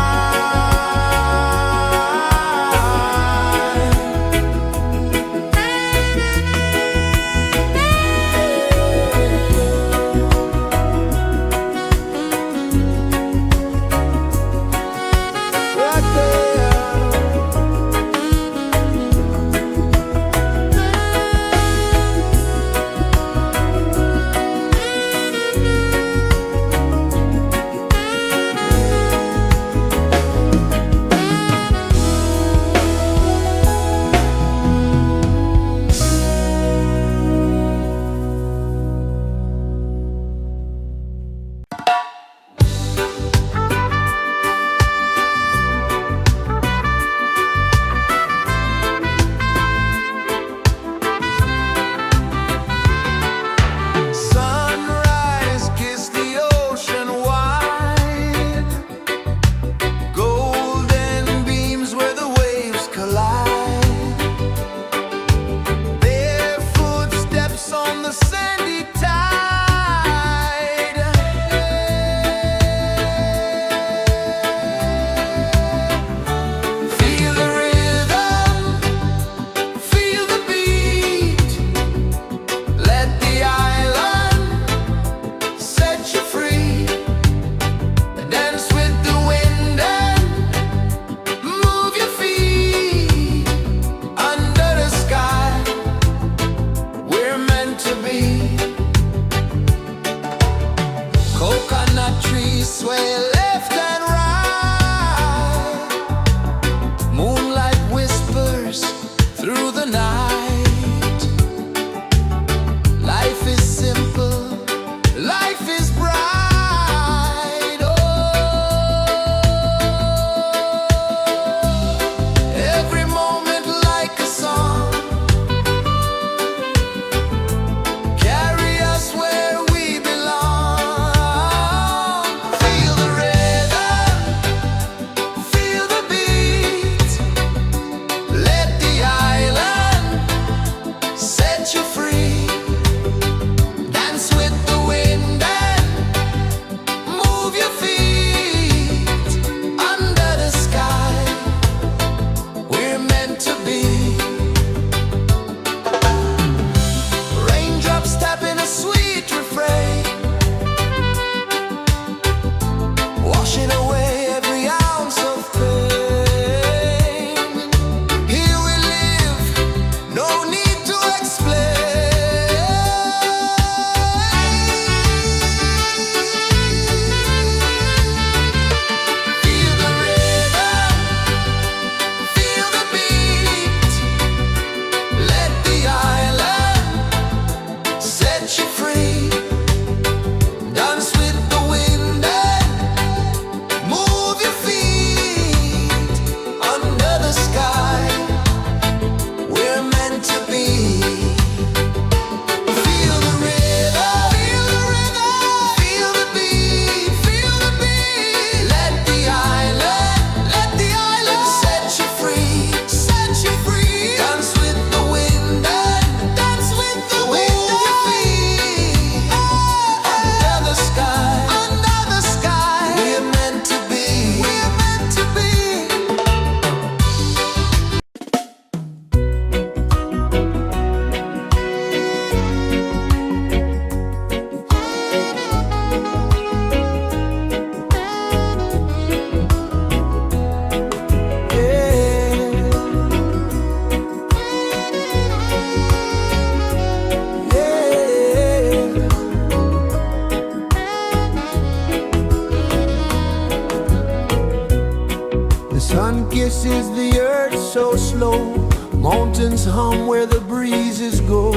is the earth so slow? Mountains hum where the breezes go.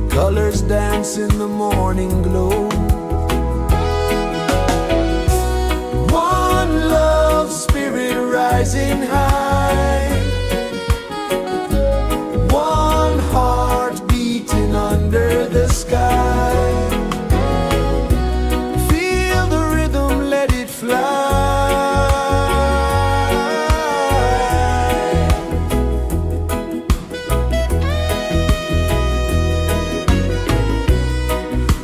Colors dance in the morning glow. One love, spirit rising high. One heart beating under the sky. Feel the rhythm, let it fly.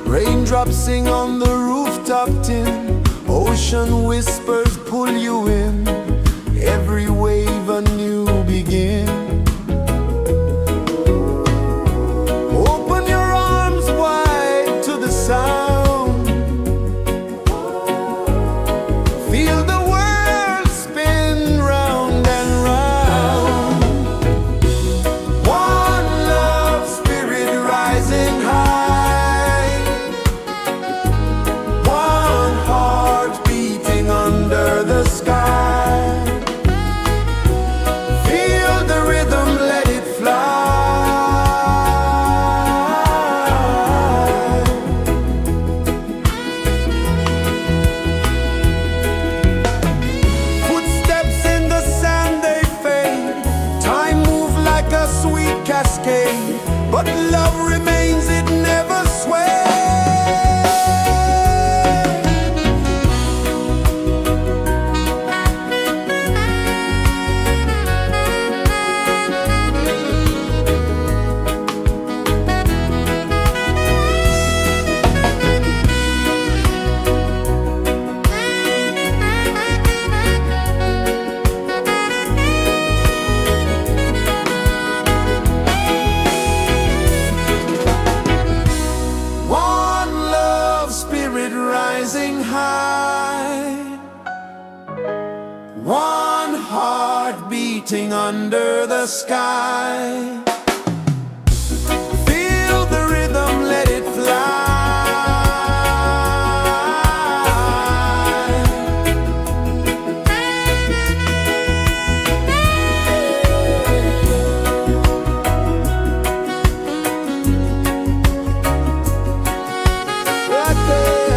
Raindrops sing on the rooftop tin. Ocean whispers pull you in. Every wave a new begin. Open your arms wide to the sound. Feel the world spin round and round. One love, spirit rising high. One heart beating under the sky. Feel the rhythm, let it fly. Footsteps in the sand, they fade. Time moves like a sweet cascade, but love remains, it never sways. One love, spirit rising high. One heart beating under the sky. Feel the rhythm, let it fly. Right there.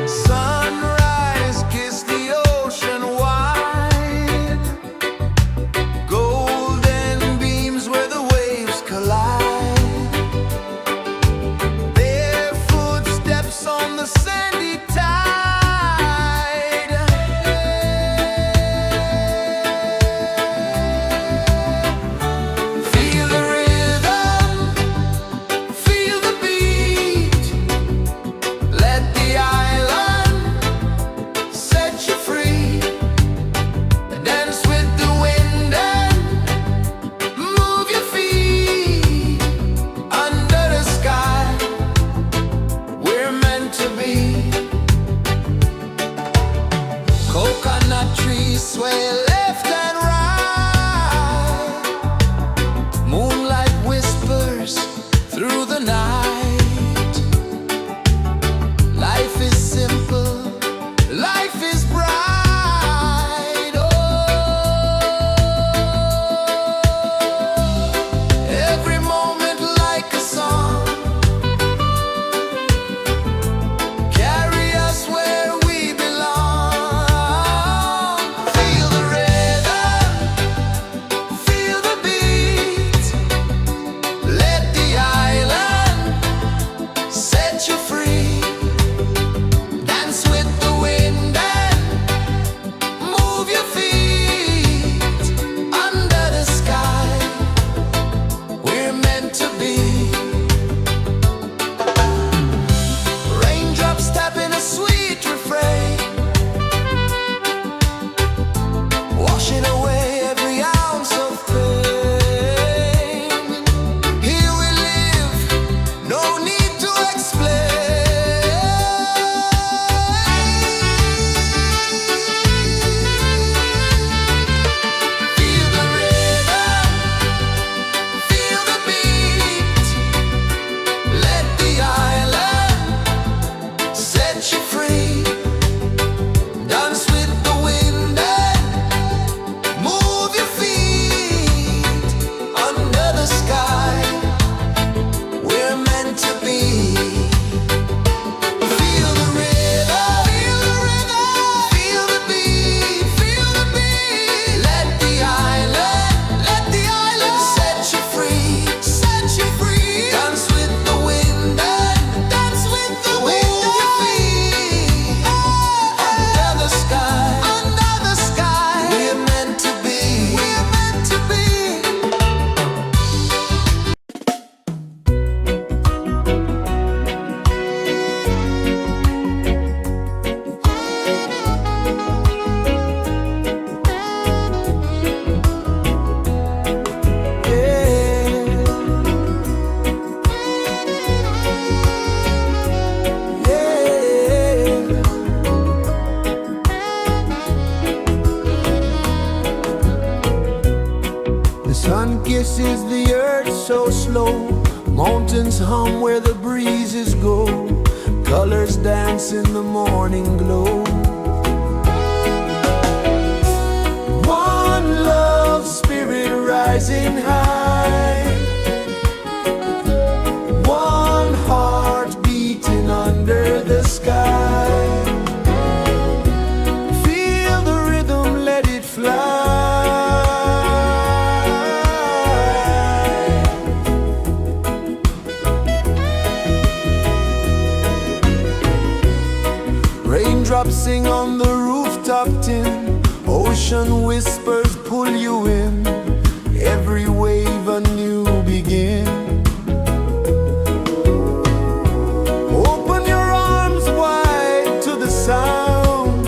Sunrise, kiss the ocean wide. Golden beams where the waves collide. Their footsteps on the sandy tide. Feel the rhythm, feel the beat. Let the island set you free. Dance with the wind and move your feet. Under the sky, we're meant to be. Coconut trees sway left and right. Moonlight whispers through the night. Life is simple, life is bright. Oh, every moment like a song. Carry us where we belong. Feel the rhythm, kisses the earth so slow. Mountains hum where the breezes go. Colors dance in the morning glow. One love, spirit rising high. One heart beating under the sky. Feel the rhythm, let it fly. Raindrops sing on the rooftop tin. Ocean whispers pull you in. Every wave a new begin. Open your arms wide to the sound.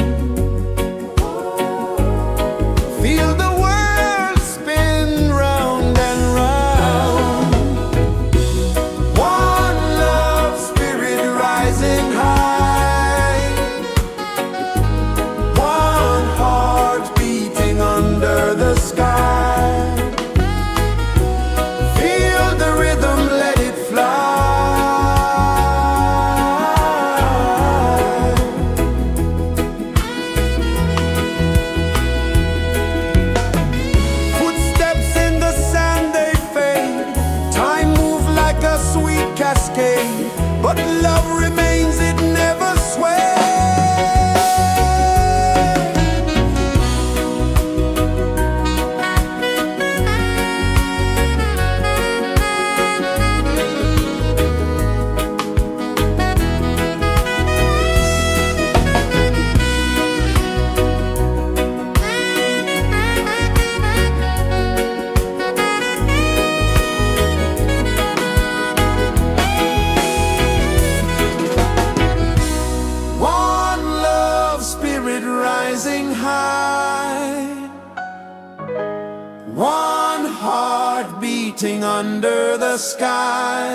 Feel the world spin round and round. One love, spirit rising high. One heart beating under the sky. Feel the rhythm, let it fly. Footsteps in the sand, they fade. Time moves like a sweet cascade, but love remains, it never sways. One love, spirit rising high. One heart beating under the sky.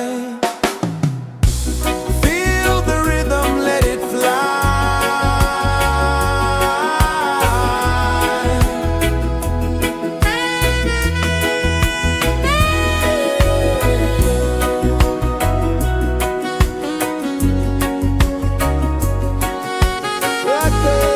Feel the rhythm, let it fly. Right there.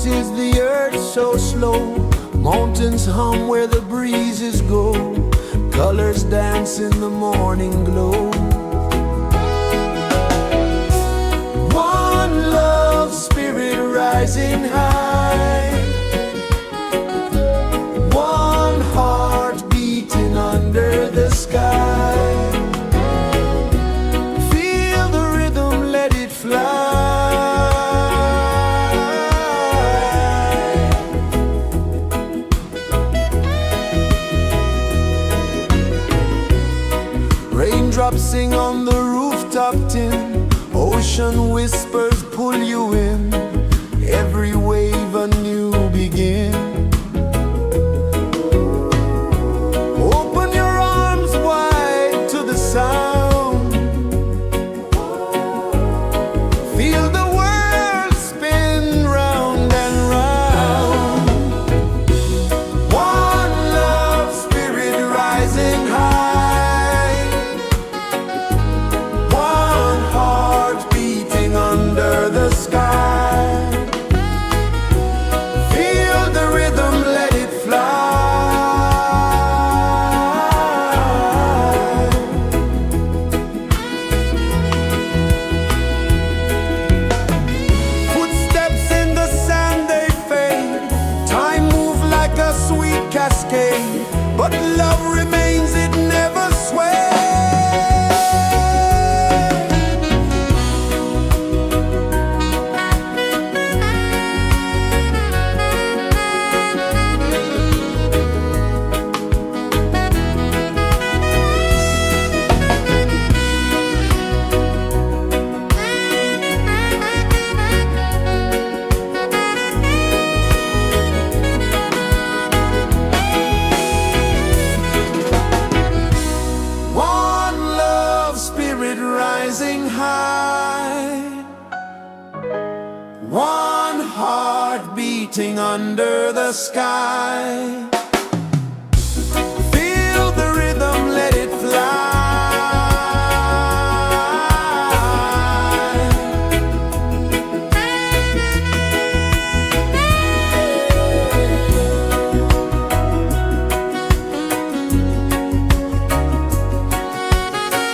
is the earth so slow. Mountains hum where the breezes go. Colors dance in the morning glow. One love, spirit rising high. One heart beating under the sky. Feel the rhythm, let it fly. Raindrops sing on the rooftop tin. Ocean whispers pull you in. Every wave a new begin. Open your arms wide to the sound. Feel the world spin round and round. One love, spirit rising high. One heart beating under the sky. Feel the rhythm, let it fly. Footsteps in the sand, they fade. Time moves like a sweet cascade, but love remains, it never sways. One love, spirit rising high. One heart beating under the sky. Feel the rhythm, let it fly.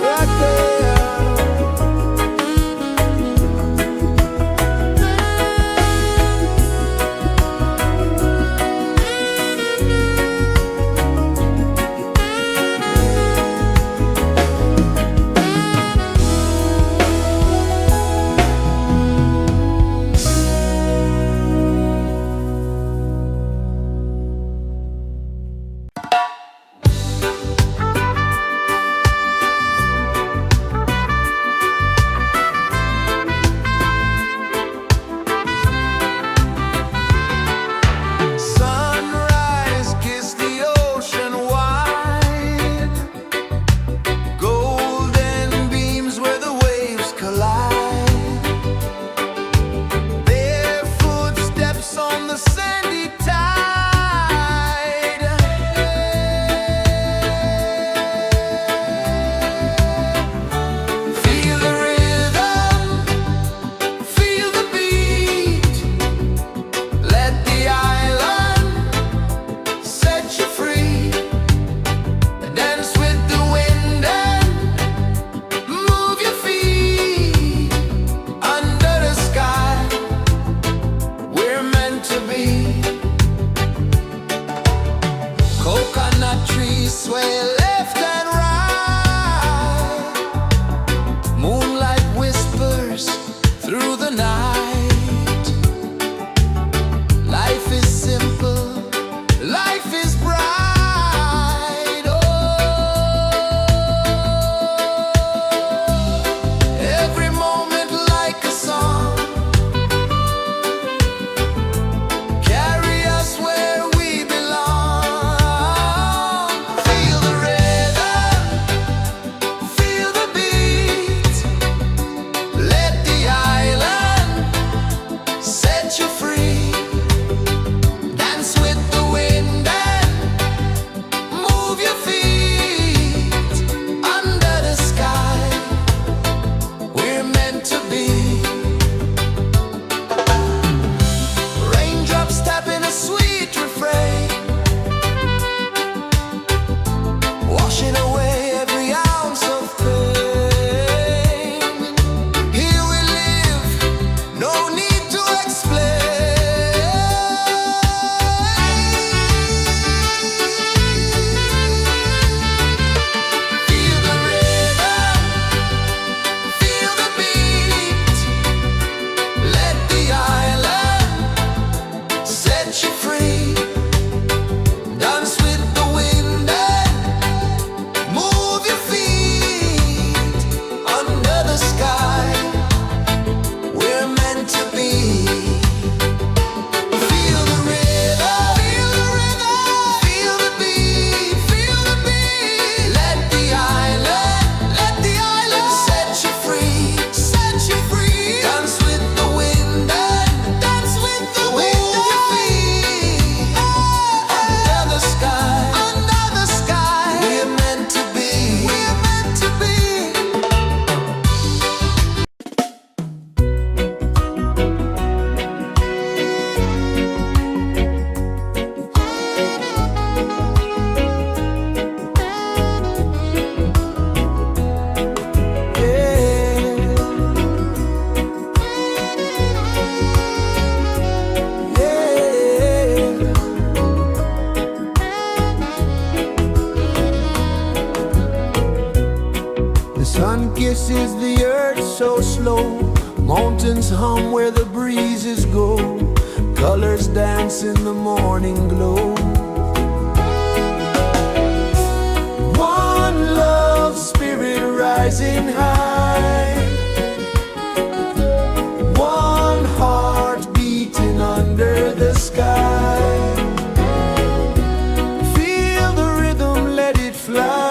Right there. Sunrise, kiss the ocean wide. Golden beams where the waves collide. Their footsteps on the sandy tide. Feel the rhythm, feel the beat. Let the island set you free. Dance with the wind and move your feet. Under the sky, we're meant to be. Coconut trees sway left and right. Moonlight whispers through the night. Life is simple, life is bright. Oh, every moment like a song. Carry us where we belong. Feel the rhythm. rejoices the earth so slow. Mountains hum where the breezes go. Colors dance in the morning glow. One love spirit rising high. One heart beating under the sky. Feel the rhythm, let it fly.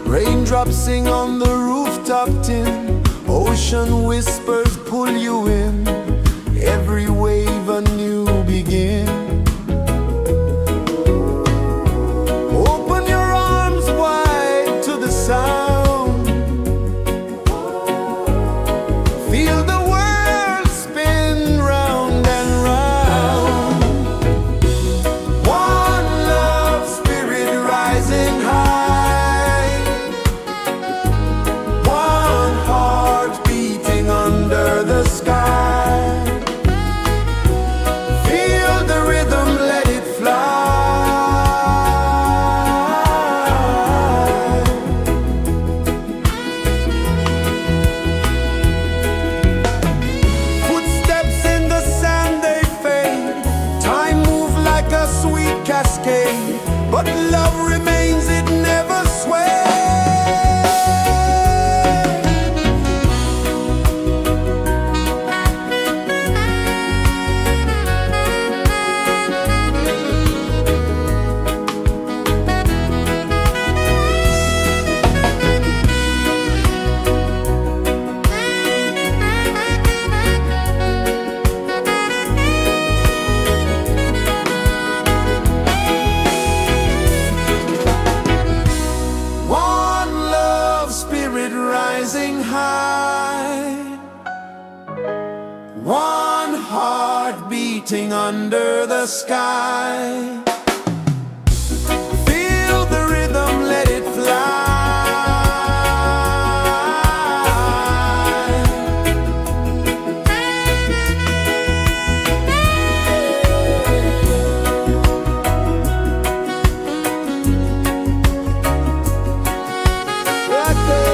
Raindrops sing on the rooftop tin. Ocean whispers pull you in. Every wave a new begin. Open your arms wide to the sound. Feel the world spin round and round. One love spirit rising high. One heart beating under the sky. Feel the rhythm, let it fly. Footsteps in the sand, they fade. Time moves like a sweet cascade, but love remains, it never sways. One love spirit rising high. One heart beating under the sky. Feel the rhythm, let it fly. Right there.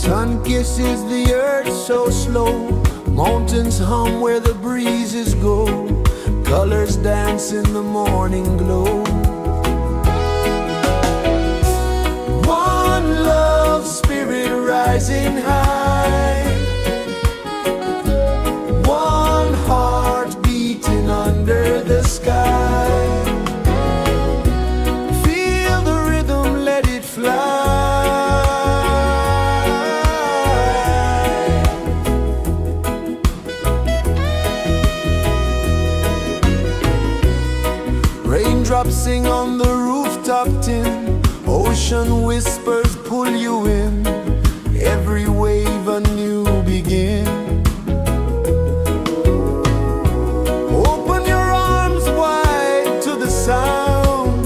Sun kisses the earth so slow, mountains hum where the breezes go, colors dance in the morning glow. One love spirit rising high, one heart beating under the sky. Feel the rhythm, let it fly. Raindrops sing on the rooftop tin, ocean whispers pull you in, every wave a new begin. Open your arms wide to the sound,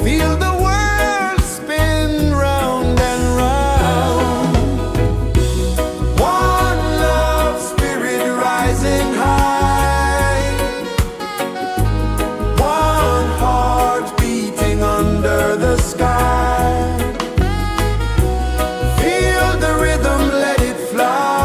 feel the world spin round and round. One love spirit rising high, one heart beating under the sky. Feel the rhythm, let it fly.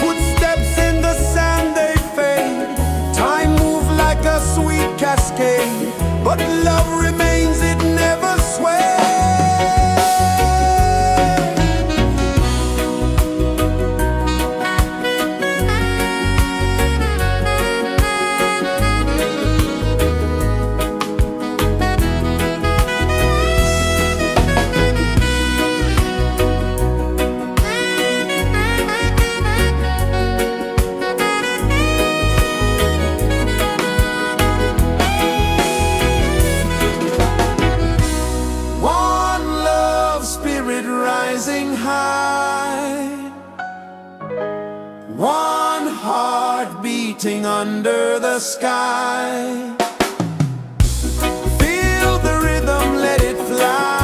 Footsteps in the sand, they fade, time moves like a sweet cascade, but love remains, it never sways. One love spirit rising high, one heart beating under the sky. Feel the rhythm, let it fly.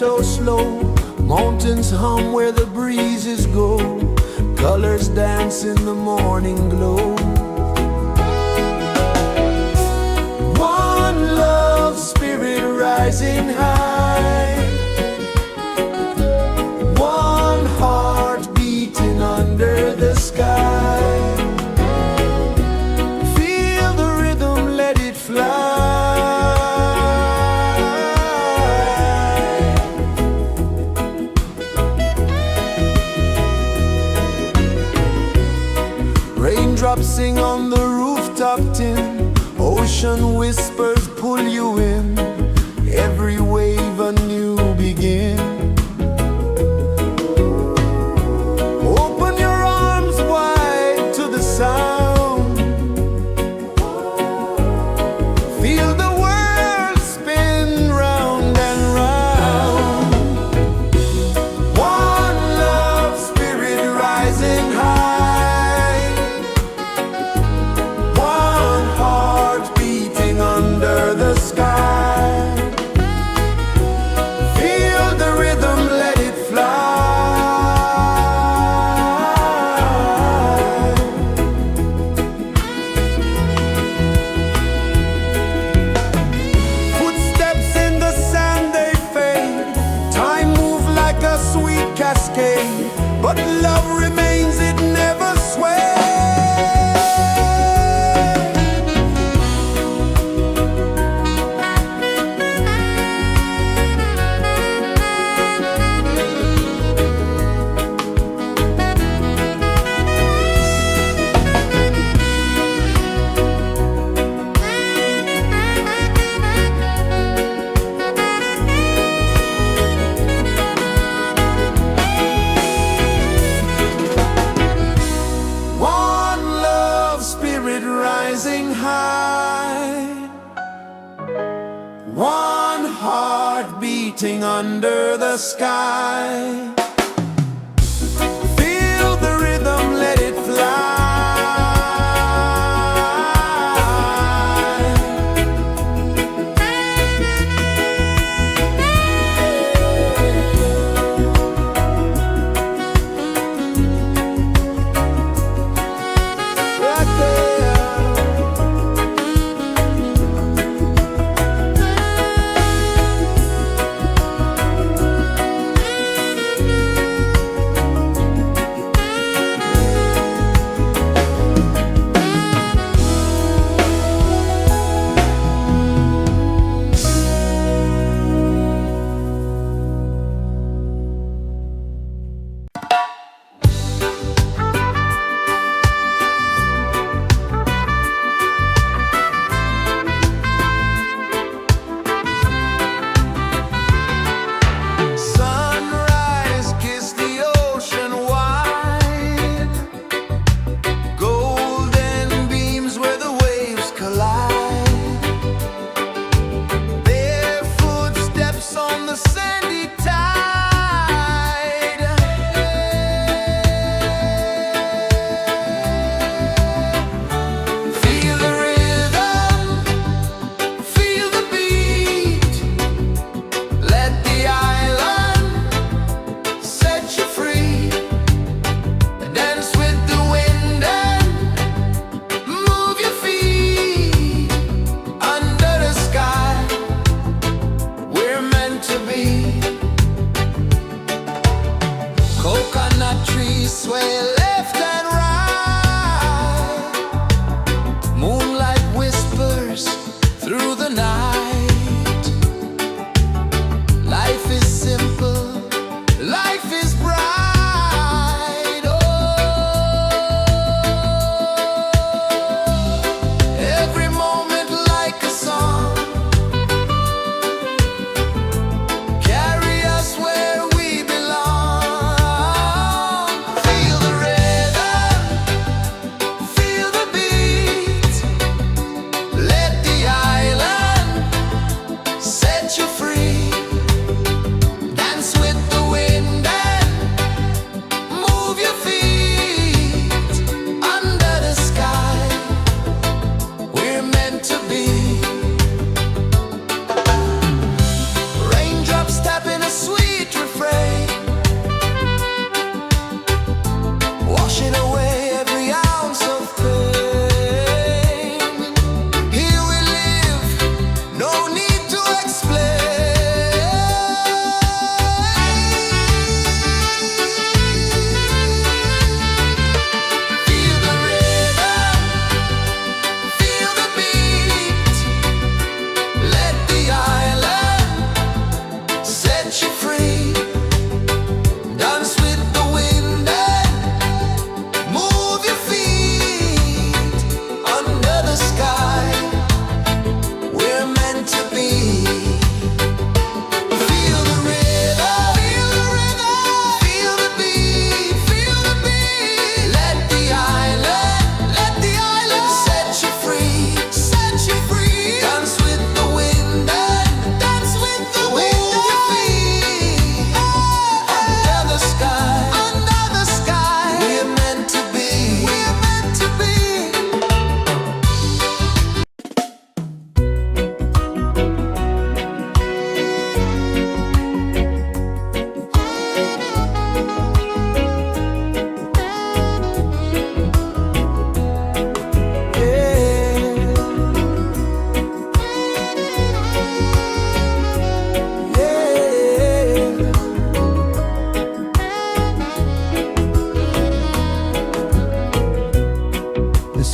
so slow. Mountains hum where the breezes go. Colors dance in the morning glow. One love, spirit rising high. One heart beating under the sky. Feel the rhythm, let it fly. Raindrops sing on the rooftop tin. Ocean whispers pull you in. Every wave a new begin. Open your arms wide to the sound. Feel the world spin round and round. One love, spirit rising high. One heart beating under the sky. Feel the rhythm, let it fly. Footsteps in the sand, they fade. Time moves like a sweet cascade, but love remains, it never sways. One love, spirit rising high. One heart beating under the sky. Feel the rhythm, let it fly. Right there.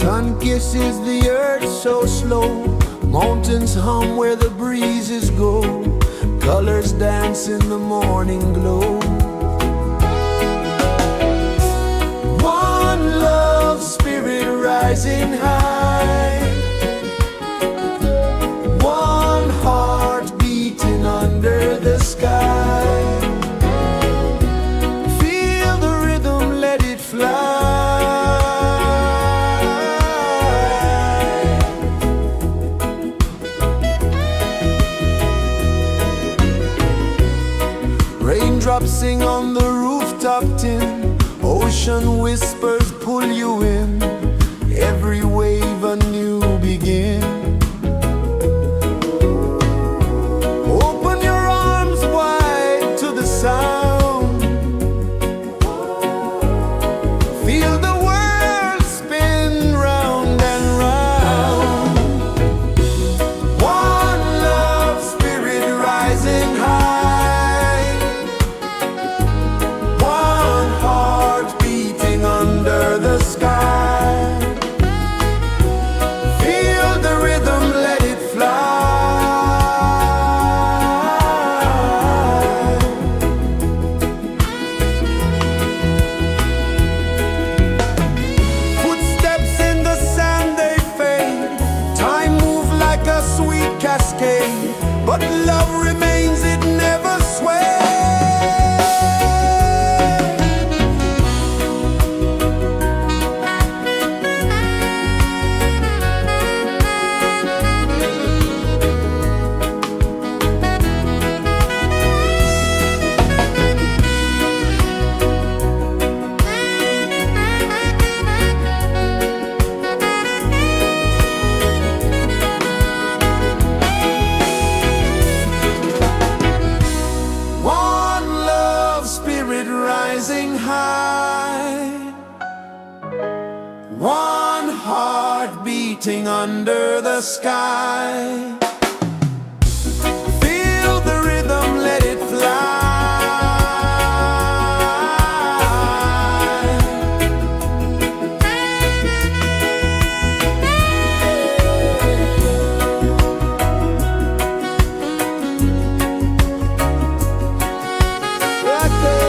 Sun kisses the earth so slow, mountains hum where the breezes go, colors dance in the morning glow. One love spirit rising high, one heart beating under the sky. Feel the rhythm, let it fly. Raindrops sing on the rooftop tin, ocean whispers pull you in, every wave a new begin. Open your arms wide to the sound, feel the world spin round and round. One love spirit rising high, one heart beating under the sky. Feel the rhythm, let it fly. Footsteps in the sand, they fade, time moves like a sweet cascade, but love remains, it never sways. One love spirit rising high, one heart beating under the sky. Feel the rhythm, let it fly. Right there.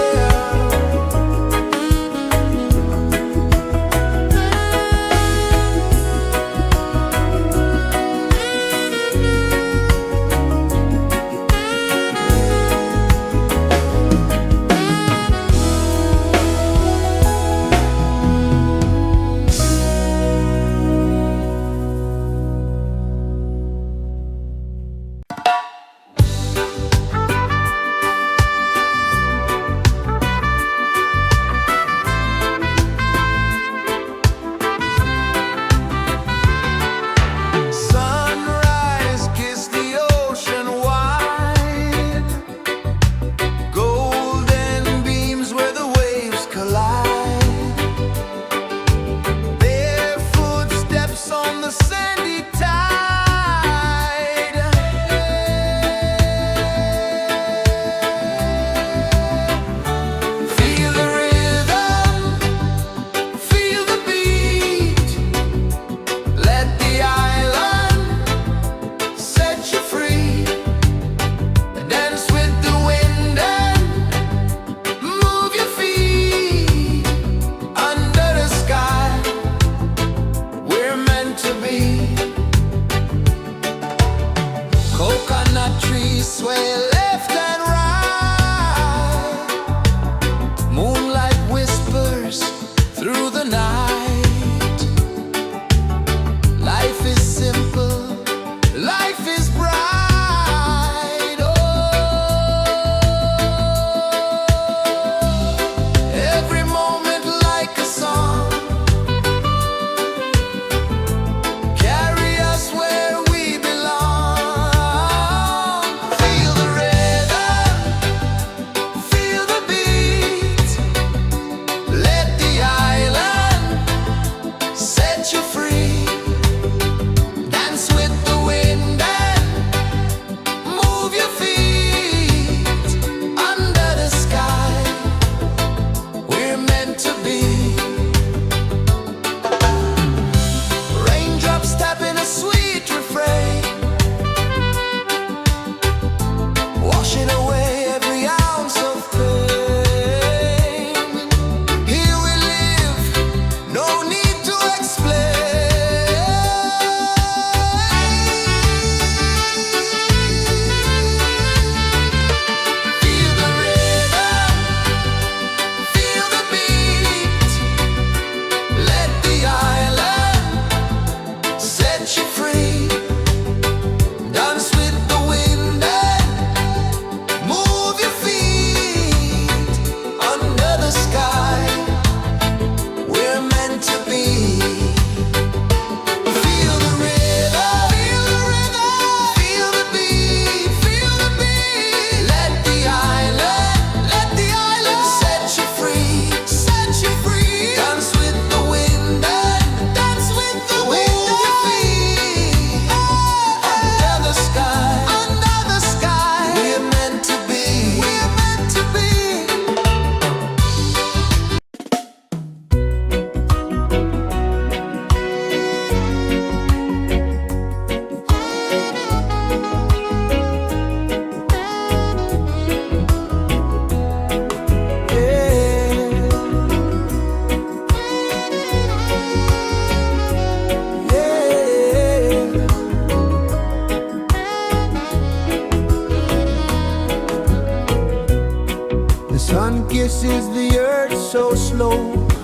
places the earth so slow.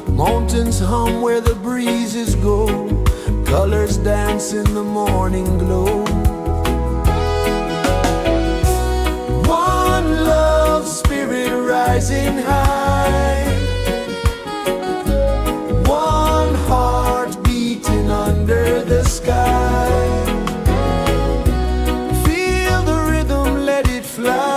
Mountains hum where the breezes go. Colors dance in the morning glow. One love spirit rising high. One heart beating under the sky. Feel the rhythm, let it fly.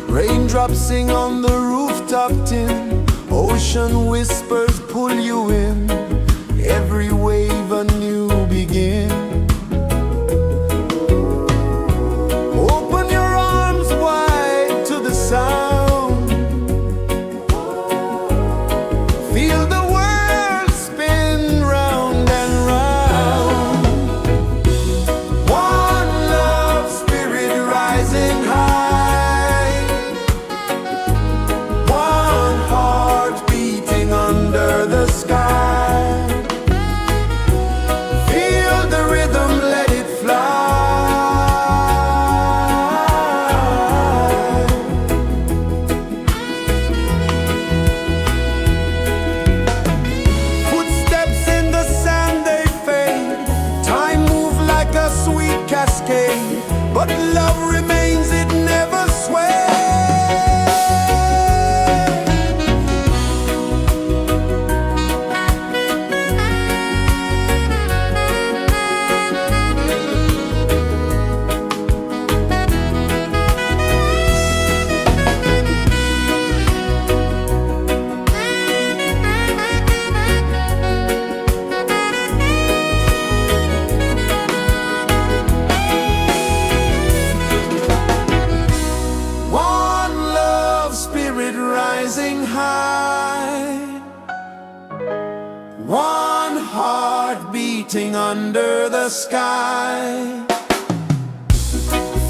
Raindrops sing on the rooftop tin. Ocean whispers pull you in. Every wave a new begin. Open your arms wide to the sound. Feel the world spin round and round. One love spirit rising high. One heart beating under the sky. Feel the rhythm, let it fly. Footsteps in the sand, they fade. Time moves like a sweet cascade. But love remains, it never sways. One love spirit rising high. One heart beating under the sky.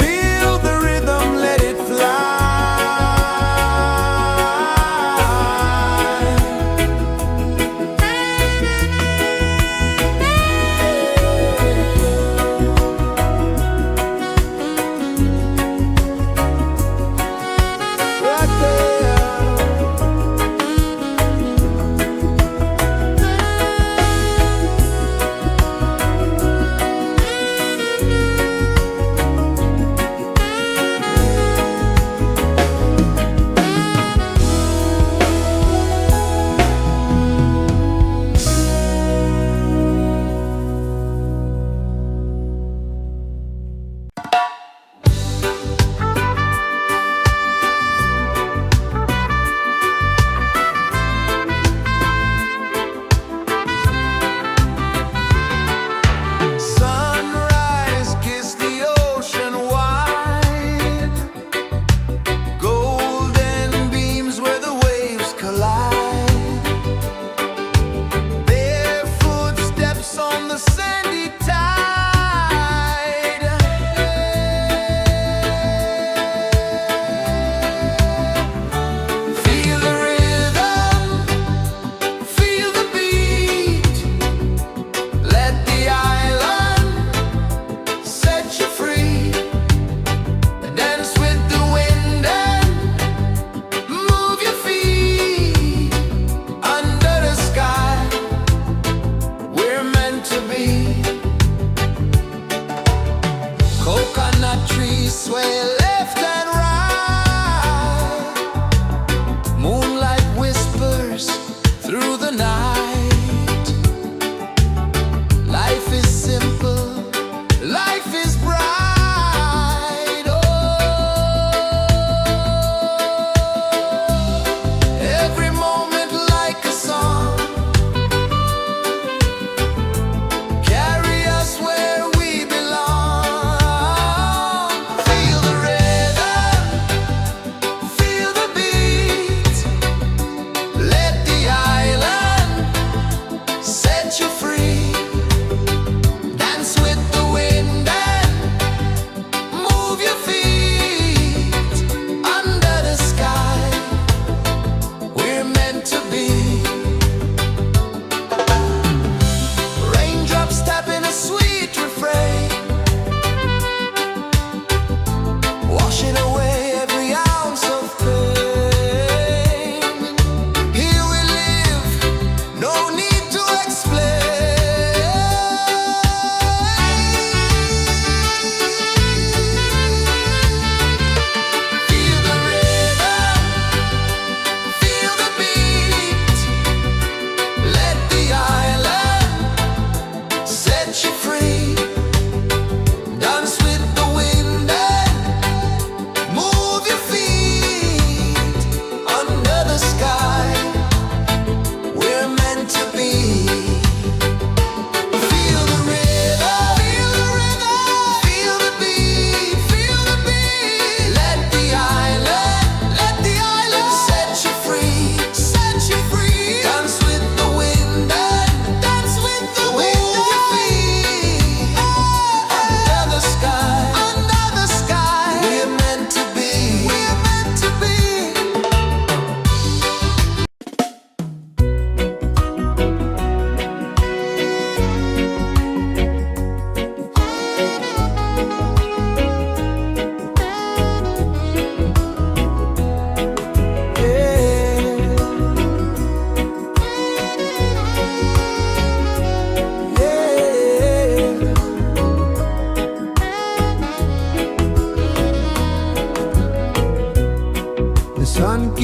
Feel the rhythm, let it fly. Right there. Sunrise, kiss the ocean wide. Golden beams where the waves collide. Bare footsteps on the sandy tide. Feel the rhythm, feel the beat. Let the island set you free. Dance with the wind and move your feet. Under the sky, we're meant to be. Coconut trees sway left and right. Moonlight whispers through the night. Life is simple, life is bright. Oh, every moment like a song. Carry us where we belong. Feel the rhythm.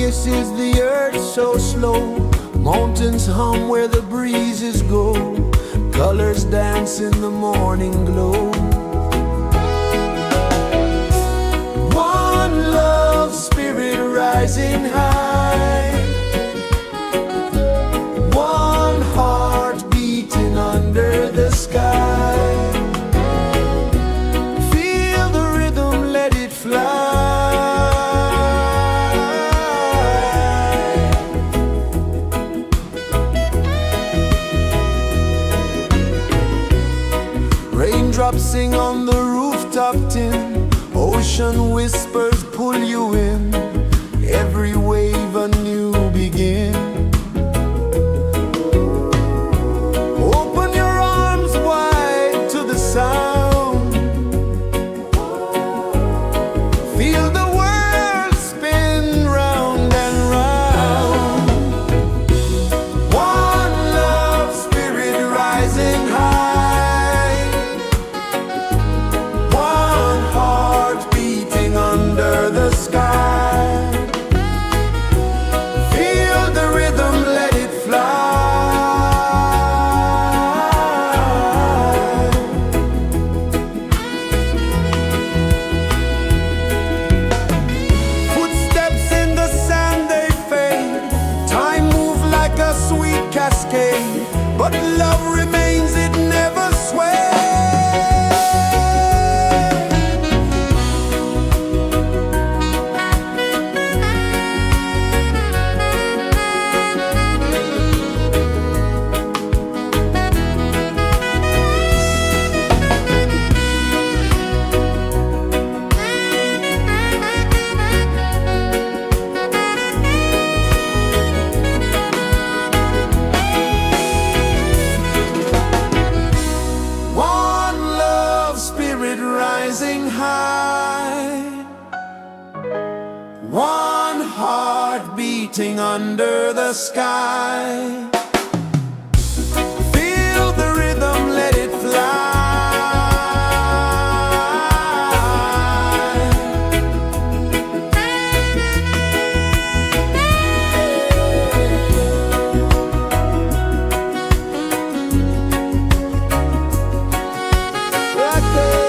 kisses the earth so slow. Mountains hum where the breezes go. Colors dance in the morning glow. One love spirit rising high. One heart beating under the sky. Feel the rhythm, let it fly. Raindrops sing on the rooftop tin. Ocean whispers pull you in. Every wave a new begin. Open your arms wide to the sound. Feel the world spin round and round. One love spirit rising high. One heart beating under the sky. Feel the rhythm, let it fly. Footsteps in the sand, they fade. Time moves like a sweet cascade, but love remains, it never sways. One love spirit rising high. One heart beating under the sky. Feel the rhythm, let it fly. Right there.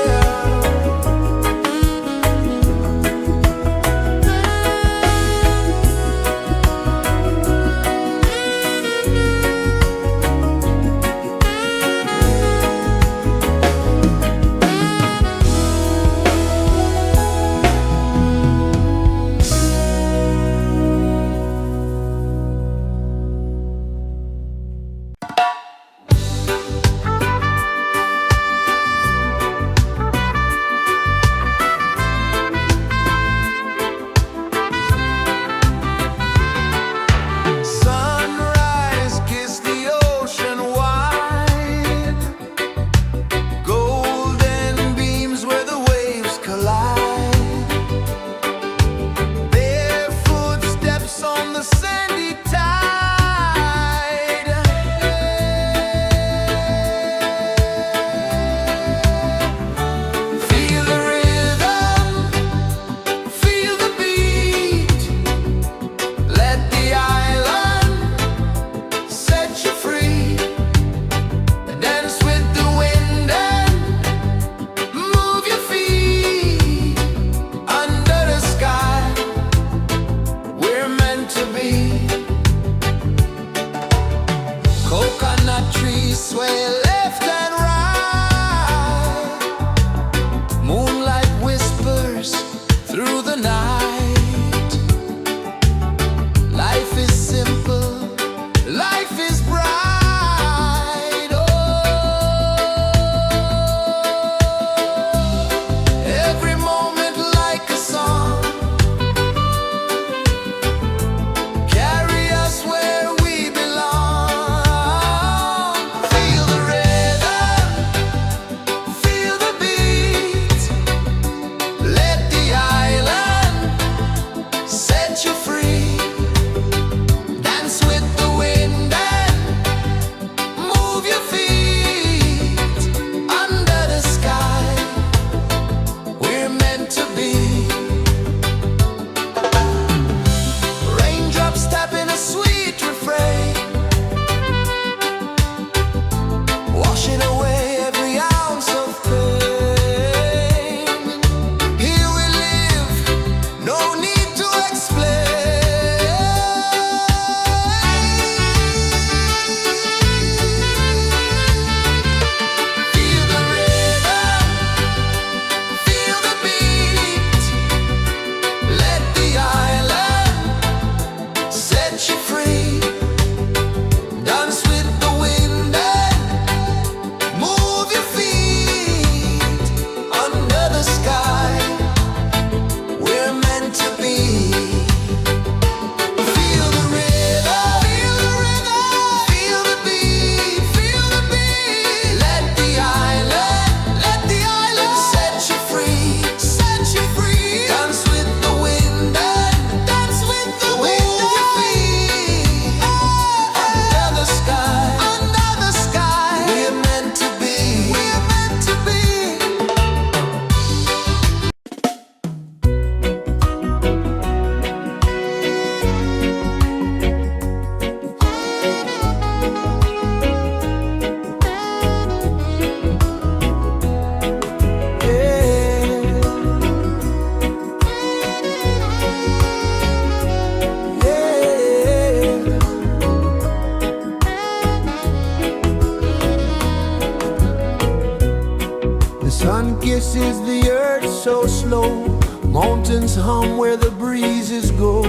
kisses the earth so slow. Mountains hum where the breezes go.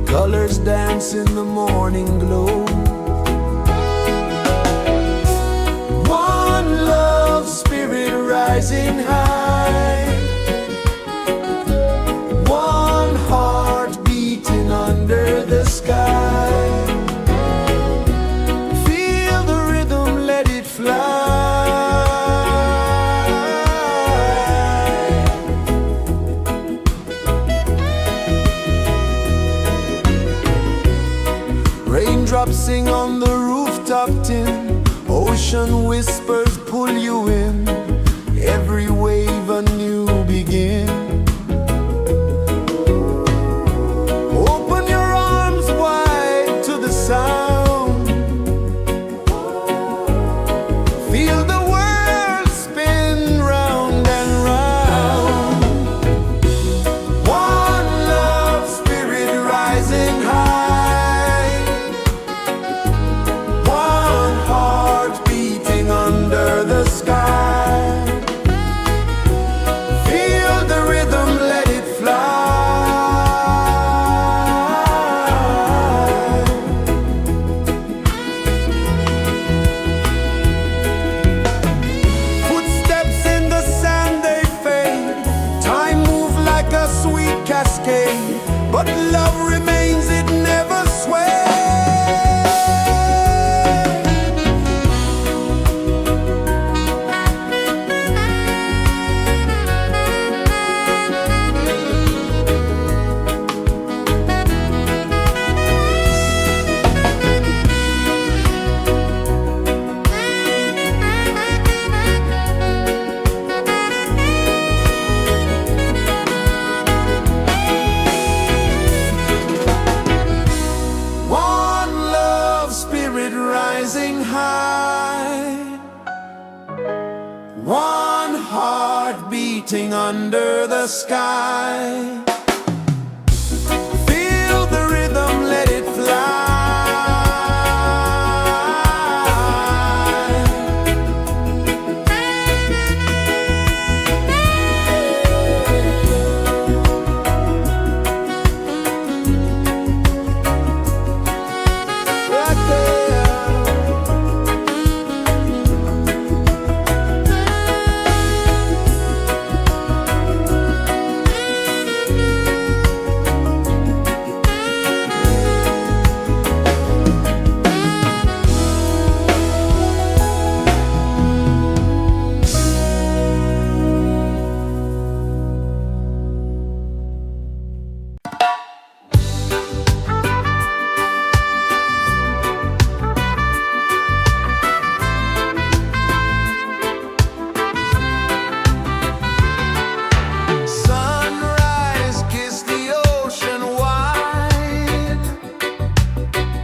Colors dance in the morning glow. One love spirit rising high. One heart beating under the sky. Feel the rhythm, let it fly. Raindrops sing on the rooftop tin. Ocean whispers pull you in. Every wave a new begin. Open your arms wide to the sound. Feel the world spin round and round. One love spirit rising high. One heart beating under the sky. Feel the rhythm, let it fly. Footsteps in the sand, they fade. Time moves like a sweet cascade, but love remains, it never sways. One love spirit rising high. One heart beating under the sky. Feel the rhythm, let it fly. Right there. Sunrise, kiss the ocean wide.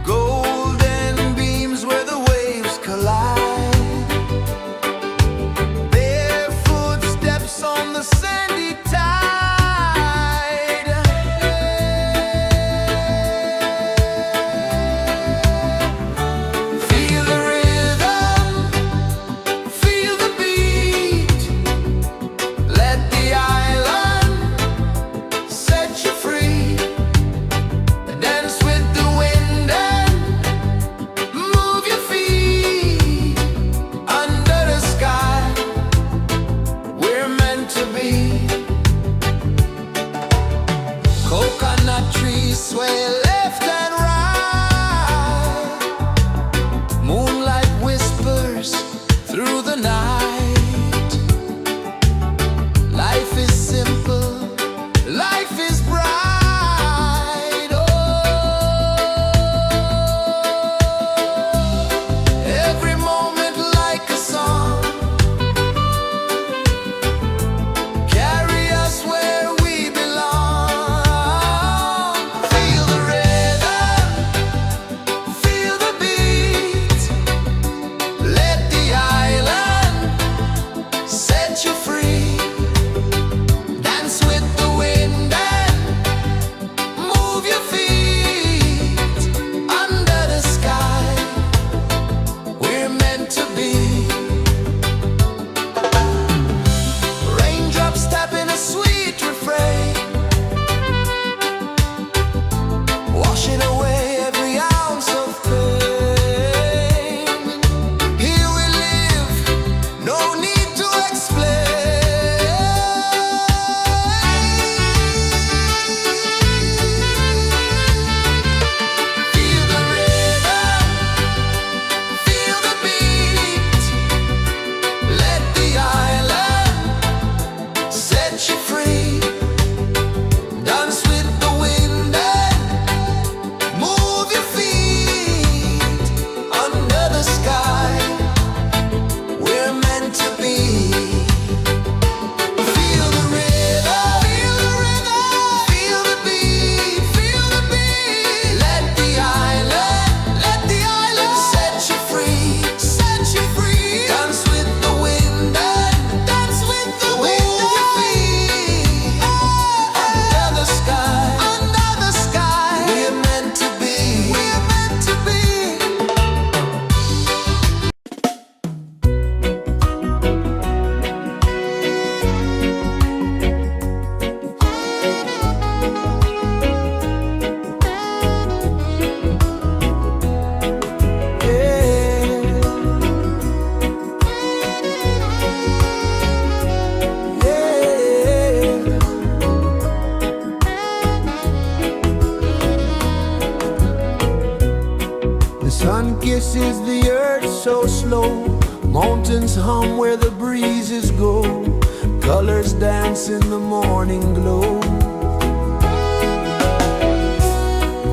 Golden beams where the waves collide. Barefoot steps on the sandy tide. Feel the rhythm, feel the beat. Let the island set you free. Dance with the wind and move your feet. Under the sky, we're meant to be. Coconut trees sway left and right. Moonlight whispers through the night. Life is simple, life is bright. Oh, every moment like a song. Carry us where we belong. Feel the rhythm. kisses the earth so slow. Mountains hum where the breezes go. Colors dance in the morning glow.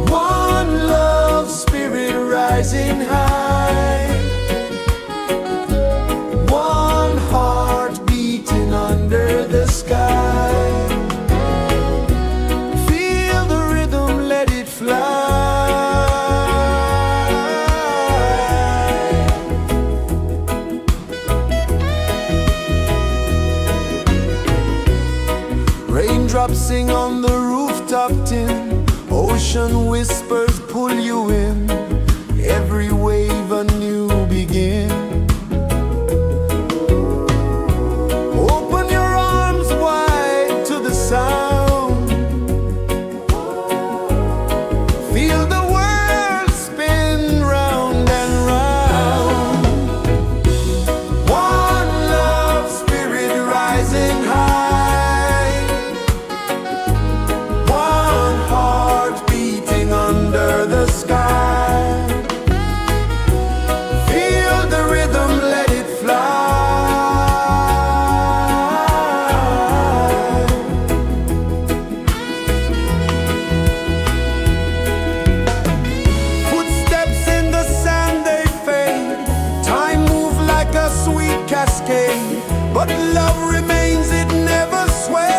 One love spirit rising high. One heart beating under the sky. Feel the rhythm, let it fly. Raindrops sing on the rooftop tin. Ocean whispers pull you in. Every wave a new begin. Open your arms wide to the sound. Feel the world spin round and round. One love spirit rising high. One heart beating under the sky. Feel the rhythm, let it fly. Footsteps in the sand, they fade. Time moves like a sweet cascade, but love remains, it never sways.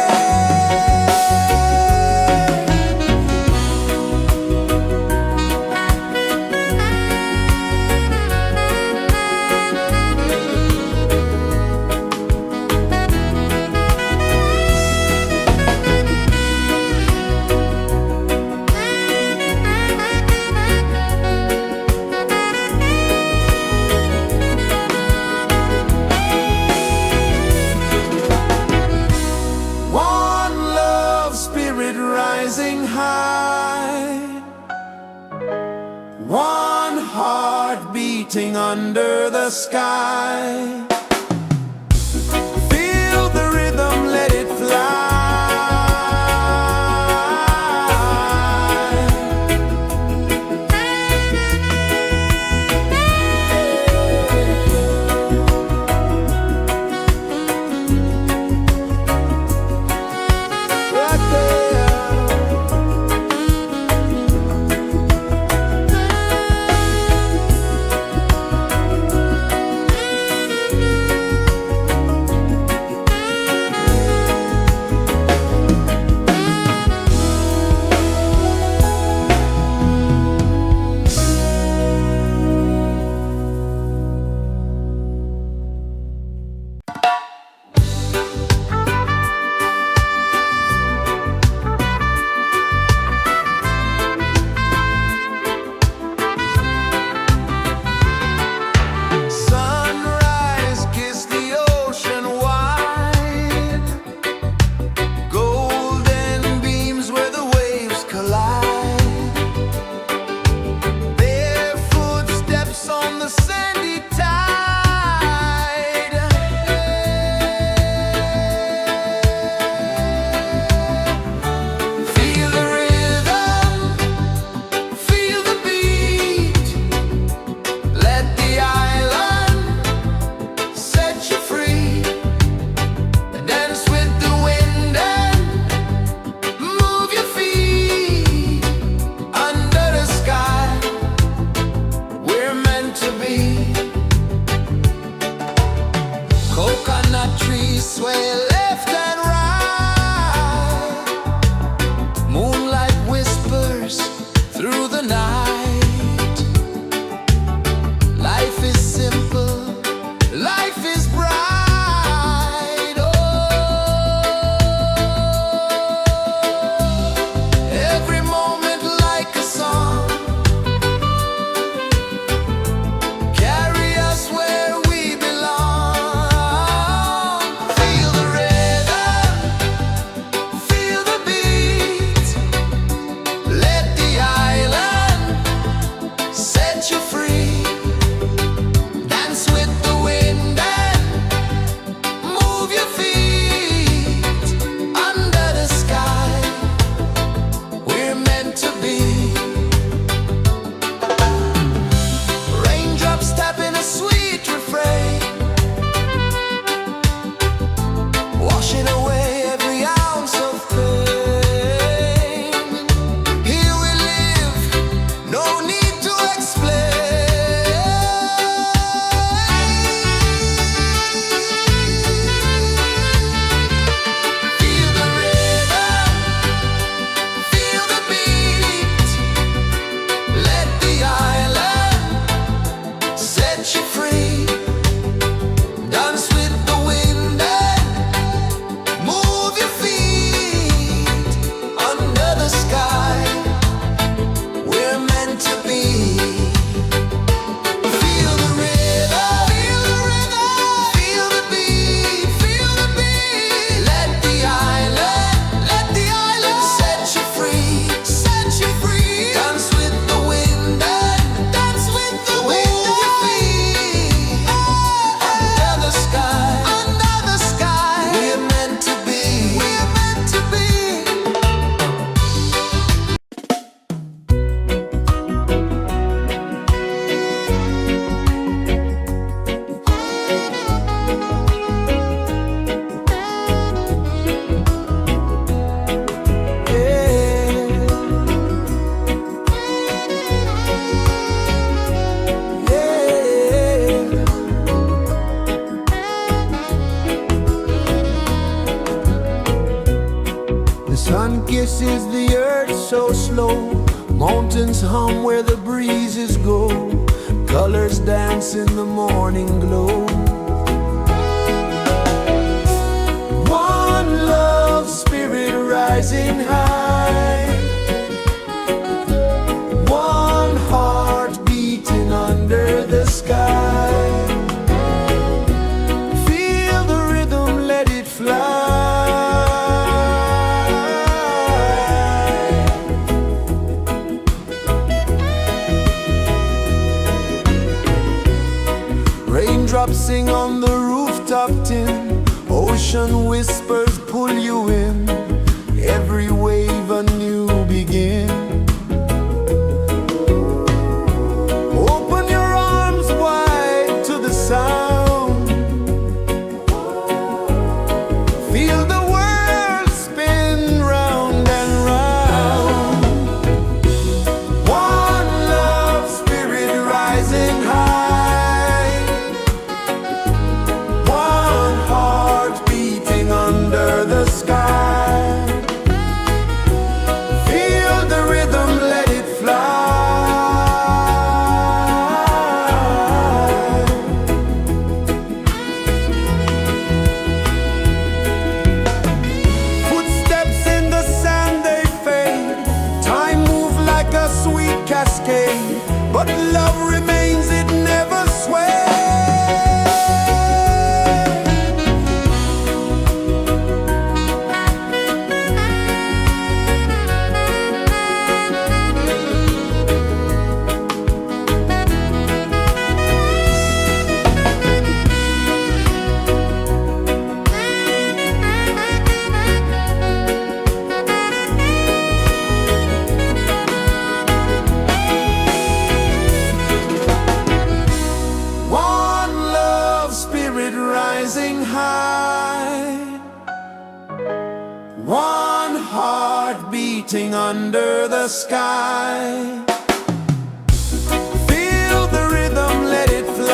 One love spirit rising high. One heart beating under the sky. Feel the rhythm, let it fly. Right there. kisses the earth so slow. Mountains hum where the breezes go. Colors dance in the morning glow. One love spirit rising high. One heart beating under the sky. Feel the rhythm, let it fly. Raindrops sing on the rooftop tin. Ocean whispers pull you in. Every wave a new begin. Open your arms wide to the sound. Feel the world spin round and round. One love spirit rising high. One heart beating under the sky. Feel the rhythm, let it fly. Footsteps in the sand, they fade. Time moves like a sweet cascade, but love remains, it never sways. One love spirit rising high. One heart beating under the sky. Feel the rhythm, let it fly.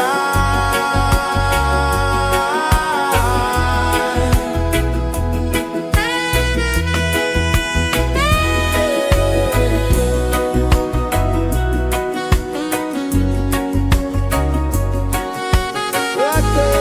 Right there.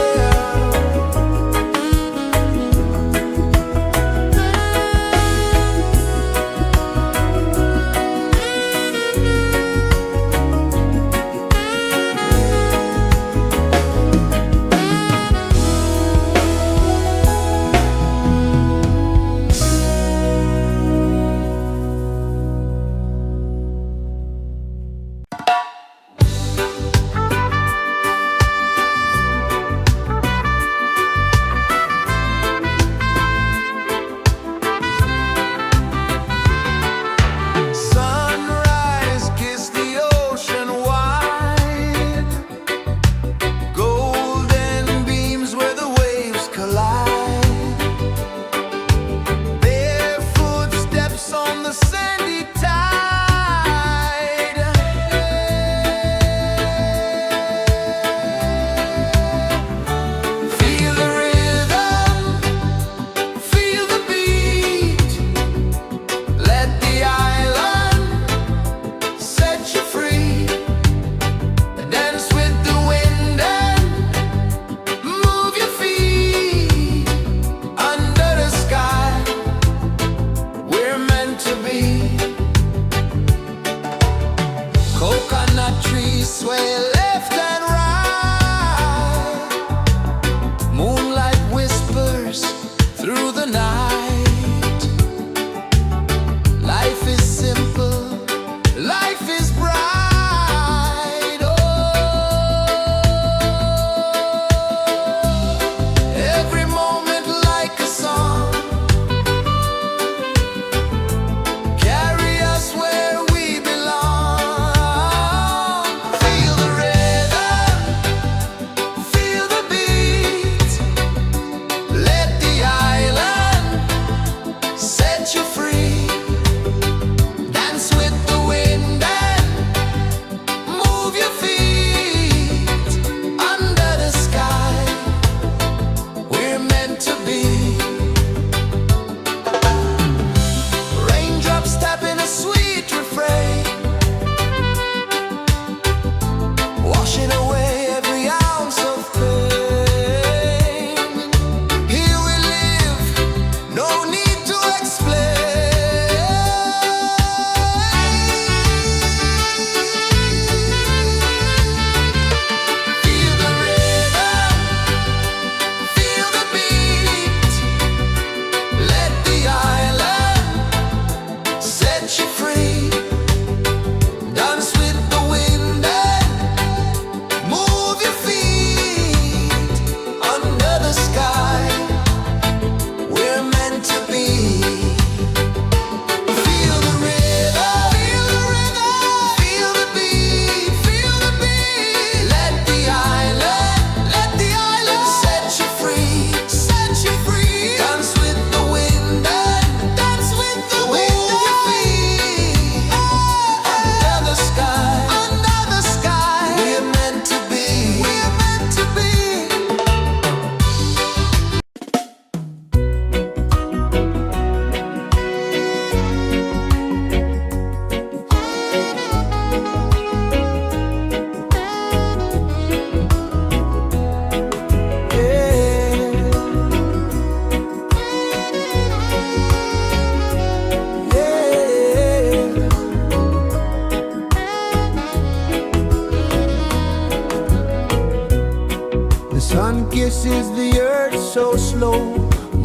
so slow.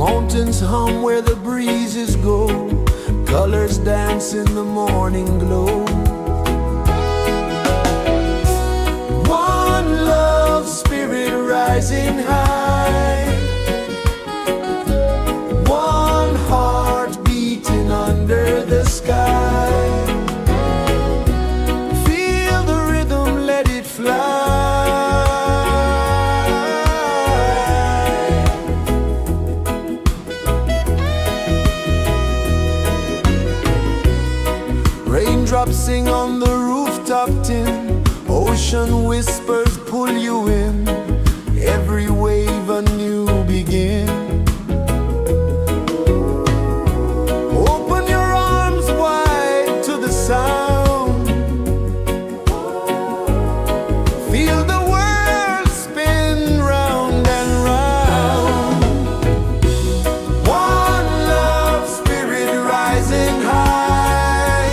Mountains hum where the breezes go. Colors dance in the morning glow. One love spirit rising high. One heart beating under the sky. Feel the rhythm, let it fly. Raindrops sing on the rooftop tin. Ocean whispers pull you in. Every wave a new begin. Open your arms wide to the sound. Feel the world spin round and round. One love spirit rising high.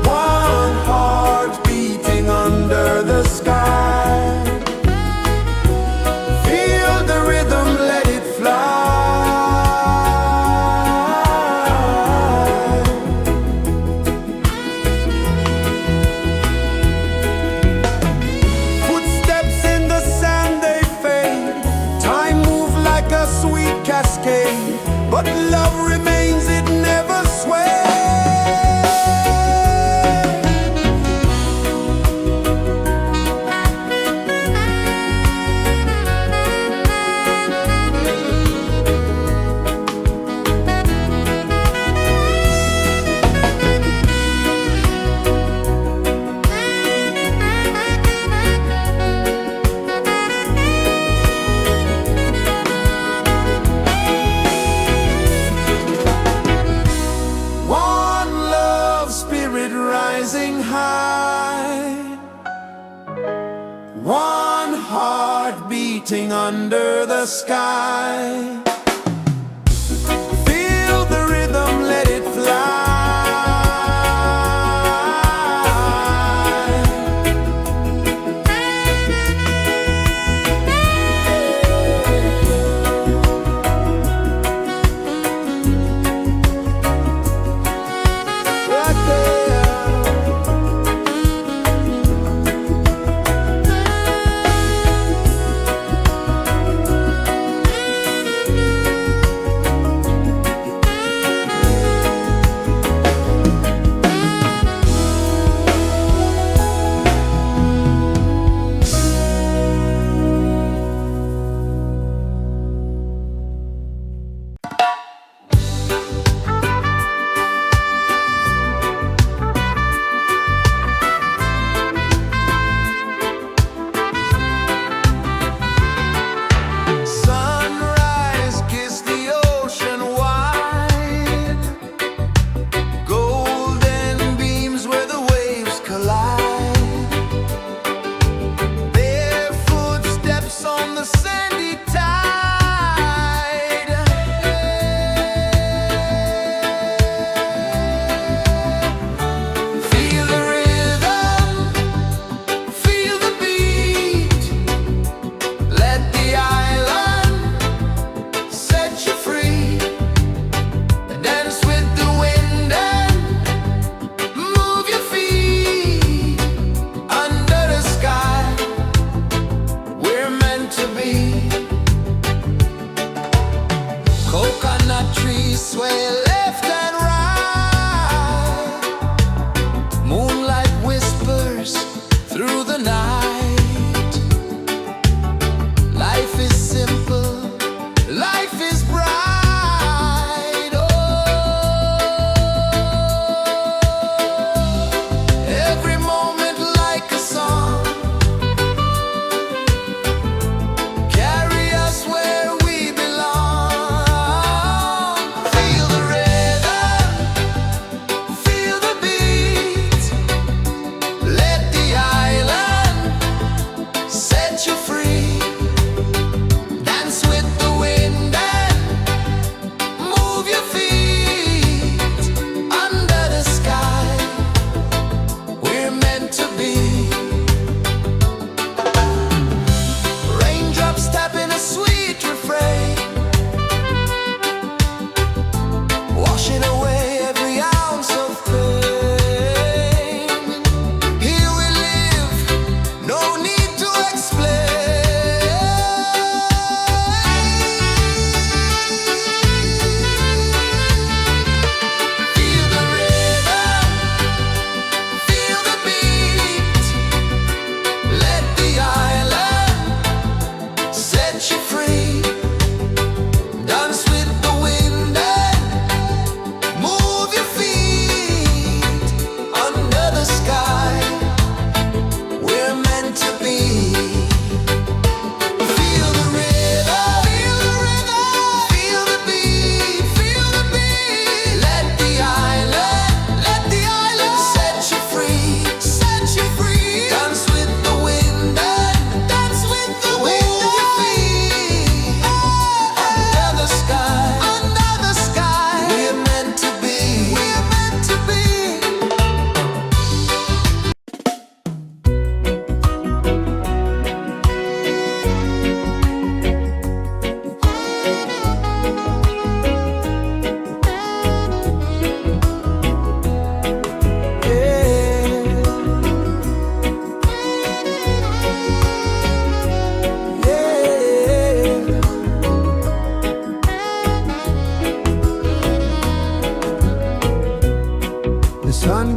One heart beating under the sky. Feel the rhythm, let it fly. Footsteps in the sand, they fade. Time moves like a sweet cascade, but love remains, it never sways. One love spirit rising high. One heart beating under the sky. Feel the rhythm, let it fly. Right there.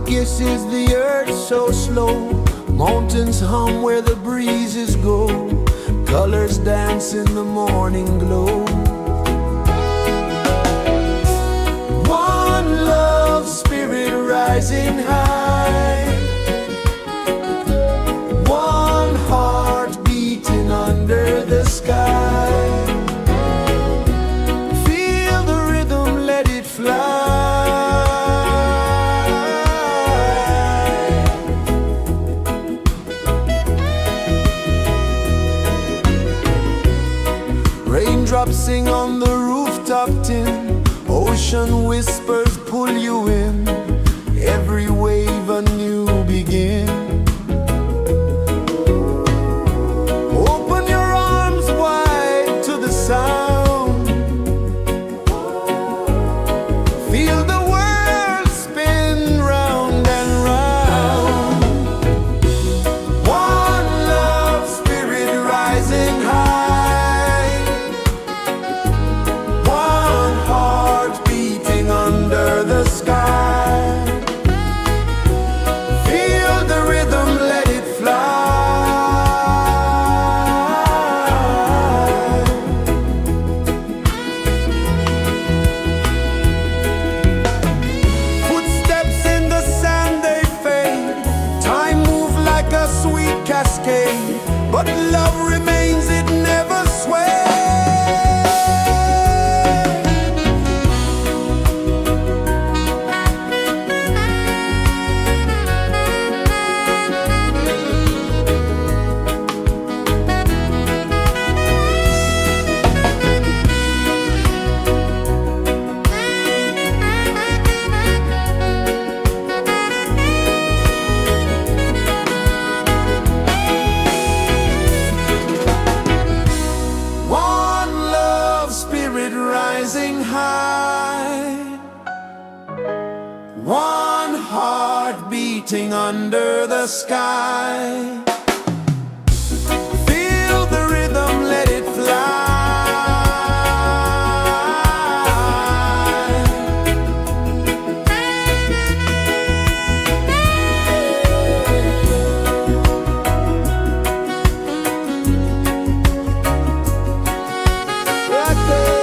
kisses the earth so slow. Mountains hum where the breezes go. Colors dance in the morning glow. One love spirit rising high. One heart beating under the sky. Feel the rhythm, let it fly. Raindrops sing on the rooftop tin. Ocean whispers pull you in. Every wave a new begin. Open your arms wide to the sound. Feel the world spin round and round. One love spirit rising high. One heart beating under the sky. Feel the rhythm, let it fly. Footsteps in the sand, they fade. Time moves like a sweet cascade, but love remains, it never sways. One love spirit rising high. One heart beating under the sky. Feel the rhythm, let it fly. Right there.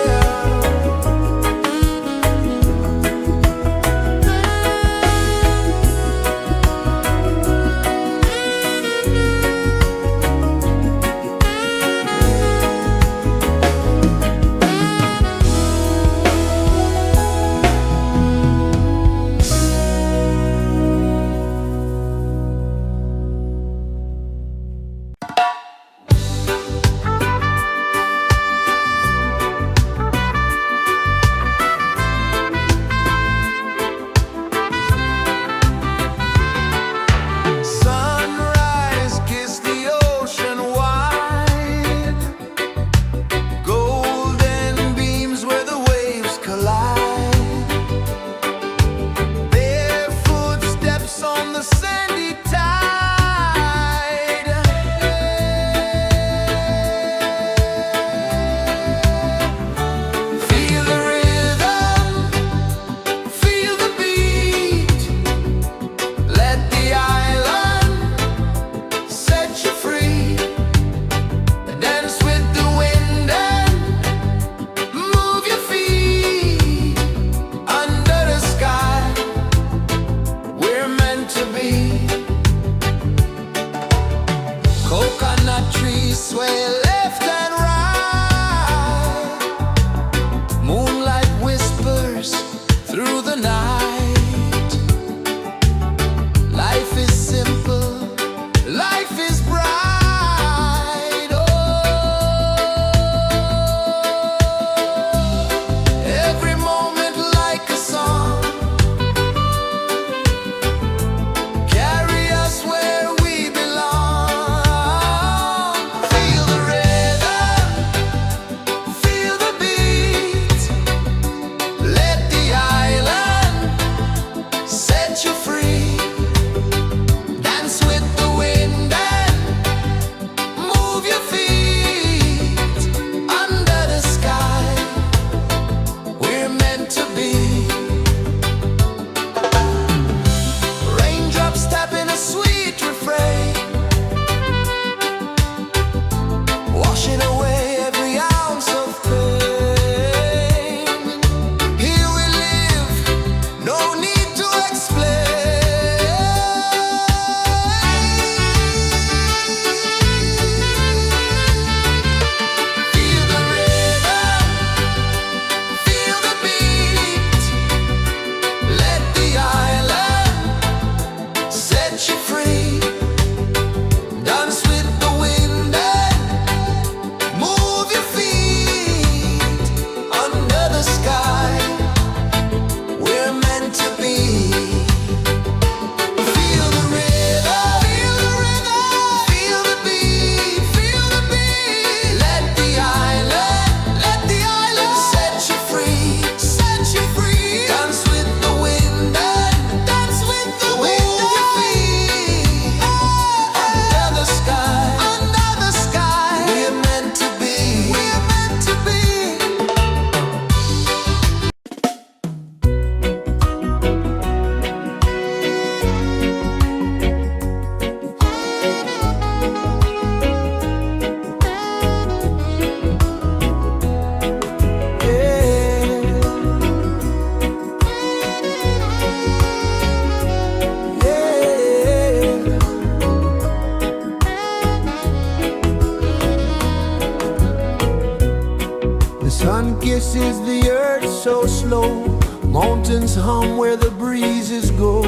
pulses the earth so slow. Mountains hum where the breezes go.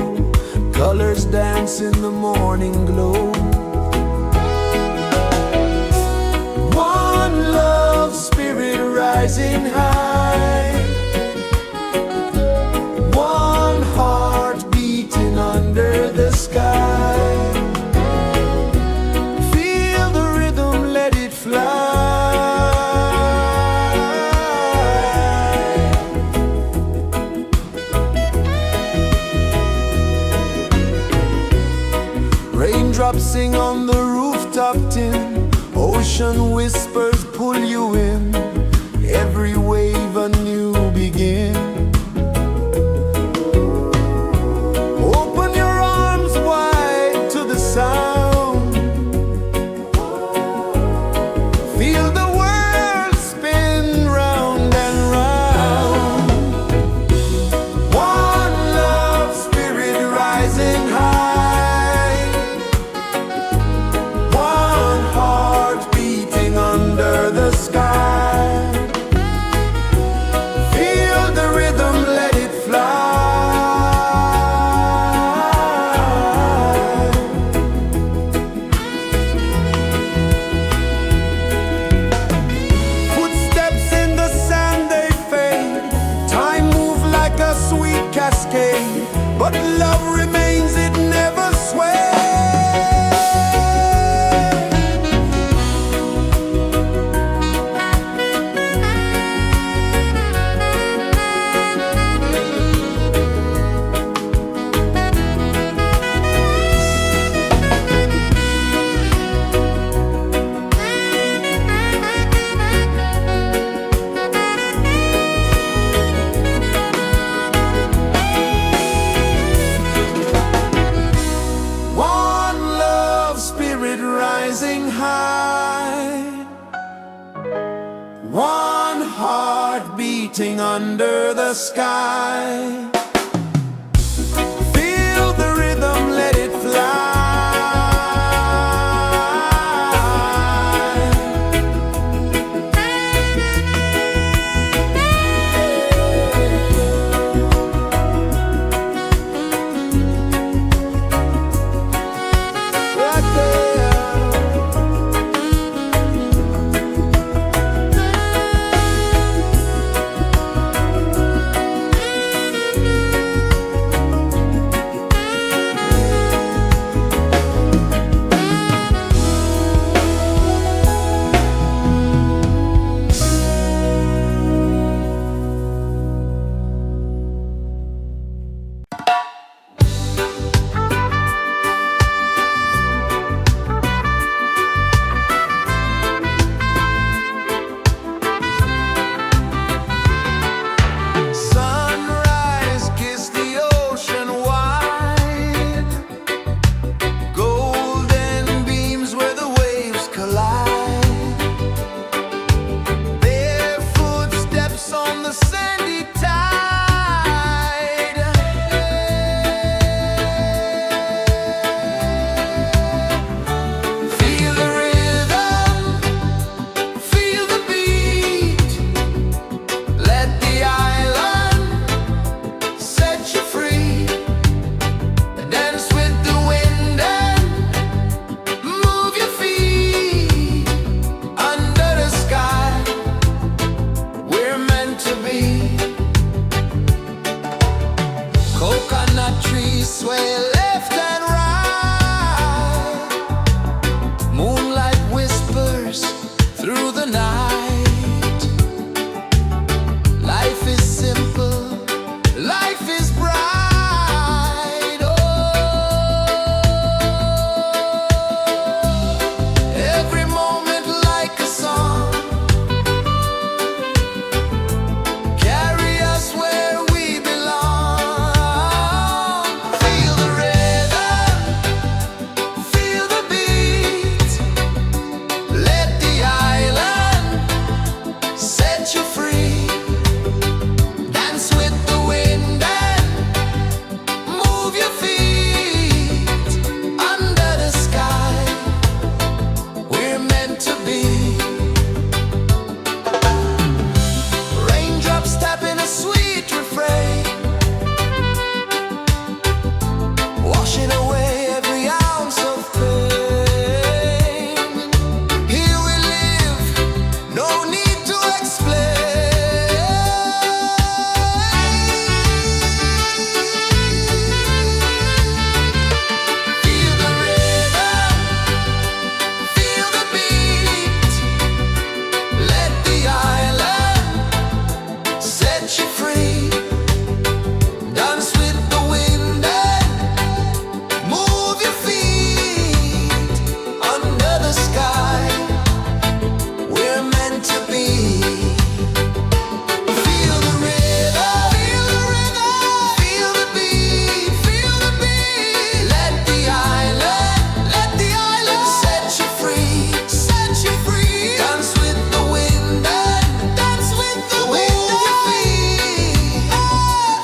Colors dance in the morning glow. One love spirit rising high. One heart beating under the sky. Feel the rhythm, let it fly. Raindrops sing on the rooftop tin. Ocean whispers pull you in. Every wave a new begin. Open your arms wide to the sound. Feel the world spin round and round. One love spirit rising high. One heart beating under the sky. Feel the rhythm, let it fly. Footsteps in the sand, they fade. Time moves like a sweet cascade, but love remains, it never sways. One love spirit rising high. One heart beating under the sky. Feel the rhythm, let it fly. Right there. Sunrise, kiss the ocean wide. Golden beams where the waves collide. Bare footsteps on the sandy tide. Feel the rhythm, feel the beat. Let the island set you free. Dance with the wind and move your feet. Under the sky, we're meant to be. Coconut trees sway left and right. Moonlight whispers through the night. Life is simple, life is bright. Oh, every moment like a song. Carry us where we belong. Feel the rhythm. set you free. Dance with the wind and move your feet under the sky. We're meant to be. Feel the rhythm, feel the rhythm, feel the beat, feel the beat. Let the island set you free, set you free. Dance with the wind and dance with the wind. Move your feet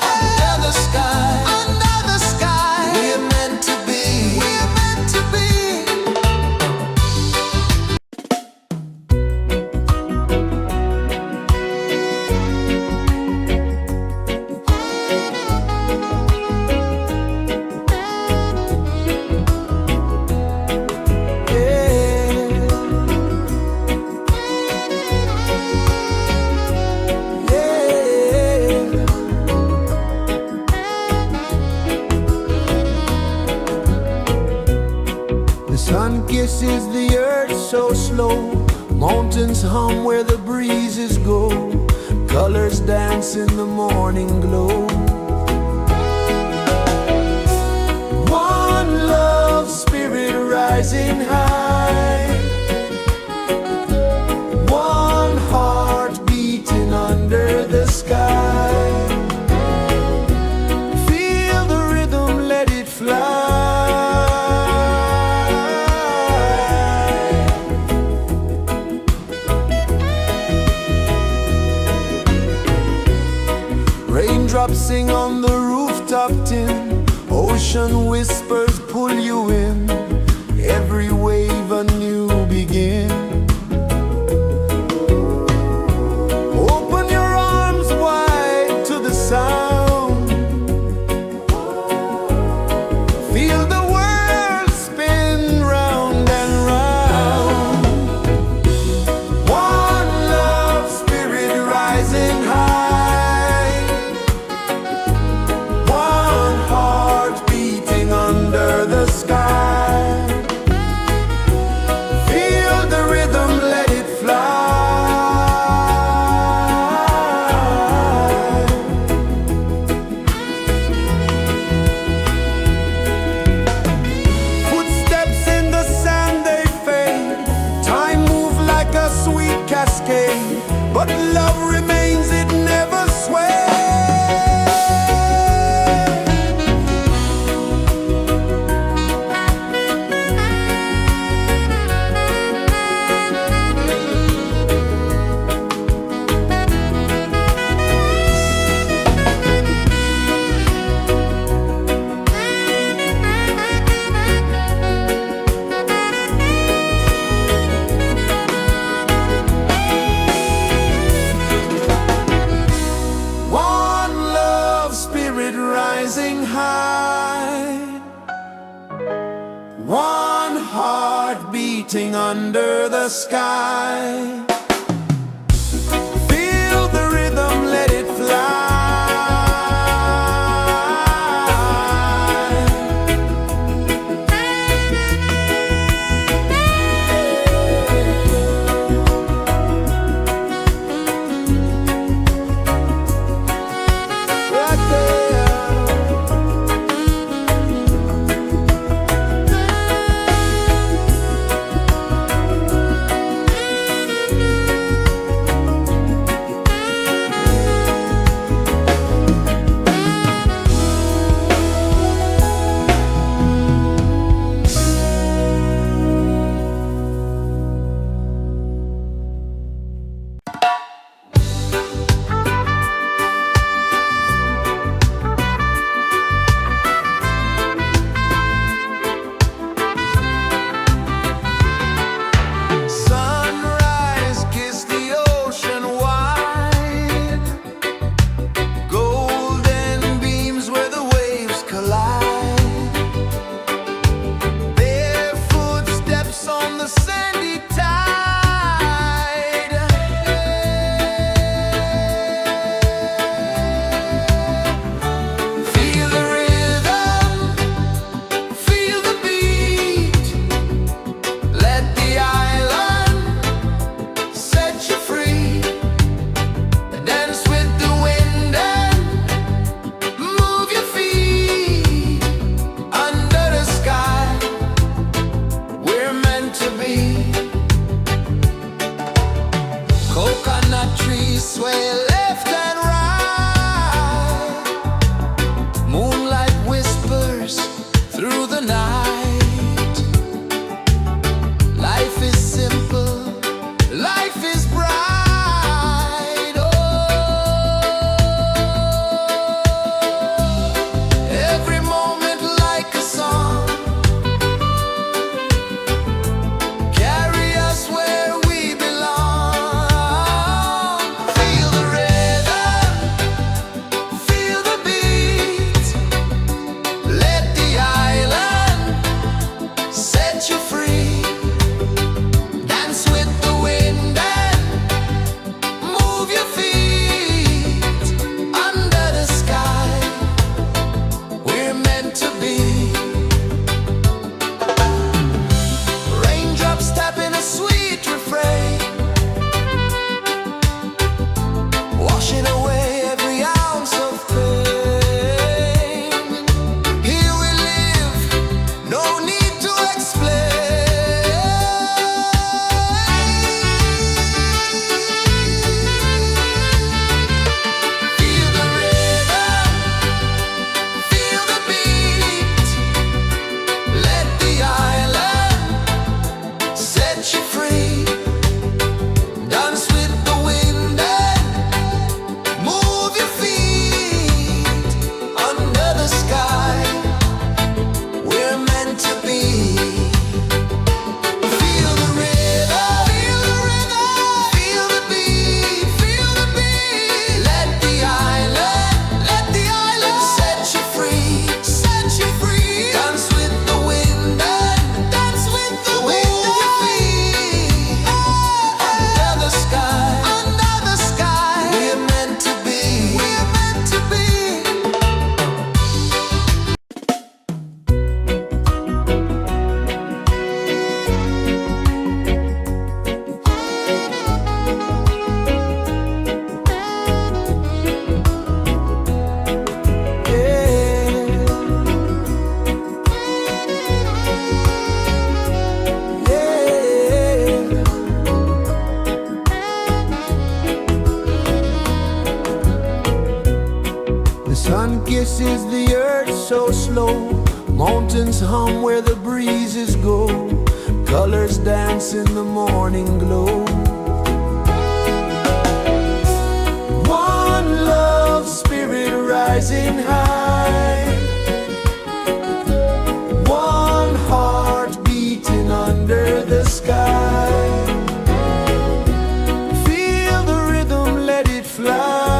under the sky, under the sky. We're meant to be, we're meant to be. The sun kisses the earth so slow. Mountains hum where the breezes go. Colors dance in the morning glow. One love spirit rising high. One heart beating under the sky. Feel the rhythm, let it fly. Raindrops sing on the rooftop tin. Ocean whispers pull you in. Every wave a new begin. Open your arms wide to the sound. Feel the world spin round and round. One love spirit rising high. One heart beating under the sky. Feel the rhythm, let it fly. Footsteps in the sand, they fade. Time moves like a sweet cascade, but love remains, it never sways. One love spirit rising high. One heart beating under the sky. Feel the rhythm, let it fly. Right there. Sun kisses the earth so slow, mountains hum where the breezes go, colors dance in the morning glow. One love, spirit rising high, one heart beating under the sky. Feel the rhythm, let it fly.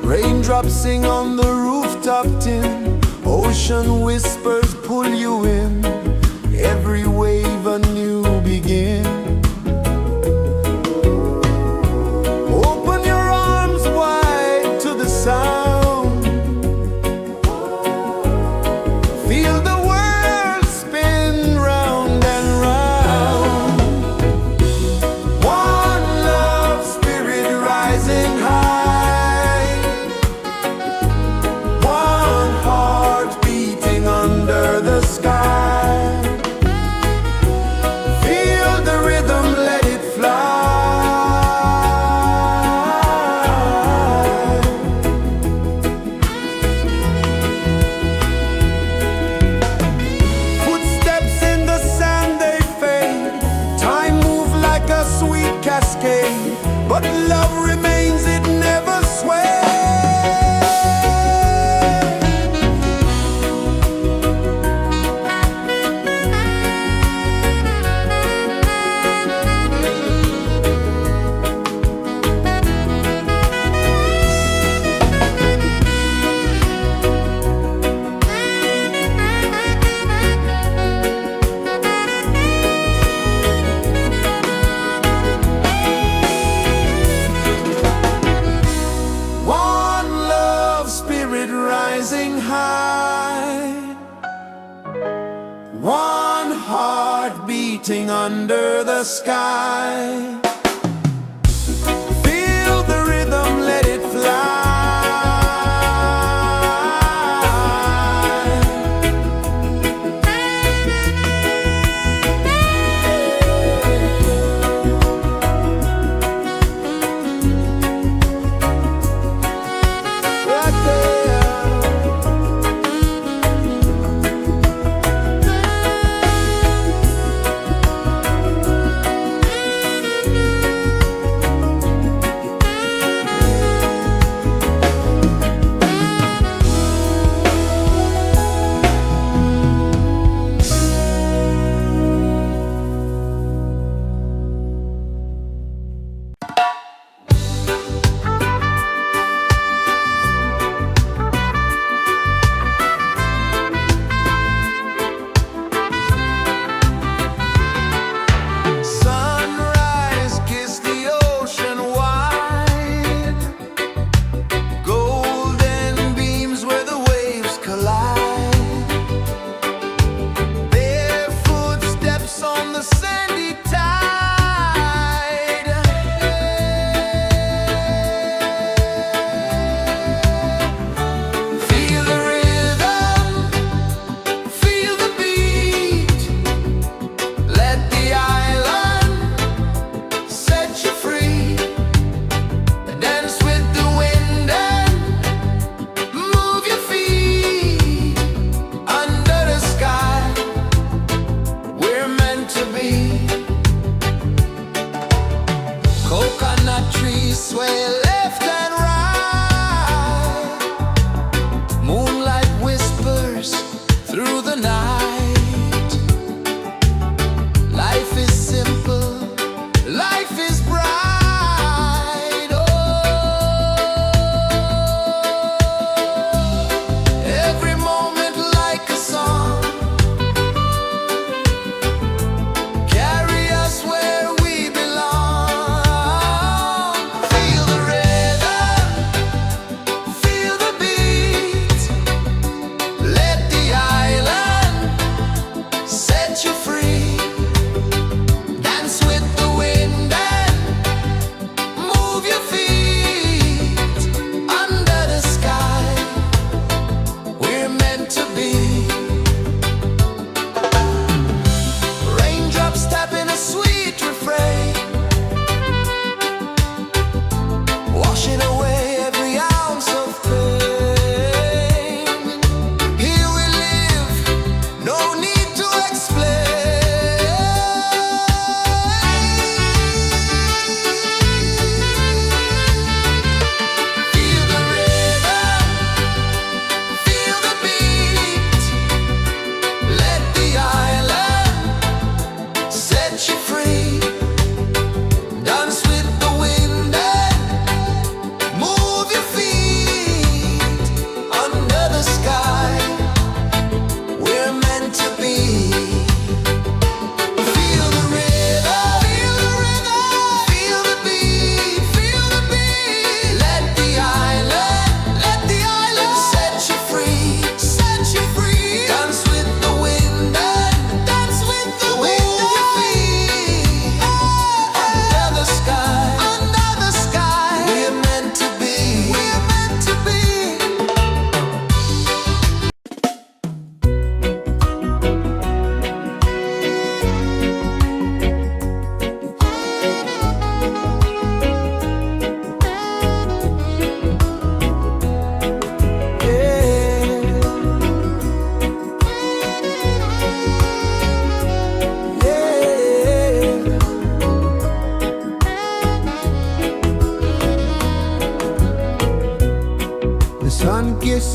Raindrops sing on the rooftop tin, ocean whispers pull you in, every wave a new begin. Open your arms wide to the sound, feel the world spin round and round. One love, spirit rising high, one heart beating under the sky. Feel the rhythm, let it fly. Footsteps in the sand, they fade, time moves like a sweet cascade, but love remains, it never sways. One love, spirit rising high, one heart beating under the sky. Feel the rhythm, let it fly. Right there.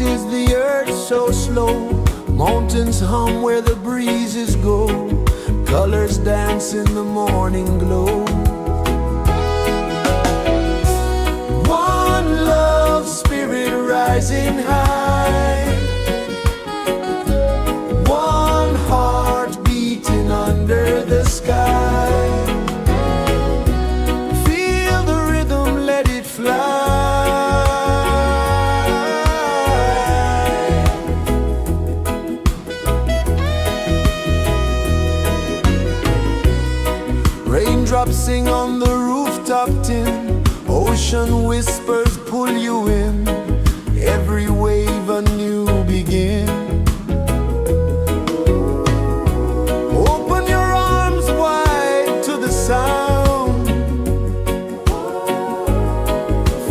is the earth so slow. Mountains hum where the breezes go. Colors dance in the morning glow. One love, spirit rising high. One heart beating under the sky. Feel the rhythm, let it fly. Raindrops sing on the rooftop tin. Ocean whispers pull you in. Every wave a new begin. Open your arms wide to the sound.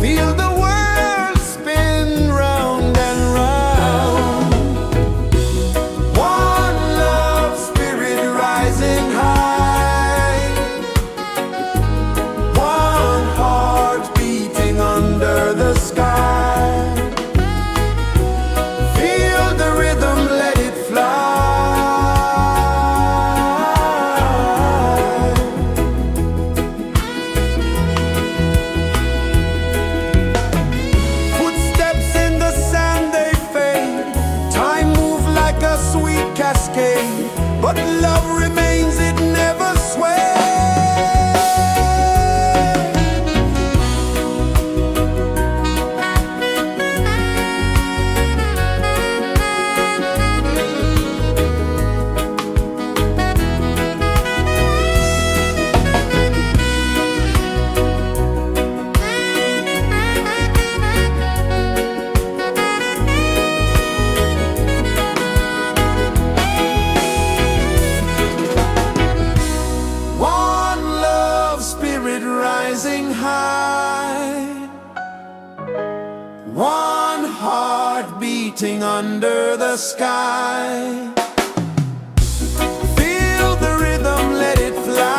Feel the world spin round and round. One love, spirit rising high. One heart beating under the sky. Feel the rhythm, let it fly. Footsteps in the sand, they fade. Time moves like a sweet cascade, but love remains, it never sways. One love, spirit rising high. One heart beating under the sky. Feel the rhythm, let it fly.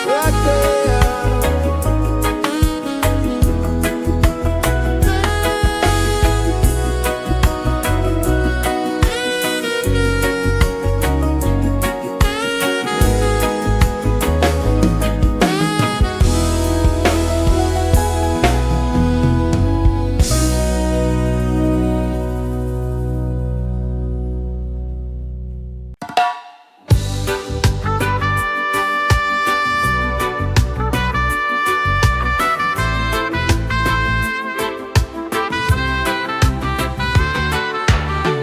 Right there.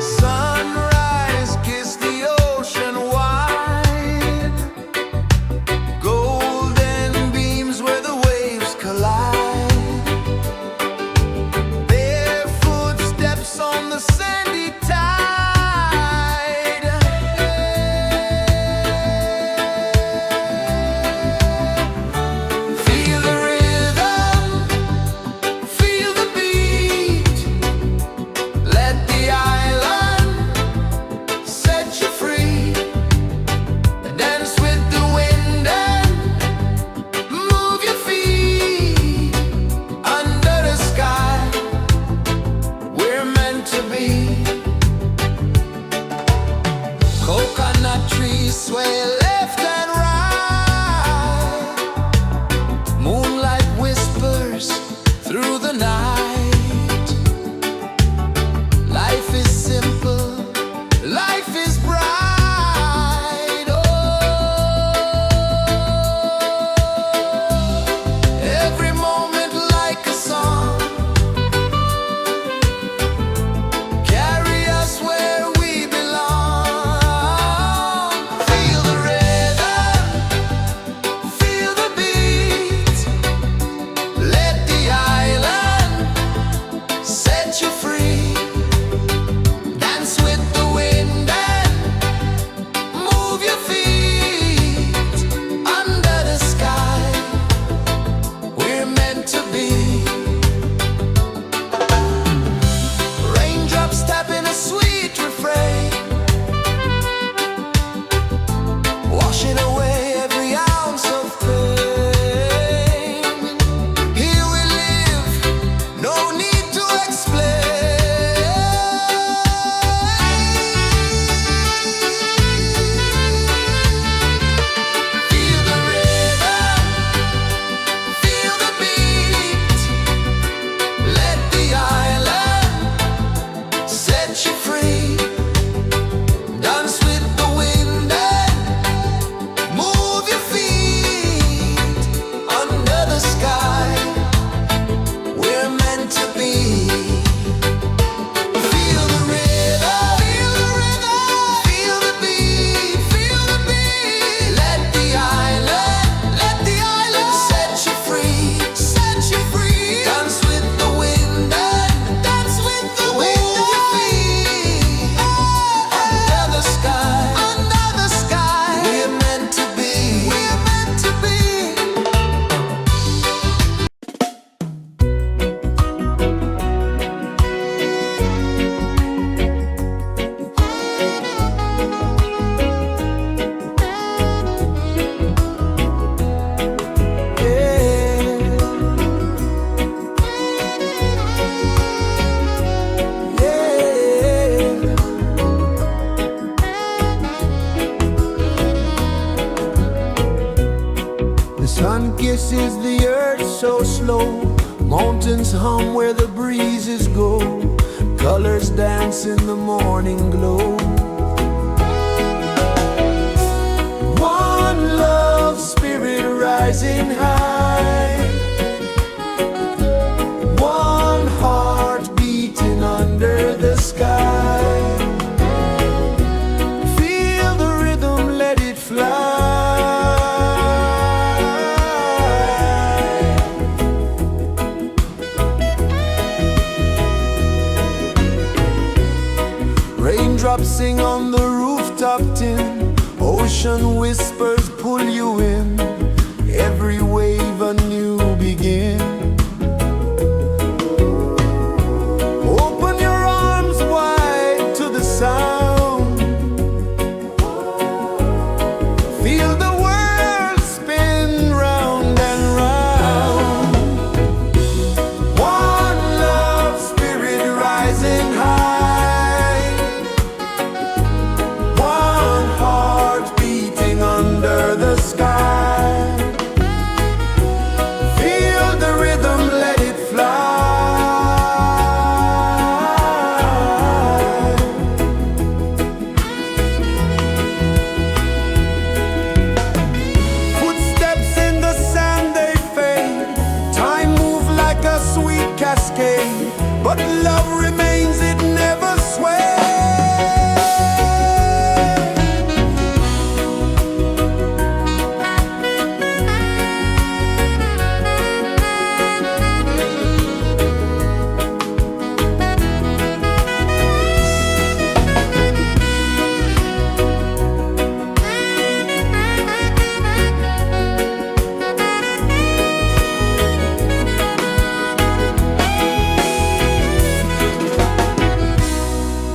Sunrise, kiss the ocean wide. Golden beams where the waves collide. Bare footsteps on the sandy tide. Feel the rhythm, feel the beat. Let the island set you free. Dance with the wind and move your feet. Under the sky, we're meant to be. Coconut trees sway left and right. Moonlight whispers through the night. Life is simple, life is bright. Oh, every moment like a song. Carry us where we belong. Feel the rhythm. kisses the earth so slow. Mountains hum where the breezes go. Colors dance in the morning glow. One love spirit rising high. One heart beating under the sky. Feel the rhythm, let it fly. Raindrops sing on the rooftop tin. Ocean whispers pull you in. Every wave a new begin. Open your arms wide to the sound. Feel the world spin round and round. One love spirit rising high. One heart beating under the sky. Feel the rhythm, let it fly. Footsteps in the sand, they fade. Time moves like a sweet cascade, but love remains, it never sways.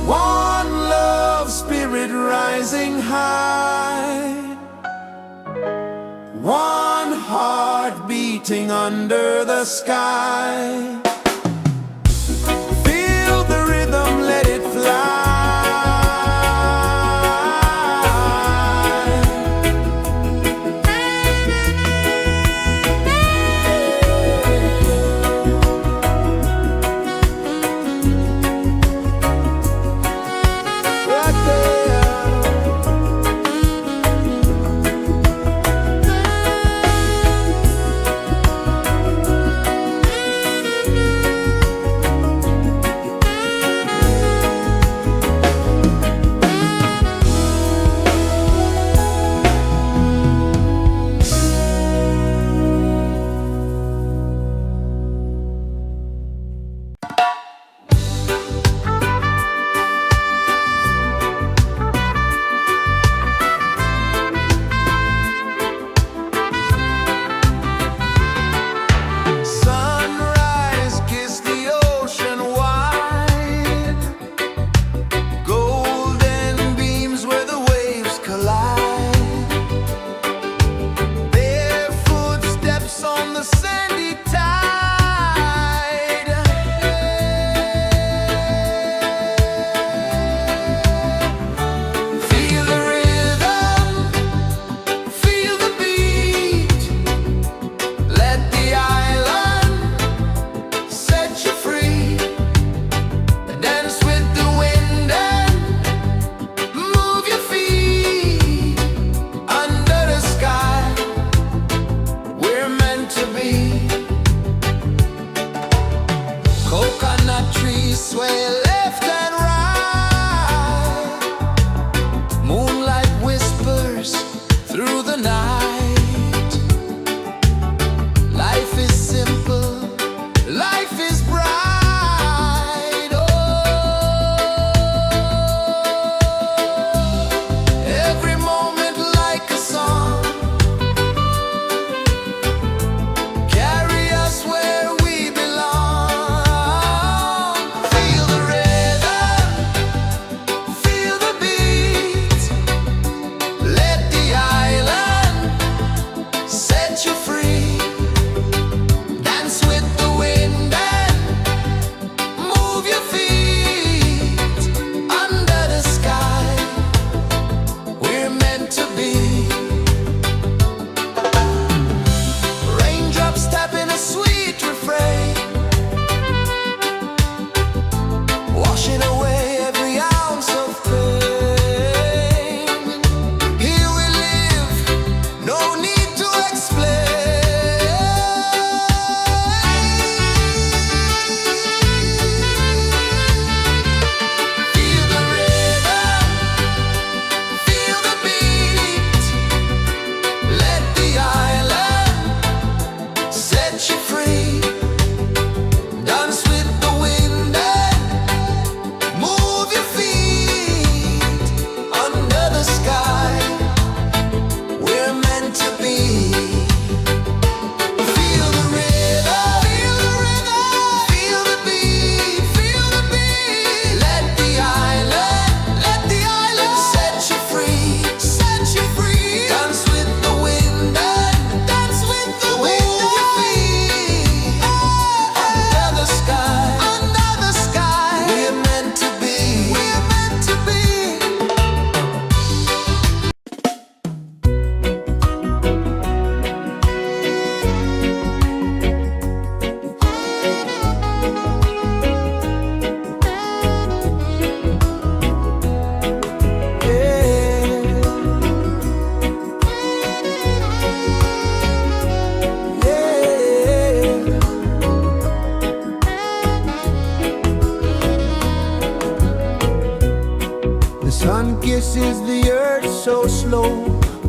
One love spirit rising high. One heart beating under the sky. Feel the rhythm, let it fly. Right there.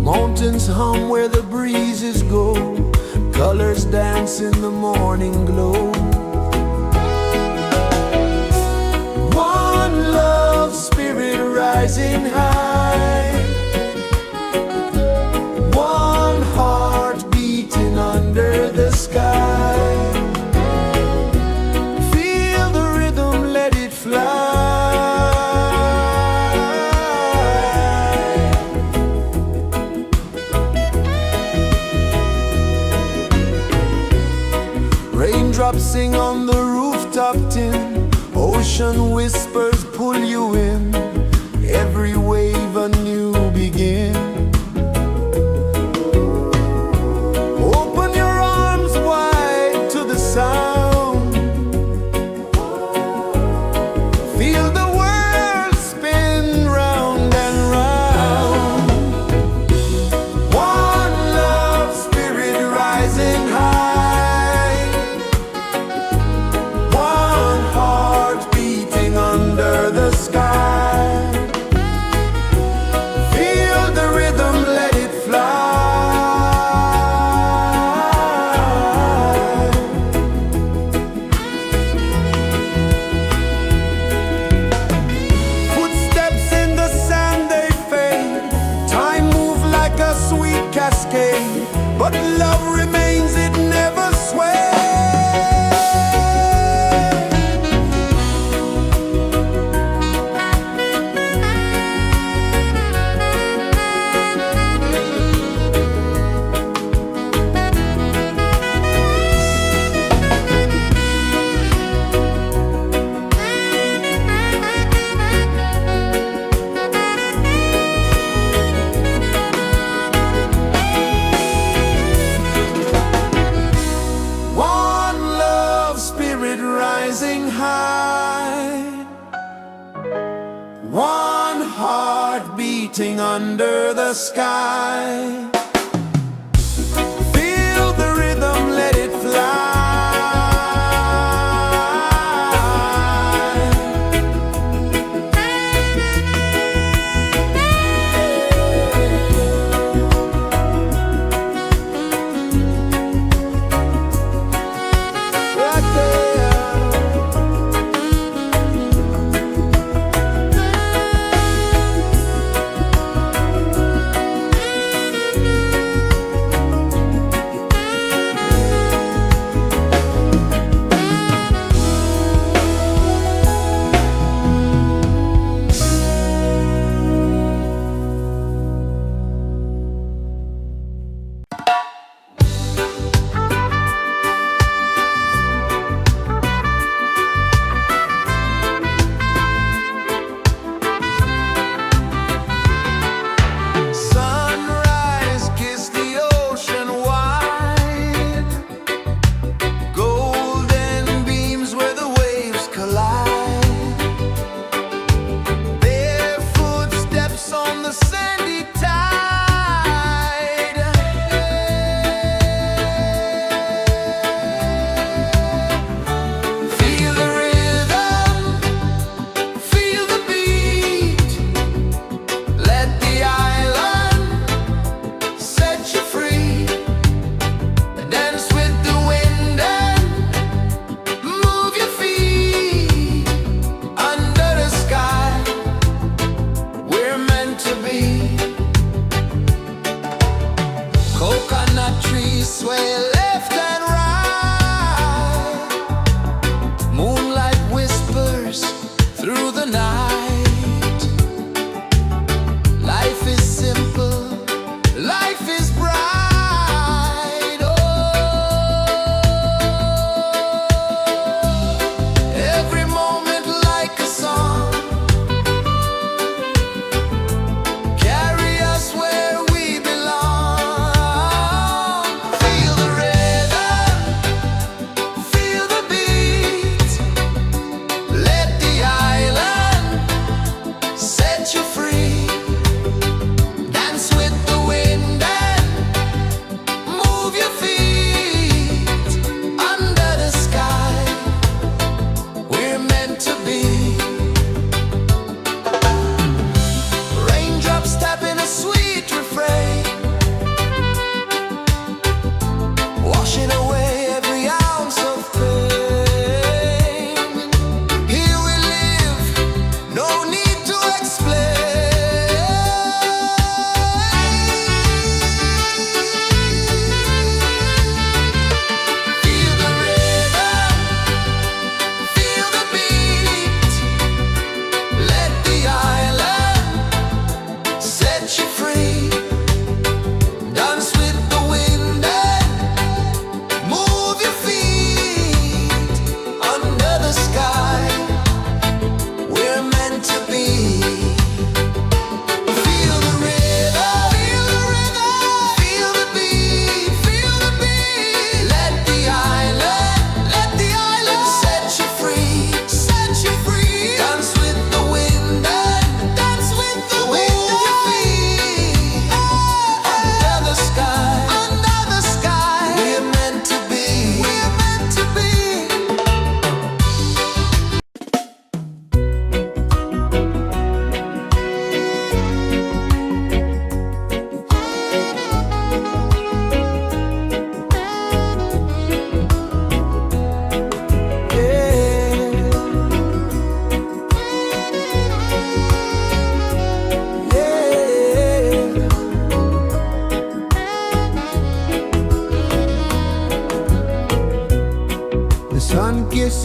Mountains hum where the breezes go, colors dance in the morning glow. One love spirit rising high, one heart beating under the sky. Feel the rhythm, let it fly. Raindrops sing on the rooftop tin, ocean whispers pull you in, every wave a new begin. Open your arms wide to the sound, feel the world spin round and round. One love spirit rising high, one heart beating under the sky. Feel the rhythm, let it fly. Footsteps in the sand, they fade. Time moves like a sweet cascade, but love remains, it never sways. One love spirit rising high, one heart beating under the sky. Feel the rhythm, let it fly. Right there.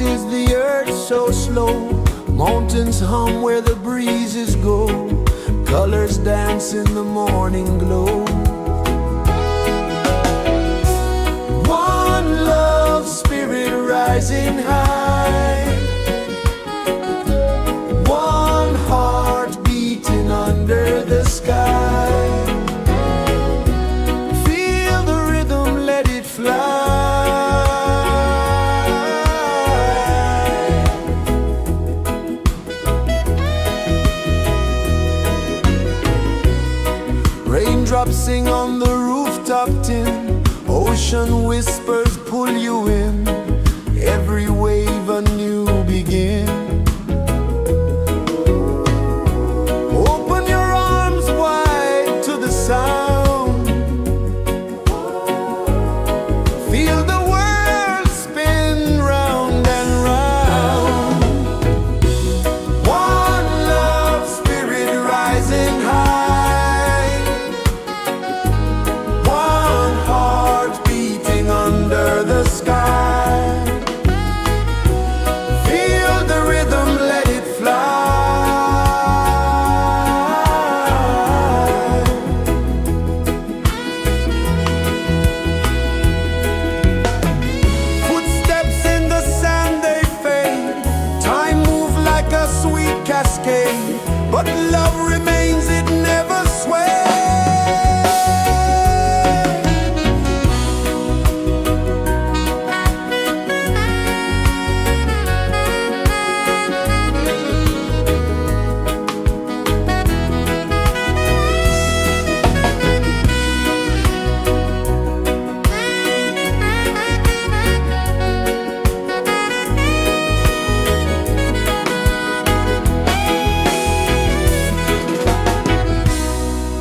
pulses the earth so slow. Mountains hum where the breezes go. Colors dance in the morning glow. One love, spirit rising high. One heart beating under the sky. Feel the rhythm, let it fly. Raindrops sing on the rooftop tin. Ocean whispers pull you in. Every wave a new begin. Open your arms wide to the sound. Feel the world spin round and round. One love, spirit rising high. One heart beating under the sky. Feel the rhythm, let it fly. Footsteps in the sand, they fade. Time moves like a sweet cascade, but love remains, it never sways.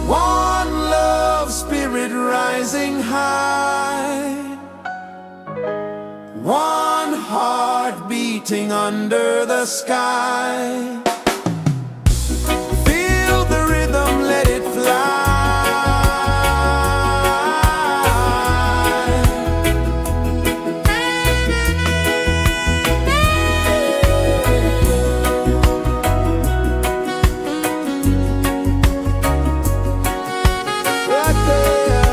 One love, spirit rising high. One heart beating under the sky. Feel the rhythm, let it fly. Right there.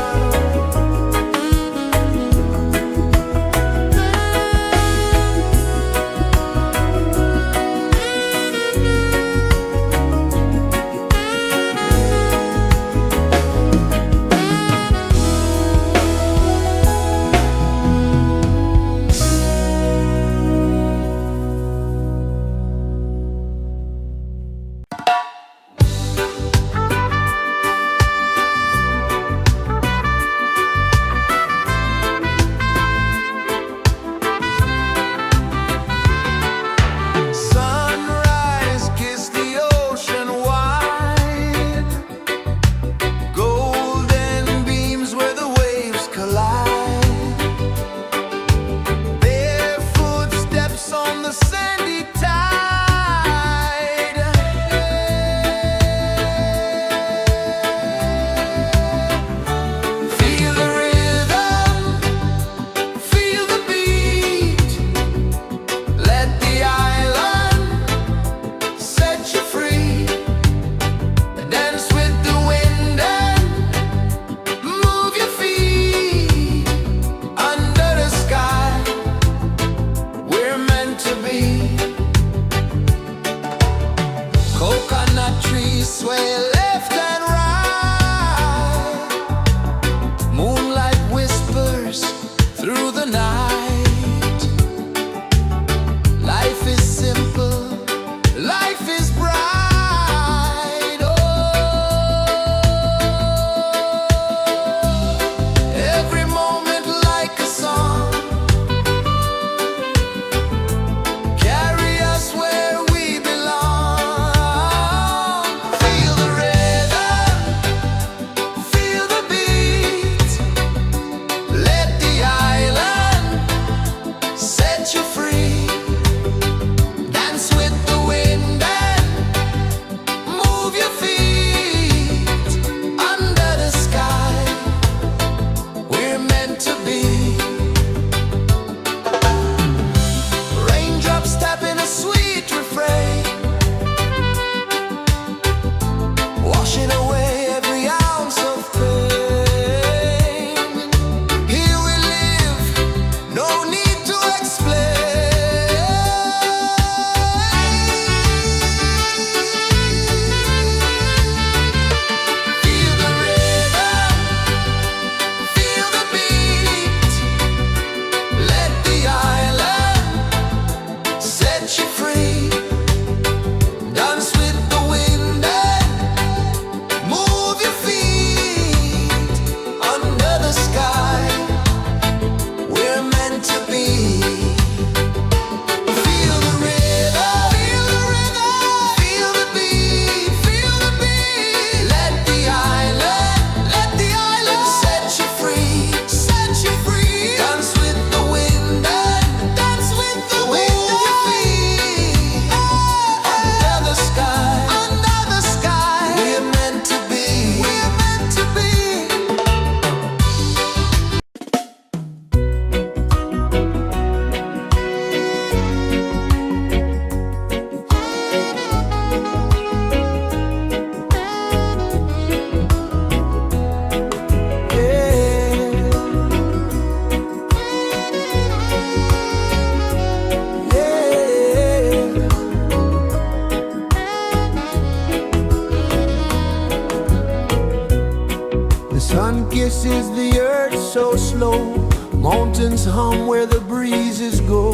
The sun kisses the earth so slow, mountains hum where the breezes go,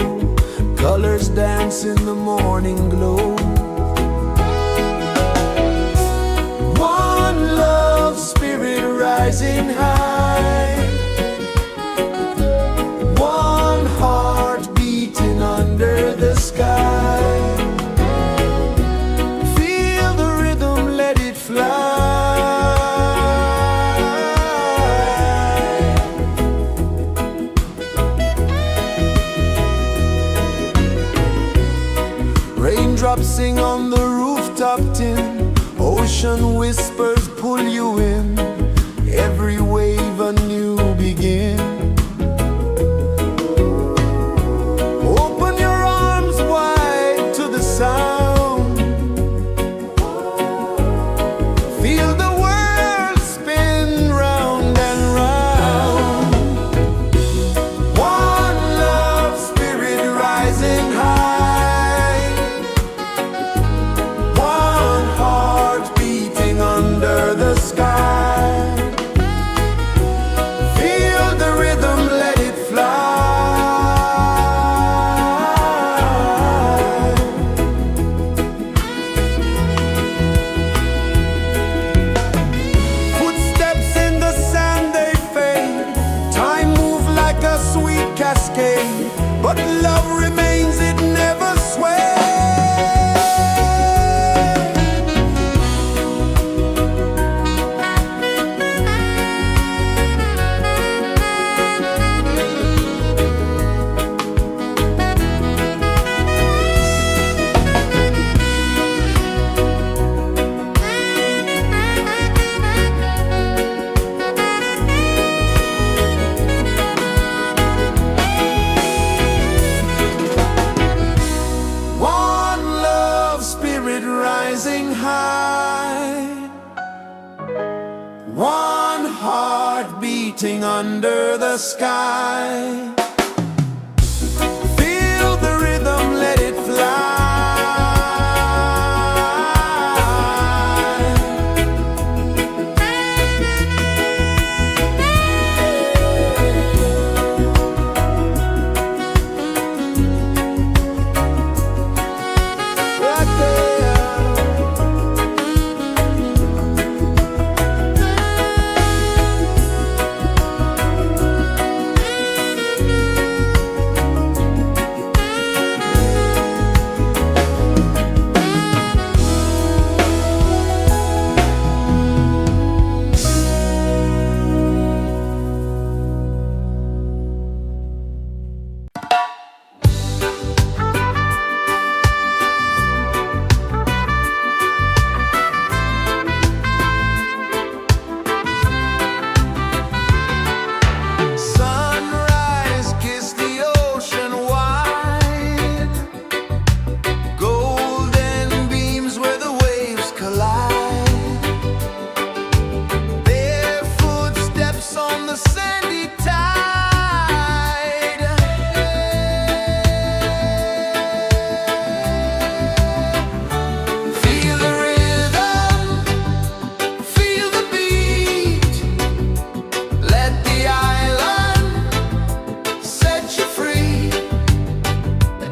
colors dance in the morning glow. One love spirit rising high, one heart beating under the sky. Feel the rhythm, let it fly. Raindrops sing on the rooftop tin, ocean whispers pull you in, every wave a new begin. Open your arms wide to the sound, feel the world spin round and round. One love spirit rising high, one heart beating under the sky. Feel the rhythm, let it fly. Footsteps in the sand, they fade, time moves like a sweet cascade, but love remains, it never sways. One love spirit rising high, one heart beating under the sky. Feel the rhythm, let it fly. Right there. Sunrise, kiss the ocean wide, golden beams where the waves collide, bare footsteps on the sandy tide. Feel the rhythm, feel the beat, let the island set you free.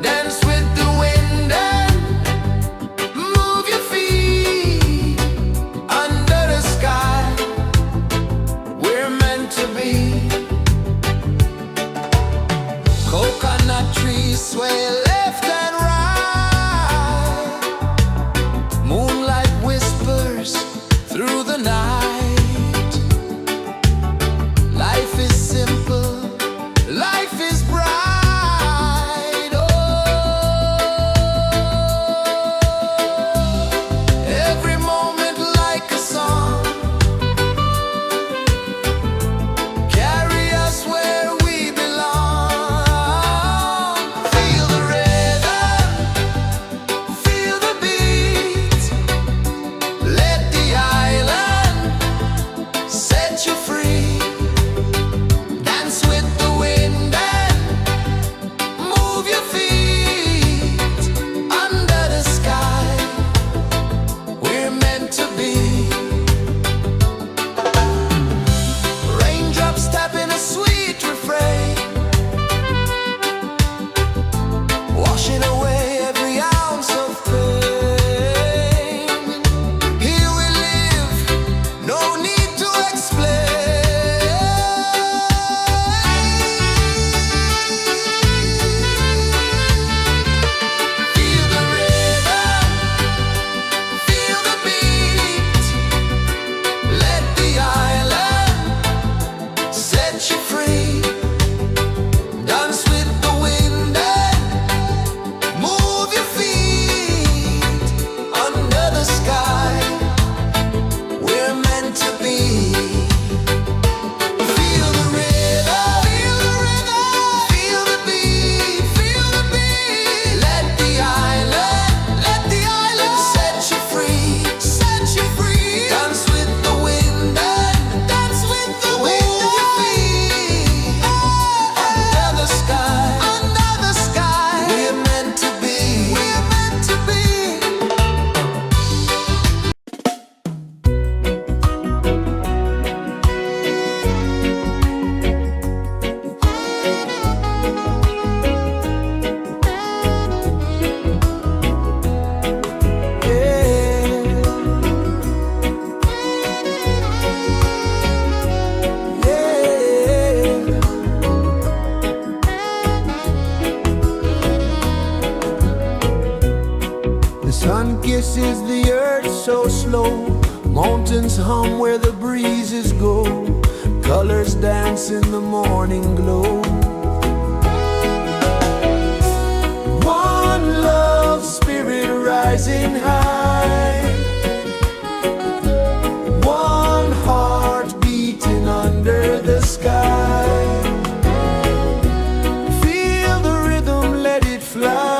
Dance with the wind and move your feet. Under the sky, we're meant to be. Coconut trees sway left and right, moonlight whispers through the night. Life is simple, life is bright. Oh, every moment like a song, is the earth so slow? Mountains hum where the breezes go. Colors dance in the morning glow. One love, spirit rising high. One heart beating under the sky. Feel the rhythm, let it fly.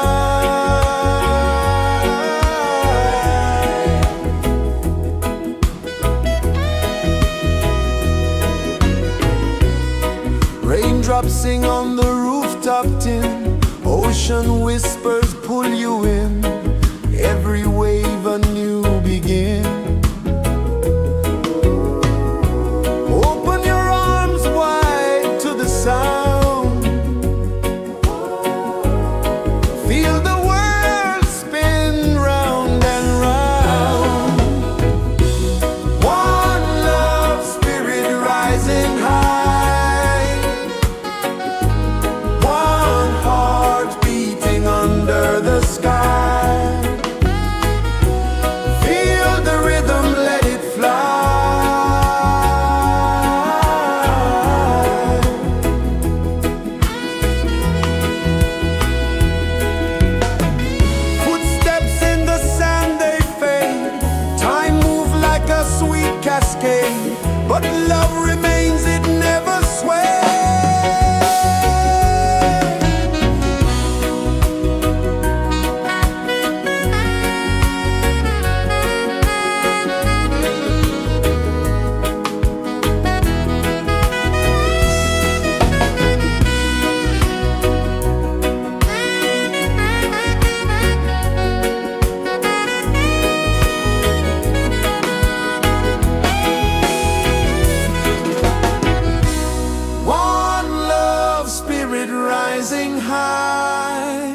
Raindrops sing on the rooftop tin. Ocean whispers pull you in. Every wave a new begin. Open your arms wide to the sound. Feel the world spin round and round. One love, spirit rising high. One heart beating under the sky. Feel the rhythm, let it fly. Footsteps in the sand, they fade. Time moves like a sweet cascade, but love remains, it never sways. One love, spirit rising high.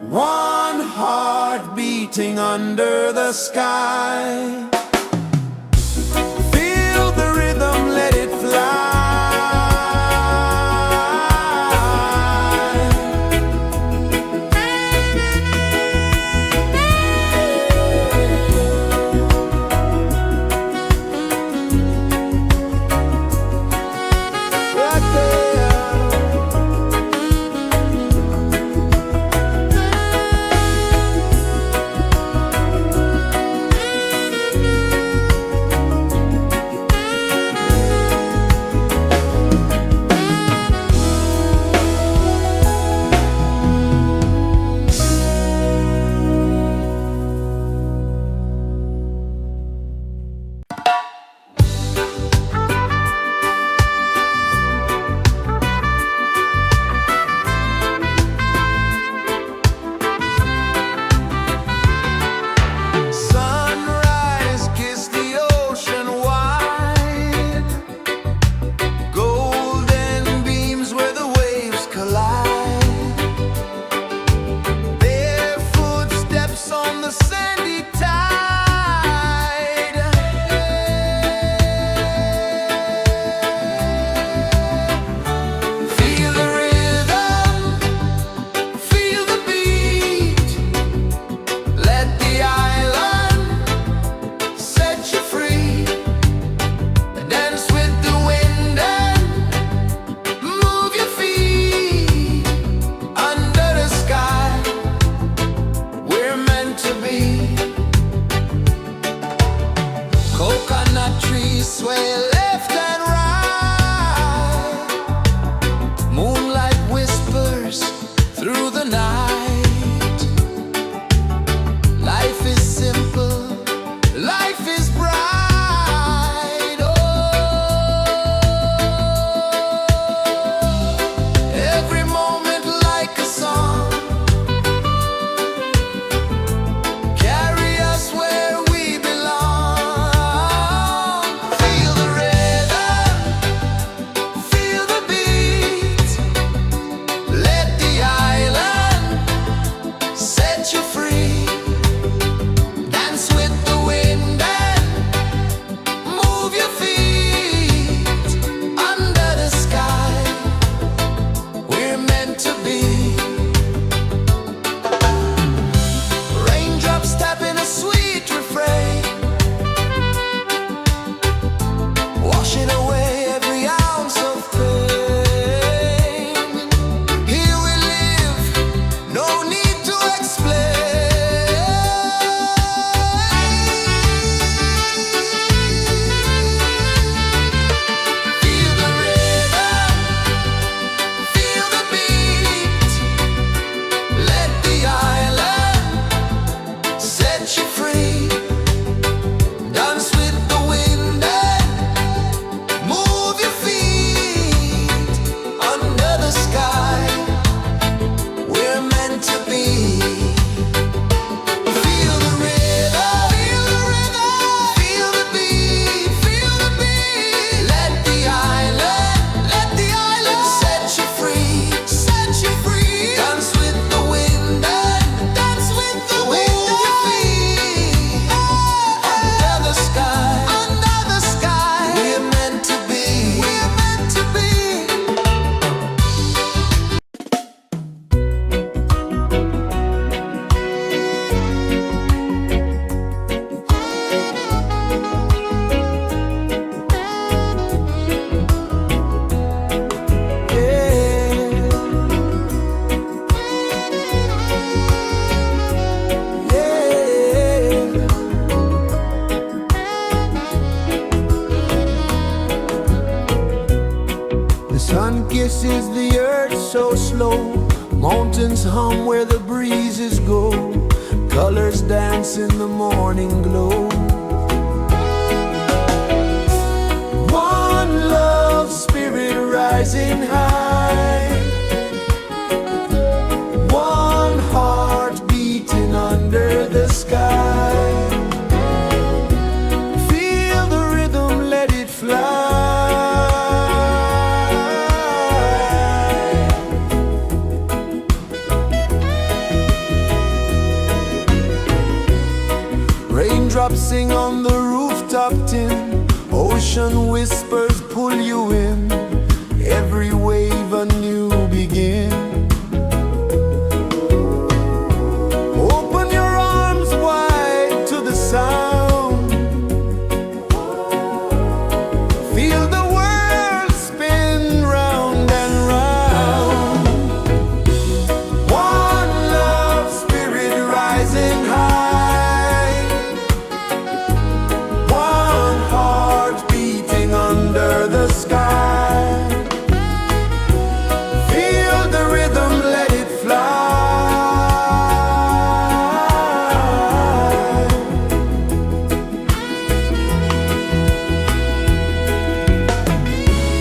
One heart beating under the sky. Feel the rhythm, let it fly. Right there. Sun kisses the earth so slow, mountains hum where the breezes go, colors dance in the morning glow. One love spirit rising high, one heart beating under the sky. Feel the rhythm, let it fly. Raindrops sing on the rooftop tin, ocean whispers pull you in, every wave a new begin. Open your arms wide to the sound, feel the world spin round and round. One love spirit rising high, one heart beating under the sky. Feel the rhythm, let it fly.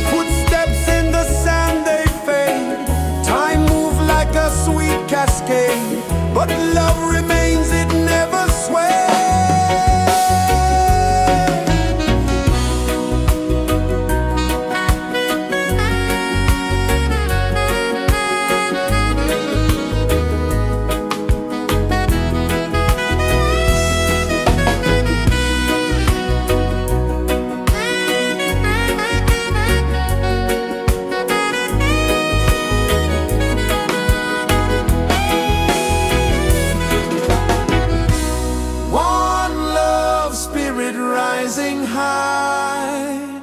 Footsteps in the sand, they fade, time moves like a sweet cascade, but love remains, it never sways. One love spirit rising high,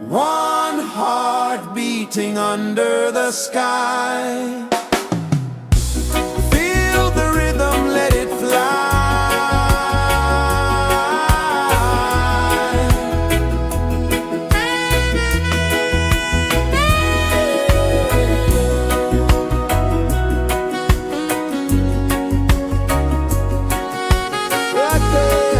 one heart beating under the sky. Feel the rhythm, let it fly. Right there.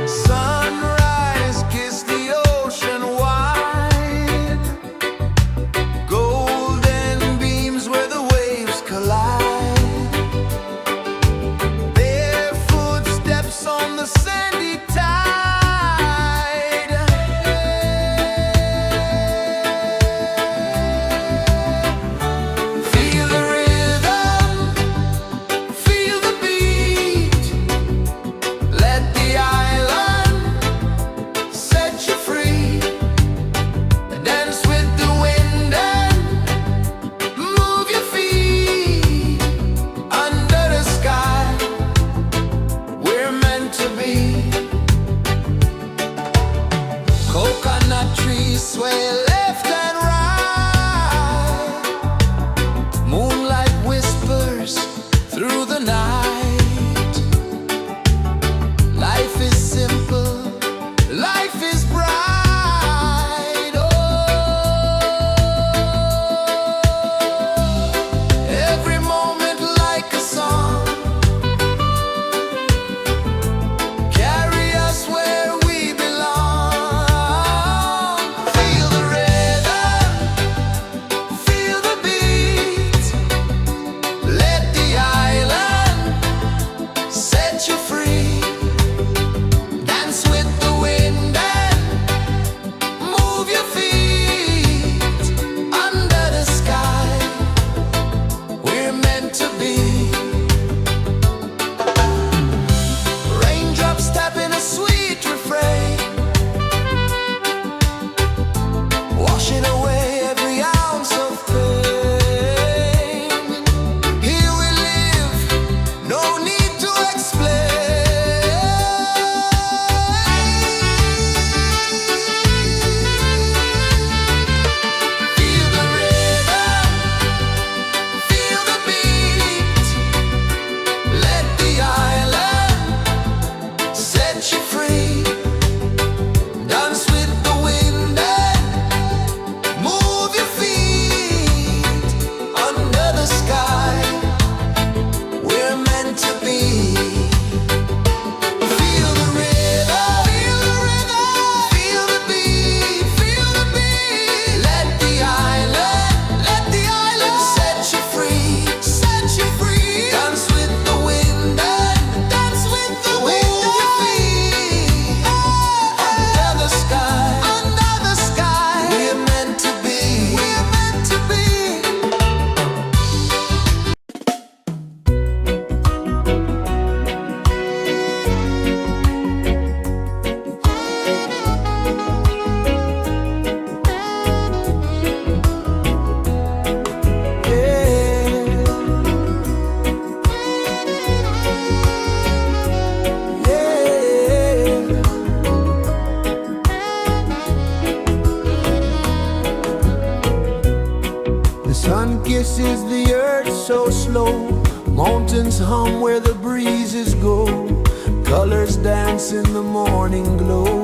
Sunrise, kiss the ocean wide, golden beams where the waves collide, bare footsteps on the sandy tide. Feel the rhythm, feel the beat, let the island set you free. Dance with the wind and move your feet under the sky. We're meant to be. Coconut trees sway left and right, moonlight whispers through the night. Life is simple, life is bright. Oh, every moment like a song, carry us where we belong. Feel the rhythm, feel the beat, let the island rejoices the earth so slow. Mountains hum where the breezes go. Colors dance in the morning glow.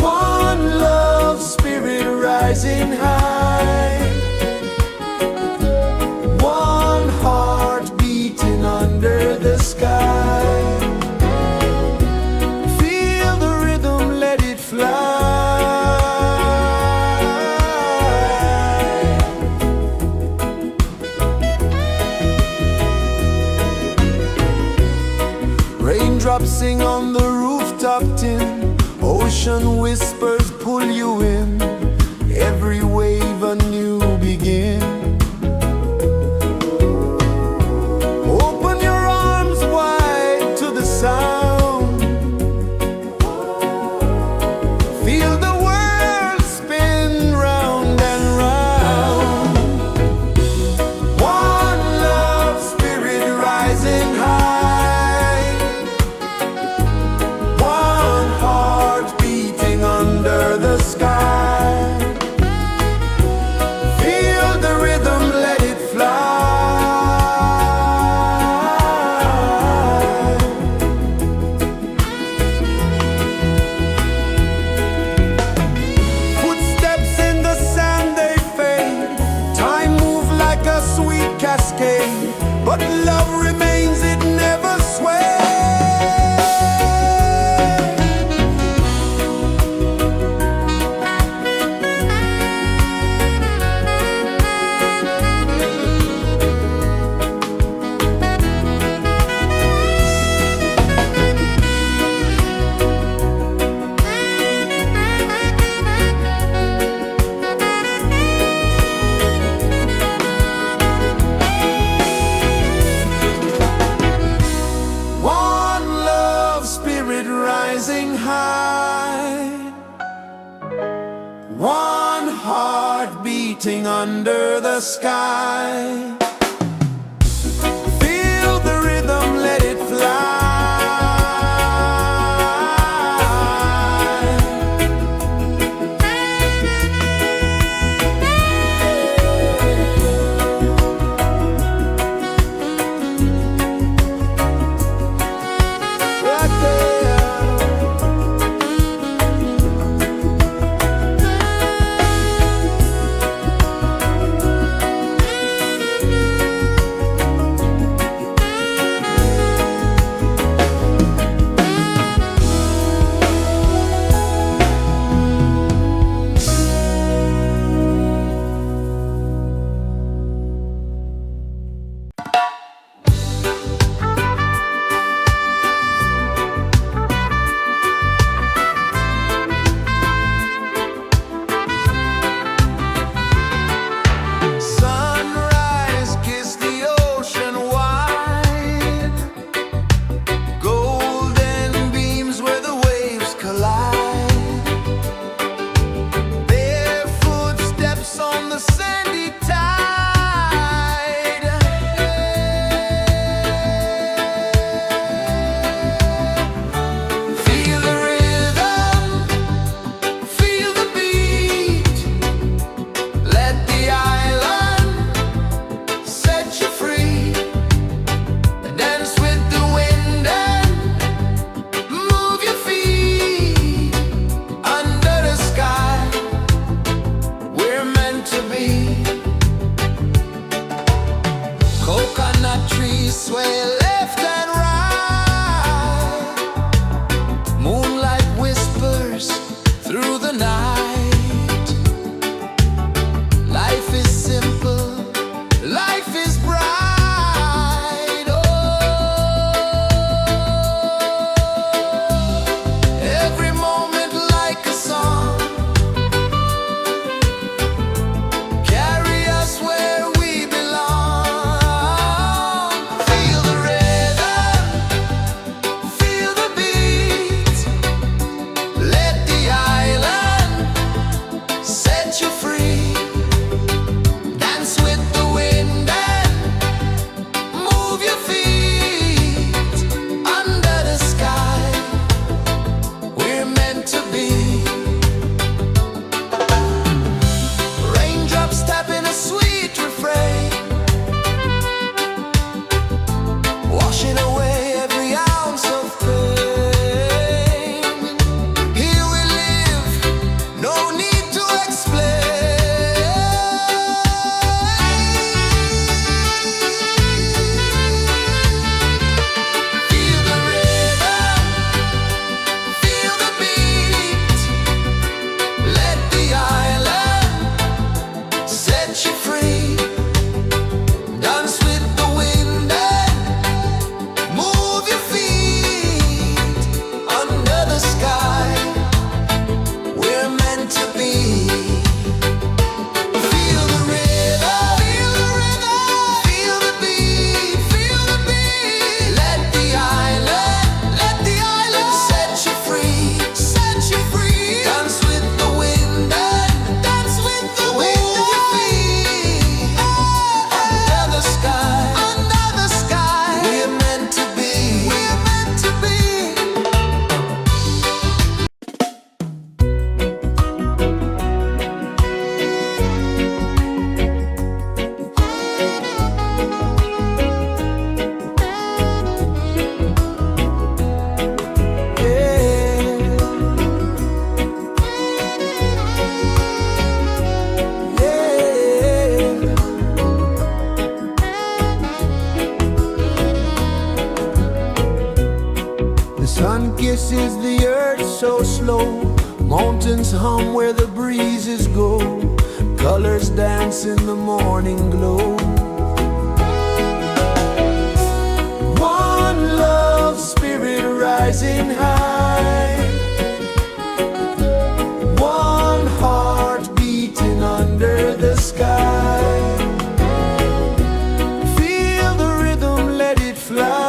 One love spirit rising high. One heart beating under the sky. Feel the rhythm, let it fly. Raindrops sing on the rooftop tin. Ocean whispers pull you in. Every wave a new begin. Open your arms wide to the sound. Feel the world spin round and round. One love spirit rising high. One heart beating under the sky. Feel the rhythm, let it fly. Footsteps in the sand, they fade. Time moves like a sweet cascade, but love remains, it never sways. One love spirit rising high. One heart beating under the sky. Feel the rhythm, let it fly. Right there. Sunrise, kiss the ocean wide. Golden beams where the waves collide. Bare footsteps on the sandy tide. Feel the rhythm, feel the beat. Let the island set you free. Dance with the wind and move your feet. Under the sky, we're meant to be. Coconut trees sway left and right. Moonlight whispers through the night. Life is simple, life is bright. Oh, every moment like a song. Carry us where we belong. Feel the rhythm, kisses the earth so slow. Mountains hum where the breezes go. Colors dance in the morning glow. One love, spirit rising high. One heart beating under the sky. Feel the rhythm, let it fly.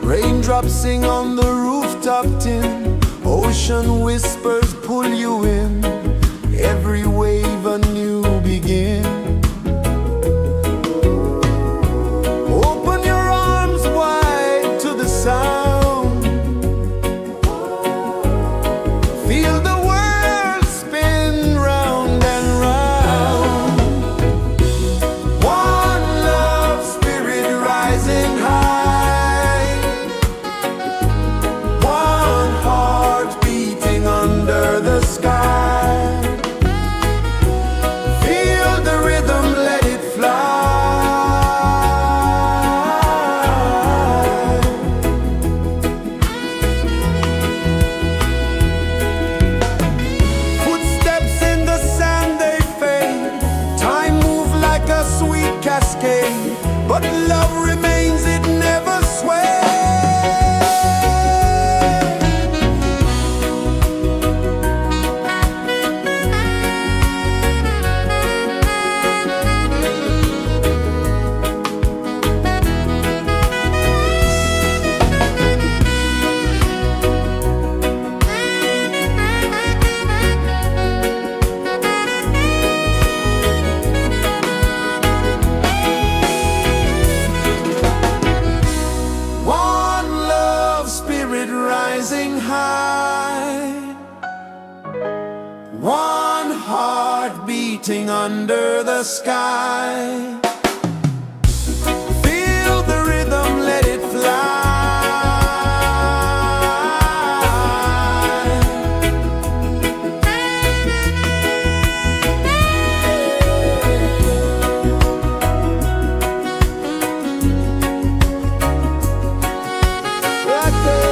Raindrops sing on the rooftop tin. Ocean whispers pull you in. Every wave a new begin. Open your arms wide to the sound. Feel the world spin round and round. One love, spirit rising high. One heart beating under the sky. Feel the rhythm, let it fly. Footsteps in the sand, they fade. Time moves like a sweet cascade, but love remains, it never sways. One love, spirit rising high. One heart beating under the sky. Feel the rhythm, let it fly. Right there.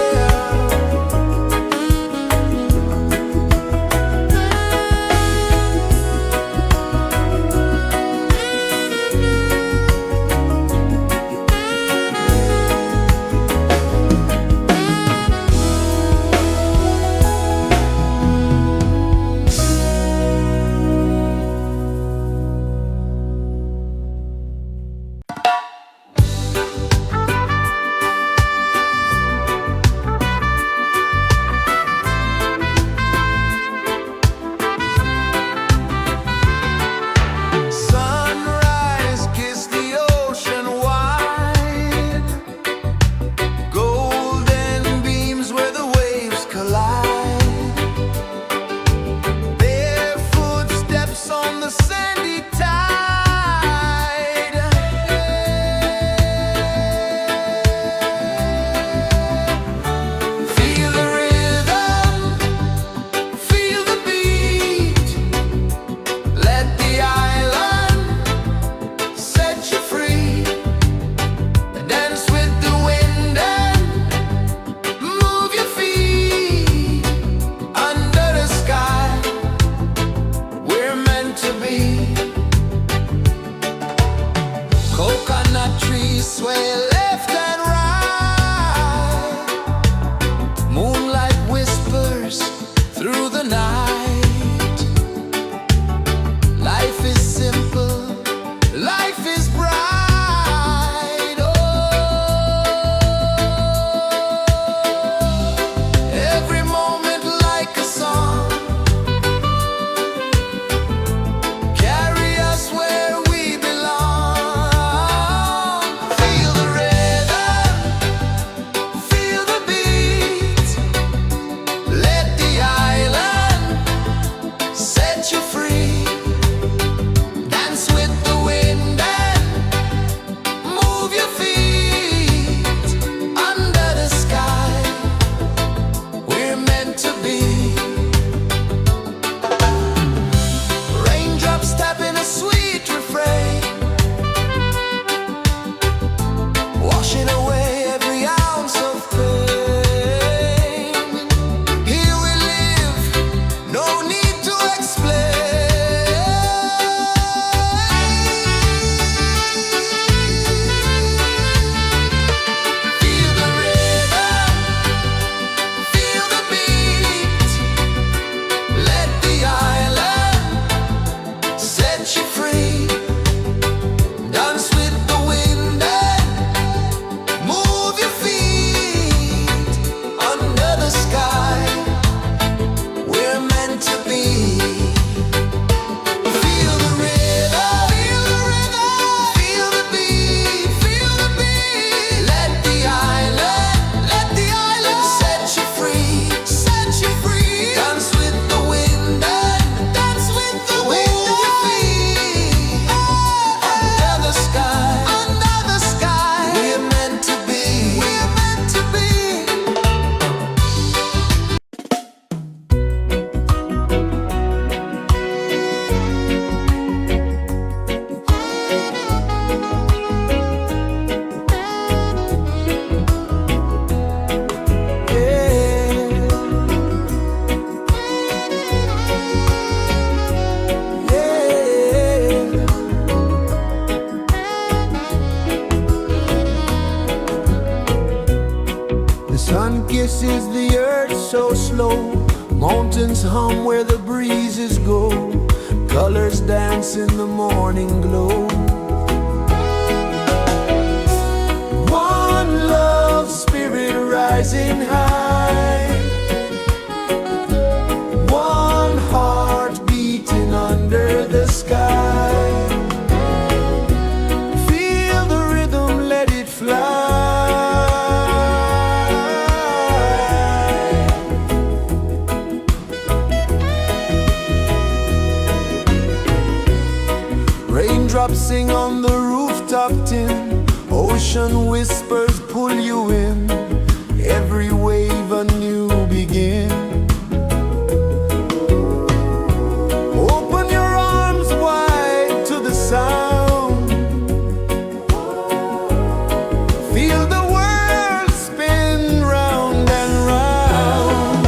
the earth so slow. Mountains hum where the breezes go. Colors dance in the morning glow. One love, spirit rising high. One heart beating under the sky. Feel the rhythm, let it fly. Raindrops sing on the rooftop tin. Ocean whispers pull you in. Every wave a new begin. Open your arms wide to the sound. Feel the world spin round and round.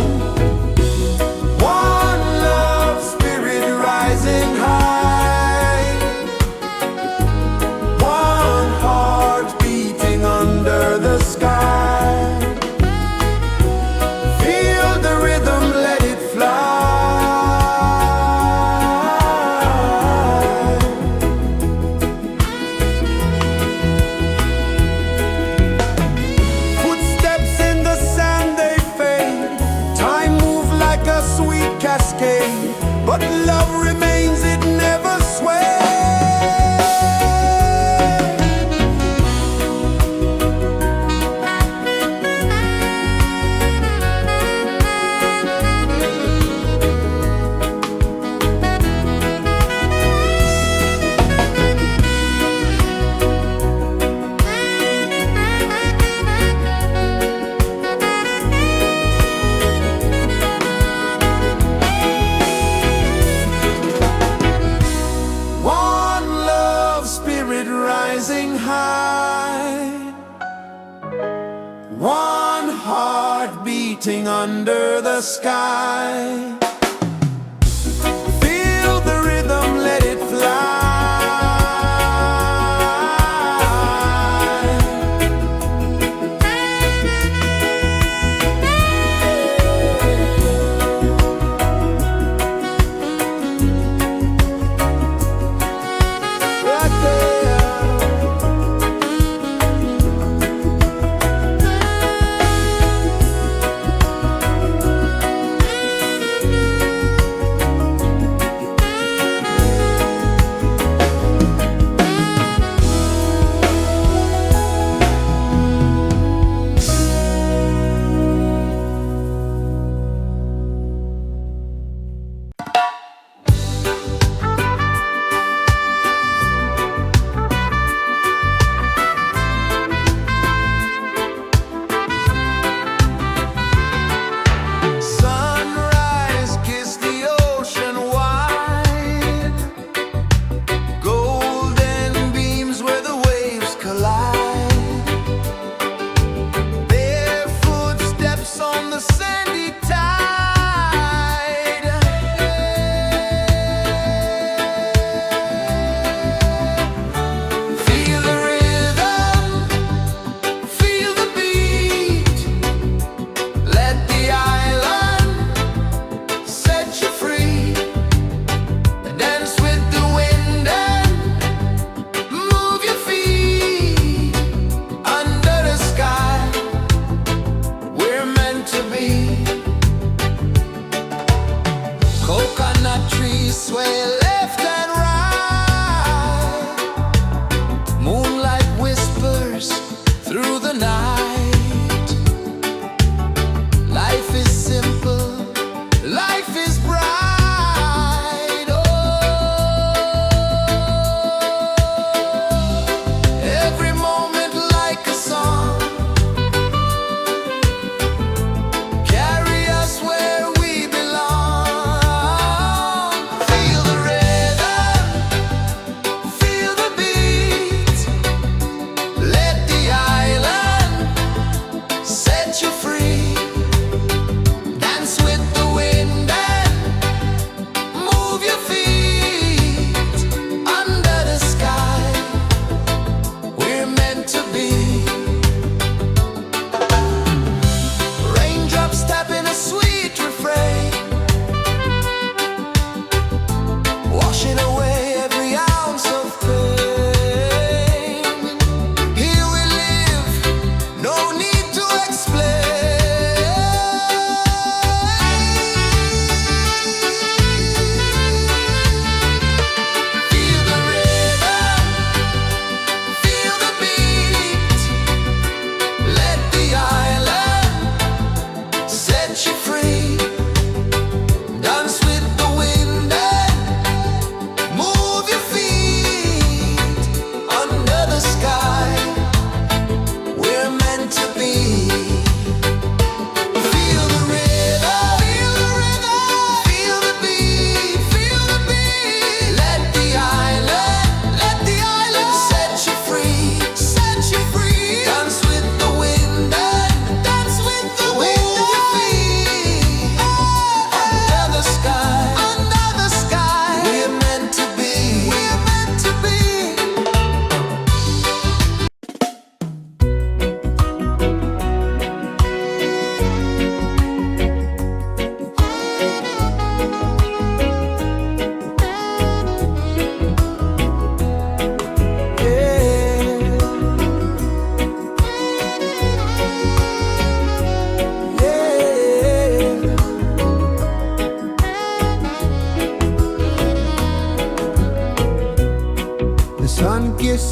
One love, spirit rising high. One heart beating under the sky. Feel the rhythm, let it fly. Footsteps in the sand, they fade. Time moves like a sweet cascade, but love remains, it never sways. One love, spirit rising high. One heart beating under the sky. Feel the rhythm, let it fly. Right there.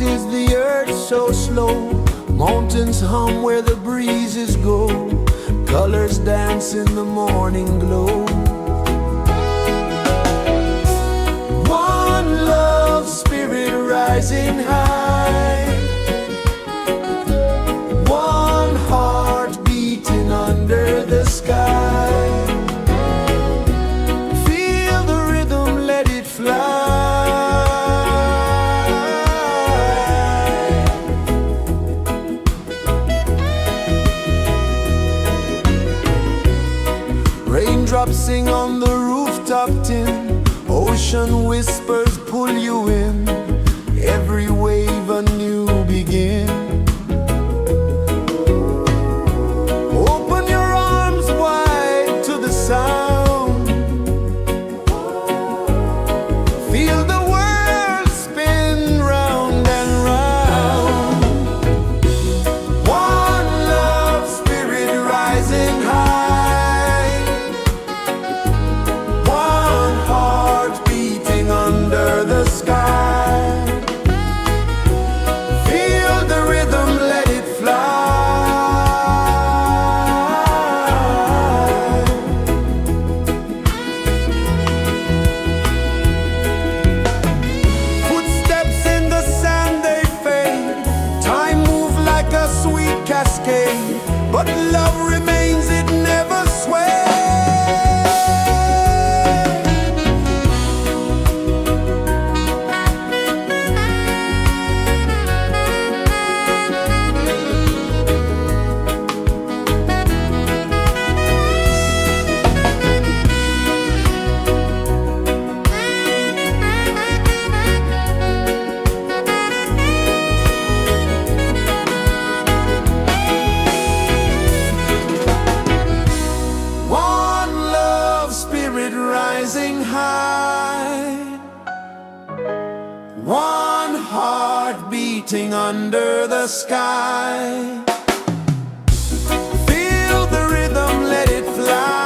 is the earth so slow. Mountains hum where the breezes go. Colors dance in the morning glow. One love, spirit rising high. One heart beating under the sky. Feel the rhythm, let it fly. Raindrops sing on the rooftop tin. Ocean whispers pull you in. Every wave a new begin. Open your arms wide to the sound. Feel the world spin round and round. One love, spirit rising high. One heart beating under the sky. Feel the rhythm, let it fly. Footsteps in the sand, they fade. Time moves like a sweet cascade, but love remains, it never sways. One love, spirit rising high. One heart beating under the sky. Feel the rhythm, let it fly.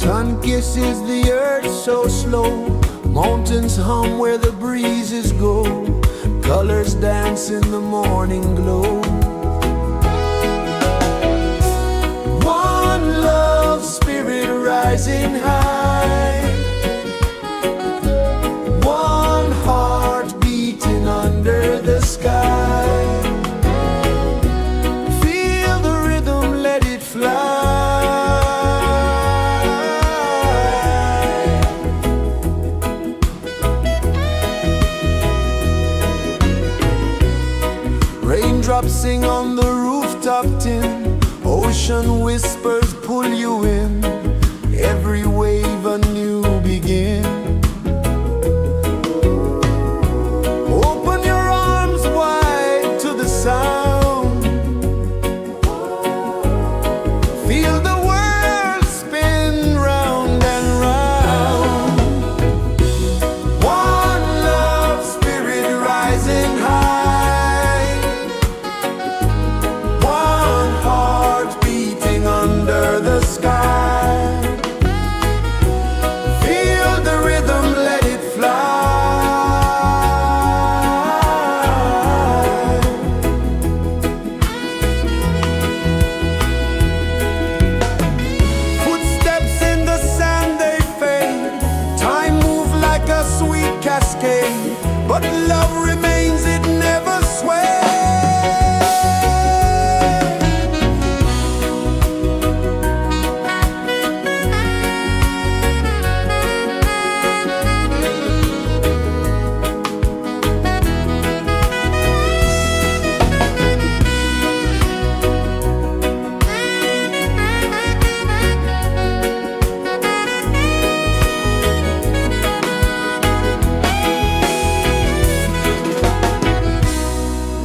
Sun kisses the earth so slow, mountains hum where the breezes go, colors dance in the morning glow. One love spirit rising high, one heart beating under the sky. Feel the rhythm, let it fly. Raindrops sing on the rooftop tin, ocean whispers pull you in, every wave a new begin. Open your arms wide to the sound, feel the world spin round and round. One love spirit rising high, one heart beating under the sky. Feel the rhythm, let it fly. Footsteps in the sand, they fade, time move like a sweet cascade, but love remains, it never sways.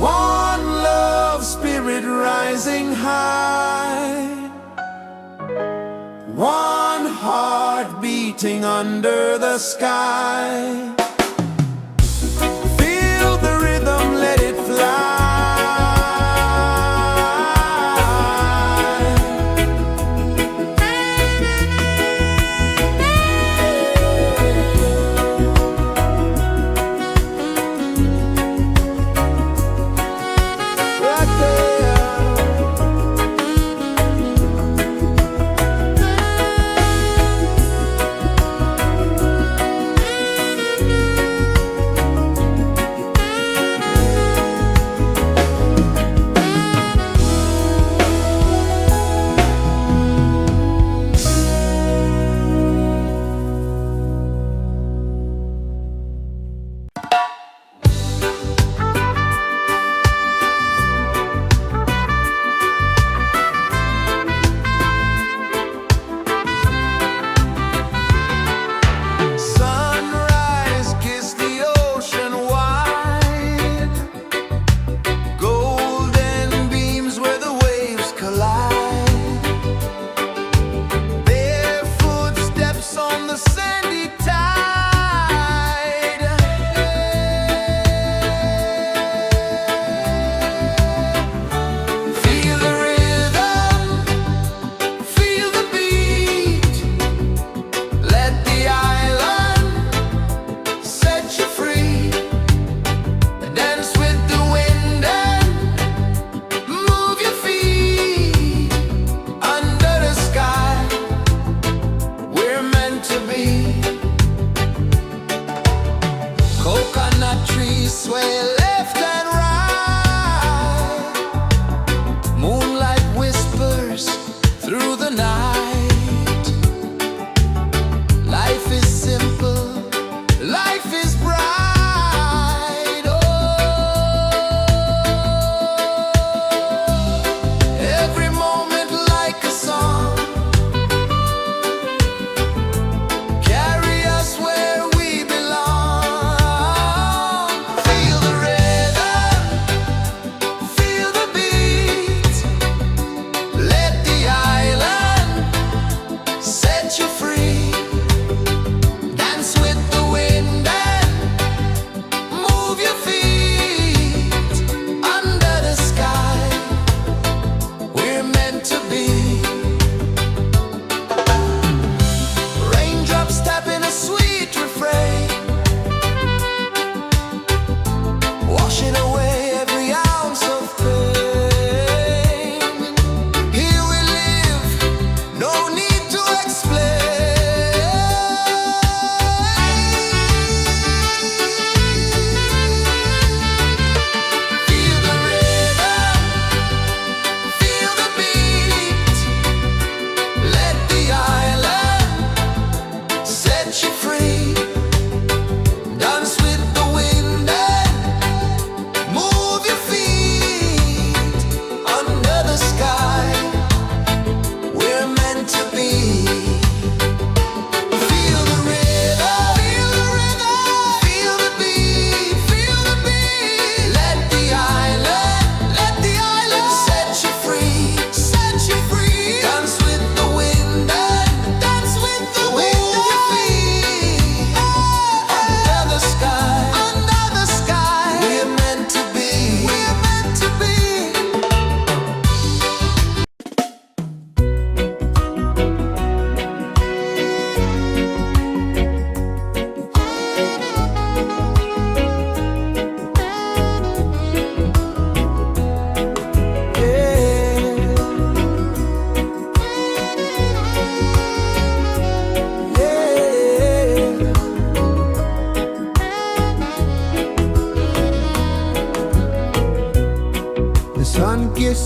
One love spirit rising high, one heart beating under the sky. Feel the rhythm, let it fly. Right there.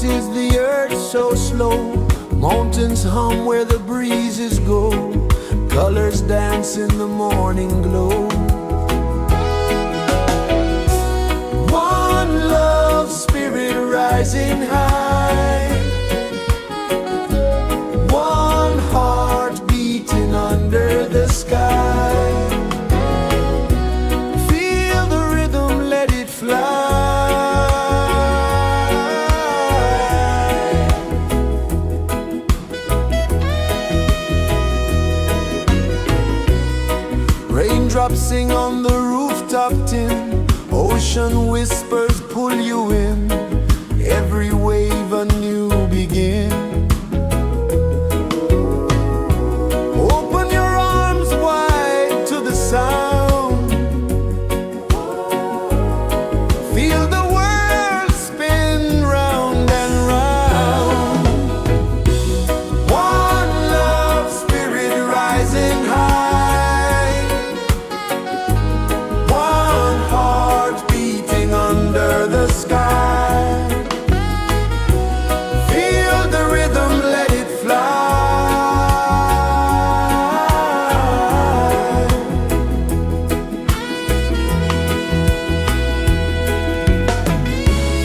is the earth so slow? Mountains hum where the breezes go. Colors dance in the morning glow. One love spirit rising high. One heart beating under the sky. Feel the rhythm, let it fly. Raindrops sing on the rooftop tin. Ocean whispers pull you in. Every wave a new begin. Open your arms wide to the sound. Feel the world spin round and round. One love spirit rising high. One heart beating under the sky. Feel the rhythm, let it fly.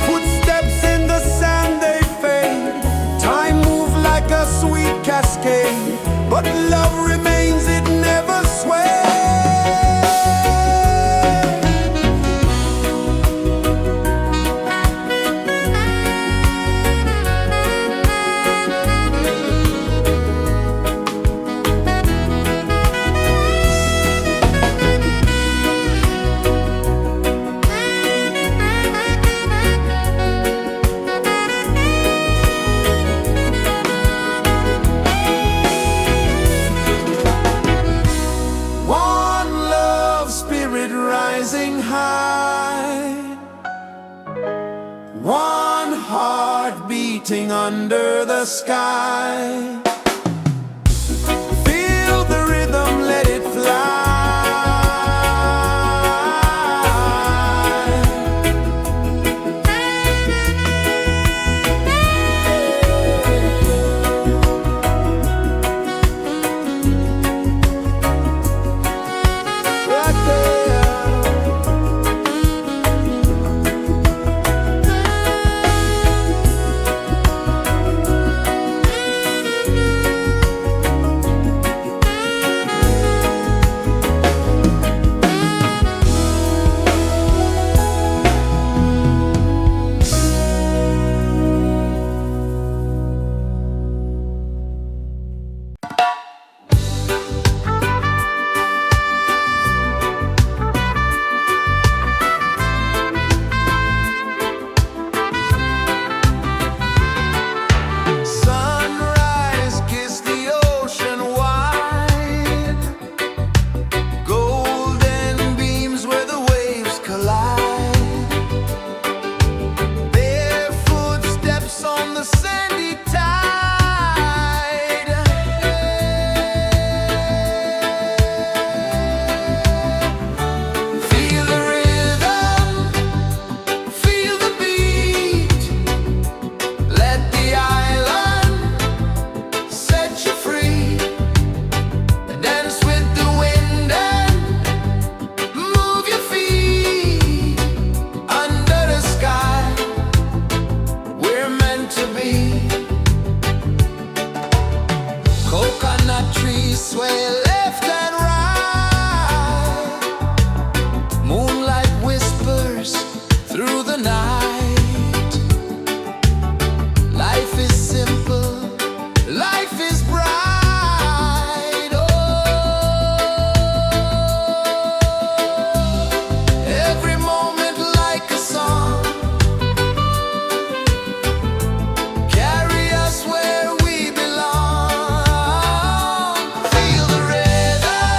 Footsteps in the sand, they fade. Time moves like a sweet cascade, but love remains, it never sways. One love spirit rising high. One heart beating under the sky. Feel the rhythm, let it fly. Right there. Sunrise, kiss the ocean wide. Golden beams where the waves collide. Barefoot steps on the sandy tide. Feel the rhythm, feel the beat. Let the island set you free. Dance with the wind and move your feet. Under the sky, we're meant to be. Coconut trees sway left and right. Moonlight whispers through the night. Life is simple, life is bright. Oh, every moment like a song. Carry us where we belong. Feel the rhythm,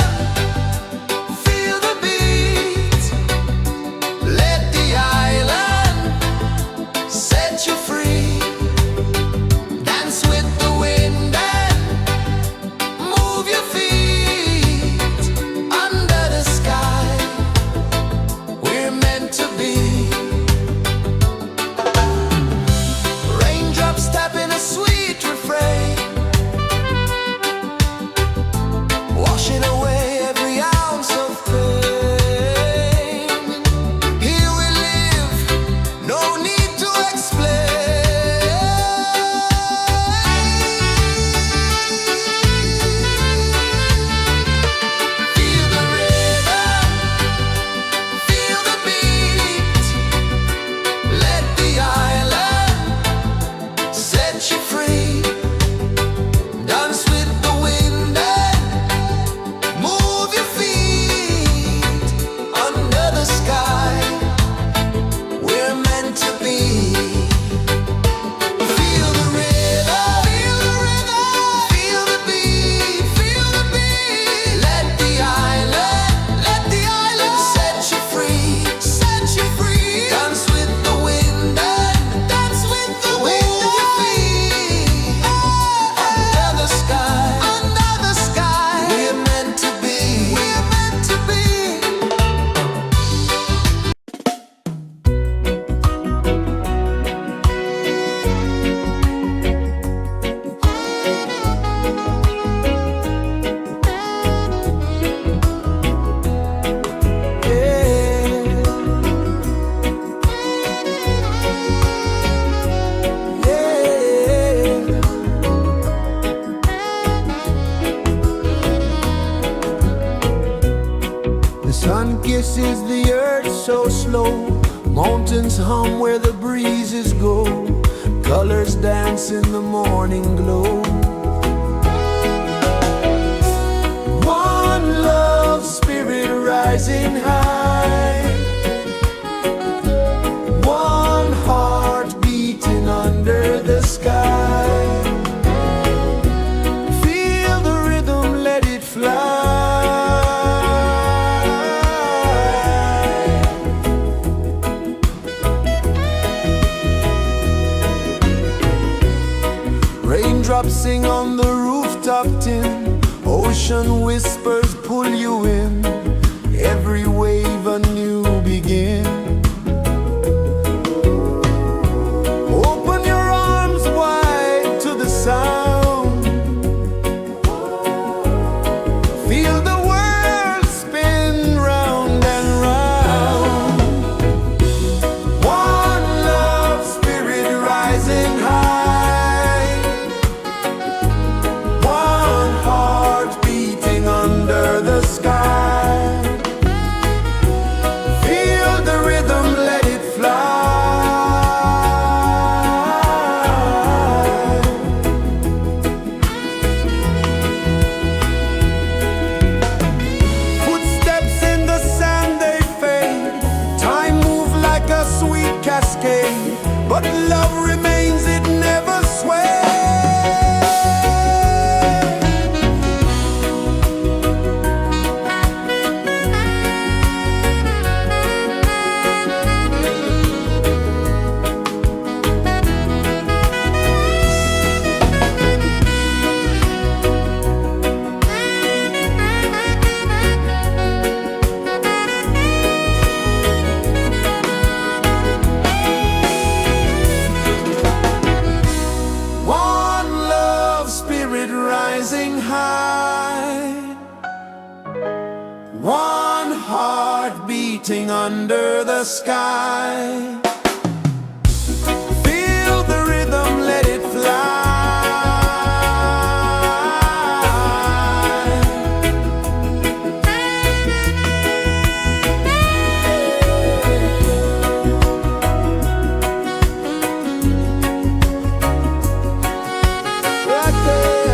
Sun kisses the earth so slow, mountains hum where the breezes go, colors dance in the morning glow. One love spirit rising high, one heart beating under the sky. Feel the rhythm, let it fly. Raindrops sing on the rooftop tin, ocean whispers pull you in, every wave a new begin. Open your arms wide to the sound, feel the world spin round and round. One love spirit rising high, one heart beating under the sky. Feel the rhythm, let it fly. Footsteps in the sand, they fade, time moves like a sweet cascade, but love remains, it never sways. One love spirit rising high, one heart beating under the sky. Feel the rhythm, let it fly. Right there.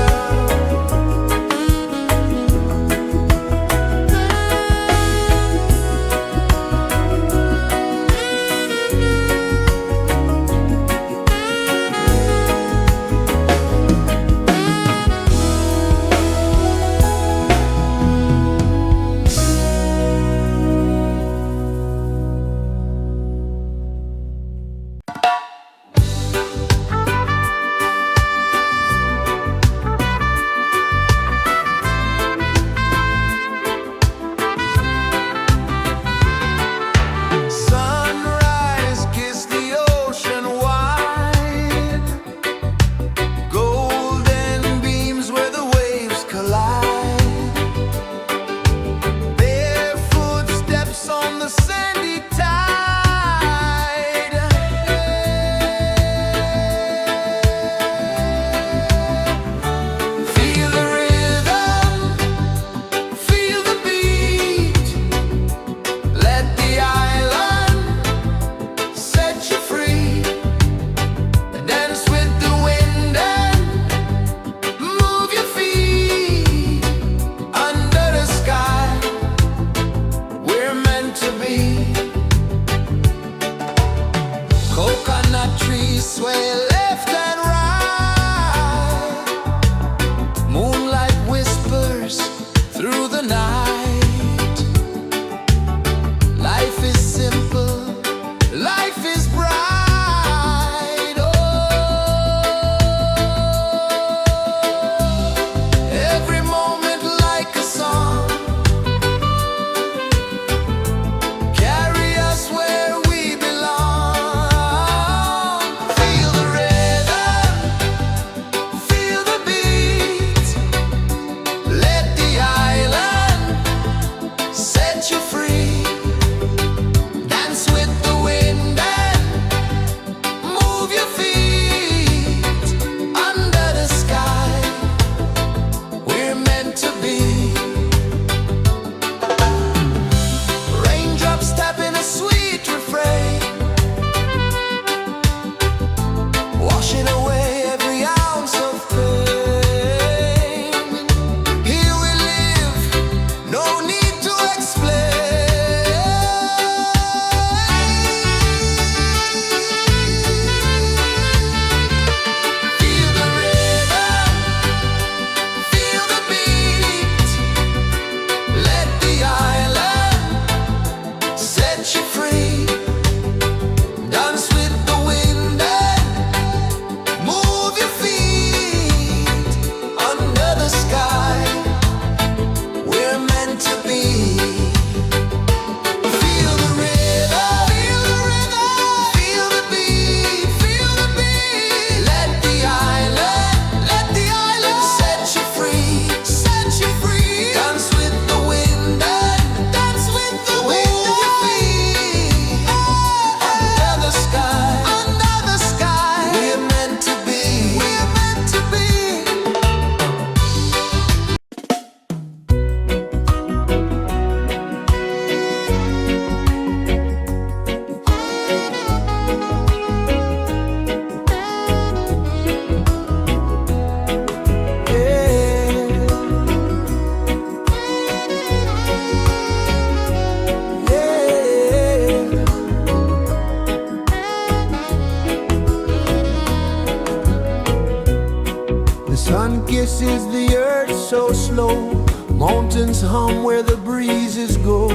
is the earth so slow. Mountains hum where the breezes go.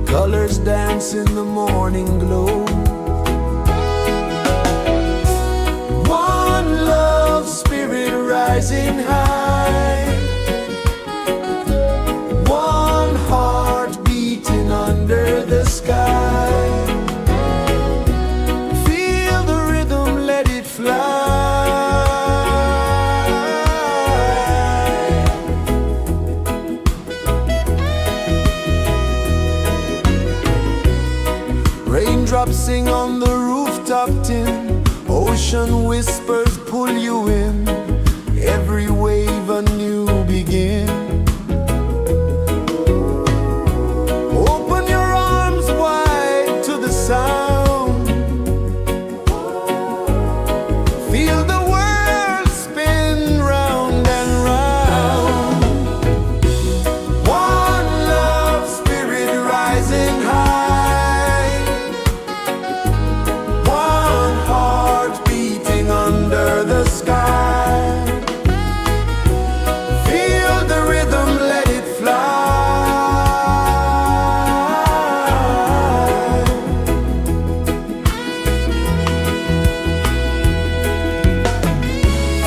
Colors dance in the morning glow. One love spirit rising high. One heart beating under the sky. Feel the rhythm, let it fly. Raindrops sing on the rooftop tin. Ocean whispers pull you in. Every wave a new begin. Open your arms wide to the sound. Feel the world spin round and round. One love spirit rising high. One heart beating under the sky. Feel the rhythm, let it fly.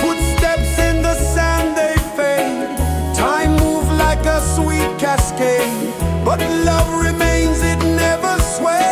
Footsteps in the sand, they fade. Time moves like a sweet cascade, but love remains, it never sways.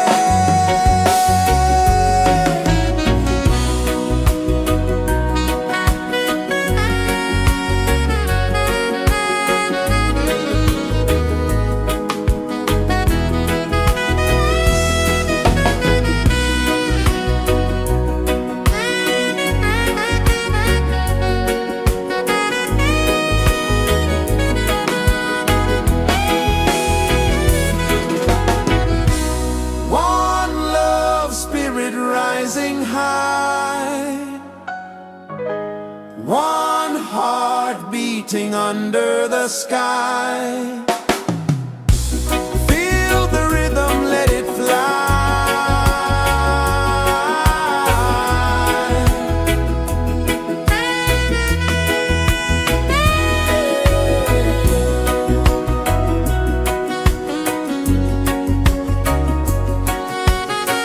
One love spirit rising high. One heart beating under the sky. Feel the rhythm, let it fly.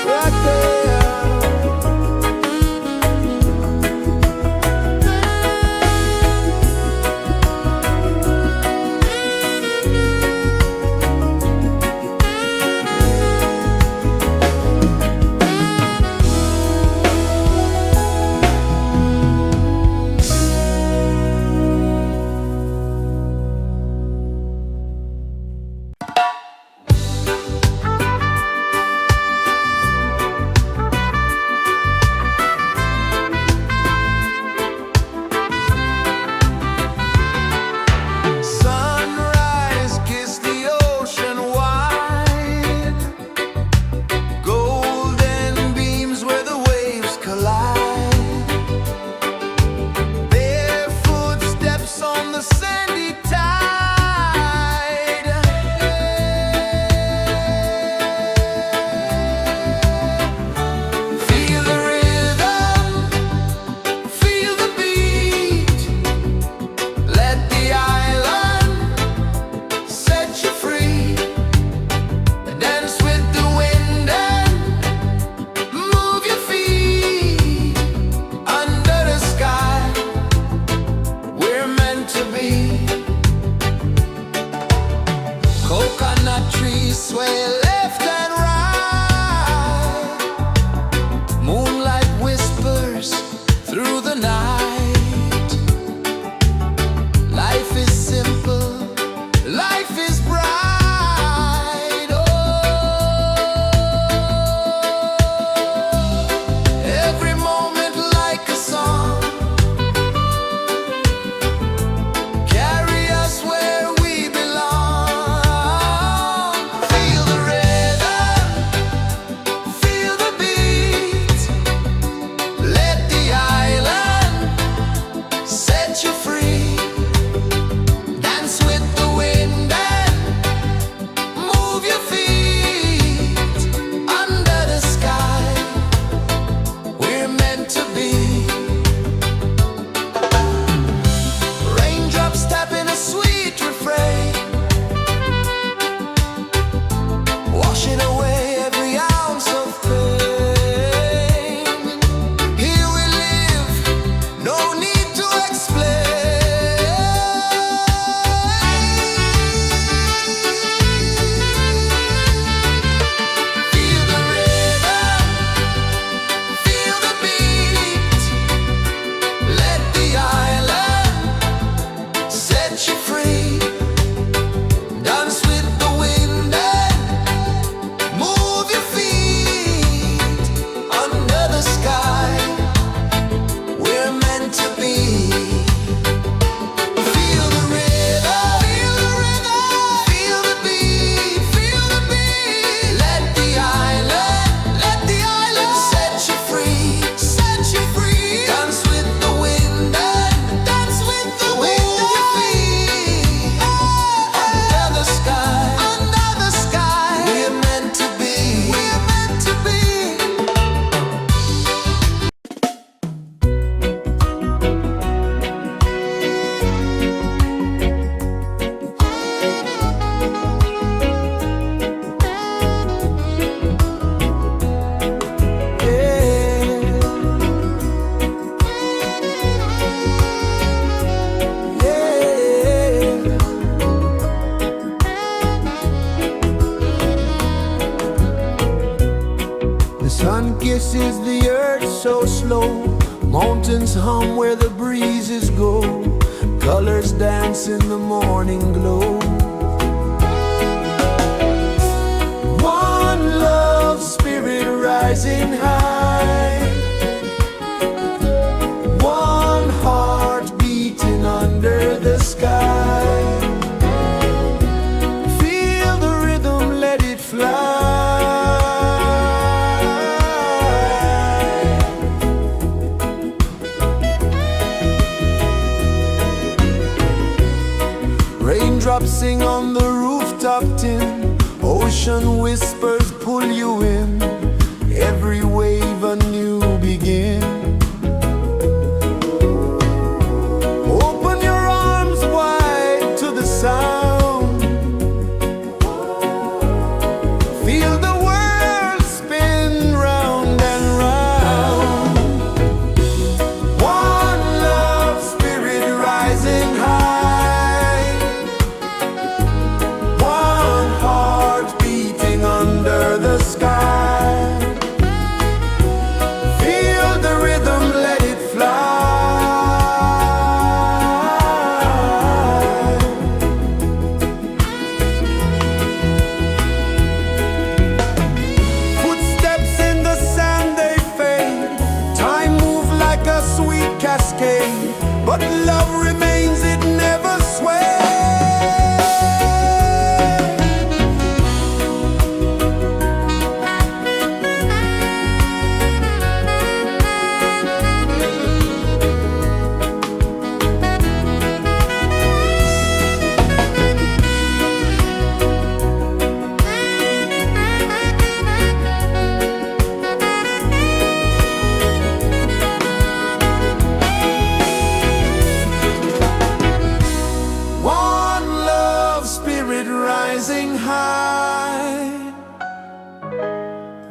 Right there. Sunrise, kiss the ocean wide. Golden beams where the waves collide. Barefoot steps on the sandy tide. Feel the rhythm, feel the beat. Let the island set you free. Dance with the wind and move your feet. Under the sky, we're meant to be. Coconut trees sway left and right. Moonlight whispers through the night. Life is simple, life is bright. Oh, every moment like a song. Carry us where we belong. Feel the rhythm, is the earth so slow. Mountains hum where the breezes go. Colors dance in the morning glow. One love spirit rising high. One heart beating under the sky. Feel the rhythm, let it fly. Raindrops sing on the rooftop tin. Ocean whispers pull you in. Every wave a new begin. Open your arms wide to the sound. Feel the world spin round and round. One love spirit rising high. One heart beating under the sky. Feel the rhythm, let it fly. Footsteps in the sand, they fade. Time moves like a sweet cascade, but love remains, it never sways. One love spirit rising high.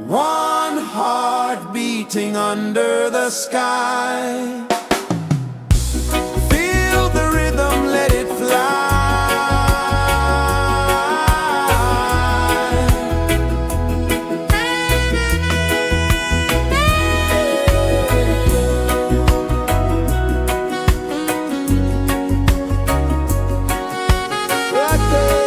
One heart beating under the sky. Feel the rhythm, let it fly. Right there.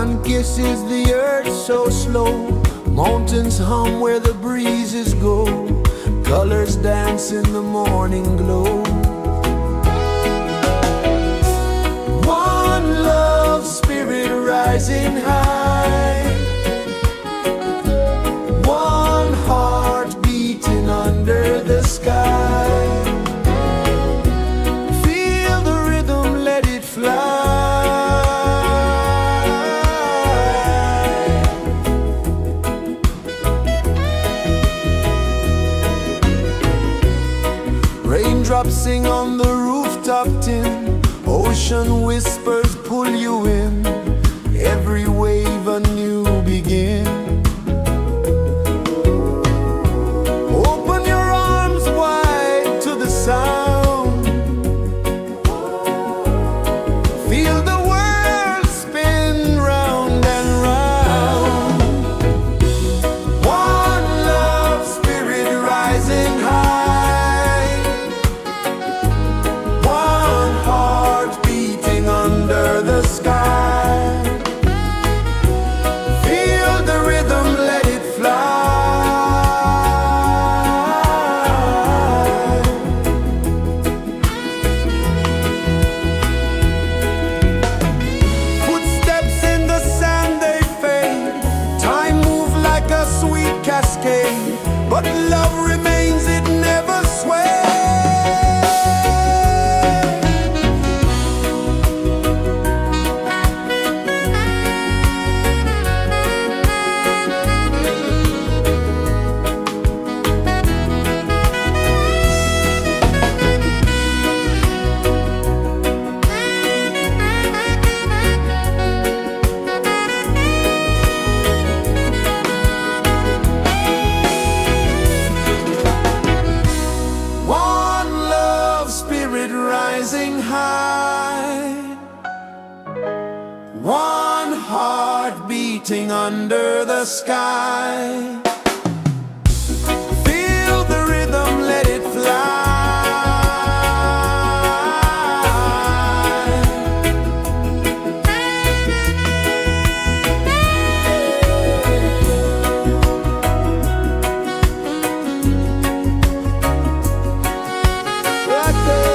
sun kisses the earth so slow. Mountains hum where the breezes go. Colors dance in the morning glow. One love spirit rising high. One heart beating under the sky. Feel the rhythm, let it fly. Raindrops sing on the rooftop tin. Ocean whispers pull you in. Every wave a new begin. Open your arms wide to the sound. Feel the world spin round and round. One love spirit rising high. One heart beating under the sky. Feel the rhythm, let it fly. Footsteps in the sand, they fade. Time moves like a sweet cascade, but love remains, it never sways. One love spirit rising high. One heart beating under the sky. Feel the rhythm, let it fly. Right there.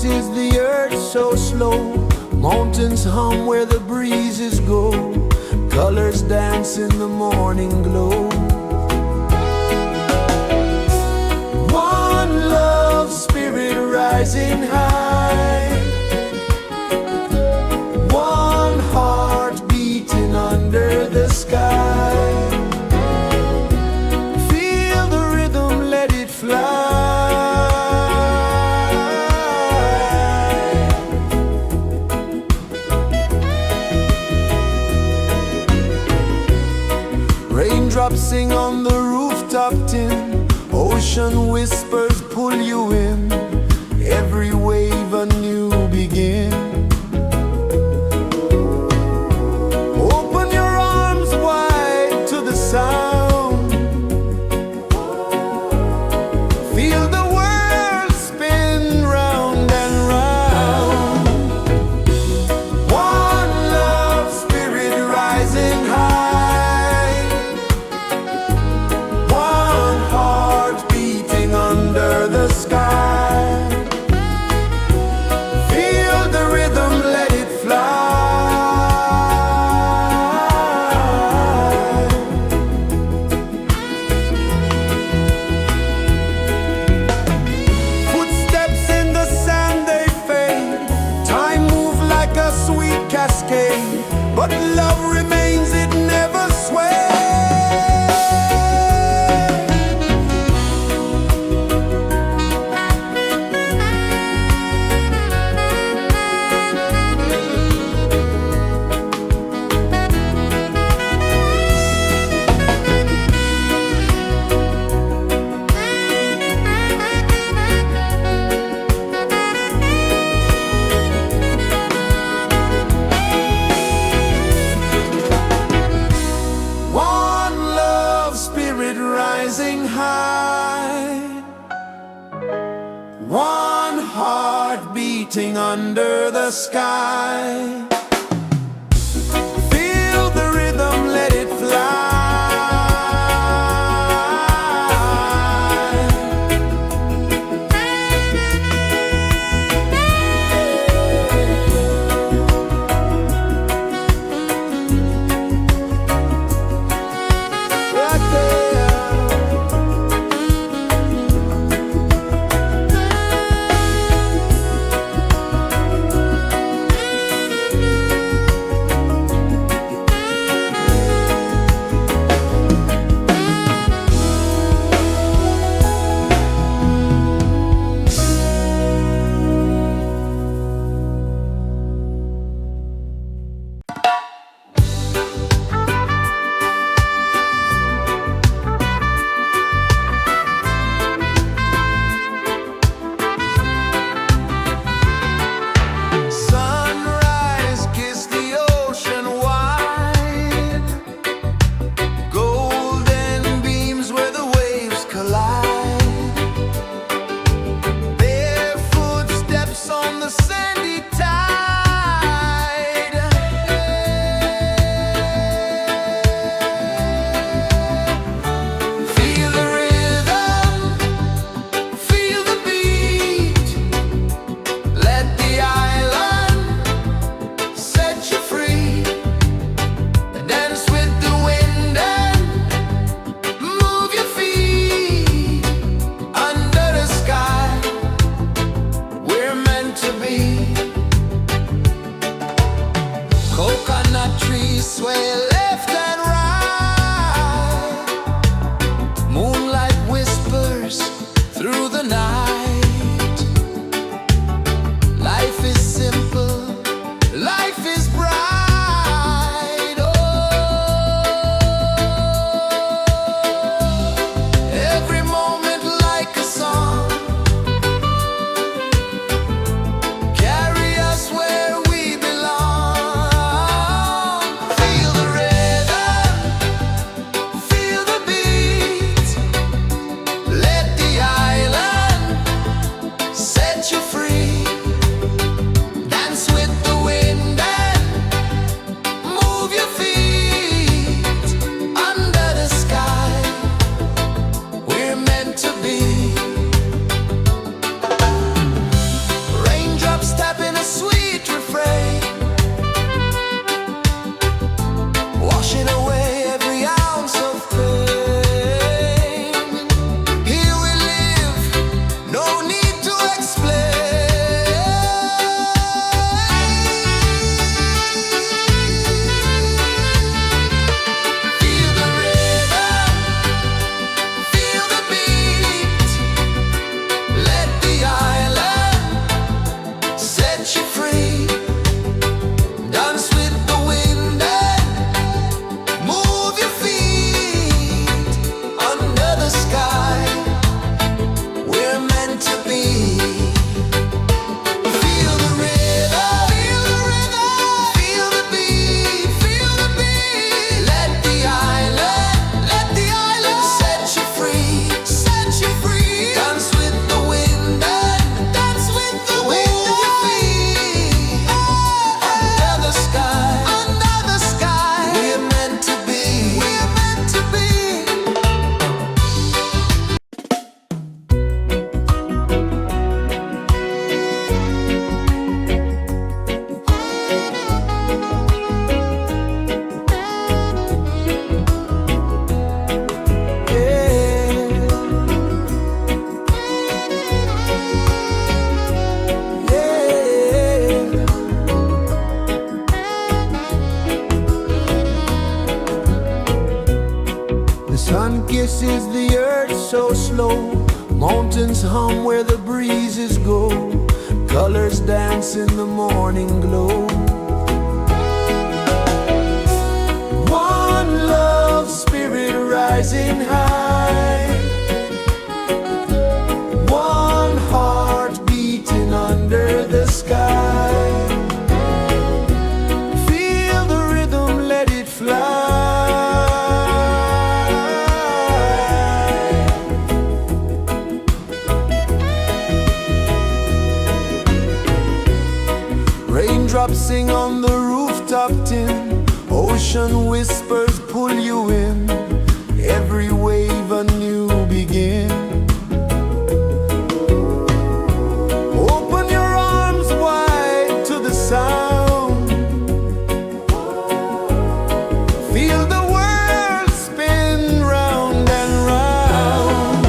pulses the earth so slow. Mountains hum where the breezes go. Colors dance in the morning glow. One love spirit rising high. One heart beating under the sky. Feel the rhythm, let it fly. Raindrops sing on the rooftop tin. Ocean whispers pull you in. Every wave a new begin. Open your arms wide to the sound. Feel the world spin round and round. One love spirit rising high. One heart beating under the sky. Feel the rhythm, let it fly. Footsteps in the sand, they fade. Time moves like a sweet cascade, but love remains, it never sways. One love spirit rising high. One heart beating under the sky. Feel the rhythm, let it fly. Right there. Sun kisses the earth so slow, mountains hum where the breezes go, colors dance in the morning glow. One love spirit rising high, one heart beating under the sky. Feel the rhythm, let it fly. Raindrops sing on the rooftop tin, ocean whispers pull you in, every wave a new begin. Open your arms wide to the sound, feel the world spin round and round.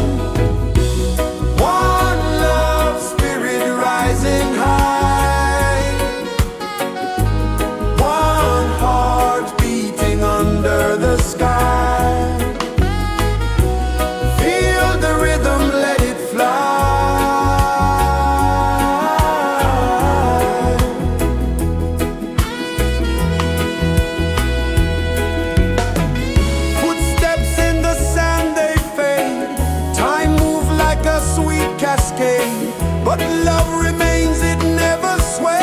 One love spirit rising high, one heart beating under the sky. Feel the rhythm, let it fly. Footsteps in the sand, they fade, time moves like a sweet cascade, but love remains, it never sways.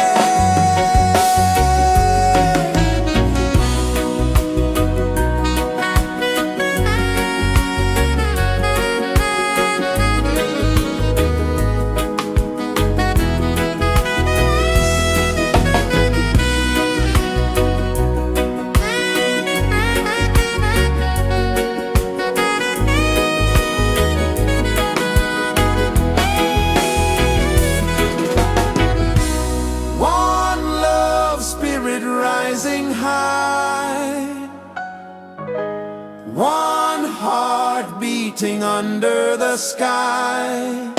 One love spirit rising high, one heart beating under the sky.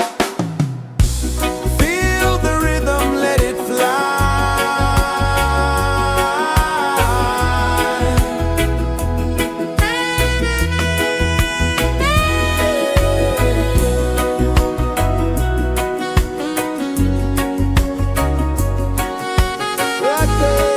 Feel the rhythm, let it fly. Right there.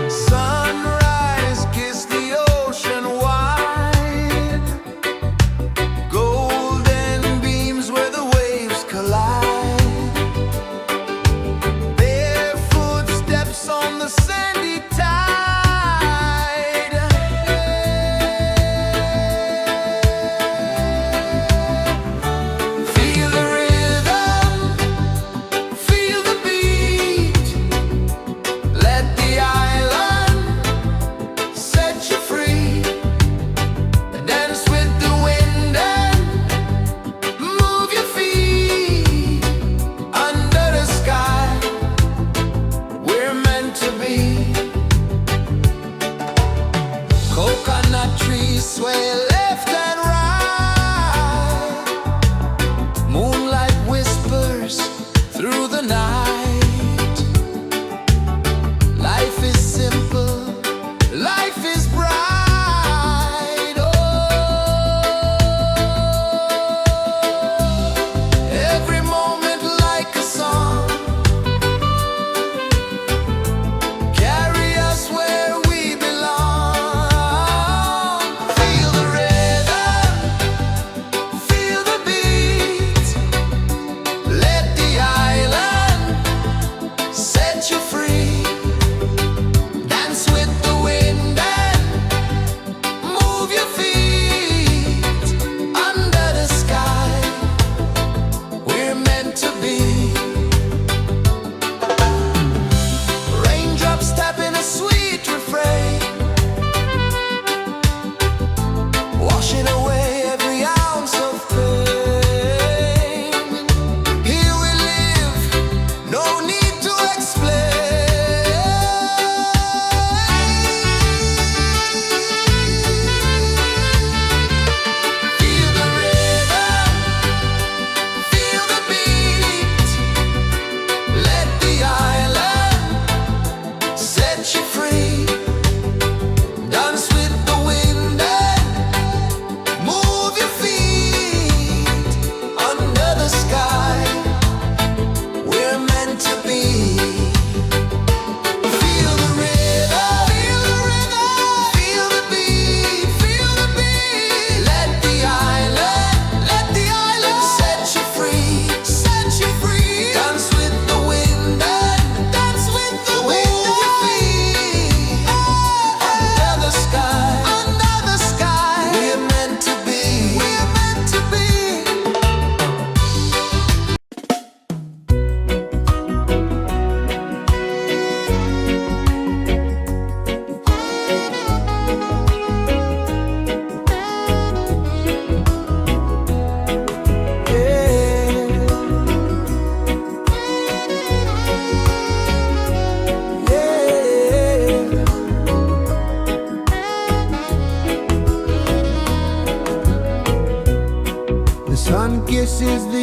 Sunrise, kiss the ocean wide, golden beams where the waves collide, bare footsteps on the sandy tide. Feel the rhythm, feel the beat, let the island set you free. Dance with the wind and move your feet under the sky. We're meant to be. Coconut trees sway left and right, moonlight whispers through the night. Life is simple, life is bright. Oh, every moment like a song, carry us where we belong. Feel the rhythm, feel the beat, let the island is